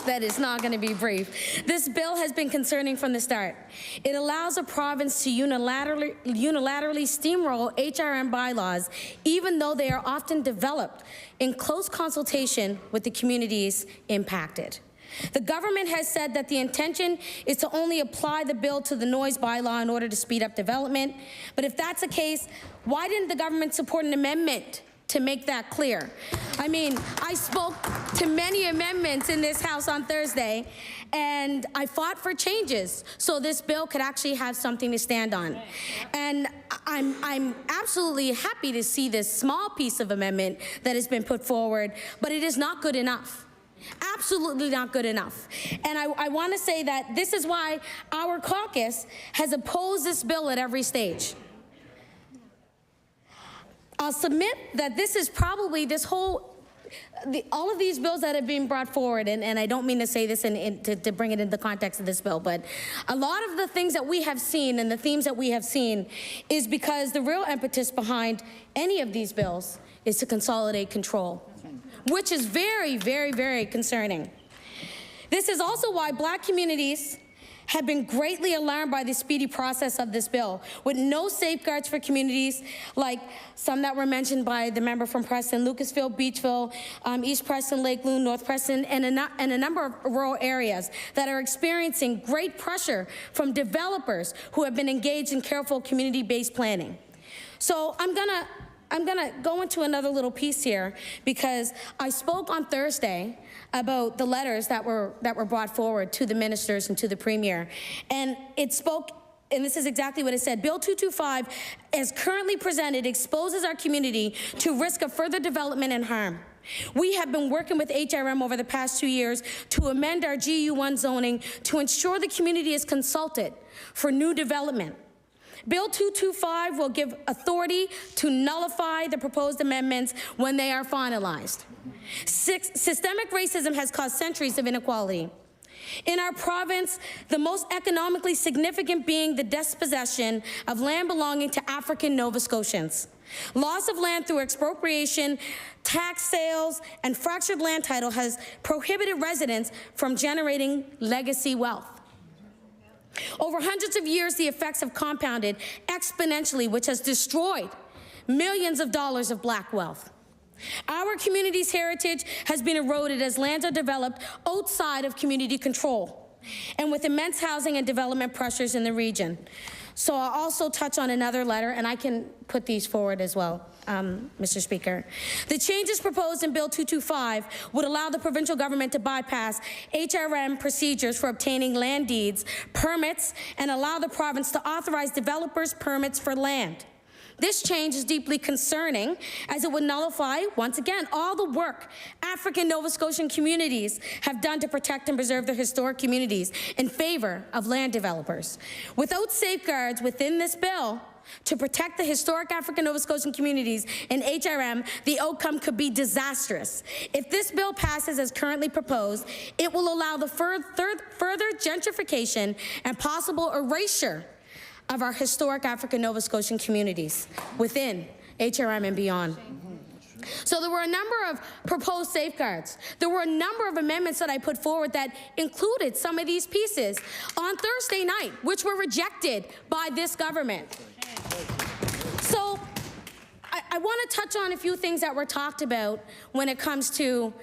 Speaker 13: that it's not going to be brief. This bill has been concerning from the start. It allows a province to unilaterally steamroll HRM bylaws, even though they are often developed in close consultation with the communities impacted. The government has said that the intention is to only apply the bill to the noise bylaw in order to speed up development. But if that's the case, why didn't the government support an amendment to make that clear? I mean, I spoke to many amendments in this House on Thursday, and I fought for changes so this bill could actually have something to stand on. And I'm absolutely happy to see this small piece of amendment that has been put forward, but it is not good enough. Absolutely not good enough. And I want to say that this is why our caucus has opposed this bill at every stage. I'll submit that this is probably all of these bills that have been brought forward, and I don't mean to say this to bring it into the context of this bill, but a lot of the things that we have seen and the themes that we have seen is because the real impetus behind any of these bills is to consolidate control, which is very, very, very concerning. This is also why Black communities have been greatly alarmed by the speedy process of this bill, with no safeguards for communities like some that were mentioned by the member from Preston, Lucasville, Beachville, East Preston, Lake Loon, North Preston, and a number of rural areas that are experiencing great pressure from developers who have been engaged in careful community-based planning. So I'm gonna go into another little piece here, because I spoke on Thursday about the letters that were brought forward to the ministers and to the Premier. And it spoke, and this is exactly what it said: Bill 225, as currently presented, exposes our community to risk of further development and harm. We have been working with HRM over the past 2 years to amend our GU1 zoning to ensure the community is consulted for new development. Bill 225 will give authority to nullify the proposed amendments when they are finalized. Systemic racism has caused centuries of inequality. In our province, the most economically significant being the dispossession of land belonging to African Nova Scotians. Loss of land through expropriation, tax sales, and fractured land title has prohibited residents from generating legacy wealth. Over hundreds of years, the effects have compounded exponentially, which has destroyed millions of dollars of Black wealth. Our community's heritage has been eroded as lands are developed outside of community control, and with immense housing and development pressures in the region. So I'll also touch on another letter, and I can put these forward as well, Mr. Speaker. The changes proposed in Bill 225 would allow the provincial government to bypass HRM procedures for obtaining land deeds, permits, and allow the province to authorize developers' permits for land. This change is deeply concerning, as it would nullify, once again, all the work African Nova Scotian communities have done to protect and preserve their historic communities in favor of land developers. Without safeguards within this bill to protect the historic African Nova Scotian communities in HRM, the outcome could be disastrous. If this bill passes as currently proposed, it will allow the further gentrification and possible erasure of our historic African Nova Scotian communities within HRM and beyond. So there were a number of proposed safeguards. There were a number of amendments that I put forward that included some of these pieces on Thursday night, which were rejected by this government. So I want to touch on a few things that were talked about when it comes to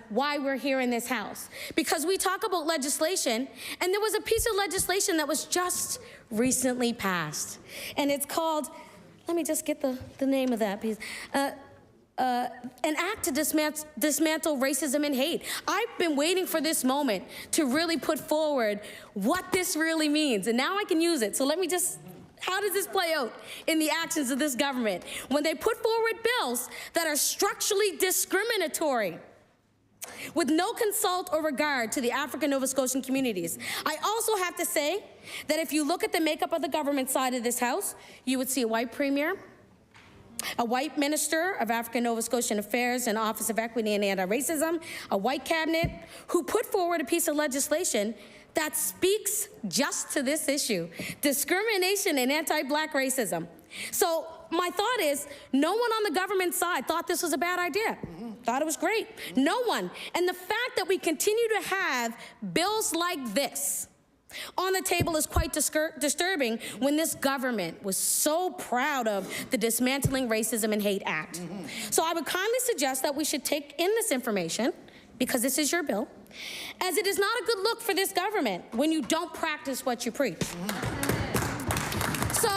Speaker 13: why we're here in this House. Because we talk about legislation, and there was a piece of legislation that was just recently passed. And it's called, let me just get the name of that piece. An act to dismantle racism and hate. I've been waiting for this moment to really put forward what this really means, and now I can use it. So let me just, how does this play out in the actions of this government? When they put forward bills that are structurally discriminatory, with no consult or regard to the African Nova Scotian communities. I also have to say that if you look at the makeup of the government side of this House, you would see a white premier, a white Minister of African Nova Scotian Affairs and Office of Equity and Anti-Racism, a white cabinet who put forward a piece of legislation that speaks just to this issue, discrimination and anti-black racism. So my thought is, no one on the government side thought this was a bad idea. Thought it was great. No one. And the fact that we continue to have bills like this on the table is quite disturbing when this government was so proud of the Dismantling Racism and Hate Act. So I would kindly suggest that we should take in this information, because this is your bill, as it is not a good look for this government when you don't practice what you preach. So,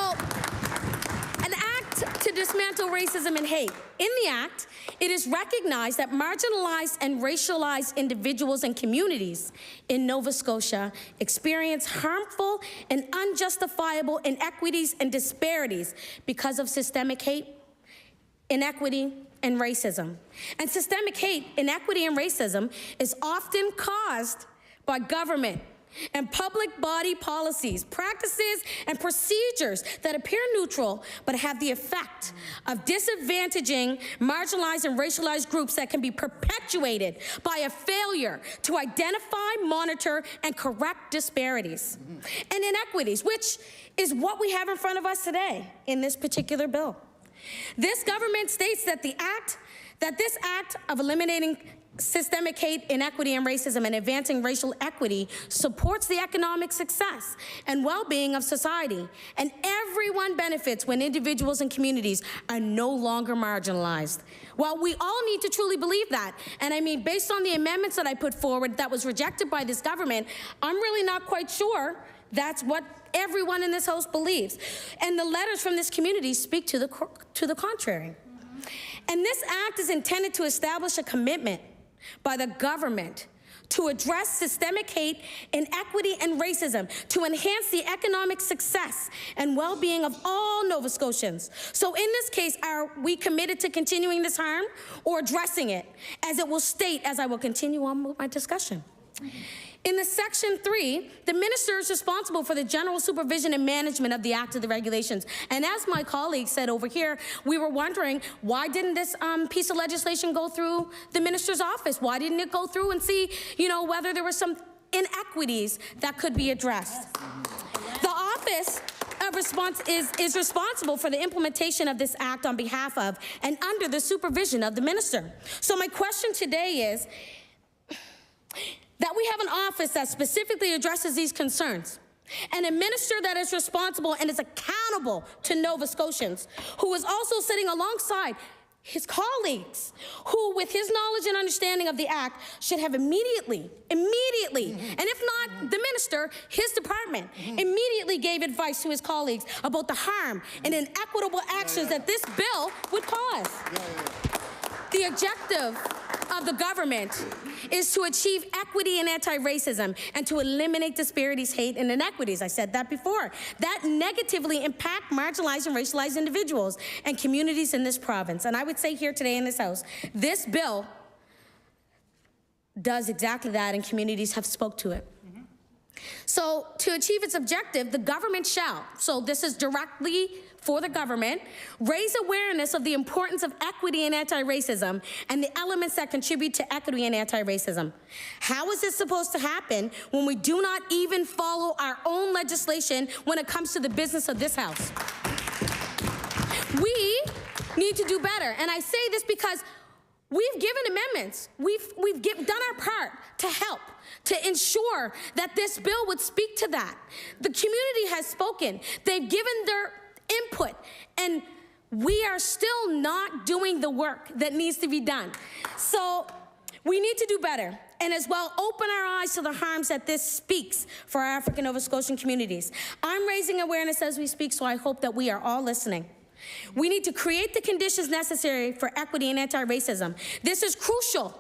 Speaker 13: an act to dismantle racism and hate. In the act, it is recognized that marginalized and racialized individuals and communities in Nova Scotia experience harmful and unjustifiable inequities and disparities because of systemic hate, inequity, and racism. And systemic hate, inequity, and racism is often caused by government and public body policies, practices, and procedures that appear neutral but have the effect of disadvantaging marginalized and racialized groups that can be perpetuated by a failure to identify, monitor, and correct disparities and inequities, which is what we have in front of us today in this particular bill. This government states that this act of eliminating systemic hate, inequity, and racism and advancing racial equity supports the economic success and well-being of society. And everyone benefits when individuals and communities are no longer marginalized. Well, we all need to truly believe that. And I mean, based on the amendments that I put forward that was rejected by this government, I'm really not quite sure that's what everyone in this House believes. And the letters from this community speak to the contrary. And this act is intended to establish a commitment by the government to address systemic hate, inequity, and racism, to enhance the economic success and well-being of all Nova Scotians. So in this case, are we committed to continuing this harm or addressing it, as it will state as I will continue on with my discussion? In the Section 3, the minister is responsible for the general supervision and management of the Act of the regulations. And as my colleague said over here, we were wondering, why didn't this piece of legislation go through the minister's office? Why didn't it go through and see, whether there were some inequities that could be addressed? The office of is responsible for the implementation of this act on behalf of and under the supervision of the minister. So my question today is, that we have an office that specifically addresses these concerns, and a minister that is responsible and is accountable to Nova Scotians, who is also sitting alongside his colleagues, who, with his knowledge and understanding of the act, should have immediately, and if not the minister, his department, immediately gave advice to his colleagues about the harm and inequitable actions that this bill would cause. The objective of the government is to achieve equity and anti-racism and to eliminate disparities, hate, and inequities. I said that before. That negatively impact marginalized and racialized individuals and communities in this province. And I would say here today in this House, this bill does exactly that, and communities have spoke to it. So to achieve its objective, the government shall, so this is directly for the government, raise awareness of the importance of equity and anti-racism and the elements that contribute to equity and anti-racism. How is this supposed to happen when we do not even follow our own legislation when it comes to the business of this House? We need to do better. And I say this because we've given amendments. We've done our part to help, to ensure that this bill would speak to that. The community has spoken. They've given their input, and we are still not doing the work that needs to be done. So we need to do better, and as well open our eyes to the harms that this speaks for our African Nova Scotian communities. I'm raising awareness as we speak, so I hope that we are all listening. We need to create the conditions necessary for equity and anti-racism. This is crucial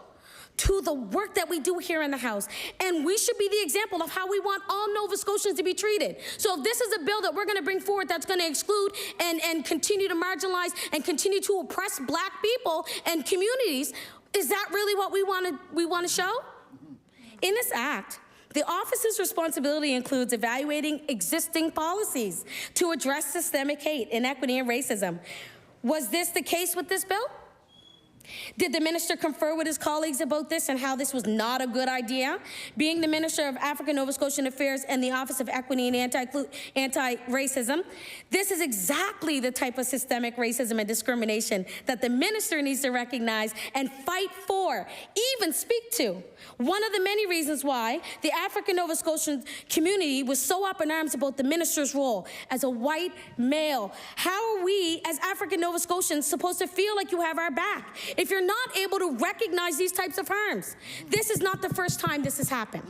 Speaker 13: to the work that we do here in the House, and we should be the example of how we want all Nova Scotians to be treated. So if this is a bill that we're going to bring forward that's going to exclude and continue to marginalize and continue to oppress Black people and communities, is that really what we want to show? In this act, the office's responsibility includes evaluating existing policies to address systemic hate, inequity, and racism. Was this the case with this bill? Did the minister confer with his colleagues about this and how this was not a good idea? Being the Minister of African Nova Scotian Affairs and the Office of Equity and Anti-Racism, this is exactly the type of systemic racism and discrimination that the minister needs to recognize and fight for, even speak to. One of the many reasons why the African Nova Scotian community was so up in arms about the minister's role as a white male. How are we, as African Nova Scotians, supposed to feel like you have our back if you're not able to recognize these types of harms? This is not the first time this has happened.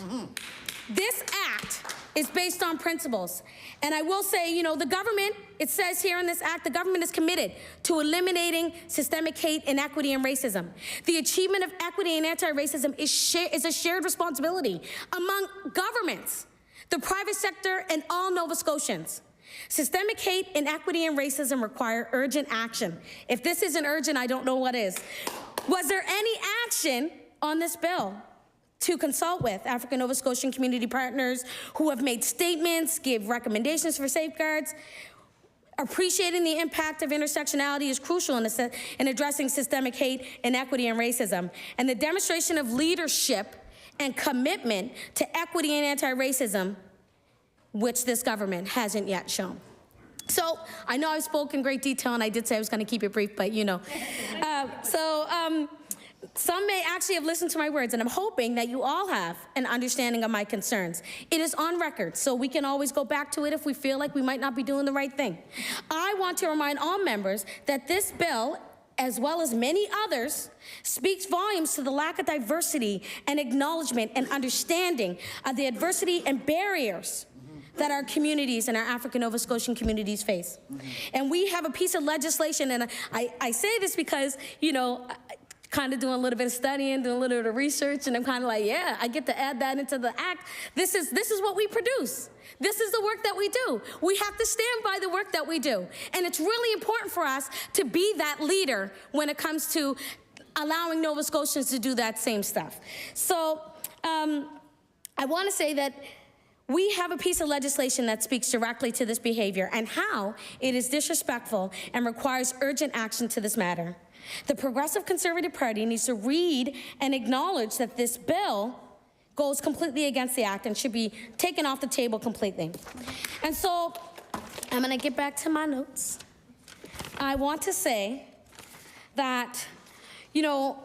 Speaker 13: This act is based on principles. And I will say, you know, the government, it says here in this act, the government is committed to eliminating systemic hate, inequity, and racism. The achievement of equity and anti-racism is a shared responsibility among governments, the private sector, and all Nova Scotians. Systemic hate, inequity, and racism require urgent action. If this isn't urgent, I don't know what is. Was there any action on this bill to consult with African Nova Scotian community partners who have made statements, give recommendations for safeguards? Appreciating the impact of intersectionality is crucial in addressing systemic hate, inequity, and racism. And the demonstration of leadership and commitment to equity and anti-racism, which this government hasn't yet shown. So I know I've spoken in great detail, and I did say I was going to keep it brief, but you know. Some may actually have listened to my words, and I'm hoping that you all have an understanding of my concerns. It is on record, so we can always go back to it if we feel like we might not be doing the right thing. I want to remind all members that this bill, as well as many others, speaks volumes to the lack of diversity and acknowledgement and understanding of the adversity and barriers that our communities and our African Nova Scotian communities face. And we have a piece of legislation, and I say this because, you know, kind of doing a little bit of studying, doing a little bit of research, and I'm kind of like, yeah, I get to add that into the act. This is what we produce. This is the work that we do. We have to stand by the work that we do. And it's really important for us to be that leader when it comes to allowing Nova Scotians to do that same stuff. So I want to say that we have a piece of legislation that speaks directly to this behavior and how it is disrespectful and requires urgent action to this matter. The Progressive Conservative Party needs to read and acknowledge that this bill goes completely against the act and should be taken off the table completely. And so I'm going to get back to my notes. I want to say that, you know,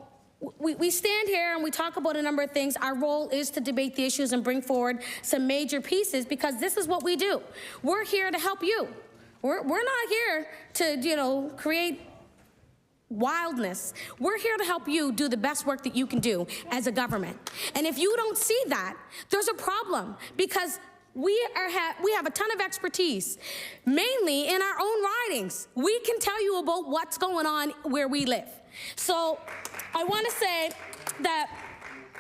Speaker 13: we stand here and we talk about a number of things. Our role is to debate the issues and bring forward some major pieces because this is what we do. We're here to help you. We're not here to, you know, create wildness. We're here to help you do the best work that you can do as a government. And if you don't see that, there's a problem because we have a ton of expertise, mainly in our own ridings. We can tell you about what's going on where we live. So I want to say that,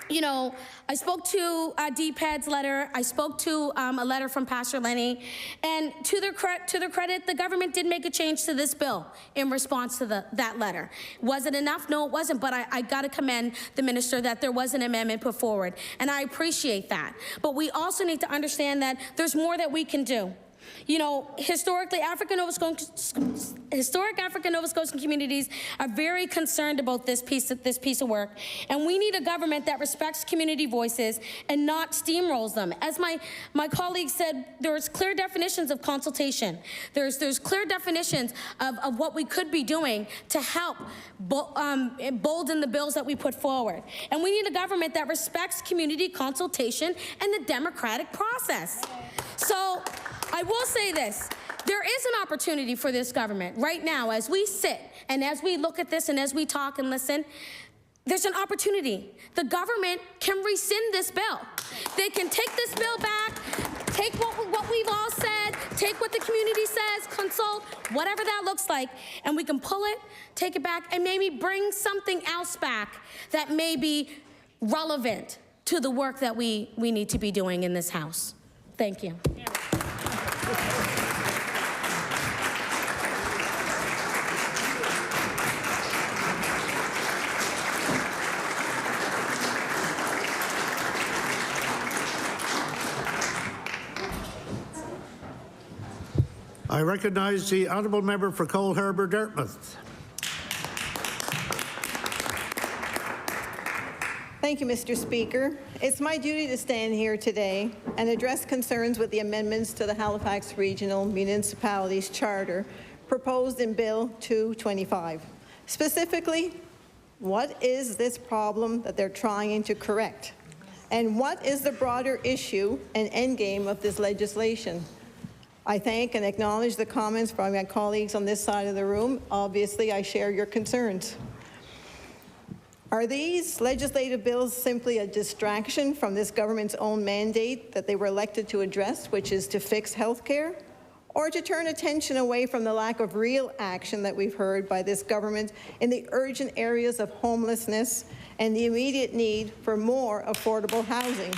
Speaker 13: you know, I spoke to DPAD's letter. I spoke to a letter from Pastor Lenny. And to their credit, the government did make a change to this bill in response to that letter. Was it enough? No, it wasn't. But I got to commend the minister that there was an amendment put forward. And I appreciate that. But we also need to understand that there's more that we can do. You know, historically, historic African Nova Scotian communities are very concerned about this piece of work, and we need a government that respects community voices and not steamrolls them. As my colleague said, there's clear definitions of consultation. There's clear definitions of what we could be doing to help bolden the bills that we put forward. And we need a government that respects community consultation and the democratic process. So I will say this. There is an opportunity for this government right now as we sit and as we look at this and as we talk and listen. There's an opportunity. The government can rescind this bill. They can take this bill back, take what we've all said, take what the community says, consult, whatever that looks like, and we can pull it, take it back, and maybe bring something else back that may be relevant to the work that we need to be doing in this House. Thank you.
Speaker 1: I recognize the honourable member for Cole Harbour Dartmouth.
Speaker 11: Thank you, Mr. Speaker. It's my duty to stand here today and address concerns with the amendments to the Halifax Regional Municipalities Charter proposed in Bill 225. Specifically, what is this problem that they're trying to correct? And what is the broader issue and endgame of this legislation? I thank and acknowledge the comments from my colleagues on this side of the room. Obviously, I share your concerns. Are these legislative bills simply a distraction from this government's own mandate that they were elected to address, which is to fix health care, or to turn attention away from the lack of real action that we've heard by this government in the urgent areas of homelessness and the immediate need for more affordable housing?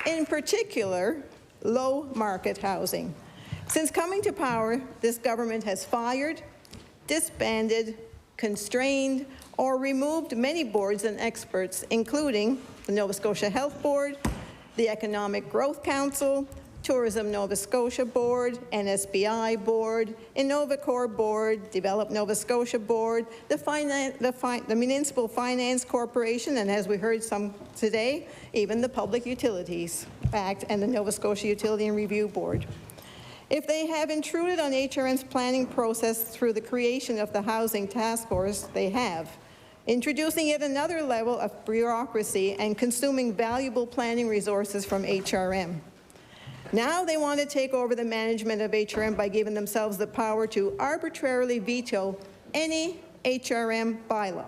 Speaker 11: In particular, low market housing. Since coming to power, this government has fired, disbanded, constrained, or removed many boards and experts, including the Nova Scotia Health Board, the Economic Growth Council, Tourism Nova Scotia Board, NSBI Board, Innovacor Board, Develop Nova Scotia Board, the Municipal Finance Corporation, and as we heard some today, even the Public Utilities Act and the Nova Scotia Utility and Review Board. If they have intruded on HRM's planning process through the creation of the Housing Task Force, they have, introducing yet another level of bureaucracy and consuming valuable planning resources from HRM. Now they want to take over the management of HRM by giving themselves the power to arbitrarily veto any HRM bylaw.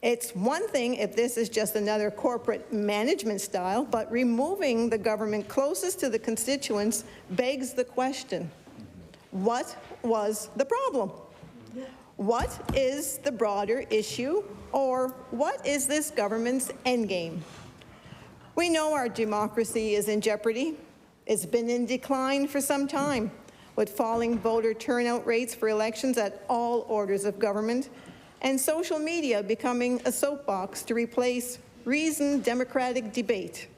Speaker 11: It's one thing if this is just another corporate management style, but removing the government closest to the constituents begs the question, what was the problem? What is the broader issue, or what is this government's endgame? We know our democracy is in jeopardy. It's been in decline for some time, with falling voter turnout rates for elections at all orders of government, and social media becoming a soapbox to replace reasoned democratic debate.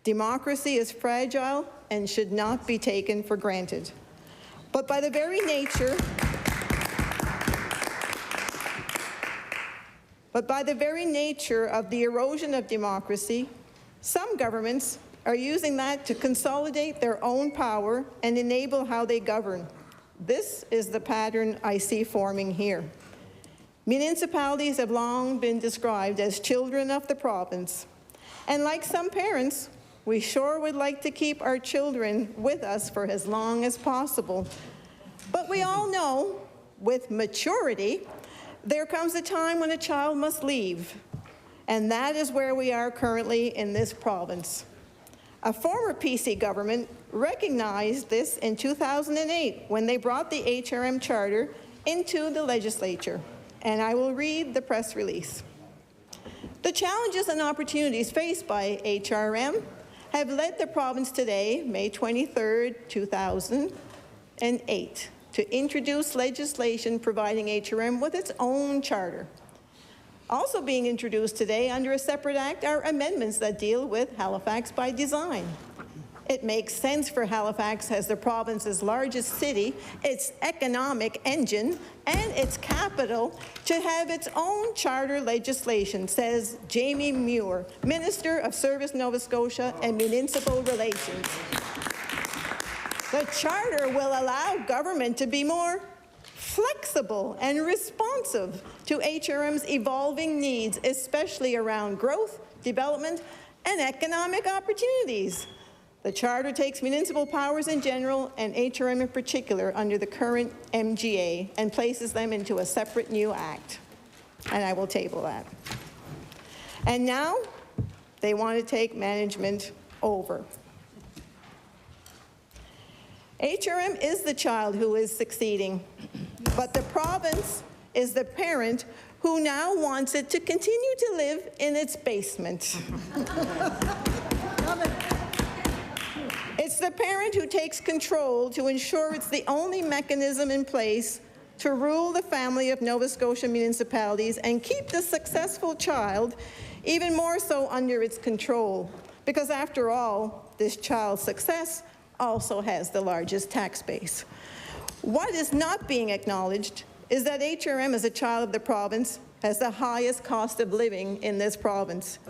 Speaker 11: Democracy is fragile and should not be taken for granted. But by the very nature of the erosion of democracy, some governments are using that to consolidate their own power and enable how they govern. This is the pattern I see forming here. Municipalities have long been described as children of the province. And like some parents, we sure would like to keep our children with us for as long as possible. But we all know, with maturity, there comes a time when a child must leave. And that is where we are currently in this province. A former PC government recognized this in 2008 when they brought the HRM Charter into the legislature. And I will read the press release. The challenges and opportunities faced by HRM have led the province today, May 23, 2008, to introduce legislation providing HRM with its own charter. Also being introduced today under a separate act are amendments that deal with Halifax by design. It makes sense for Halifax as the province's largest city, its economic engine, and its capital to have its own charter legislation, says Jamie Muir, Minister of Service Nova Scotia and Municipal Relations. The charter will allow government to be more flexible and responsive to HRM's evolving needs, especially around growth, development, and economic opportunities. The charter takes municipal powers in general and HRM in particular under the current MGA and places them into a separate new act. And I will table that. And now they want to take management over. HRM is the child who is succeeding, but the province is the parent who now wants it to continue to live in its basement. It's the parent who takes control to ensure it's the only mechanism in place to rule the family of Nova Scotia municipalities and keep the successful child even more so under its control. Because after all, this child's success also has the largest tax base. What is not being acknowledged is that HRM, as a child of the province, has the highest cost of living in this province.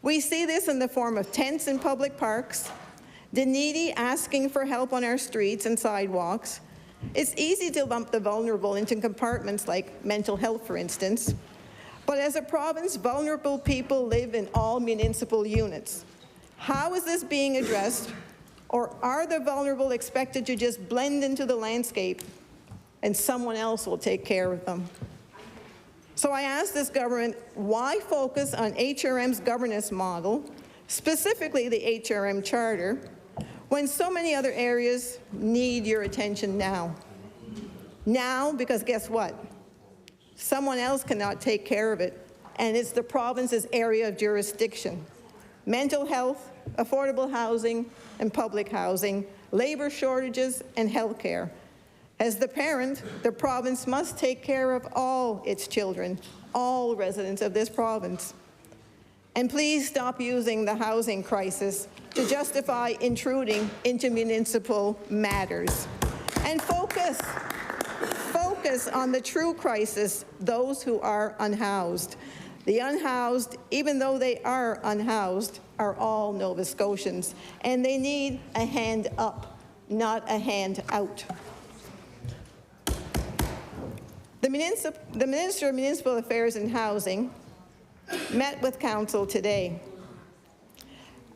Speaker 11: We see this in the form of tents in public parks, the needy asking for help on our streets and sidewalks. It's easy to lump the vulnerable into compartments like mental health, for instance. But as a province, vulnerable people live in all municipal units. How is this being addressed? Or are the vulnerable expected to just blend into the landscape and someone else will take care of them? So I ask this government, why focus on HRM's governance model, specifically the HRM Charter, when so many other areas need your attention now? Now, because guess what? Someone else cannot take care of it, and it's the province's area of jurisdiction. Mental health, affordable housing and public housing, labor shortages, and health care. As the parent, the province must take care of all its children, all residents of this province. And please stop using the housing crisis to justify intruding into municipal matters. And focus on the true crisis, those who are unhoused. The unhoused, even though they are unhoused, are all Nova Scotians, and they need a hand up, not a hand out. The Minister of Municipal Affairs and Housing met with Council today.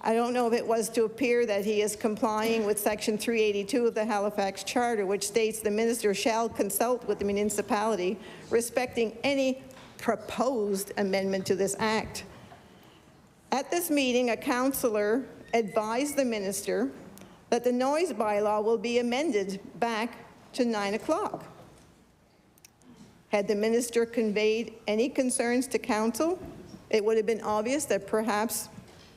Speaker 11: I don't know if it was to appear that he is complying with Section 382 of the Halifax Charter, which states the Minister shall consult with the municipality respecting any proposed amendment to this act. At this meeting, a councillor advised the minister that the noise bylaw will be amended back to 9 o'clock. Had the minister conveyed any concerns to council, it would have been obvious that perhaps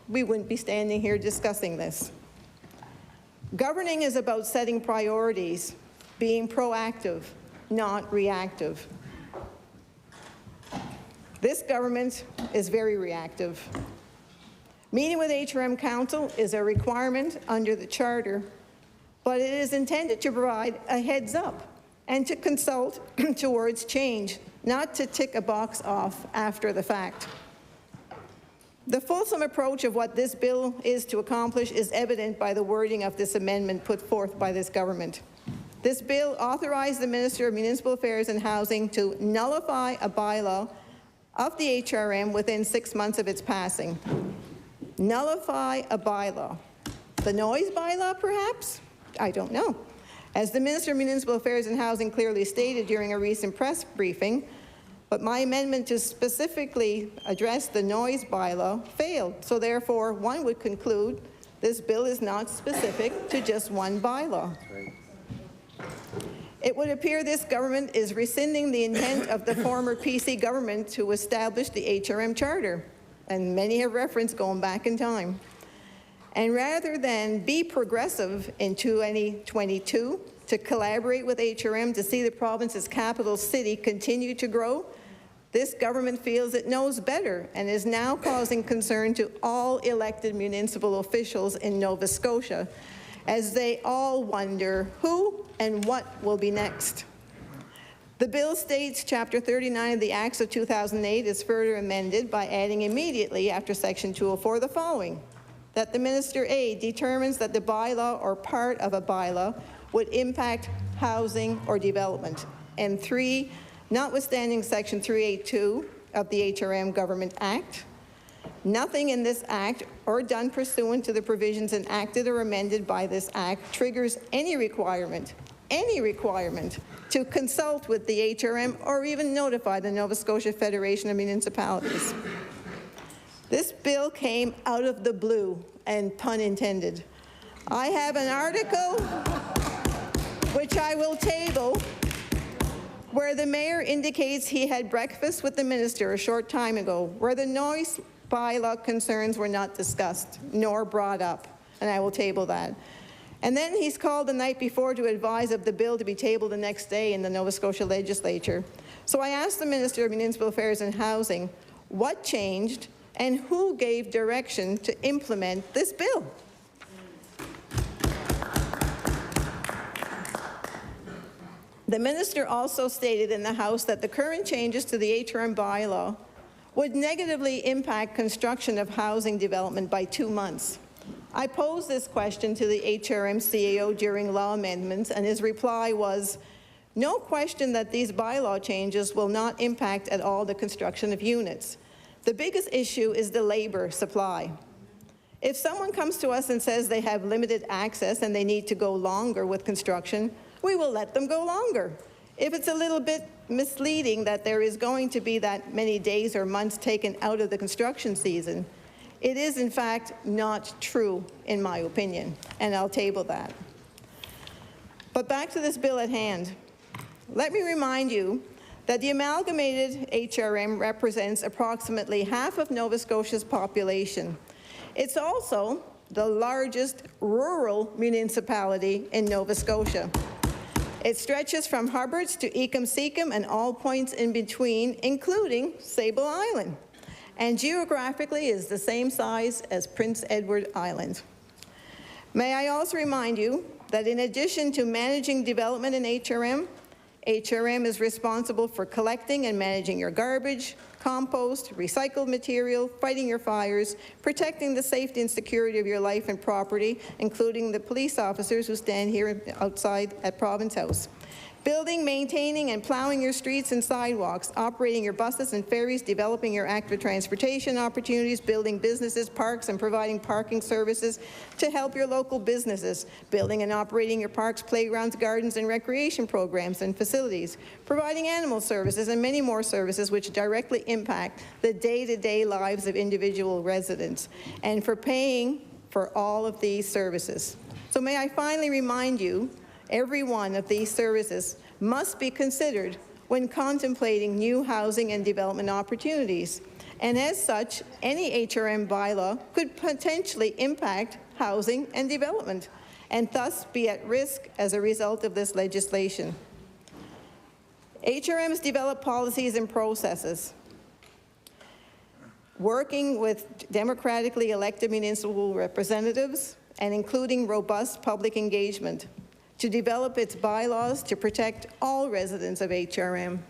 Speaker 11: we wouldn't be standing here discussing this. Governing is about setting priorities, being proactive, not reactive. This government is very reactive. Meeting with HRM Council is a requirement under the Charter, but it is intended to provide a heads up and to consult towards change, not to tick a box off after the fact. The fulsome approach of what this bill is to accomplish is evident by the wording of this amendment put forth by this government. This bill authorized the Minister of Municipal Affairs and Housing to nullify a bylaw of the HRM within 6 months of its passing. Nullify a bylaw. The noise bylaw, perhaps? I don't know. As the Minister of Municipal Affairs and Housing clearly stated during a recent press briefing, but my amendment to specifically address the noise bylaw failed. So therefore, one would conclude this bill is not specific to just one bylaw. It would appear this government is rescinding the intent of the former PC government to establish the HRM Charter, and many have referenced going back in time. And rather than be progressive in 2022 to collaborate with HRM to see the province's capital city continue to grow, This government feels it knows better and is now causing concern to all elected municipal officials in Nova Scotia, as they all wonder who and what will be next. The bill states Chapter 39 of the Acts of 2008 is further amended by adding immediately after Section 204 the following: that the Minister A determines that the bylaw or part of a bylaw would impact housing or development. And 3, notwithstanding Section 382 of the HRM Government Act, nothing in this Act or done pursuant to the provisions enacted or amended by this Act triggers any requirement to consult with the HRM or even notify the Nova Scotia Federation of Municipalities. This bill came out of the blue, and pun intended. I have an article which I will table where the mayor indicates he had breakfast with the minister a short time ago, where the noise bylaw concerns were not discussed nor brought up, and I will table that. And then he's called the night before to advise of the bill to be tabled the next day in the Nova Scotia legislature. So I asked the Minister of Municipal Affairs and Housing what changed and who gave direction to implement this bill. The minister also stated in the House that the current changes to the HRM bylaw would negatively impact construction of housing development by 2 months. I posed this question to the HRM CAO during law amendments, and his reply was, no question that these bylaw changes will not impact at all the construction of units. The biggest issue is the labor supply. If someone comes to us and says they have limited access and they need to go longer with construction, we will let them go longer. If it's a little bit misleading that there is going to be that many days or months taken out of the construction season, it is in fact not true, in my opinion, and I'll table that. But back to this bill at hand. Let me remind you that the amalgamated HRM represents approximately half of Nova Scotia's population. It's also the largest rural municipality in Nova Scotia. It stretches from Hubbards to Ecum-Secum and all points in between, including Sable Island, and geographically is the same size as Prince Edward Island. May I also remind you that in addition to managing development in HRM is responsible for collecting and managing your garbage, compost, recycled material, fighting your fires, protecting the safety and security of your life and property, including the police officers who stand here outside at Province House. Building, maintaining, and plowing your streets and sidewalks, operating your buses and ferries, developing your active transportation opportunities, building businesses, parks, and providing parking services to help your local businesses, building and operating your parks, playgrounds, gardens, and recreation programs and facilities, providing animal services and many more services which directly impact the day-to-day lives of individual residents, and for paying for all of these services. So may I finally remind you, every one of these services must be considered when contemplating new housing and development opportunities. And as such, any HRM bylaw could potentially impact housing and development, and thus be at risk as a result of this legislation. HRMs develop policies and processes, working with democratically elected municipal representatives and including robust public engagement, to develop its bylaws to protect all residents of HRM.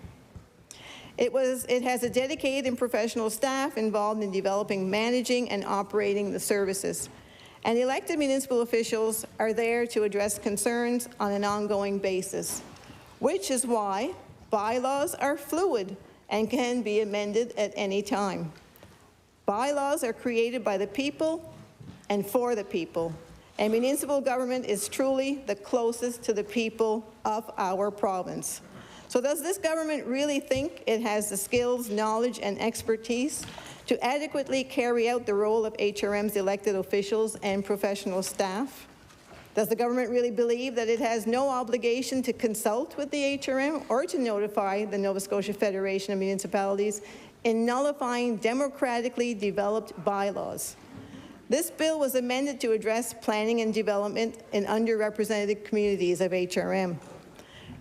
Speaker 11: It has a dedicated and professional staff involved in developing, managing, and operating the services. And elected municipal officials are there to address concerns on an ongoing basis, which is why bylaws are fluid and can be amended at any time. Bylaws are created by the people and for the people. And municipal government is truly the closest to the people of our province. So does this government really think it has the skills, knowledge, and expertise to adequately carry out the role of HRM's elected officials and professional staff? Does the government really believe that it has no obligation to consult with the HRM or to notify the Nova Scotia Federation of Municipalities in nullifying democratically developed bylaws? This bill was amended to address planning and development in underrepresented communities of HRM.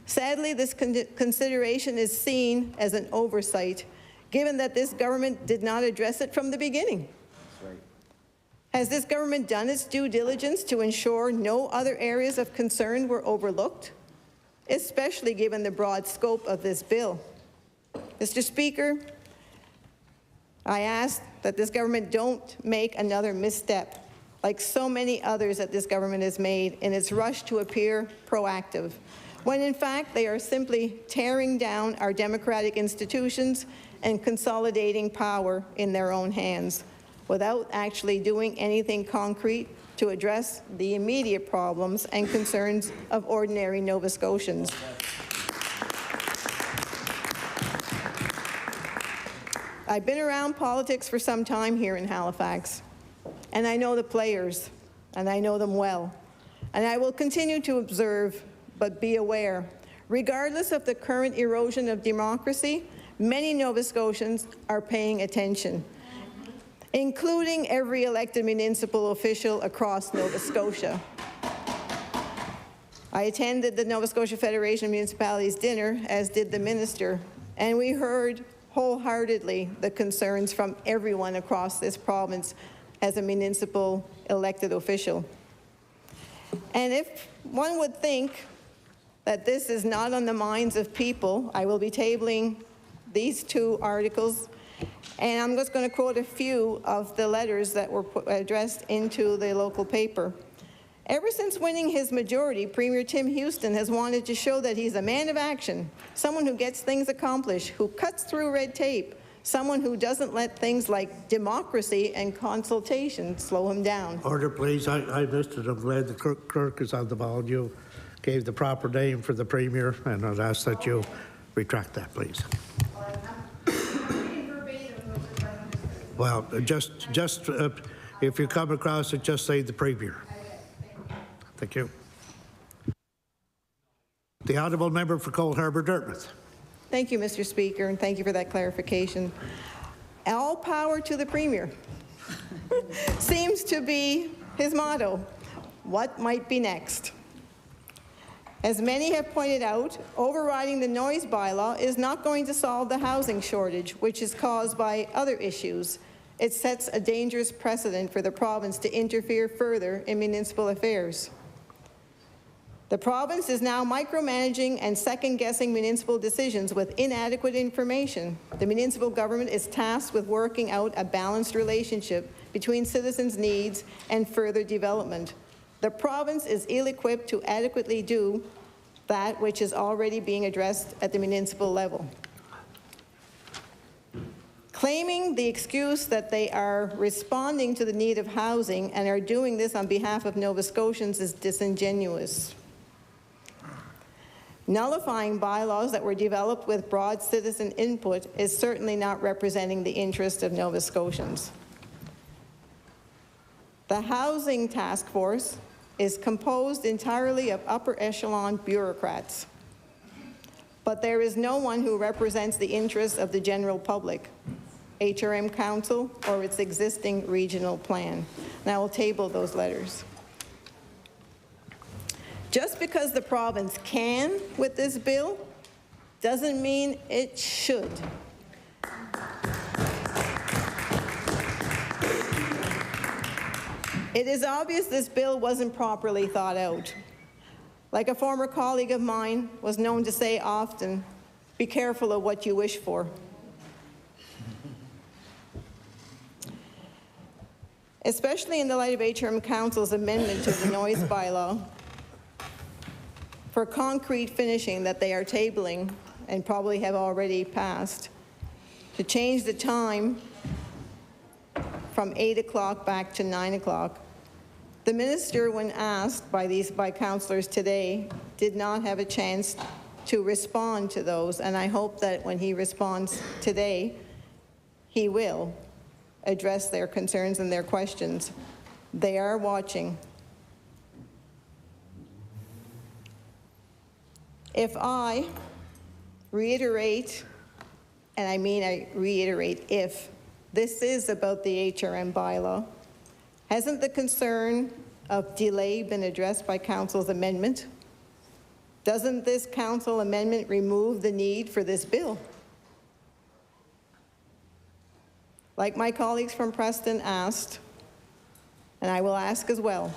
Speaker 11: Sadly, this consideration is seen as an oversight given that this government did not address it from the beginning? Has this government done its due diligence to ensure no other areas of concern were overlooked, especially given the broad scope of this bill? Mr. Speaker, I ask that this government don't make another misstep like so many others that this government has made in its rush to appear proactive, when in fact they are simply tearing down our democratic institutions and consolidating power in their own hands without actually doing anything concrete to address the immediate problems and concerns of ordinary Nova Scotians. I've been around politics for some time here in Halifax, and I know the players, and I know them well. And I will continue to observe, but be aware, regardless of the current erosion of democracy, many Nova Scotians are paying attention, including every elected municipal official across Nova Scotia. I attended the Nova Scotia Federation of Municipalities dinner, as did the minister, and we heard wholeheartedly the concerns from everyone across this province as a municipal elected official. And if one would think that this is not on the minds of people, I will be tabling these two articles, and I'm just going to quote a few of the letters that were addressed into the local paper. Ever since winning his majority, Premier Tim Houston has wanted to show that he's a man of action, someone who gets things accomplished, who cuts through red tape, someone who doesn't let things like democracy and consultation slow him down.
Speaker 1: Order, please. I missed it. I'm glad the clerk is on the ball. You gave the proper name for the Premier, and I'd ask that you retract that, please. Well, just if you come across it, just say the Premier. Thank you. The honourable member for Cole Harbour Dartmouth.
Speaker 11: Thank you, Mr. Speaker, and thank you for that clarification. All power to the Premier seems to be his motto. What might be next? As many have pointed out, overriding the noise bylaw is not going to solve the housing shortage, which is caused by other issues. It sets a dangerous precedent for the province to interfere further in municipal affairs. The province is now micromanaging and second-guessing municipal decisions with inadequate information. The municipal government is tasked with working out a balanced relationship between citizens' needs and further development. The province is ill-equipped to adequately do that which is already being addressed at the municipal level. Claiming the excuse that they are responding to the need of housing and are doing this on behalf of Nova Scotians is disingenuous. Nullifying bylaws that were developed with broad citizen input is certainly not representing the interest of Nova Scotians. The Housing Task Force is composed entirely of upper echelon bureaucrats, but there is no one who represents the interests of the general public, HRM Council, or its existing regional plan. And I will table those letters. Just because the province can with this bill doesn't mean it should. It is obvious this bill wasn't properly thought out. Like a former colleague of mine was known to say often, be careful of what you wish for. Especially in the light of HRM Council's amendment to the noise bylaw for concrete finishing that they are tabling and probably have already passed, to change the time from 8 o'clock back to 9 o'clock. The minister, when asked by councillors today, did not have a chance to respond to those, and I hope that when he responds today, he will address their concerns and their questions. They are watching. If I reiterate, and I mean I reiterate if, this is about the HRM bylaw, hasn't the concern of delay been addressed by Council's amendment? Doesn't this Council amendment remove the need for this bill? like my colleagues from Preston asked, and I will ask as well,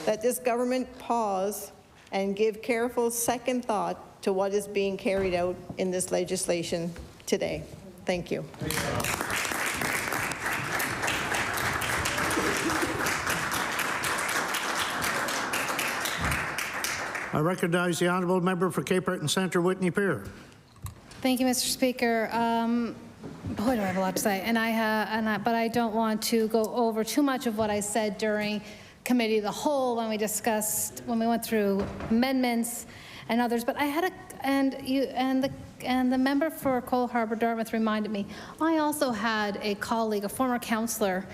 Speaker 11: that this government pause and give careful second thought to what is being carried out in this legislation today. Thank you.
Speaker 1: I recognize the honourable member for Cape Breton Centre, Whitney Pier.
Speaker 21: Thank you, Mr. Speaker. Boy, do I have a lot to say, but I don't want to go over too much of what I said during committee of the whole when we went through amendments and others. But I had the member for Cole Harbour Dartmouth reminded me. I also had a colleague, a former councillor,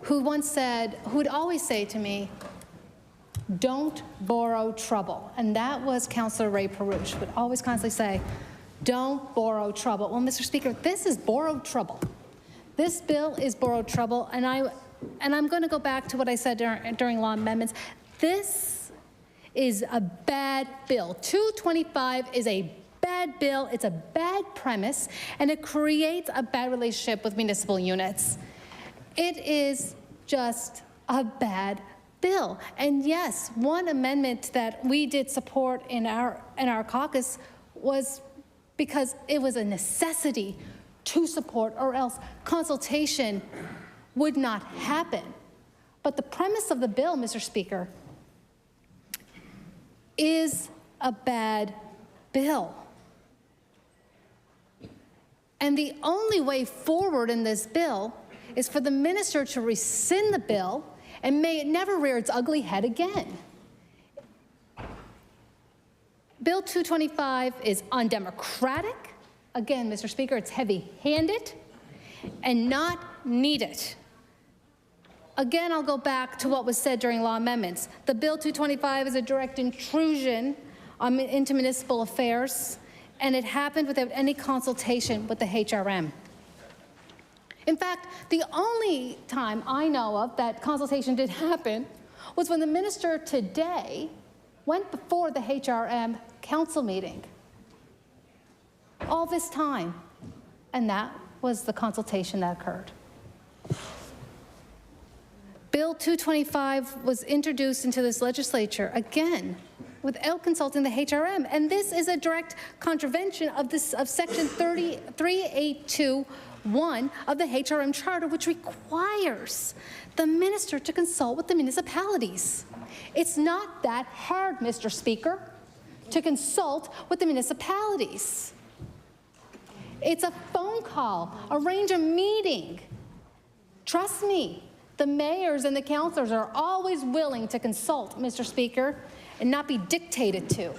Speaker 21: who would always say to me, "Don't borrow trouble," and that was Councillor Ray Perouche. Would always constantly say, "Don't borrow trouble." Well, Mr. Speaker, this is borrowed trouble. This bill is borrowed trouble, and I'm going to go back to what I said during law amendments. This is a bad bill. 225 is a bad bill. It's a bad premise, and it creates a bad relationship with municipal units. It is just a bad bill. And yes, one amendment that we did support in our caucus was because it was a necessity to support, or else consultation would not happen. But the premise of the bill, Mr. Speaker, is a bad bill. And the only way forward in this bill is for the minister to rescind the bill, and may it never rear its ugly head again. Bill 225 is undemocratic. Again, Mr. Speaker, it's heavy-handed and not needed. Again, I'll go back to what was said during law amendments. The Bill 225 is a direct intrusion into municipal affairs, and it happened without any consultation with the HRM. In fact, the only time I know of that consultation did happen was when the minister today went before the HRM council meeting. All this time, and that was the consultation that occurred. Bill 225 was introduced into this legislature, again, without consulting the HRM, and this is a direct contravention of Section 3821 of the HRM Charter, which requires the minister to consult with the municipalities. It's not that hard, Mr. Speaker, to consult with the municipalities. It's a phone call, arrange a meeting. Trust me, the mayors and the councillors are always willing to consult, Mr. Speaker, and not be dictated to.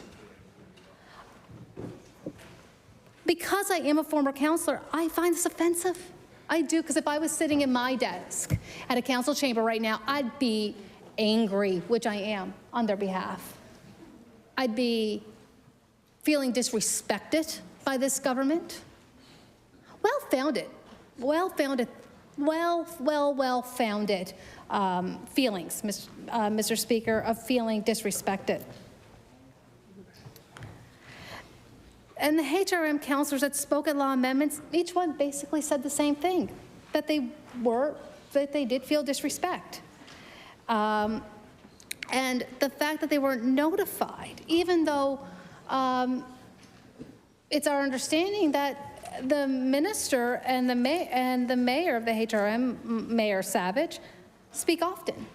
Speaker 21: Because I am a former councillor, I find this offensive. I do, because if I was sitting in my desk at a council chamber right now, I'd be angry, which I am, on their behalf. I'd be feeling disrespected by this government. Well-founded feelings, Mr. Speaker, of feeling disrespected. And the HRM councillors that spoke at law amendments, each one basically said the same thing, that they did feel disrespect. And the fact that they weren't notified, even though it's our understanding that the minister and the mayor of the HRM, Mayor Savage, speak often.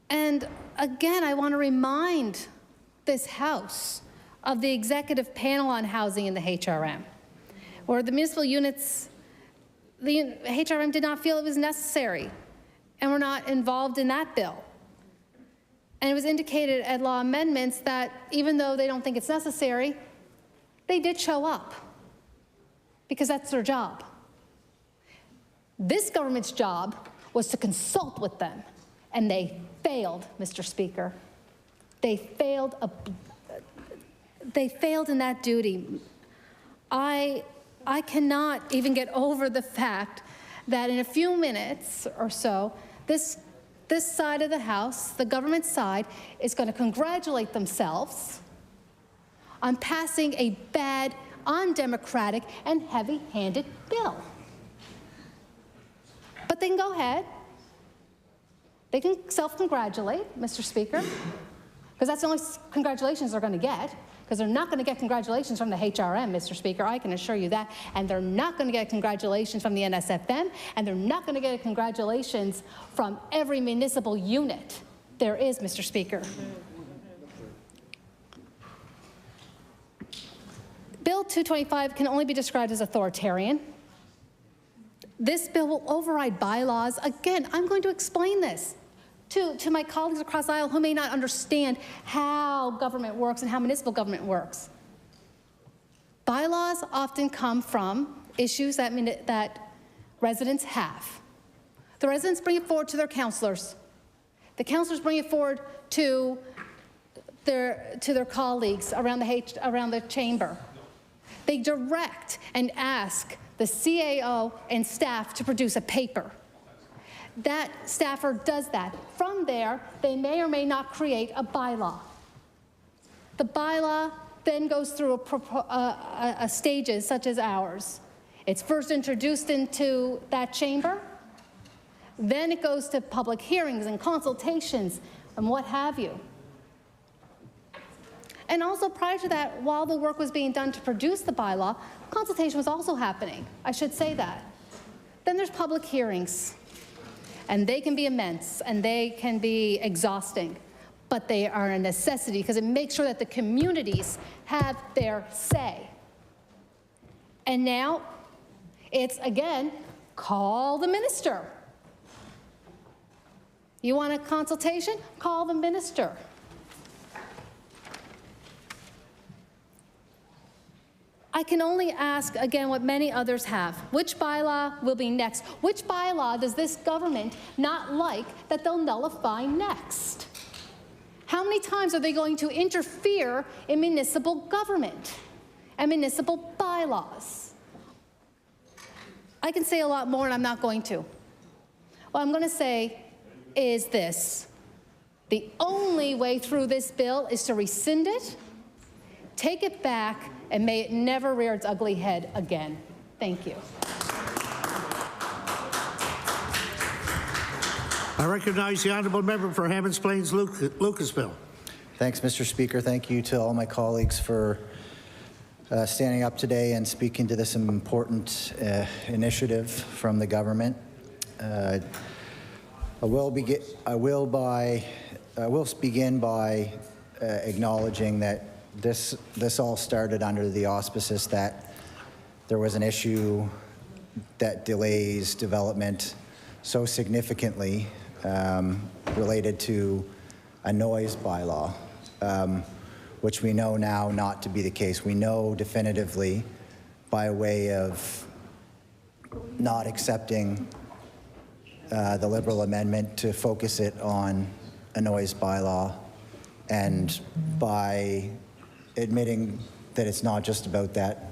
Speaker 21: And again, I want to remind this House of the executive panel on housing in the HRM, where the municipal units, the HRM did not feel it was necessary and were not involved in that bill. And it was indicated at law amendments that even though they don't think it's necessary, they did show up because that's their job. This government's job was to consult with them, and they failed, Mr. Speaker. They failed in that duty. I cannot even get over the fact that in a few minutes or so, this side of the House, the government side, is going to congratulate themselves on passing a bad, undemocratic, and heavy-handed bill. But they can go ahead. They can self-congratulate, Mr. Speaker, because that's the only congratulations they're going to get, because they're not going to get congratulations from the HRM, Mr. Speaker, I can assure you that, and they're not going to get congratulations from the NSFM, and they're not going to get congratulations from every municipal unit there is, Mr. Speaker. Bill 225 can only be described as authoritarian. This bill will override bylaws. Again, I'm going to explain this to my colleagues across the aisle who may not understand how government works and how municipal government works. Bylaws often come from issues that residents have. The residents bring it forward to their councillors. The councillors bring it forward to their colleagues around the chamber. They direct and ask the CAO and staff to produce a paper. That staffer does that. From there, they may or may not create a bylaw. The bylaw then goes through a stages such as ours. It's first introduced into that chamber, then it goes to public hearings and consultations and what have you. And also prior to that, while the work was being done to produce the bylaw, consultation was also happening. I should say that. Then there's public hearings. And they can be immense and they can be exhausting, but they are a necessity because it makes sure that the communities have their say. And now it's, again, call the minister. You want a consultation? Call the minister. I can only ask, again, what many others have. Which bylaw will be next? Which bylaw does this government not like that they'll nullify next? How many times are they going to interfere in municipal government and municipal bylaws? I can say a lot more, and I'm not going to. What I'm going to say is this. The only way through this bill is to rescind it, take it back, and may it never rear its ugly head again. Thank you.
Speaker 1: I recognize the honourable member for Hammonds Plains Lucasville.
Speaker 6: Thanks, Mr. Speaker. Thank you to all my colleagues for standing up today and speaking to this important initiative from the government. I will begin by acknowledging that this all started under the auspices that there was an issue that delays development so significantly related to a noise bylaw, which we know now not to be the case. We know definitively by way of not accepting the Liberal amendment to focus it on a noise bylaw, and by admitting that it's not just about that,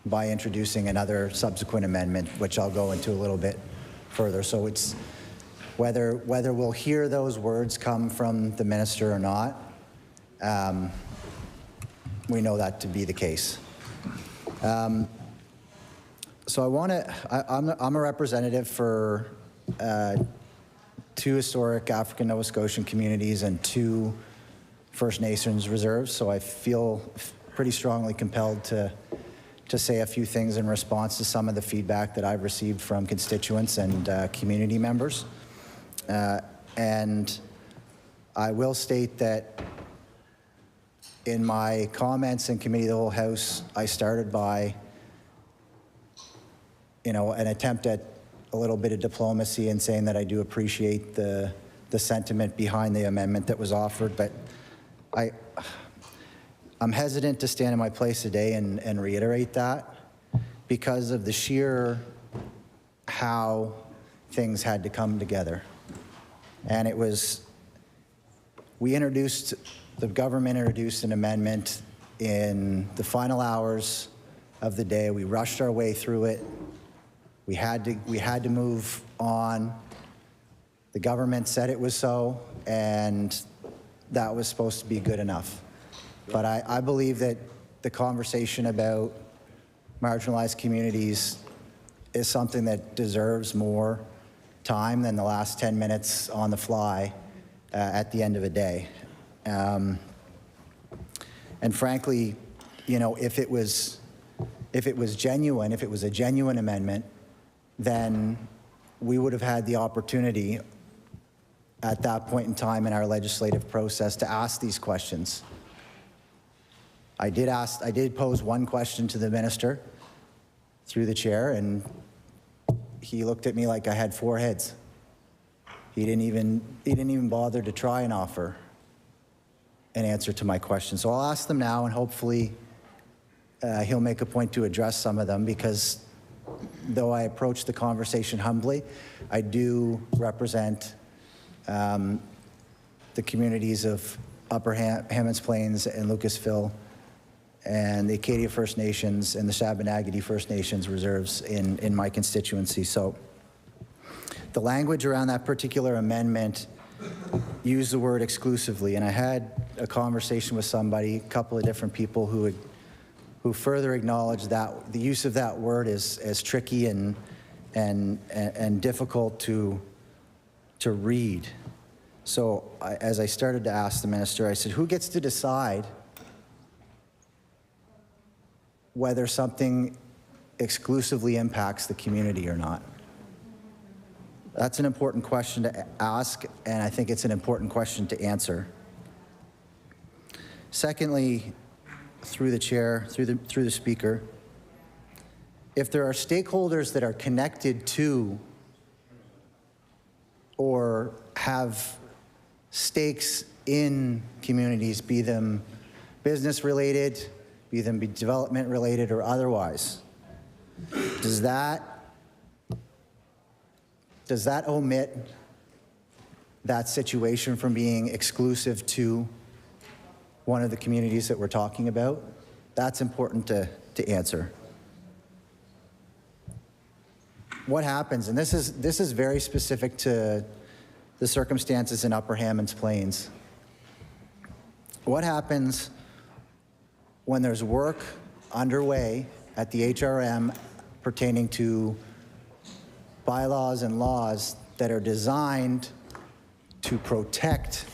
Speaker 6: by introducing another subsequent amendment, which I'll go into a little bit further. So it's whether we'll hear those words come from the minister or not, we know that to be the case. So I'm a representative for 2 historic African Nova Scotian communities and 2 First Nations reserves, so I feel pretty strongly compelled to say a few things in response to some of the feedback that I've received from constituents and community members. And I will state that in my comments in Committee of the Whole House, I started by, an attempt at a little bit of diplomacy and saying that I do appreciate the sentiment behind the amendment that was offered, but I'm hesitant to stand in my place today and reiterate that because of the sheer how things had to come together. And it was, the government introduced an amendment in the final hours of the day. We rushed our way through it. We had to move on. The government said it was so, and that was supposed to be good enough. But I believe that the conversation about marginalized communities is something that deserves more time than the last 10 minutes on the fly at the end of a day. And frankly, you know, if it was genuine, if it was a genuine amendment, then we would have had the opportunity at that point in time in our legislative process to ask these questions. I did pose one question to the minister through the chair, and he looked at me like I had 4 heads. He didn't even bother to try and offer an answer to my question. So I'll ask them now, and hopefully he'll make a point to address some of them, because though I approach the conversation humbly, I do represent the communities of Upper Hammonds Plains and Lucasville and the Acadia First Nations and the Shabanagadie First Nations reserves in my constituency. So the language around that particular amendment used the word exclusively, and I had a conversation with somebody, a couple of different people who further acknowledged that the use of that word is as tricky and difficult to read. So as I started to ask the minister, I said, who gets to decide whether something exclusively impacts the community or not? That's an important question to ask, and I think it's an important question to answer. Secondly, through the chair, through the speaker, if there are stakeholders that are connected to or have stakes in communities, be them business related, be them development related or otherwise, does that omit that situation from being exclusive to one of the communities that we're talking about? That's important to answer. What happens, and this is very specific to the circumstances in Upper Hammonds Plains. What happens when there's work underway at the HRM pertaining to bylaws and laws that are designed to protect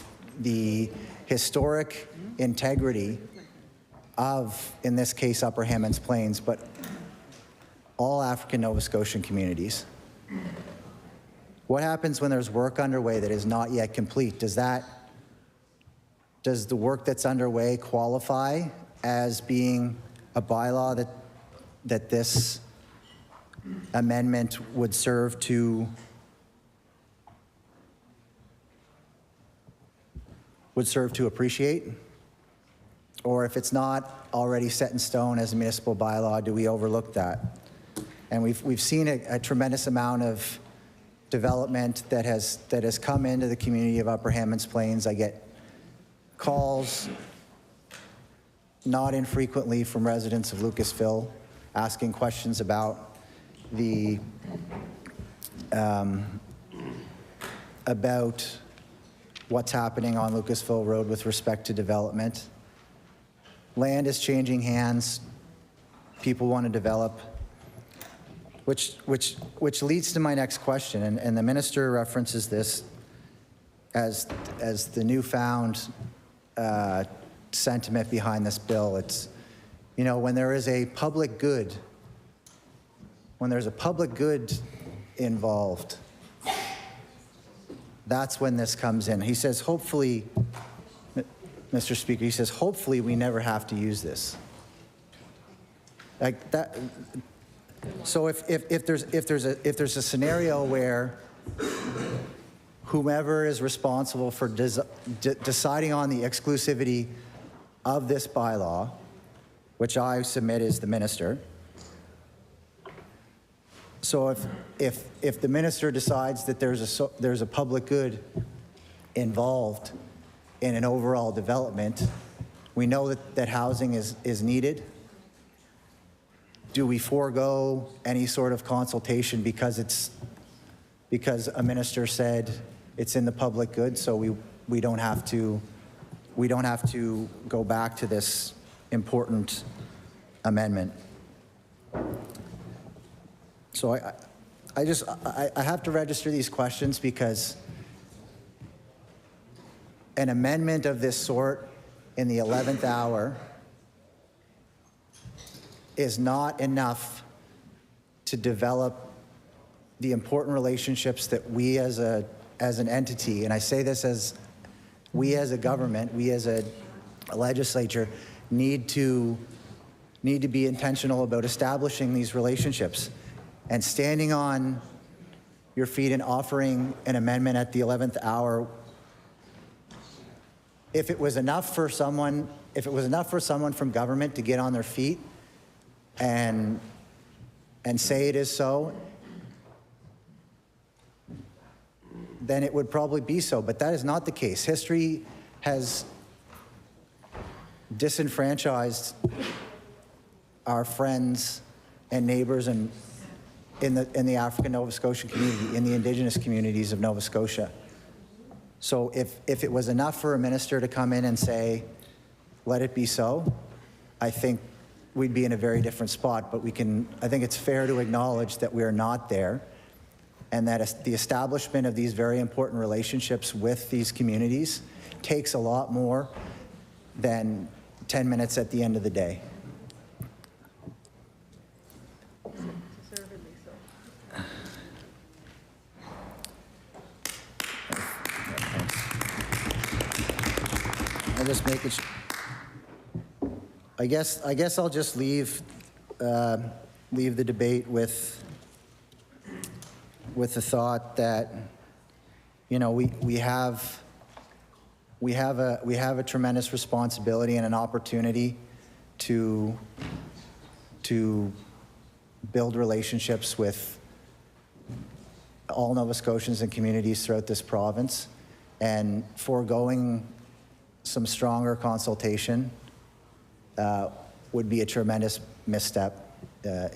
Speaker 6: the historic integrity of, in this case, Upper Hammonds Plains, but all African Nova Scotian communities? What happens when there's work underway that is not yet complete? Does the work that's underway qualify as being a bylaw that this amendment would serve to appreciate? Or if it's not already set in stone as a municipal bylaw, do we overlook that? And we've seen a tremendous amount of development that has come into the community of Upper Hammonds Plains. I get calls not infrequently from residents of Lucasville asking questions about about what's happening on Lucasville Road with respect to development. Land is changing hands. People want to develop, which leads to my next question, and the minister references this as the newfound sentiment behind this bill. It's, you know, when there is a public good, when there's a public good involved, that's when this comes in. He says, hopefully, Mr. Speaker, he says, hopefully we never have to use this. Like that. So if there's a scenario where whomever is responsible for deciding on the exclusivity of this bylaw, which I submit is the minister. So if the minister decides that there's a public good involved in an overall development, we know that housing is needed. Do we forego any sort of consultation because a minister said it's in the public good, so we don't have to go back to this important amendment. So I have to register these questions because an amendment of this sort in the 11th hour is not enough to develop the important relationships that we as an entity, and I say this as we as a government, we as a legislature, need to be intentional about establishing these relationships. And standing on your feet and offering an amendment at the 11th hour, if it was enough for someone from government to get on their feet and say it is so, then it would probably be so, but that is not the case. History has disenfranchised our friends and neighbors and in the African Nova Scotian community, in the Indigenous communities of Nova Scotia. So if it was enough for a minister to come in and say, let it be so, I think we'd be in a very different spot, but I think it's fair to acknowledge that we are not there, and that the establishment of these very important relationships with these communities takes a lot more than 10 minutes at the end of the day. I'll just make it. I guess I'll just leave the debate with the thought that, you know, we have a tremendous responsibility and an opportunity to build relationships with all Nova Scotians and communities throughout this province, and foregoing some stronger consultation would be a tremendous misstep,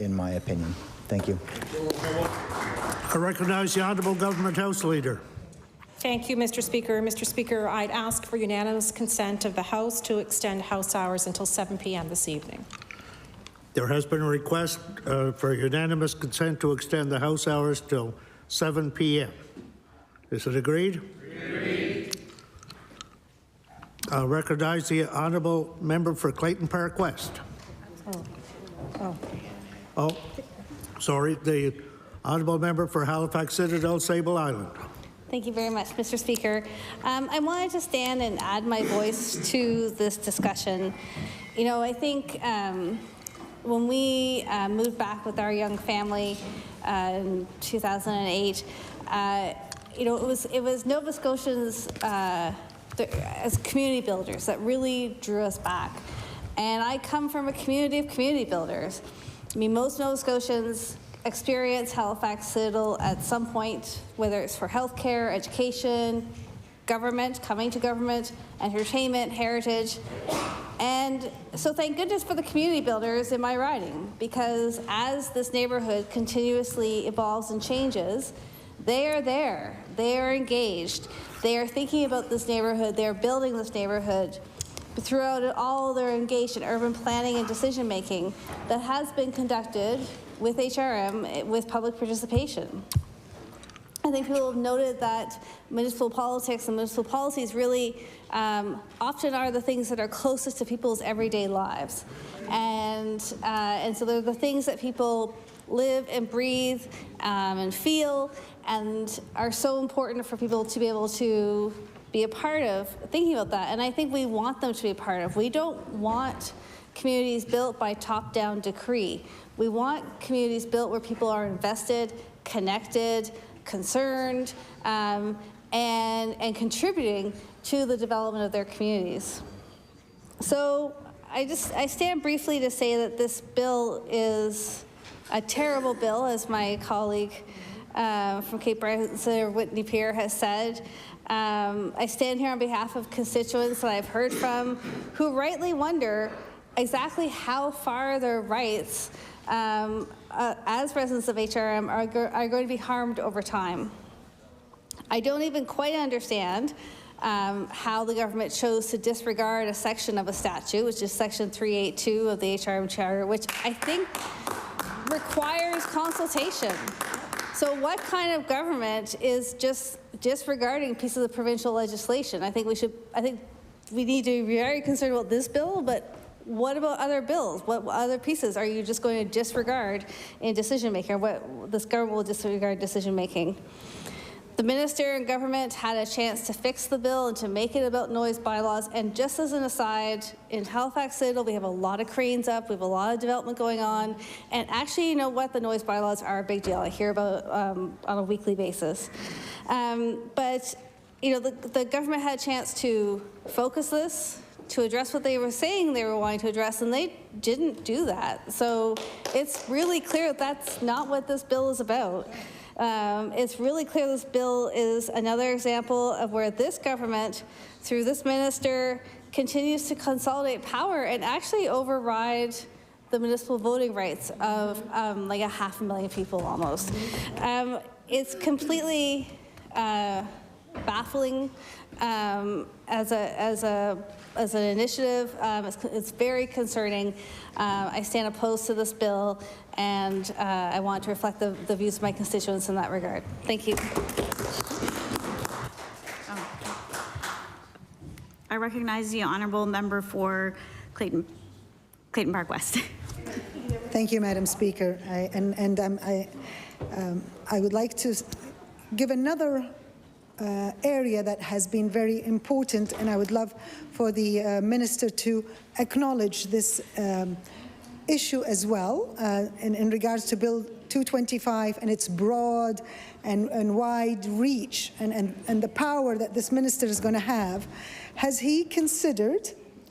Speaker 6: in my opinion. Thank you.
Speaker 1: I recognize the Honourable Government House Leader.
Speaker 16: Thank you, Mr. Speaker. Mr. Speaker, I'd ask for unanimous consent of the House to extend House hours until 7 p.m. this evening.
Speaker 1: There has been a request for unanimous consent to extend the House hours till 7 p.m. Is it agreed? Agreed. I recognize the Honourable Member for Clayton Park West. Oh, sorry, the Honourable Member for Halifax Citadel, Sable Island.
Speaker 25: Thank you very much, Mr. Speaker. I wanted to stand and add my voice to this discussion. You know, I think when we moved back with our young family in 2008, you know, it was Nova Scotians as community builders that really drew us back. And I come from a community of community builders. I mean, most Nova Scotians experience Halifax Citadel at some point, whether it's for healthcare, education, government, coming to government, entertainment, heritage. And so thank goodness for the community builders in my riding, because as this neighborhood continuously evolves and changes, they are there, they are engaged, they are thinking about this neighborhood, they are building this neighborhood. Throughout it all, they're engaged in urban planning and decision making that has been conducted with HRM, with public participation. I think people have noted that municipal politics and municipal policies really often are the things that are closest to people's everyday lives. And so they're the things that people live and breathe and feel, and are so important for people to be able to be a part of thinking about that. And I think we want them to be a part of. We don't want communities built by top-down decree. We want communities built where people are invested, connected, concerned, and contributing to the development of their communities. So I stand briefly to say that this bill is a terrible bill, as my colleague from Cape Breton, Senator Whitney Peer, has said. I stand here on behalf of constituents that I've heard from who rightly wonder exactly how far their rights as residents of HRM are going to be harmed over time. I don't even quite understand how the government chose to disregard a section of a statute, which is Section 382 of the HRM Charter, which I think requires consultation. So what kind of government is just disregarding pieces of provincial legislation? I think we need to be very concerned about this bill, but what about other bills? What other pieces are you just going to disregard in decision making? What this government will disregard decision making? The minister and government had a chance to fix the bill and to make it about noise bylaws. And just as an aside, in Halifax Citadel, we have a lot of cranes up. We have a lot of development going on. And actually, you know what? The noise bylaws are a big deal. I hear about on a weekly basis. But you know, the government had a chance to focus this, to address what they were saying they were wanting to address, and they didn't do that. So it's really clear that's not what this bill is about. It's really clear this bill is another example of where this government, through this minister, continues to consolidate power and actually override the municipal voting rights of like 500,000 people almost. It's completely baffling as an initiative. It's very concerning. I stand opposed to this bill, and I want to reflect the views of my constituents in that regard. Thank you.
Speaker 9: I recognize the honourable member for Clayton Park West.
Speaker 15: Thank you, Madam Speaker. I would like to give another area that has been very important, and I would love for the minister to acknowledge this issue as well in regards to Bill 225 and its broad and wide reach and the power that this minister is going to have. Has he considered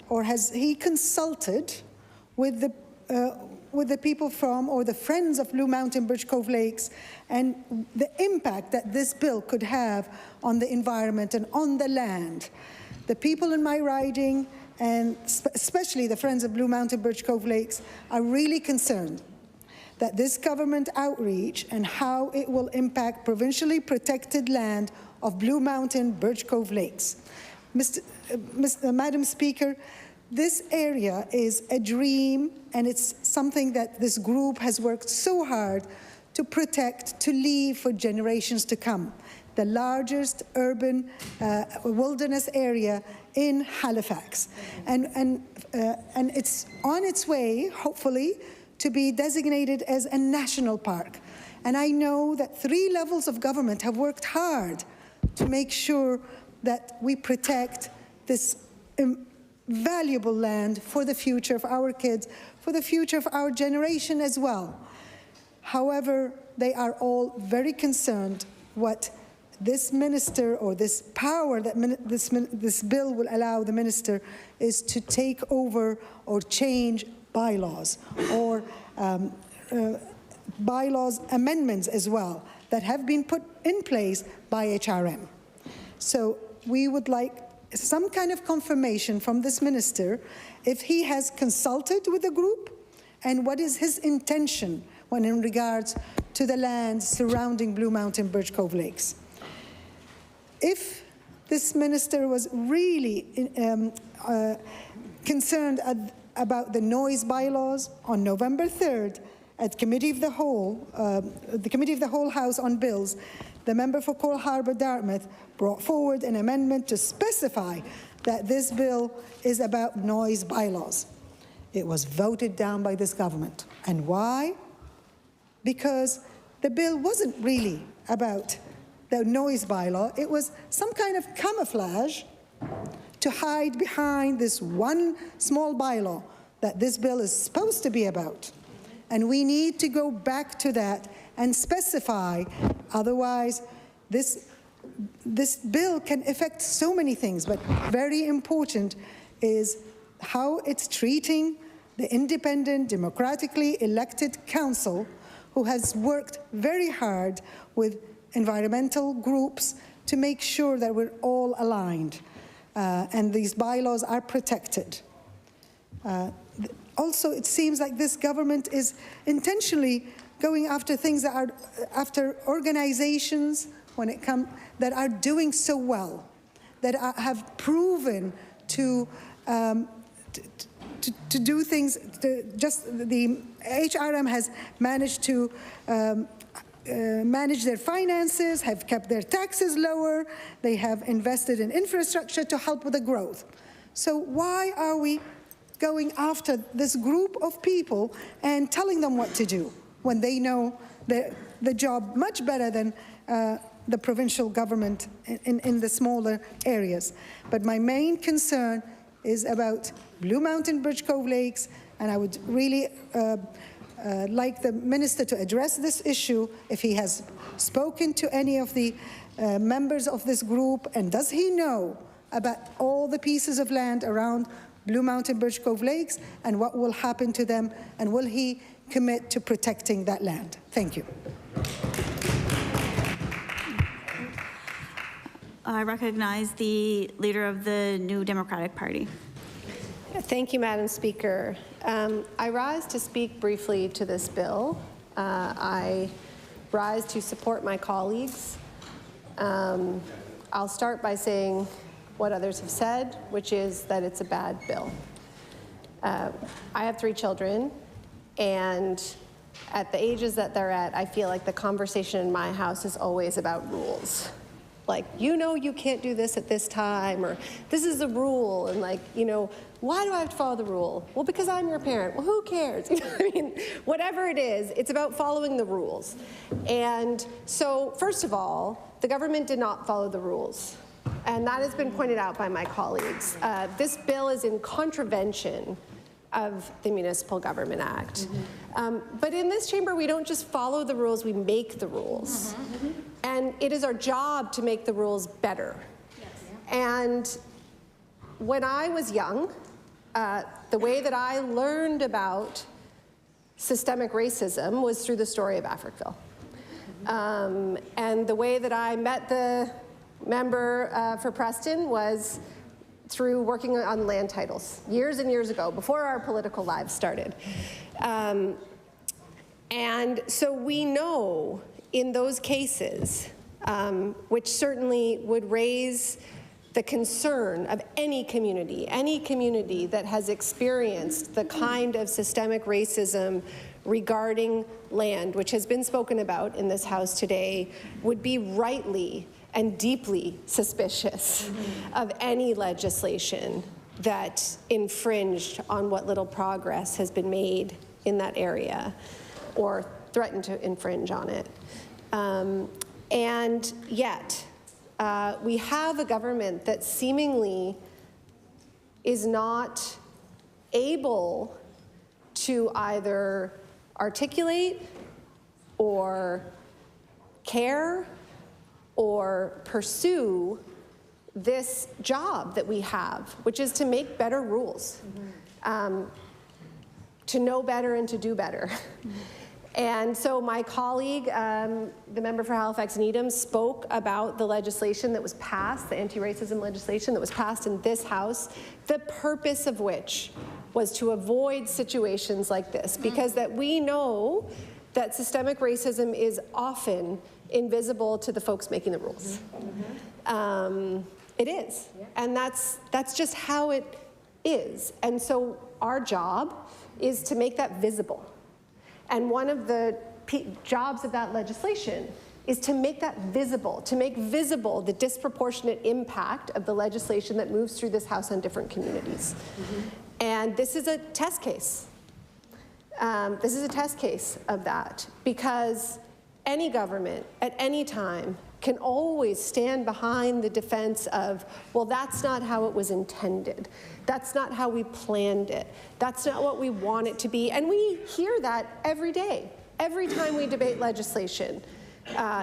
Speaker 15: or has he consulted with the people from or the Friends of Blue Mountain Birch Cove Lakes and the impact that this bill could have on the environment and on the land? The people in my riding, and especially the Friends of Blue Mountain Birch Cove Lakes, are really concerned that this government outreach and how it will impact provincially protected land of Blue Mountain Birch Cove Lakes. Madam Speaker, this area is a dream, and it's something that this group has worked so hard to protect, to leave for generations to come. The largest urban wilderness area in Halifax. And it's on its way, hopefully, to be designated as a national park. And I know that 3 levels of government have worked hard to make sure that we protect this valuable land for the future of our kids, for the future of our generation as well. However, they are all very concerned what this minister, or this power that this bill will allow the minister, is to take over or change bylaws, or bylaws amendments as well that have been put in place by HRM. So we would like some kind of confirmation from this minister if he has consulted with the group and what is his intention when in regards to the land surrounding Blue Mountain Birch Cove Lakes. If this minister was really concerned about the noise bylaws, on November 3rd, at Committee of the Whole, the Committee of the Whole House on Bills, the member for Cole Harbour Dartmouth brought forward an amendment to specify that this bill is about noise bylaws. It was voted down by this government. And why? Because the bill wasn't really about the noise bylaw. It was some kind of camouflage to hide behind this one small bylaw that this bill is supposed to be about. And we need to go back to that and specify, otherwise this bill can affect so many things, but very important is how it's treating the independent, democratically elected council who has worked very hard with environmental groups to make sure that we're all aligned and these bylaws are protected. Also, it seems like this government is intentionally going after things that are, after organizations that are doing so well, that have proven to do things. The HRM has managed to manage their finances, have kept their taxes lower, they have invested in infrastructure to help with the growth. So why are we going after this group of people and telling them what to do when they know the job much better than the provincial government in the smaller areas? But my main concern is about Blue Mountain Birch Cove Lakes, and I would really like the minister to address this issue if he has spoken to any of the members of this group, and does he know about all the pieces of land around Blue Mountain Birch Cove Lakes and what will happen to them, and will he commit to protecting that land? Thank you.
Speaker 9: I recognize the leader of the New Democratic Party.
Speaker 22: Thank you, Madam Speaker. I rise to speak briefly to this bill. I rise to support my colleagues. I'll start by saying what others have said, which is that it's a bad bill. I have 3 children, and at the ages that they're at, I feel like the conversation in my house is always about rules. Like, you know, you can't do this at this time, or this is the rule, and like, you know, why do I have to follow the rule? Well, because I'm your parent. Well, who cares? You know what I mean? Whatever it is, it's about following the rules. And so, first of all, the government did not follow the rules. And that has been pointed out by my colleagues. This bill is in contravention of the Municipal Government Act. But in this chamber, we don't just follow the rules, we make the rules. And it is our job to make the rules better. And when I was young, the way that I learned about systemic racism was through the story of Africville. And the way that I met the member for Preston was through working on land titles years and years ago, before our political lives started. And so we know in those cases, which certainly would raise the concern of any community that has experienced the kind of systemic racism regarding land, which has been spoken about in this House today, would be rightly and deeply suspicious of any legislation that infringed on what little progress has been made in that area or threatened to infringe on it. And yet, we have a government that seemingly is not able to either articulate or care or pursue this job that we have, which is to make better rules, to know better and to do better. And so my colleague, the member for Halifax Needham, spoke about the legislation that was passed, the anti-racism legislation that was passed in this House, the purpose of which was to avoid situations like this, because that we know that systemic racism is often invisible to the folks making the rules. It is, and that's just how it is. And so our job is to make that visible. And one of the jobs of that legislation is to make that visible, to make visible the disproportionate impact of the legislation that moves through this House on different communities. And this is a test case. This is a test case of that, because any government at any time can always stand behind the defense of, well, that's not how it was intended. That's not how we planned it. That's not what we want it to be. And we hear that every day, every time we debate legislation.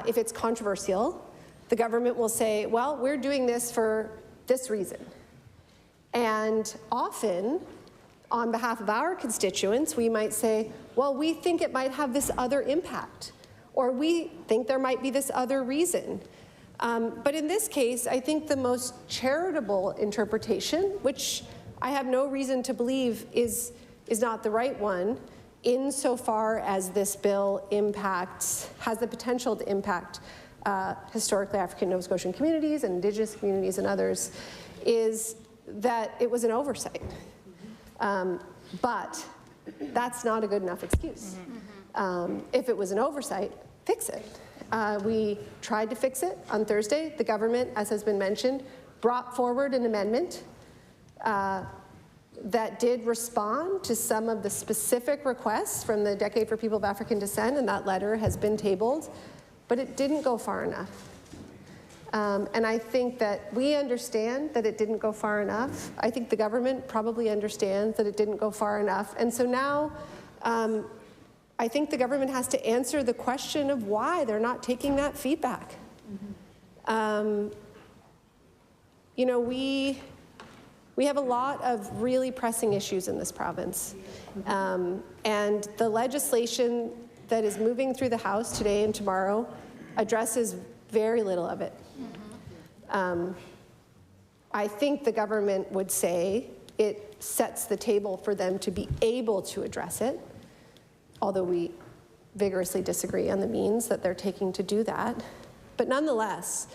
Speaker 22: If it's controversial, the government will say, well, we're doing this for this reason. And often, on behalf of our constituents, we might say, well, we think it might have this other impact, or we think there might be this other reason. But in this case, I think the most charitable interpretation, which I have no reason to believe is not the right one, insofar as this bill has the potential to impact historically African Nova Scotian communities and Indigenous communities and others, is that it was an oversight. But that's not a good enough excuse. If it was an oversight, fix it. We tried to fix it on Thursday. The government, as has been mentioned, brought forward an amendment that did respond to some of the specific requests from the Decade for People of African Descent, and that letter has been tabled, but it didn't go far enough. And I think that we understand that it didn't go far enough. I think the government probably understands that it didn't go far enough. And so now I think the government has to answer the question of why they're not taking that feedback. You know, we have a lot of really pressing issues in this province. And the legislation that is moving through the House today and tomorrow addresses very little of it. I think the government would say it sets the table for them to be able to address it, although we vigorously disagree on the means that they're taking to do that. But nonetheless,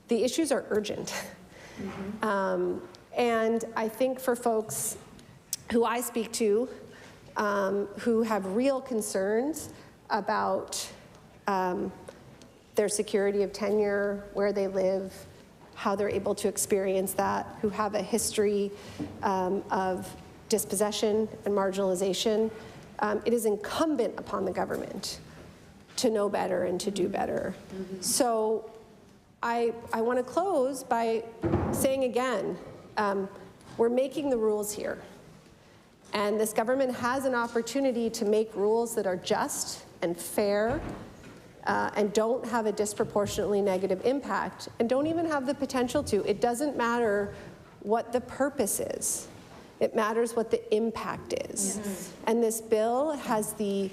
Speaker 22: the issues are urgent. And I think for folks who I speak to who have real concerns about their security of tenure, where they live, how they're able to experience that, who have a history of dispossession and marginalization, it is incumbent upon the government to know better and to do better. So I want to close by saying again, we're making the rules here. And this government has an opportunity to make rules that are just and fair and don't have a disproportionately negative impact and don't even have the potential to. It doesn't matter what the purpose is. It matters what the impact is. Yes. And this bill has the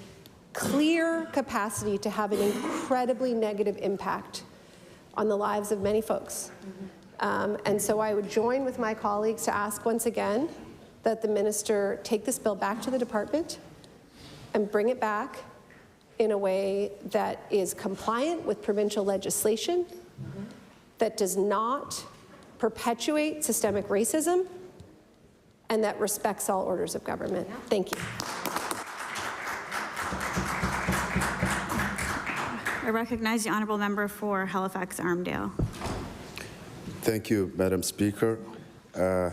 Speaker 22: clear capacity to have an incredibly negative impact on the lives of many folks. And so I would join with my colleagues to ask once again that the minister take this bill back to the department and bring it back in a way that is compliant with provincial legislation, that does not perpetuate systemic racism, and that respects all orders of government. Thank you.
Speaker 9: I recognize the honourable member for Halifax-Armdale.
Speaker 7: Thank you, Madam Speaker. I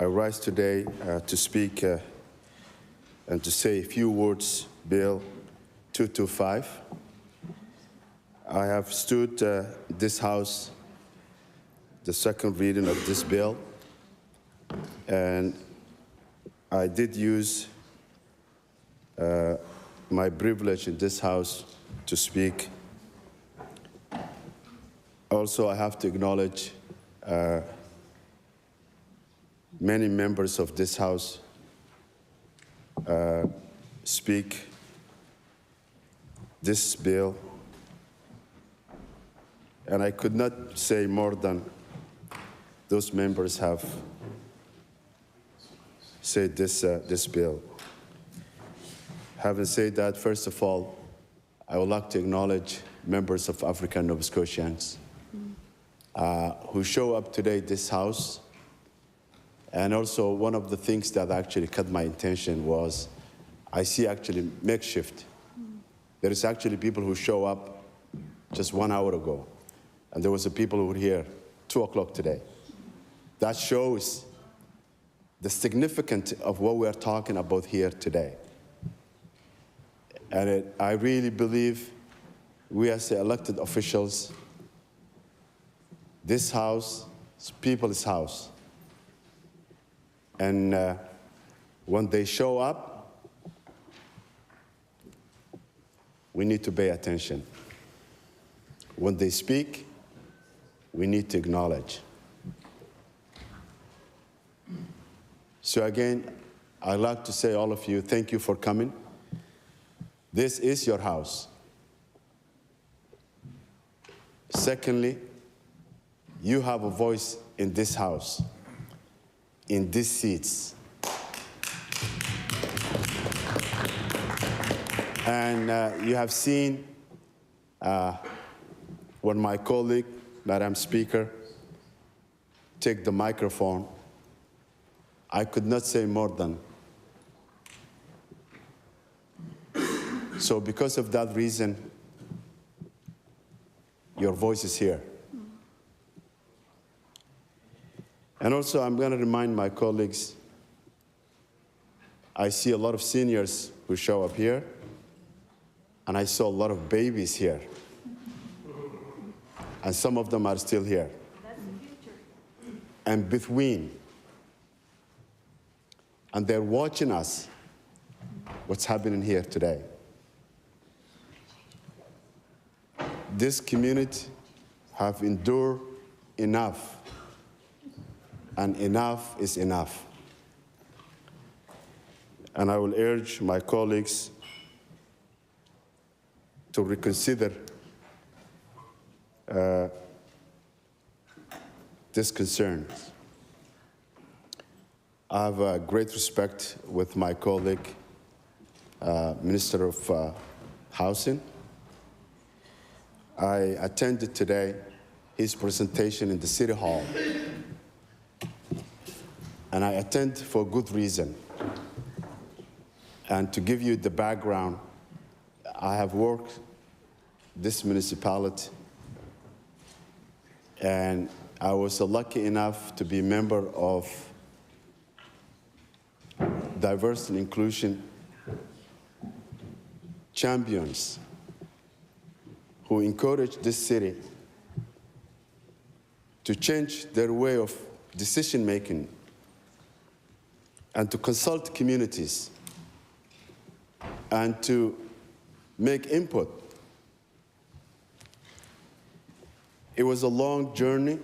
Speaker 7: rise today to speak and to say a few words, Bill 225. I have stood this House, the second reading of this bill, and I did use my privilege in this House to speak. Also, I have to acknowledge many members of this House speak this bill, and I could not say more than those members have said this bill. Having said that, first of all, I would like to acknowledge members of African Nova Scotians who show up today at this House. And also, one of the things that actually caught my attention was I see actually makeshift. There is actually people who show up just 1 hour ago, and there was a people who were here 2 o'clock today. That shows the significance of what we are talking about here today. And I really believe we as the elected officials, this House is people's house. And when they show up, we need to pay attention. When they speak, we need to acknowledge. So again, I'd like to say all of you, thank you for coming. This is your house. Secondly, you have a voice in this house, in these seats. And you have seen when my colleague, Madam Speaker, take the microphone, I could not say more than. So because of that reason, your voice is here. And also, I'm going to remind my colleagues, I see a lot of seniors who show up here, and I saw a lot of babies here. And some of them are still here. That's the future. And between. And they're watching us, what's happening here today. This community have endured enough, and enough is enough. And I will urge my colleagues to reconsider these concerns. I have a great respect with my colleague, Minister of Housing. I attended today his presentation in the City Hall, and I attend for good reason. And to give you the background, I have worked this municipality, and I was lucky enough to be a member of diversity and inclusion champions who encourage this city to change their way of decision making and to consult communities and to make input. It was a long journey,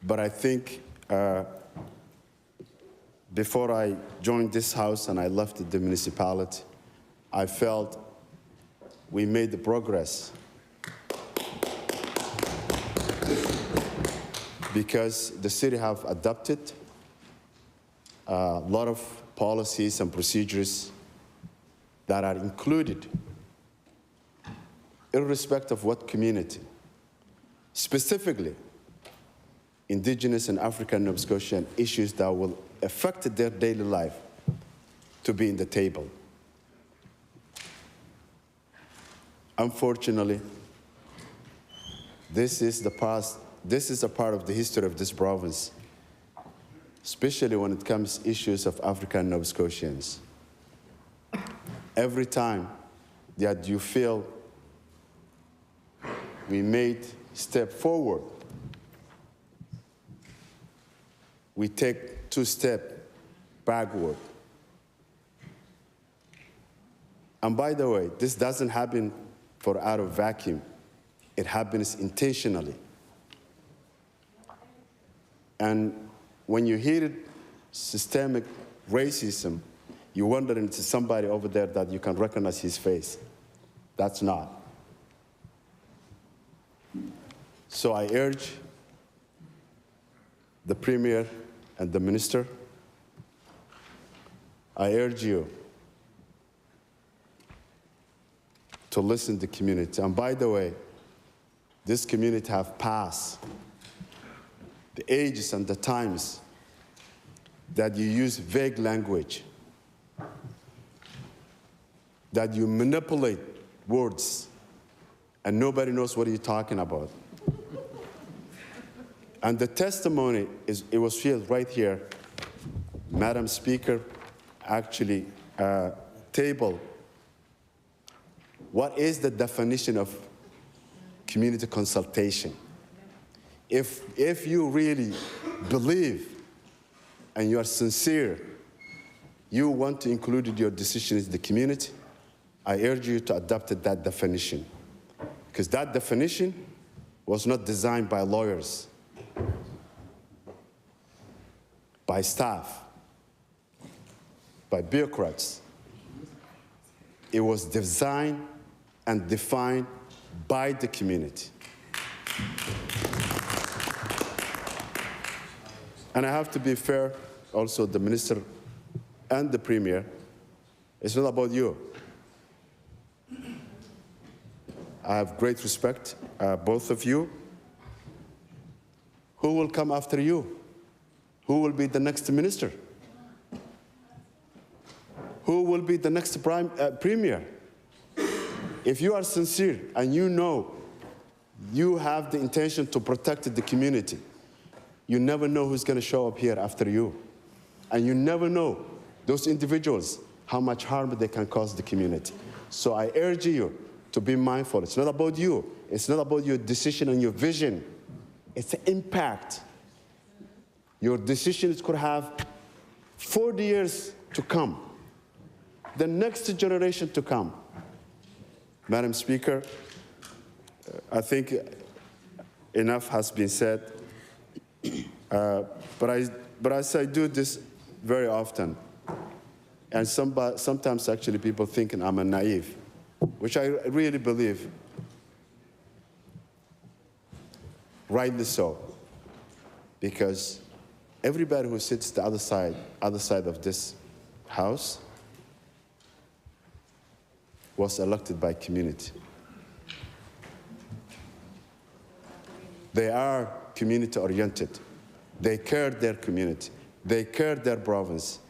Speaker 7: but I think before I joined this House and I left the municipality, I felt we made the progress because the city have adopted a lot of policies and procedures that are included irrespective of what community, specifically Indigenous and African Nova Scotian issues that will affect their daily life to be in the table. Unfortunately, this is a part of the history of this province, especially when it comes to issues of African Nova Scotians. Every time that you feel we made a step forward, we take 2 steps backward. And by the way, this doesn't happen out of vacuum. It happens intentionally. And when you hear systemic racism, you wonder if it's somebody over there that you can recognize his face. That's not. So I urge the Premier and the Minister, I urge you to listen to the community. And by the way, this community have passed the ages and the times that you use vague language, that you manipulate words, and nobody knows what you're talking about. And the testimony, it was shared right here. Madam Speaker actually tabled what is the definition of community consultation. If you really believe and you are sincere, you want to include your decisions in the community, I urge you to adopt that definition. Because that definition was not designed by lawyers, by staff, by bureaucrats. It was designed and defined by the community. And I have to be fair, also the Minister and the Premier, it's not about you. I have great respect, both of you. Who will come after you? Who will be the next minister? Who will be the next premier? If you are sincere and you know you have the intention to protect the community, you never know who's going to show up here after you. And you never know those individuals, how much harm they can cause the community. So I urge you to be mindful. It's not about you. It's not about your decision and your vision. It's the impact. Your decisions could have 40 years to come, the next generation to come. Madam Speaker, I think enough has been said, but as I do this very often, and sometimes actually people thinking I'm a naive, which I really believe, rightly so, because everybody who sits the other side of this house was elected by community. They are community-oriented. They care their community. They care their province.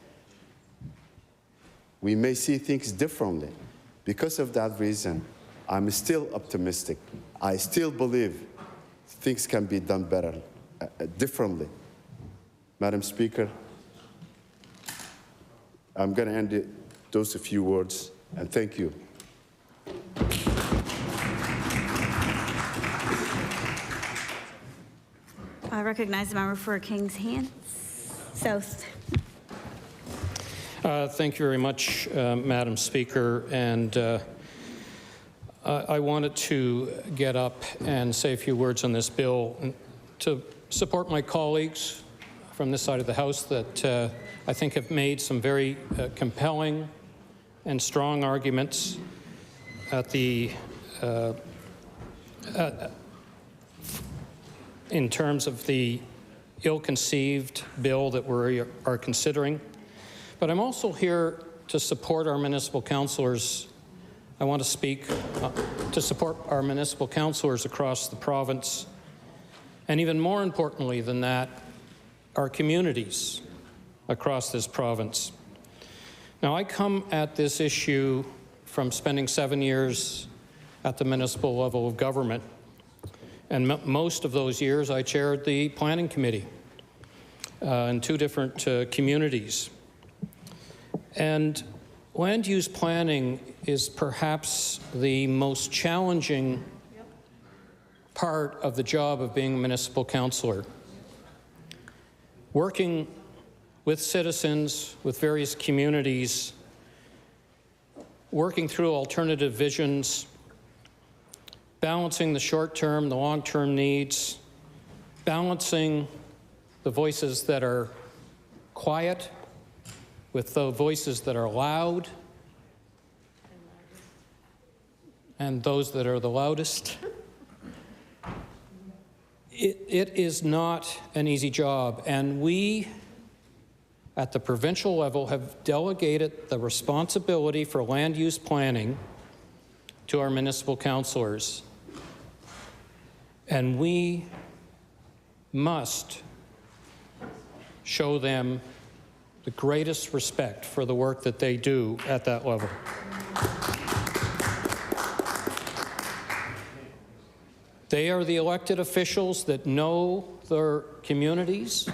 Speaker 7: We may see things differently. Because of that reason, I'm still optimistic. I still believe things can be done better, differently. Madam Speaker, I'm going to end those few words, and thank you.
Speaker 9: I recognize the member for Kings Hands South.
Speaker 5: Thank you very much, Madam Speaker. And I wanted to get up and say a few words on this bill to support my colleagues from this side of the House that I think have made some very compelling and strong arguments at the in terms of the ill-conceived bill that we are considering. But I'm also here to support our municipal councillors. I want to speak to support our municipal councillors across the province, and even more importantly than that, our communities across this province. Now, I come at this issue from spending 7 years at the municipal level of government, and most of those years I chaired the planning committee in 2 different communities. And land use planning is perhaps the most challenging part of the job of being a municipal councillor. Working with citizens, with various communities, working through alternative visions, balancing the short-term, the long-term needs, balancing the voices that are quiet with the voices that are loud and those that are the loudest. It is not an easy job, and we at the provincial level have delegated the responsibility for land use planning to our municipal councillors. And we must show them the greatest respect for the work that they do at that level. They are the elected officials that know their communities,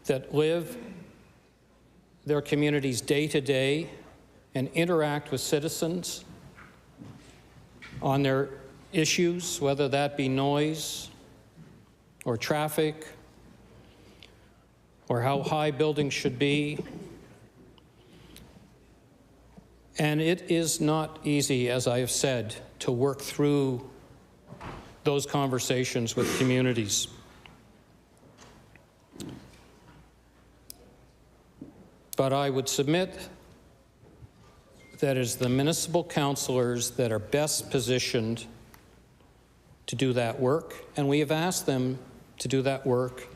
Speaker 5: that live their communities day to day and interact with citizens on their issues, whether that be noise or traffic or how high buildings should be. And it is not easy, as I have said, to work through those conversations with communities. But I would submit that it is the municipal councillors that are best positioned to do that work, and we have asked them to do that work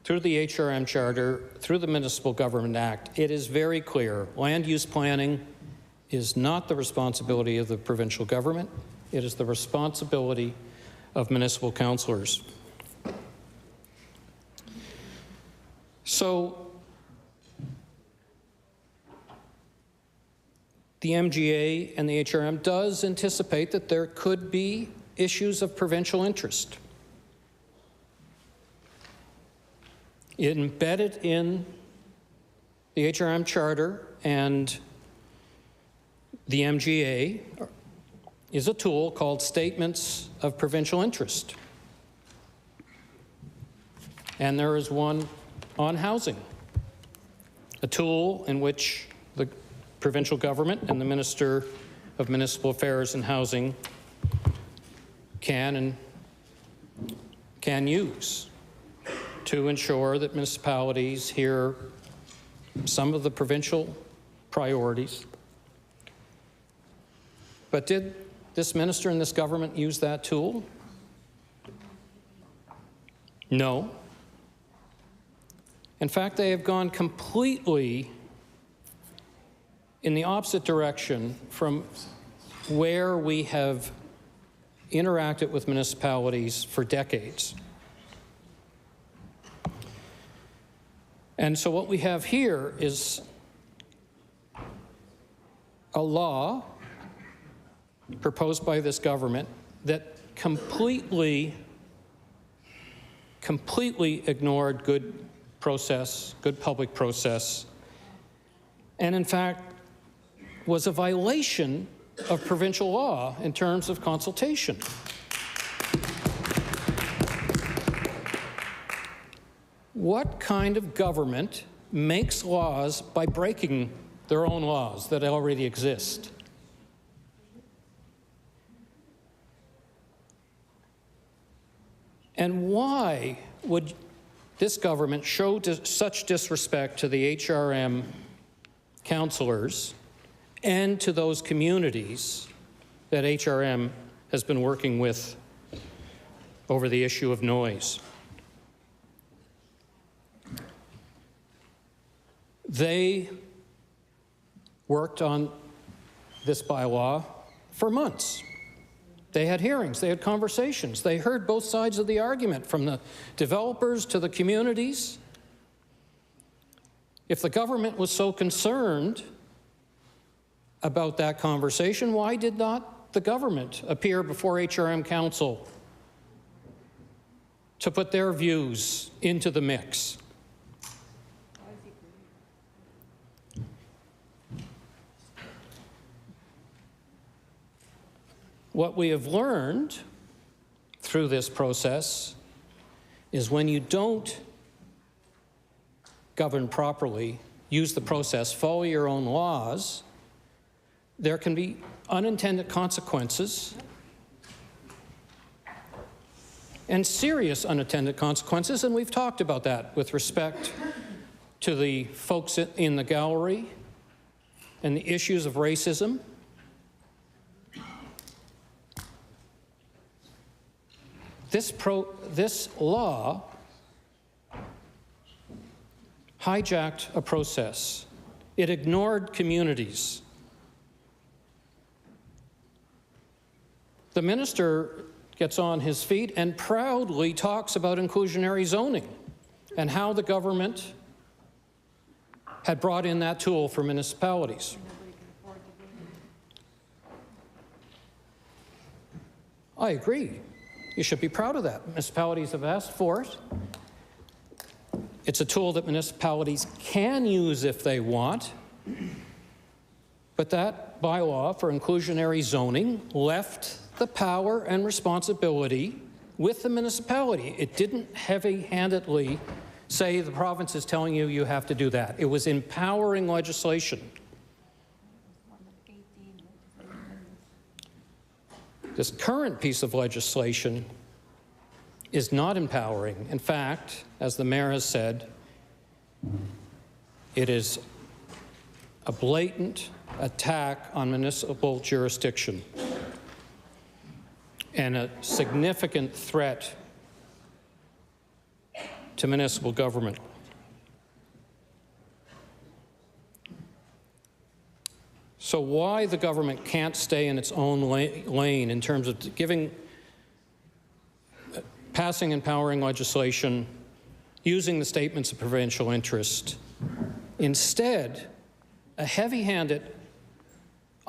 Speaker 5: through the HRM Charter, through the Municipal Government Act. It is very clear. Land use planning is not the responsibility of the provincial government. It is the responsibility of municipal councillors. So the MGA and the HRM does anticipate that there could be issues of provincial interest. Embedded in the HRM Charter and the MGA is a tool called Statements of Provincial Interest. And there is one on housing, a tool in which the provincial government and the Minister of Municipal Affairs and Housing can use to ensure that municipalities hear some of the provincial priorities. But did this minister and this government use that tool? No. In fact, they have gone completely in the opposite direction from where we have interacted with municipalities for decades. And so what we have here is a law proposed by this government that completely ignored good process, good public process, and in fact was a violation of provincial law in terms of consultation. What kind of government makes laws by breaking their own laws that already exist? And why would this government show such disrespect to the HRM councillors and to those communities that HRM has been working with over the issue of noise? They worked on this bylaw for months. They had hearings, they had conversations, they heard both sides of the argument, from the developers to the communities. If the government was so concerned about that conversation, why did not the government appear before HRM Council to put their views into the mix? What we have learned through this process is when you don't govern properly, use the process, follow your own laws, there can be unintended consequences and serious unintended consequences, and we've talked about that with respect to the folks in the gallery and the issues of racism. This law hijacked a process. It ignored communities. The minister gets on his feet and proudly talks about inclusionary zoning and how the government had brought in that tool for municipalities. I agree. You should be proud of that. Municipalities have asked for it. It's a tool that municipalities can use if they want. But that bylaw for inclusionary zoning left the power and responsibility with the municipality. It didn't heavy-handedly say the province is telling you you have to do that. It was empowering legislation. This current piece of legislation is not empowering. In fact, as the mayor has said, it is a blatant attack on municipal jurisdiction and a significant threat to municipal government. So why the government can't stay in its own lane in terms of passing empowering legislation, using the statements of provincial interest. Instead, a heavy-handed,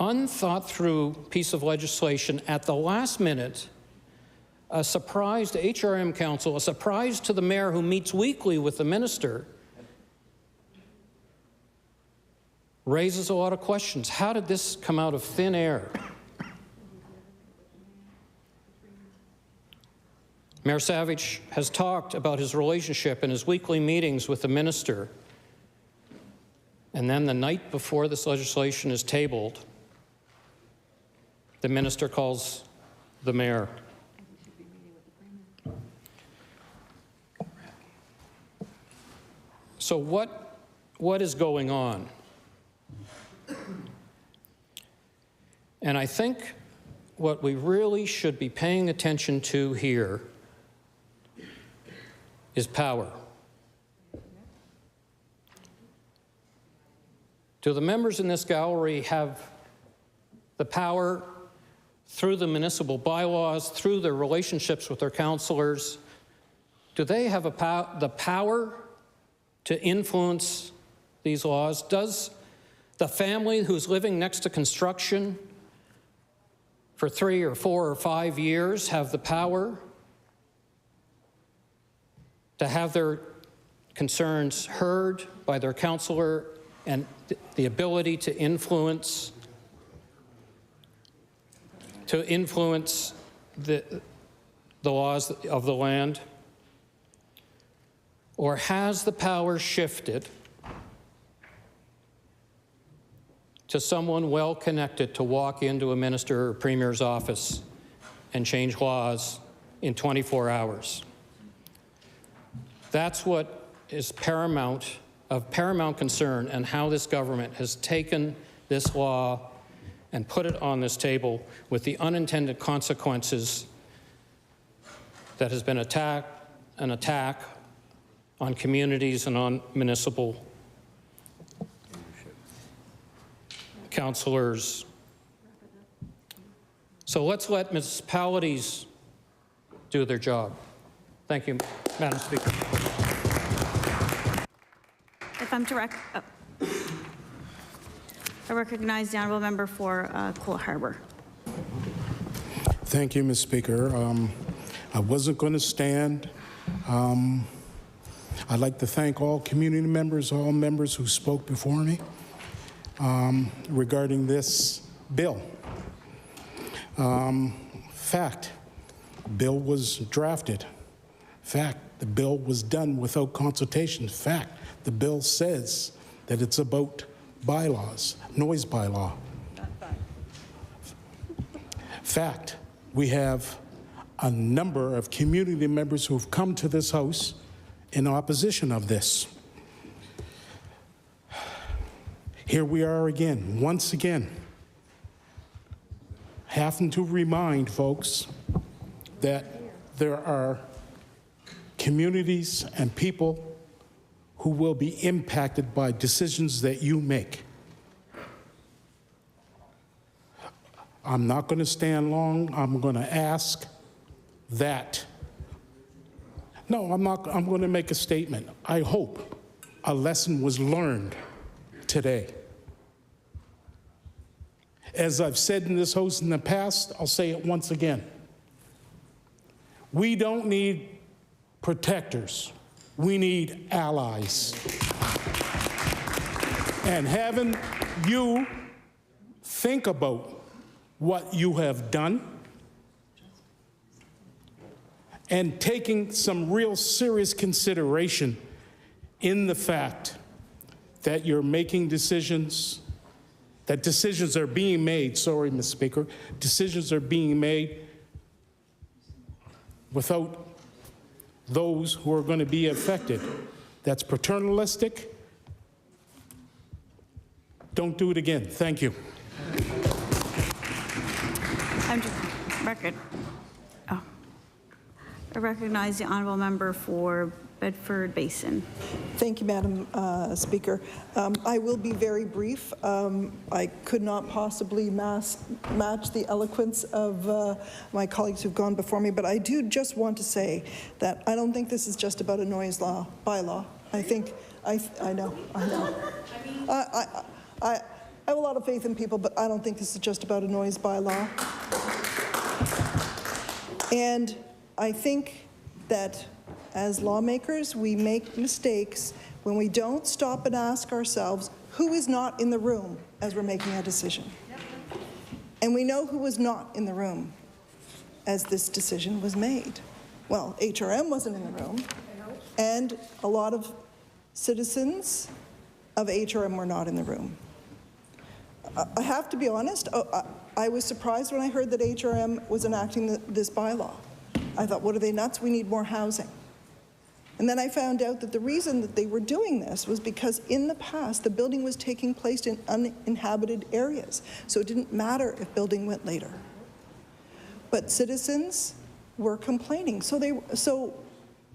Speaker 5: unthought-through piece of legislation at the last minute, a surprise to HRM Council, a surprise to the mayor who meets weekly with the minister, raises a lot of questions. How did this come out of thin air? Mayor Savage has talked about his relationship in his weekly meetings with the minister. And then the night before this legislation is tabled, the minister calls the mayor. So what is going on? And I think what we really should be paying attention to here is power. Do the members in this gallery have the power through the municipal bylaws, through their relationships with their councillors? Do they have the power to influence these laws? Does the family who's living next to construction for 3 or 4 or 5 years have the power to have their concerns heard by their councillor and the ability to influence the laws of the land? Or has the power shifted to someone well connected to walk into a minister or premier's office and change laws in 24 hours? That's what is of paramount concern, and how this government has taken this law and put it on this table with the unintended consequences that has been an attack on communities and on municipal councillors. So let's let municipalities do their job. Thank you, Madam Speaker.
Speaker 9: If I'm to I recognize the honourable member for Coal Harbour.
Speaker 8: Thank you, Ms. Speaker. I wasn't going to stand. I'd like to thank all community members, all members who spoke before me regarding this bill. Fact, bill was drafted. Fact, the bill was done without consultation. Fact, the bill says that it's about bylaws, noise bylaw. Fact, we have a number of community members who've come to this House in opposition of this. Here we are again, once again, having to remind folks that there are communities and people who will be impacted by decisions that you make. I'm not going to stand long. I'm going to ask that. No, I'm not. I'm going to make a statement. I hope a lesson was learned today. As I've said in this House in the past, I'll say it once again. We don't need protectors. We need allies. And having you think about what you have done and taking some real serious consideration in the fact that you're making decisions, that decisions are being made, sorry, Ms. Speaker, decisions are being made without those who are going to be affected. That's paternalistic. Don't do it again. Thank you.
Speaker 9: I recognize the honourable member for Bedford Basin.
Speaker 14: Thank you, Madam Speaker. I will be very brief. I could not possibly match the eloquence of my colleagues who've gone before me, but I do just want to say that I don't think this is just about a noise bylaw. I know. I have a lot of faith in people, but I don't think this is just about a noise bylaw. And I think that as lawmakers, we make mistakes when we don't stop and ask ourselves who is not in the room as we're making a decision. And we know who was not in the room as this decision was made. Well, HRM wasn't in the room, and a lot of citizens of HRM were not in the room. I have to be honest, I was surprised when I heard that HRM was enacting this bylaw. I thought, what are they, nuts? We need more housing. And then I found out that the reason that they were doing this was because in the past, the building was taking place in uninhabited areas. So it didn't matter if building went later. But citizens were complaining. So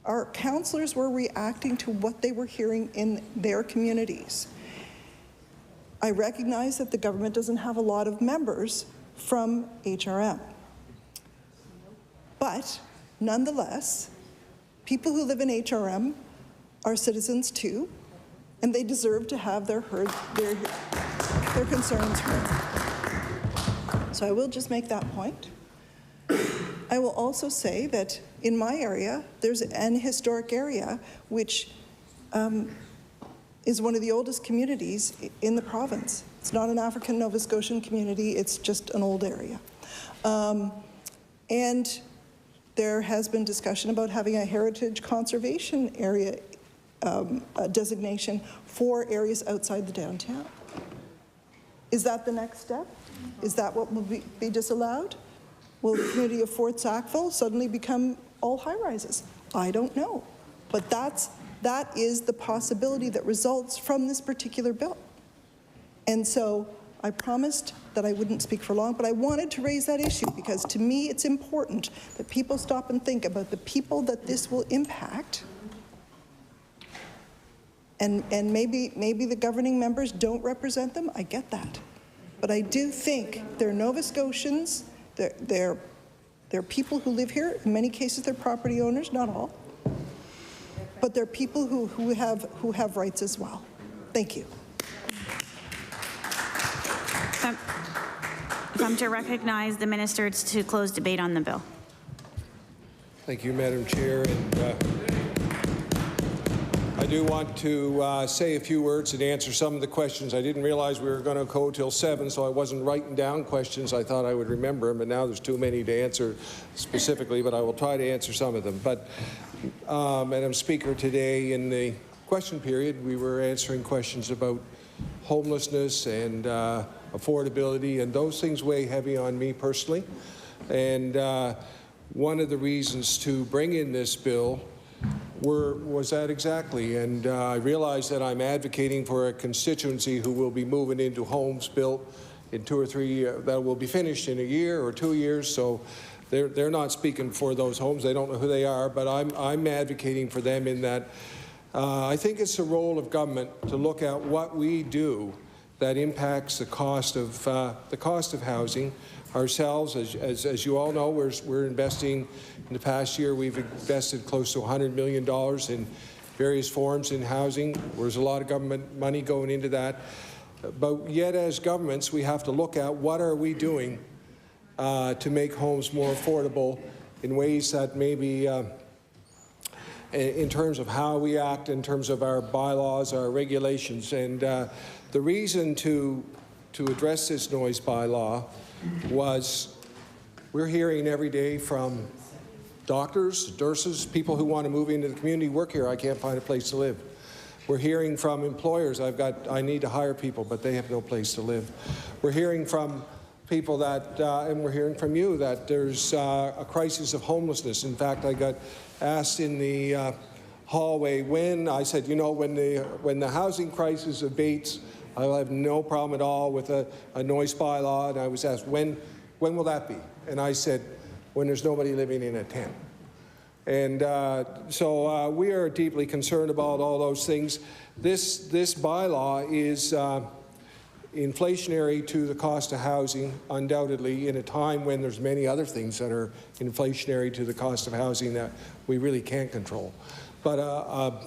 Speaker 14: our councillors were reacting to what they were hearing in their communities. I recognize that the government doesn't have a lot of members from HRM. But nonetheless, people who live in HRM are citizens too, and they deserve to have their concerns heard. So I will just make that point. I will also say that in my area, there's an historic area which is one of the oldest communities in the province. It's not an African Nova Scotian community, it's just an old area. And there has been discussion about having a heritage conservation area designation for areas outside the downtown. Is that the next step? Is that what will be disallowed? Will the community of Fort Sackville suddenly become all high-rises? I don't know. But that is the possibility that results from this particular bill. And so I promised that I wouldn't speak for long, but I wanted to raise that issue because to me it's important that people stop and think about the people that this will impact. And maybe the governing members don't represent them, I get that. But I do think they're Nova Scotians, they're people who live here, in many cases they're property owners, not all. But they're people who have rights as well. Thank you.
Speaker 9: If I'm to recognize the minister to close debate on the bill.
Speaker 10: Thank you, Madam Chair. And I do want to say a few words and answer some of the questions. I didn't realize we were going to go till 7, so I wasn't writing down questions. I thought I would remember them, but now there's too many to answer specifically, but I will try to answer some of them. But Madam Speaker, today in the question period, we were answering questions about homelessness and affordability, and those things weigh heavy on me personally. And one of the reasons to bring in this bill was that exactly. And I realize that I'm advocating for a constituency who will be moving into homes built in 2 or 3 that will be finished in a year or 2 years. So they're not speaking for those homes. They don't know who they are, but I'm advocating for them in that I think it's the role of government to look at what we do that impacts the cost of housing. Ourselves, as you all know, we're investing. In the past year, we've invested close to $100 million in various forms in housing. There's a lot of government money going into that. But yet, as governments, we have to look at what are we doing to make homes more affordable in ways that maybe in terms of how we act, in terms of our bylaws, our regulations. And the reason to address this noise bylaw was we're hearing every day from doctors, nurses, people who want to move into the community, work here, I can't find a place to live. We're hearing from employers, I need to hire people, but they have no place to live. We're hearing from people that, and we're hearing from you, that there's a crisis of homelessness. In fact, I got asked in the hallway when, I said, you know, when the housing crisis abates, I'll have no problem at all with a noise bylaw. And I was asked, when will that be? And I said, when there's nobody living in a tent. And so we are deeply concerned about all those things. This bylaw is inflationary to the cost of housing, undoubtedly, in a time when there's many other things that are inflationary to the cost of housing that we really can't control. But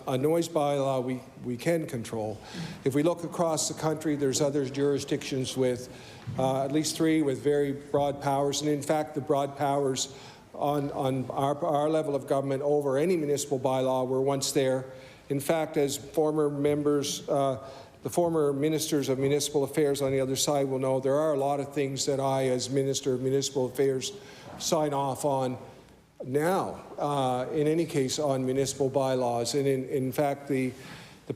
Speaker 10: a noise bylaw we can control. If we look across the country, there's other jurisdictions with at least 3 with very broad powers, and in fact the broad powers on our level of government over any municipal bylaw were once there. In fact, as former members, the former ministers of municipal affairs on the other side will know, there are a lot of things that I, as Minister of Municipal Affairs, sign off on now, in any case, on municipal bylaws. And in fact, the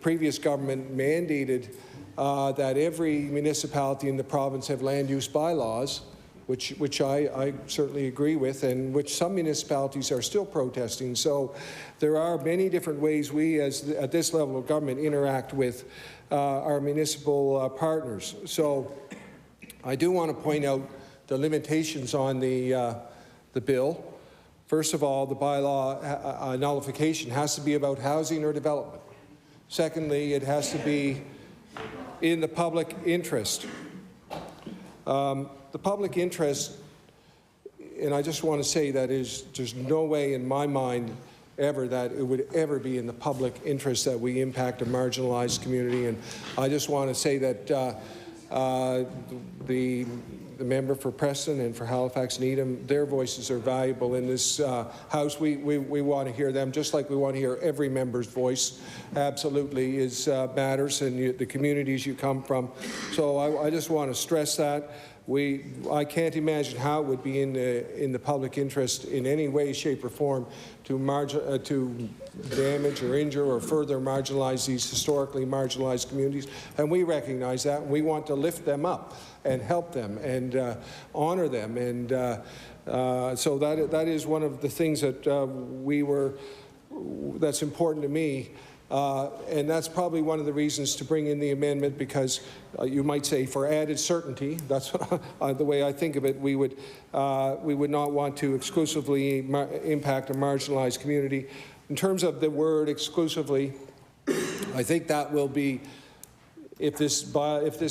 Speaker 10: previous government mandated that every municipality in the province have land use bylaws, which I certainly agree with, and which some municipalities are still protesting. So there are many different ways we, at this level of government, interact with our municipal partners. So I do want to point out the limitations on the bill. First of all, the bylaw nullification has to be about housing or development. Secondly, it has to be in the public interest. The public interest, and I just want to say that there's no way in my mind ever that it would ever be in the public interest that we impact a marginalized community. And I just want to say that the member for Preston and for Halifax Needham, their voices are valuable in this House. We want to hear them, just like we want to hear every member's voice. Absolutely matters, and the communities you come from. So I just want to stress that. I can't imagine how it would be in the public interest in any way, shape, or form to damage or injure or further marginalize these historically marginalized communities. And we recognize that, and we want to lift them up and help them and honor them. And so that is one of the things that that's important to me. And that's probably one of the reasons to bring in the amendment, because you might say for added certainty, that's the way I think of it, we would not want to exclusively impact a marginalized community. In terms of the word exclusively, I think that will be, if this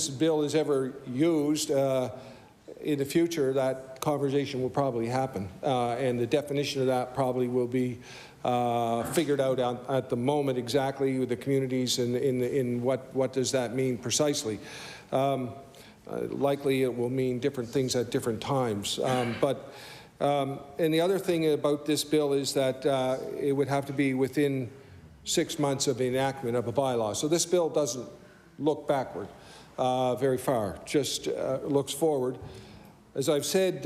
Speaker 10: bill is ever used in the future, that conversation will probably happen, and the definition of that probably will be figured out at the moment exactly with the communities and in what does that mean precisely. Likely it will mean different things at different times. And the other thing about this bill is that it would have to be within 6 months of enactment of a bylaw. So this bill doesn't look backward very far, just looks forward. As I've said,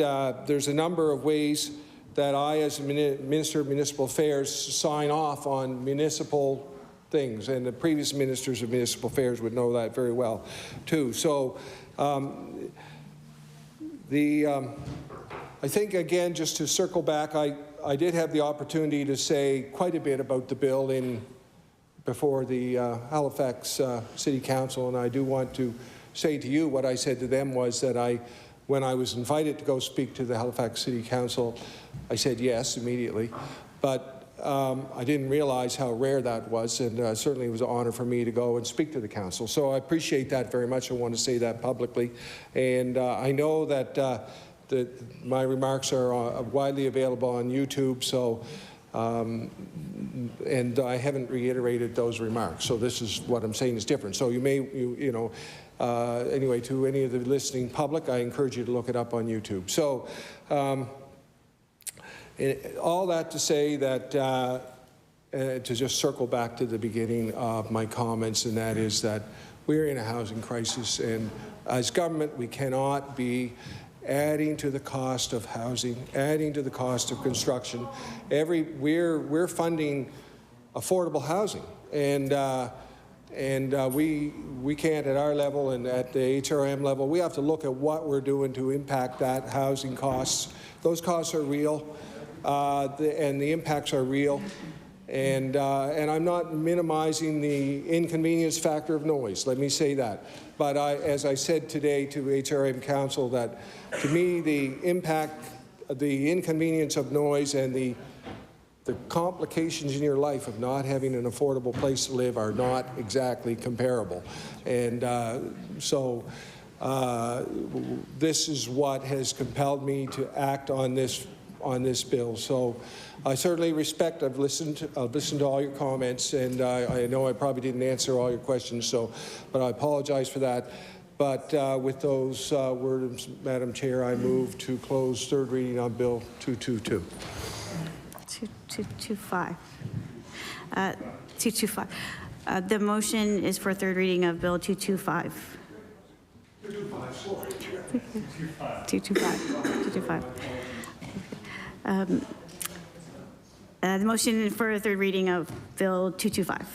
Speaker 10: there's a number of ways that I, as Minister of Municipal Affairs, sign off on municipal things, and the previous ministers of municipal affairs would know that very well, too. So I think, again, just to circle back, I did have the opportunity to say quite a bit about the bill before the Halifax City Council, and I do want to say to you what I said to them was that when I was invited to go speak to the Halifax City Council, I said yes immediately, but I didn't realize how rare that was, and certainly it was an honor for me to go and speak to the council. So I appreciate that very much. I want to say that publicly, and I know that my remarks are widely available on YouTube, so and I haven't reiterated those remarks, so this is what I'm saying is different. So you may, anyway, to any of the listening public, I encourage you to look it up on YouTube. So all that to say that, to just circle back to the beginning of my comments, and that is that we're in a housing crisis, and as government, we cannot be adding to the cost of housing, adding to the cost of construction. We're funding affordable housing, and we can't at our level and at the HRM level. We have to look at what we're doing to impact that housing costs. Those costs are real, and the impacts are real. And I'm not minimizing the inconvenience factor of noise, let me say that. But as I said today to HRM Council, that to me the impact, the inconvenience of noise and the the complications in your life of not having an affordable place to live are not exactly comparable. And this is what has compelled me to act on this bill. So I certainly respect, I've listened to all your comments, and I know I probably didn't answer all your questions, but I apologize for that. But with those words, Madam Chair, I move to close third reading on Bill 222.
Speaker 9: 225. The motion is for third reading of Bill 225. 225. The motion for third reading of Bill 225.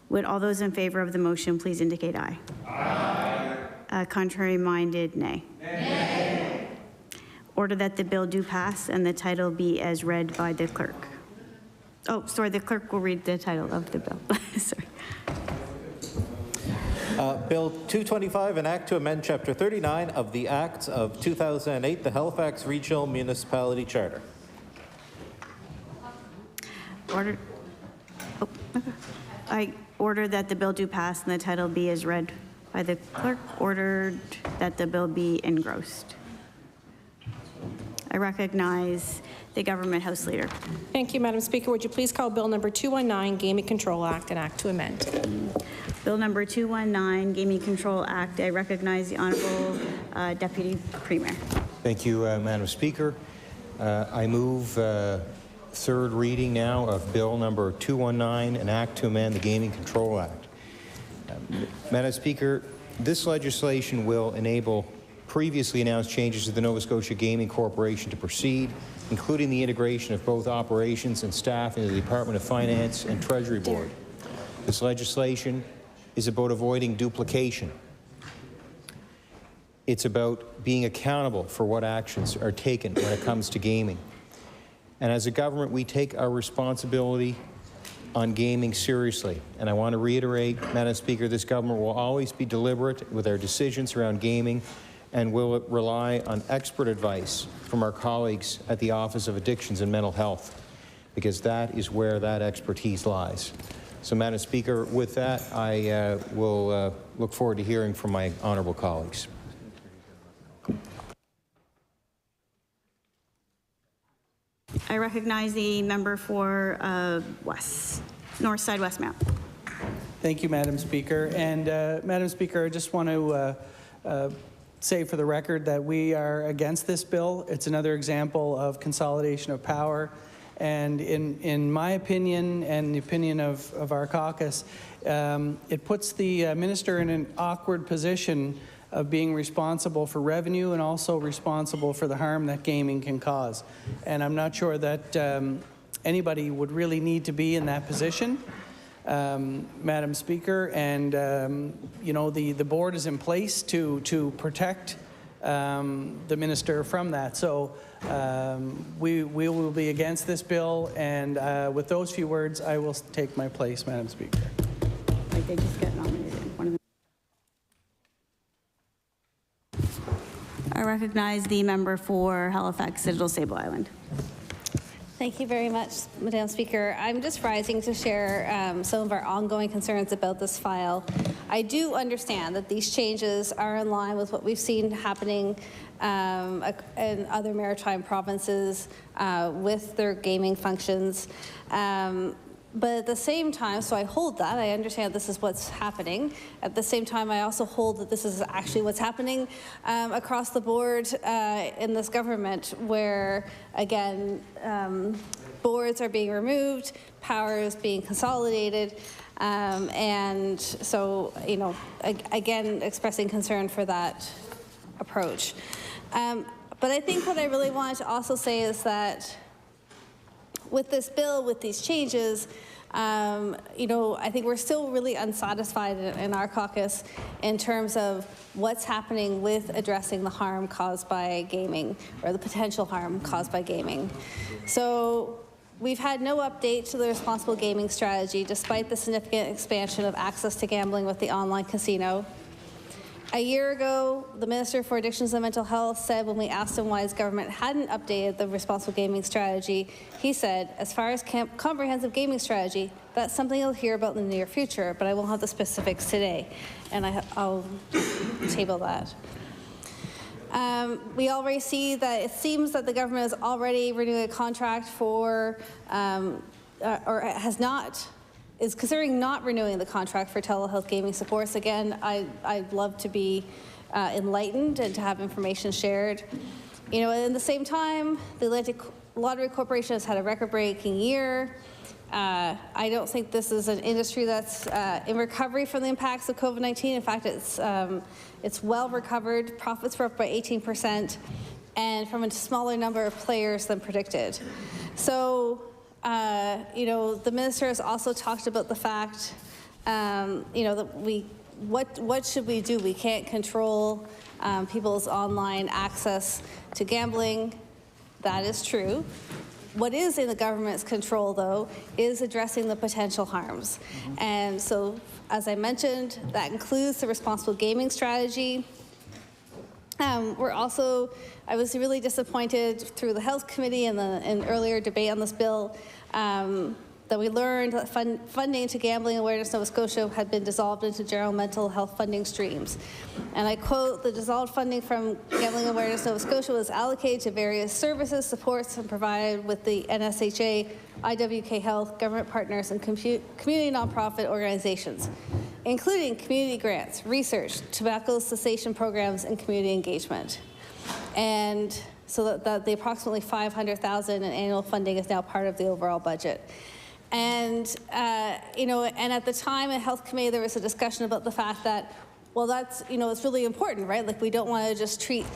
Speaker 9: Would all those in favor of the motion please indicate aye? Aye. Contrary-minded, nay. Nay. Order that the bill do pass and the title be as read by the clerk. Oh, sorry, the clerk will read the title of the bill. Sorry.
Speaker 4: Bill 225, an act to amend Chapter 39 of the Acts of 2008, the Halifax Regional Municipality Charter.
Speaker 9: Order. Oh, okay. I order that the bill do pass and the title be as read by the clerk. Ordered that the bill be engrossed. I recognize the Government House Leader.
Speaker 16: Thank you, Madam Speaker. Would you please call Bill number 219, Gaming Control Act, an act to amend?
Speaker 9: Bill number 219, Gaming Control Act. I recognize the Honourable Deputy Premier.
Speaker 2: Thank you, Madam Speaker. I move third reading now of Bill number 219, an act to amend the Gaming Control Act. Madam Speaker, this legislation will enable previously announced changes to the Nova Scotia Gaming Corporation to proceed, including the integration of both operations and staff into the Department of Finance and Treasury Board. This legislation is about avoiding duplication. It's about being accountable for what actions are taken when it comes to gaming. And as a government, we take our responsibility on gaming seriously. And I want to reiterate, Madam Speaker, this government will always be deliberate with our decisions around gaming and will rely on expert advice from our colleagues at the Office of Addictions and Mental Health, because that is where that expertise lies. So, Madam Speaker, with that, I will look forward to hearing from my honourable colleagues.
Speaker 9: I recognize the member for North Side Westmount.
Speaker 17: Thank you, Madam Speaker. And Madam Speaker, I just want to say for the record that we are against this bill. It's another example of consolidation of power. And in my opinion and the opinion of our caucus, it puts the minister in an awkward position of being responsible for revenue and also responsible for the harm that gaming can cause. And I'm not sure that anybody would really need to be in that position, Madam Speaker. And you know, the board is in place to protect the minister from that. So we will be against this bill, and with those few words, I will take my place, Madam Speaker.
Speaker 9: They just got nominated. One of them. I recognize the member for Halifax Citadel Sable Island.
Speaker 25: Thank you very much, Madam Speaker. I'm just rising to share some of our ongoing concerns about this file. I do understand that these changes are in line with what we've seen happening in other maritime provinces with their gaming functions. But at the same time, so I hold that. I understand this is what's happening. At the same time, I also hold that this is actually what's happening across the board in this government, where, again, boards are being removed, power is being consolidated, and so, you know, again, expressing concern for that approach. But I think what I really wanted to also say is that with this bill, with these changes, you know, I think we're still really unsatisfied in our caucus in terms of what's happening with addressing the harm caused by gaming, or the potential harm caused by gaming. So we've had no update to the responsible gaming strategy, despite the significant expansion of access to gambling with the online casino. A year ago, the Minister for Addictions and Mental Health said when we asked him why his government hadn't updated the responsible gaming strategy, he said, as far as comprehensive gaming strategy, that's something you'll hear about in the near future, but I won't have the specifics today. And I'll table that. We already see that it seems that the government is already renewing a contract for, is considering not renewing the contract for telehealth gaming supports. Again, I'd love to be enlightened and to have information shared. You know, at the same time, the Atlantic Lottery Corporation has had a record-breaking year. I don't think this is an industry that's in recovery from the impacts of COVID-19. In fact, it's well recovered. Profits were up by 18%, and from a smaller number of players than predicted. So, you know, the minister has also talked about the fact, you know, that what should we do? We can't control people's online access to gambling. That is true. What is in the government's control, though, is addressing the potential harms. And so, as I mentioned, that includes the responsible gaming strategy. I was really disappointed through the Health Committee and an earlier debate on this bill that we learned that funding to Gambling Awareness Nova Scotia had been dissolved into general mental health funding streams. And I quote, the dissolved funding from Gambling Awareness Nova Scotia was allocated to various services, supports, and provided with the NSHA, IWK Health, government partners, and community nonprofit organizations, including community grants, research, tobacco cessation programs, and community engagement. And so that the approximately $500,000 in annual funding is now part of the overall budget. And, you know, and at the time in Health Committee, there was a discussion about the fact that, well, that's, you know, it's really important, right? Like, we don't want to just treat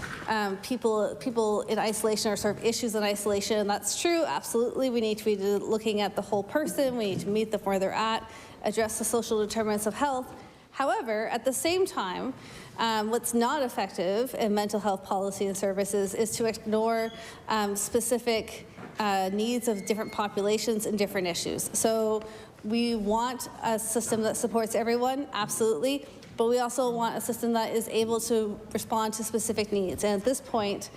Speaker 25: people in isolation or sort of issues in isolation. And that's true, absolutely. We need to be looking at the whole person. We need to meet them where they're at, address the social determinants of health. However, at the same time, what's not effective in mental health policy and services is to ignore specific needs of different populations and different issues. So we want a system that supports everyone, absolutely, but we also want a system that is able to respond to specific needs. And at this point,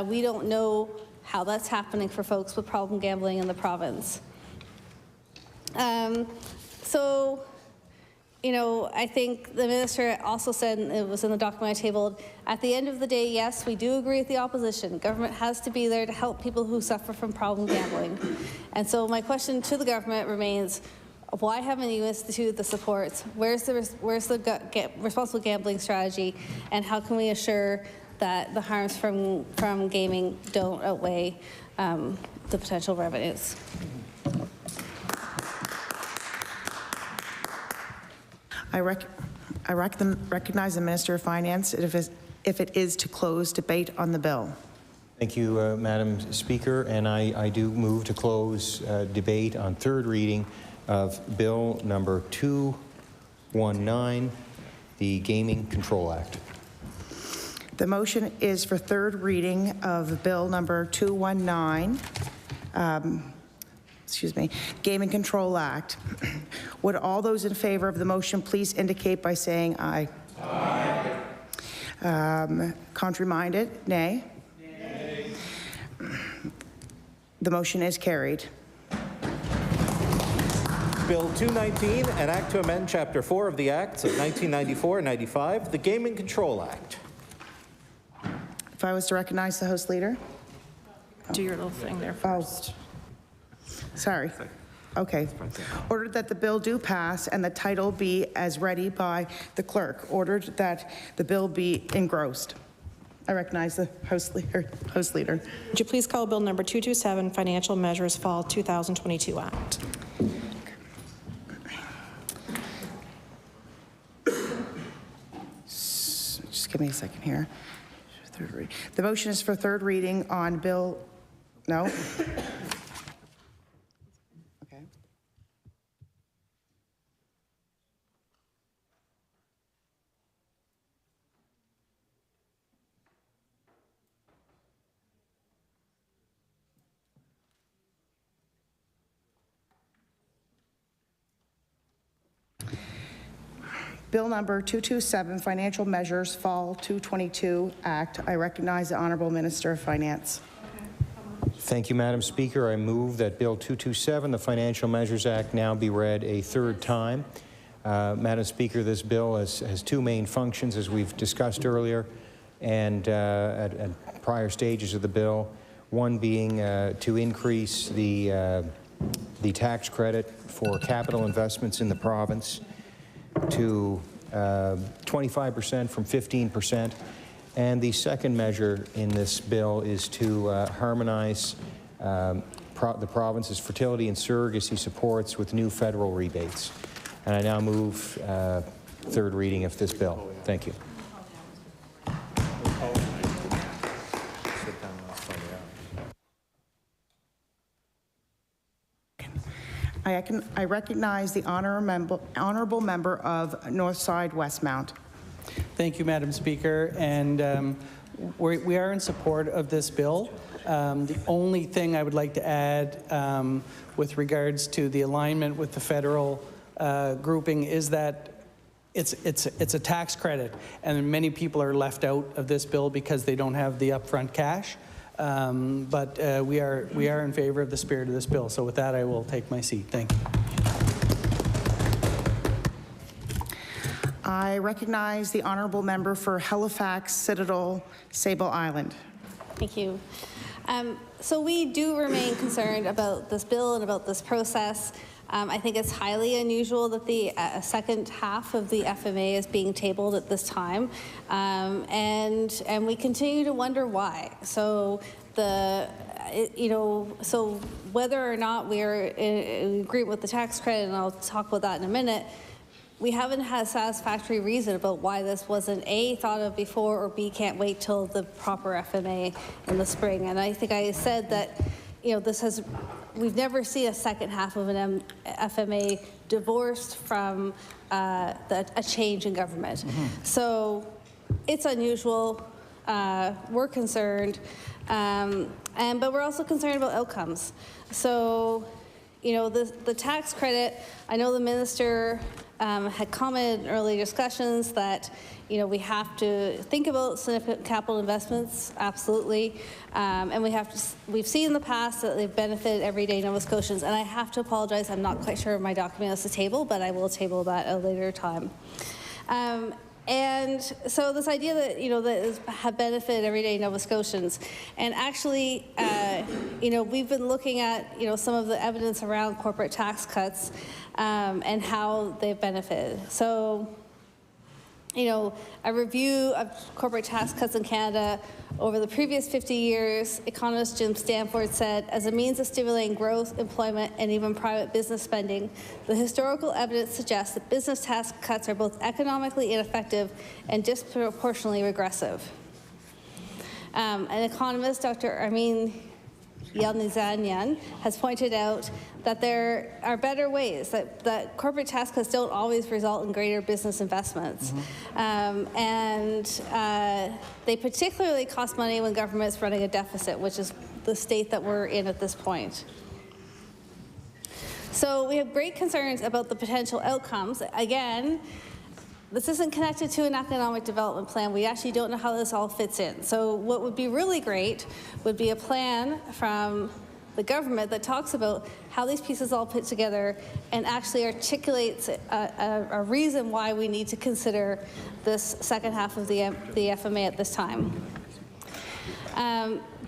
Speaker 25: we don't know how that's happening for folks with problem gambling in the province. So, you know, I think the minister also said, and it was in the document I tabled, at the end of the day, yes, we do agree with the opposition. Government has to be there to help people who suffer from problem gambling. And so my question to the government remains, why haven't you instituted the supports? Where's the responsible gambling strategy? And how can we assure that the harms from gaming don't outweigh the potential revenues?
Speaker 3: I recognize the Minister of Finance if it is to close debate on the bill.
Speaker 2: Thank you, Madam Speaker, and I do move to close debate on third reading of Bill number 219, the Gaming Control Act.
Speaker 3: The motion is for third reading of Bill number 219, Gaming Control Act. Would all those in favor of the motion please indicate by saying aye? Aye. Contrary-minded, nay? Nay. The motion is carried.
Speaker 4: Bill 219, an act to amend Chapter 4 of the Acts of 1994 and 95, the Gaming Control Act.
Speaker 3: If I was to recognize the House Leader?
Speaker 18: Do your little thing there first.
Speaker 3: Sorry. Okay. Ordered that the bill do pass and the title be as read by the clerk. Ordered that the bill be engrossed. I recognize the House Leader.
Speaker 18: Would you please call Bill number 227, Financial Measures Fall 2022 Act?
Speaker 3: Just give me a second here. The motion is for third reading on Bill. No? Bill number 227, Financial Measures Fall 222 Act. I recognize the Honourable Minister of Finance.
Speaker 2: Thank you, Madam Speaker. I move that Bill 227, the Financial Measures Act, now be read a third time. Madam Speaker, this bill has two main functions, as we've discussed earlier and at prior stages of the bill. One being to increase the tax credit for capital investments in the province to 25% from 15%. And the second measure in this bill is to harmonize the province's fertility and surrogacy supports with new federal rebates. And I now move third reading of this bill. Thank you.
Speaker 3: I recognize the honourable member of Northside Westmount.
Speaker 17: Thank you, Madam Speaker, and we are in support of this bill. The only thing I would like to add with regards to the alignment with the federal grouping is that it's a tax credit, and many people are left out of this bill because they don't have the upfront cash. But we are in favor of the spirit of this bill. So with that, I will take my seat. Thank you.
Speaker 3: I recognize the honourable member for Halifax, Citadel, Sable Island.
Speaker 25: Thank you. So we do remain concerned about this bill and about this process. I think it's highly unusual that the second half of the FMA is being tabled at this time, and we continue to wonder why. So so whether or not we are in agreement with the tax credit, and I'll talk about that in a minute, we haven't had a satisfactory reason about why this wasn't A, thought of before, or B, can't wait till the proper FMA in the spring. And I think I said that, we've never seen a second half of an FMA divorced from a change in government. So it's unusual. We're concerned, but we're also concerned about outcomes. So, the tax credit, I know the minister had commented in early discussions that we have to think about significant capital investments, absolutely, and we've seen in the past that they've benefited everyday Nova Scotians, and I have to apologize, I'm not quite sure of my document is to table, but I will table that at a later time. And so this idea that, that have benefited everyday Nova Scotians, and actually, we've been looking at, some of the evidence around corporate tax cuts and how they've benefited. So, a review of corporate tax cuts in Canada over the previous 50 years, economist Jim Stanford said, as a means of stimulating growth, employment, and even private business spending, the historical evidence suggests that business tax cuts are both economically ineffective and disproportionately regressive. An economist, Dr. Armin Yelnizanyan, has pointed out that there are better ways, that corporate tax cuts don't always result in greater business investments. And they particularly cost money when government's running a deficit, which is the state that we're in at this point. So we have great concerns about the potential outcomes. Again, this isn't connected to an economic development plan. We actually don't know how this all fits in. So what would be really great would be a plan from the government that talks about how these pieces all fit together and actually articulates a reason why we need to consider this second half of the FMA at this time.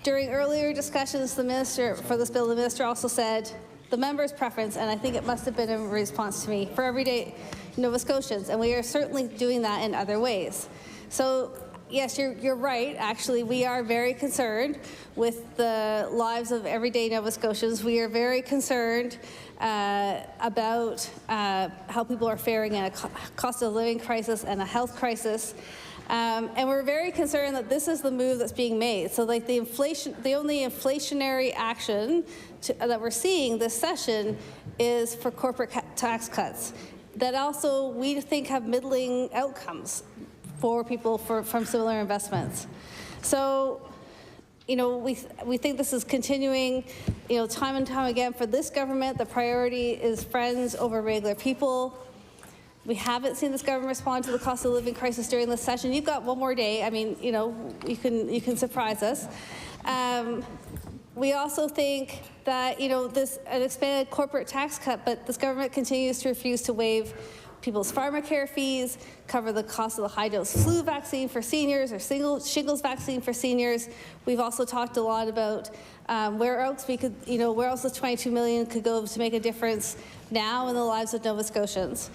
Speaker 25: During earlier discussions, the minister for this bill, the minister also said the member's preference, and I think it must have been in response to me, for everyday Nova Scotians, and we are certainly doing that in other ways. So yes, you're right. Actually, we are very concerned with the lives of everyday Nova Scotians. We are very concerned about how people are faring in a cost of living crisis and a health crisis. And we're very concerned that this is the move that's being made. So like the only inflationary action that we're seeing this session is for corporate tax cuts that also we think have middling outcomes for people from similar investments. So, we think this is continuing, time and time again for this government. The priority is friends over regular people. We haven't seen this government respond to the cost of living crisis during this session. You've got one more day. I mean, you know, you can surprise us. We also think that, you know, this an expanded corporate tax cut, but this government continues to refuse to waive people's pharmacare fees, cover the cost of the high-dose flu vaccine for seniors or shingles vaccine for seniors. We've also talked a lot about where else we could, you know, where else this $22 million could go to make a difference now in the lives of Nova Scotians.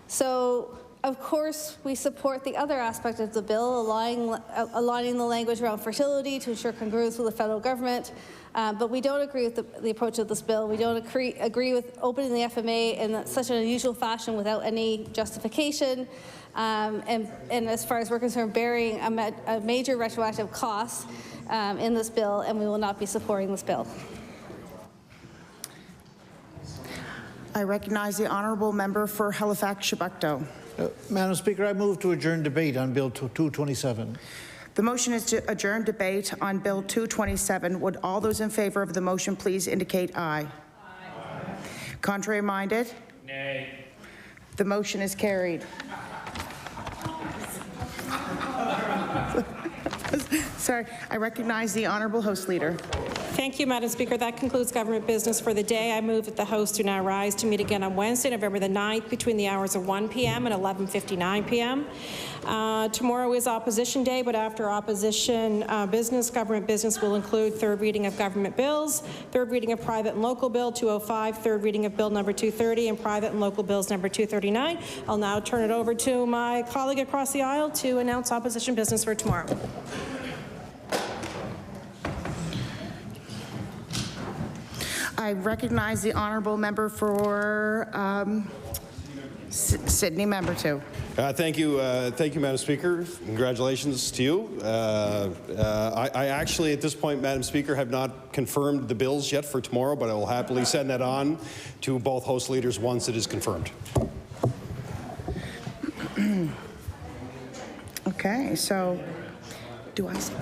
Speaker 25: So, of course, we support the other aspect of the bill, aligning the language around fertility to ensure congruence with the federal government. But we don't agree with the approach of this bill. We don't agree with opening the FMA in such an unusual fashion without any justification. And as far as we're concerned, bearing a major retroactive cost in this bill, and we will not be supporting this bill.
Speaker 3: I recognize the honourable member for Halifax-Chebucto.
Speaker 12: Madam Speaker, I move to adjourn debate on Bill 227.
Speaker 3: The motion is to adjourn debate on Bill 227. Would all those in favour of the motion please indicate aye? Aye. Contrary minded? Nay. The motion is carried. Sorry, I recognize the honourable House Leader.
Speaker 16: Thank you, Madam Speaker. That concludes government business for the day. I move that the House do now rise to meet again on Wednesday, November the 9th, between the hours of 1 p.m. and 11:59 p.m. Tomorrow is Opposition Day, but after Opposition government business will include third reading of government bills, third reading of private and local bill 205, third reading of bill number 230, and private and local bills number 239. I'll now turn it over to my colleague across the aisle to announce Opposition business for tomorrow.
Speaker 3: I recognize the honourable member for Sydney, member 2.
Speaker 19: Thank you, Madam Speaker. Congratulations to you. I actually, at this point, Madam Speaker, have not confirmed the bills yet for tomorrow, but I will happily send that on to both House leaders once it is confirmed.
Speaker 3: Okay, so do I say?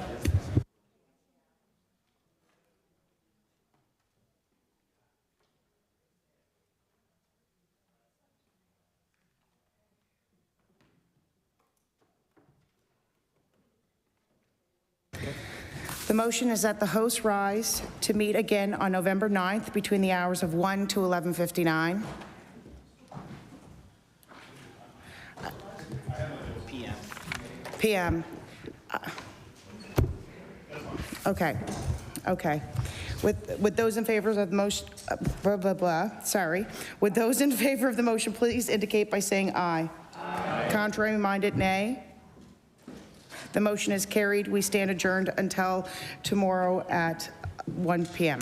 Speaker 3: The motion is that the House rise to meet again on November 9th between the hours of 1 to 11:59. PM. Okay. With those in favor of the motion, Would those in favor of the motion please indicate by saying aye? Aye. Contrary minded, nay. The motion is carried. We stand adjourned until tomorrow at 1 p.m.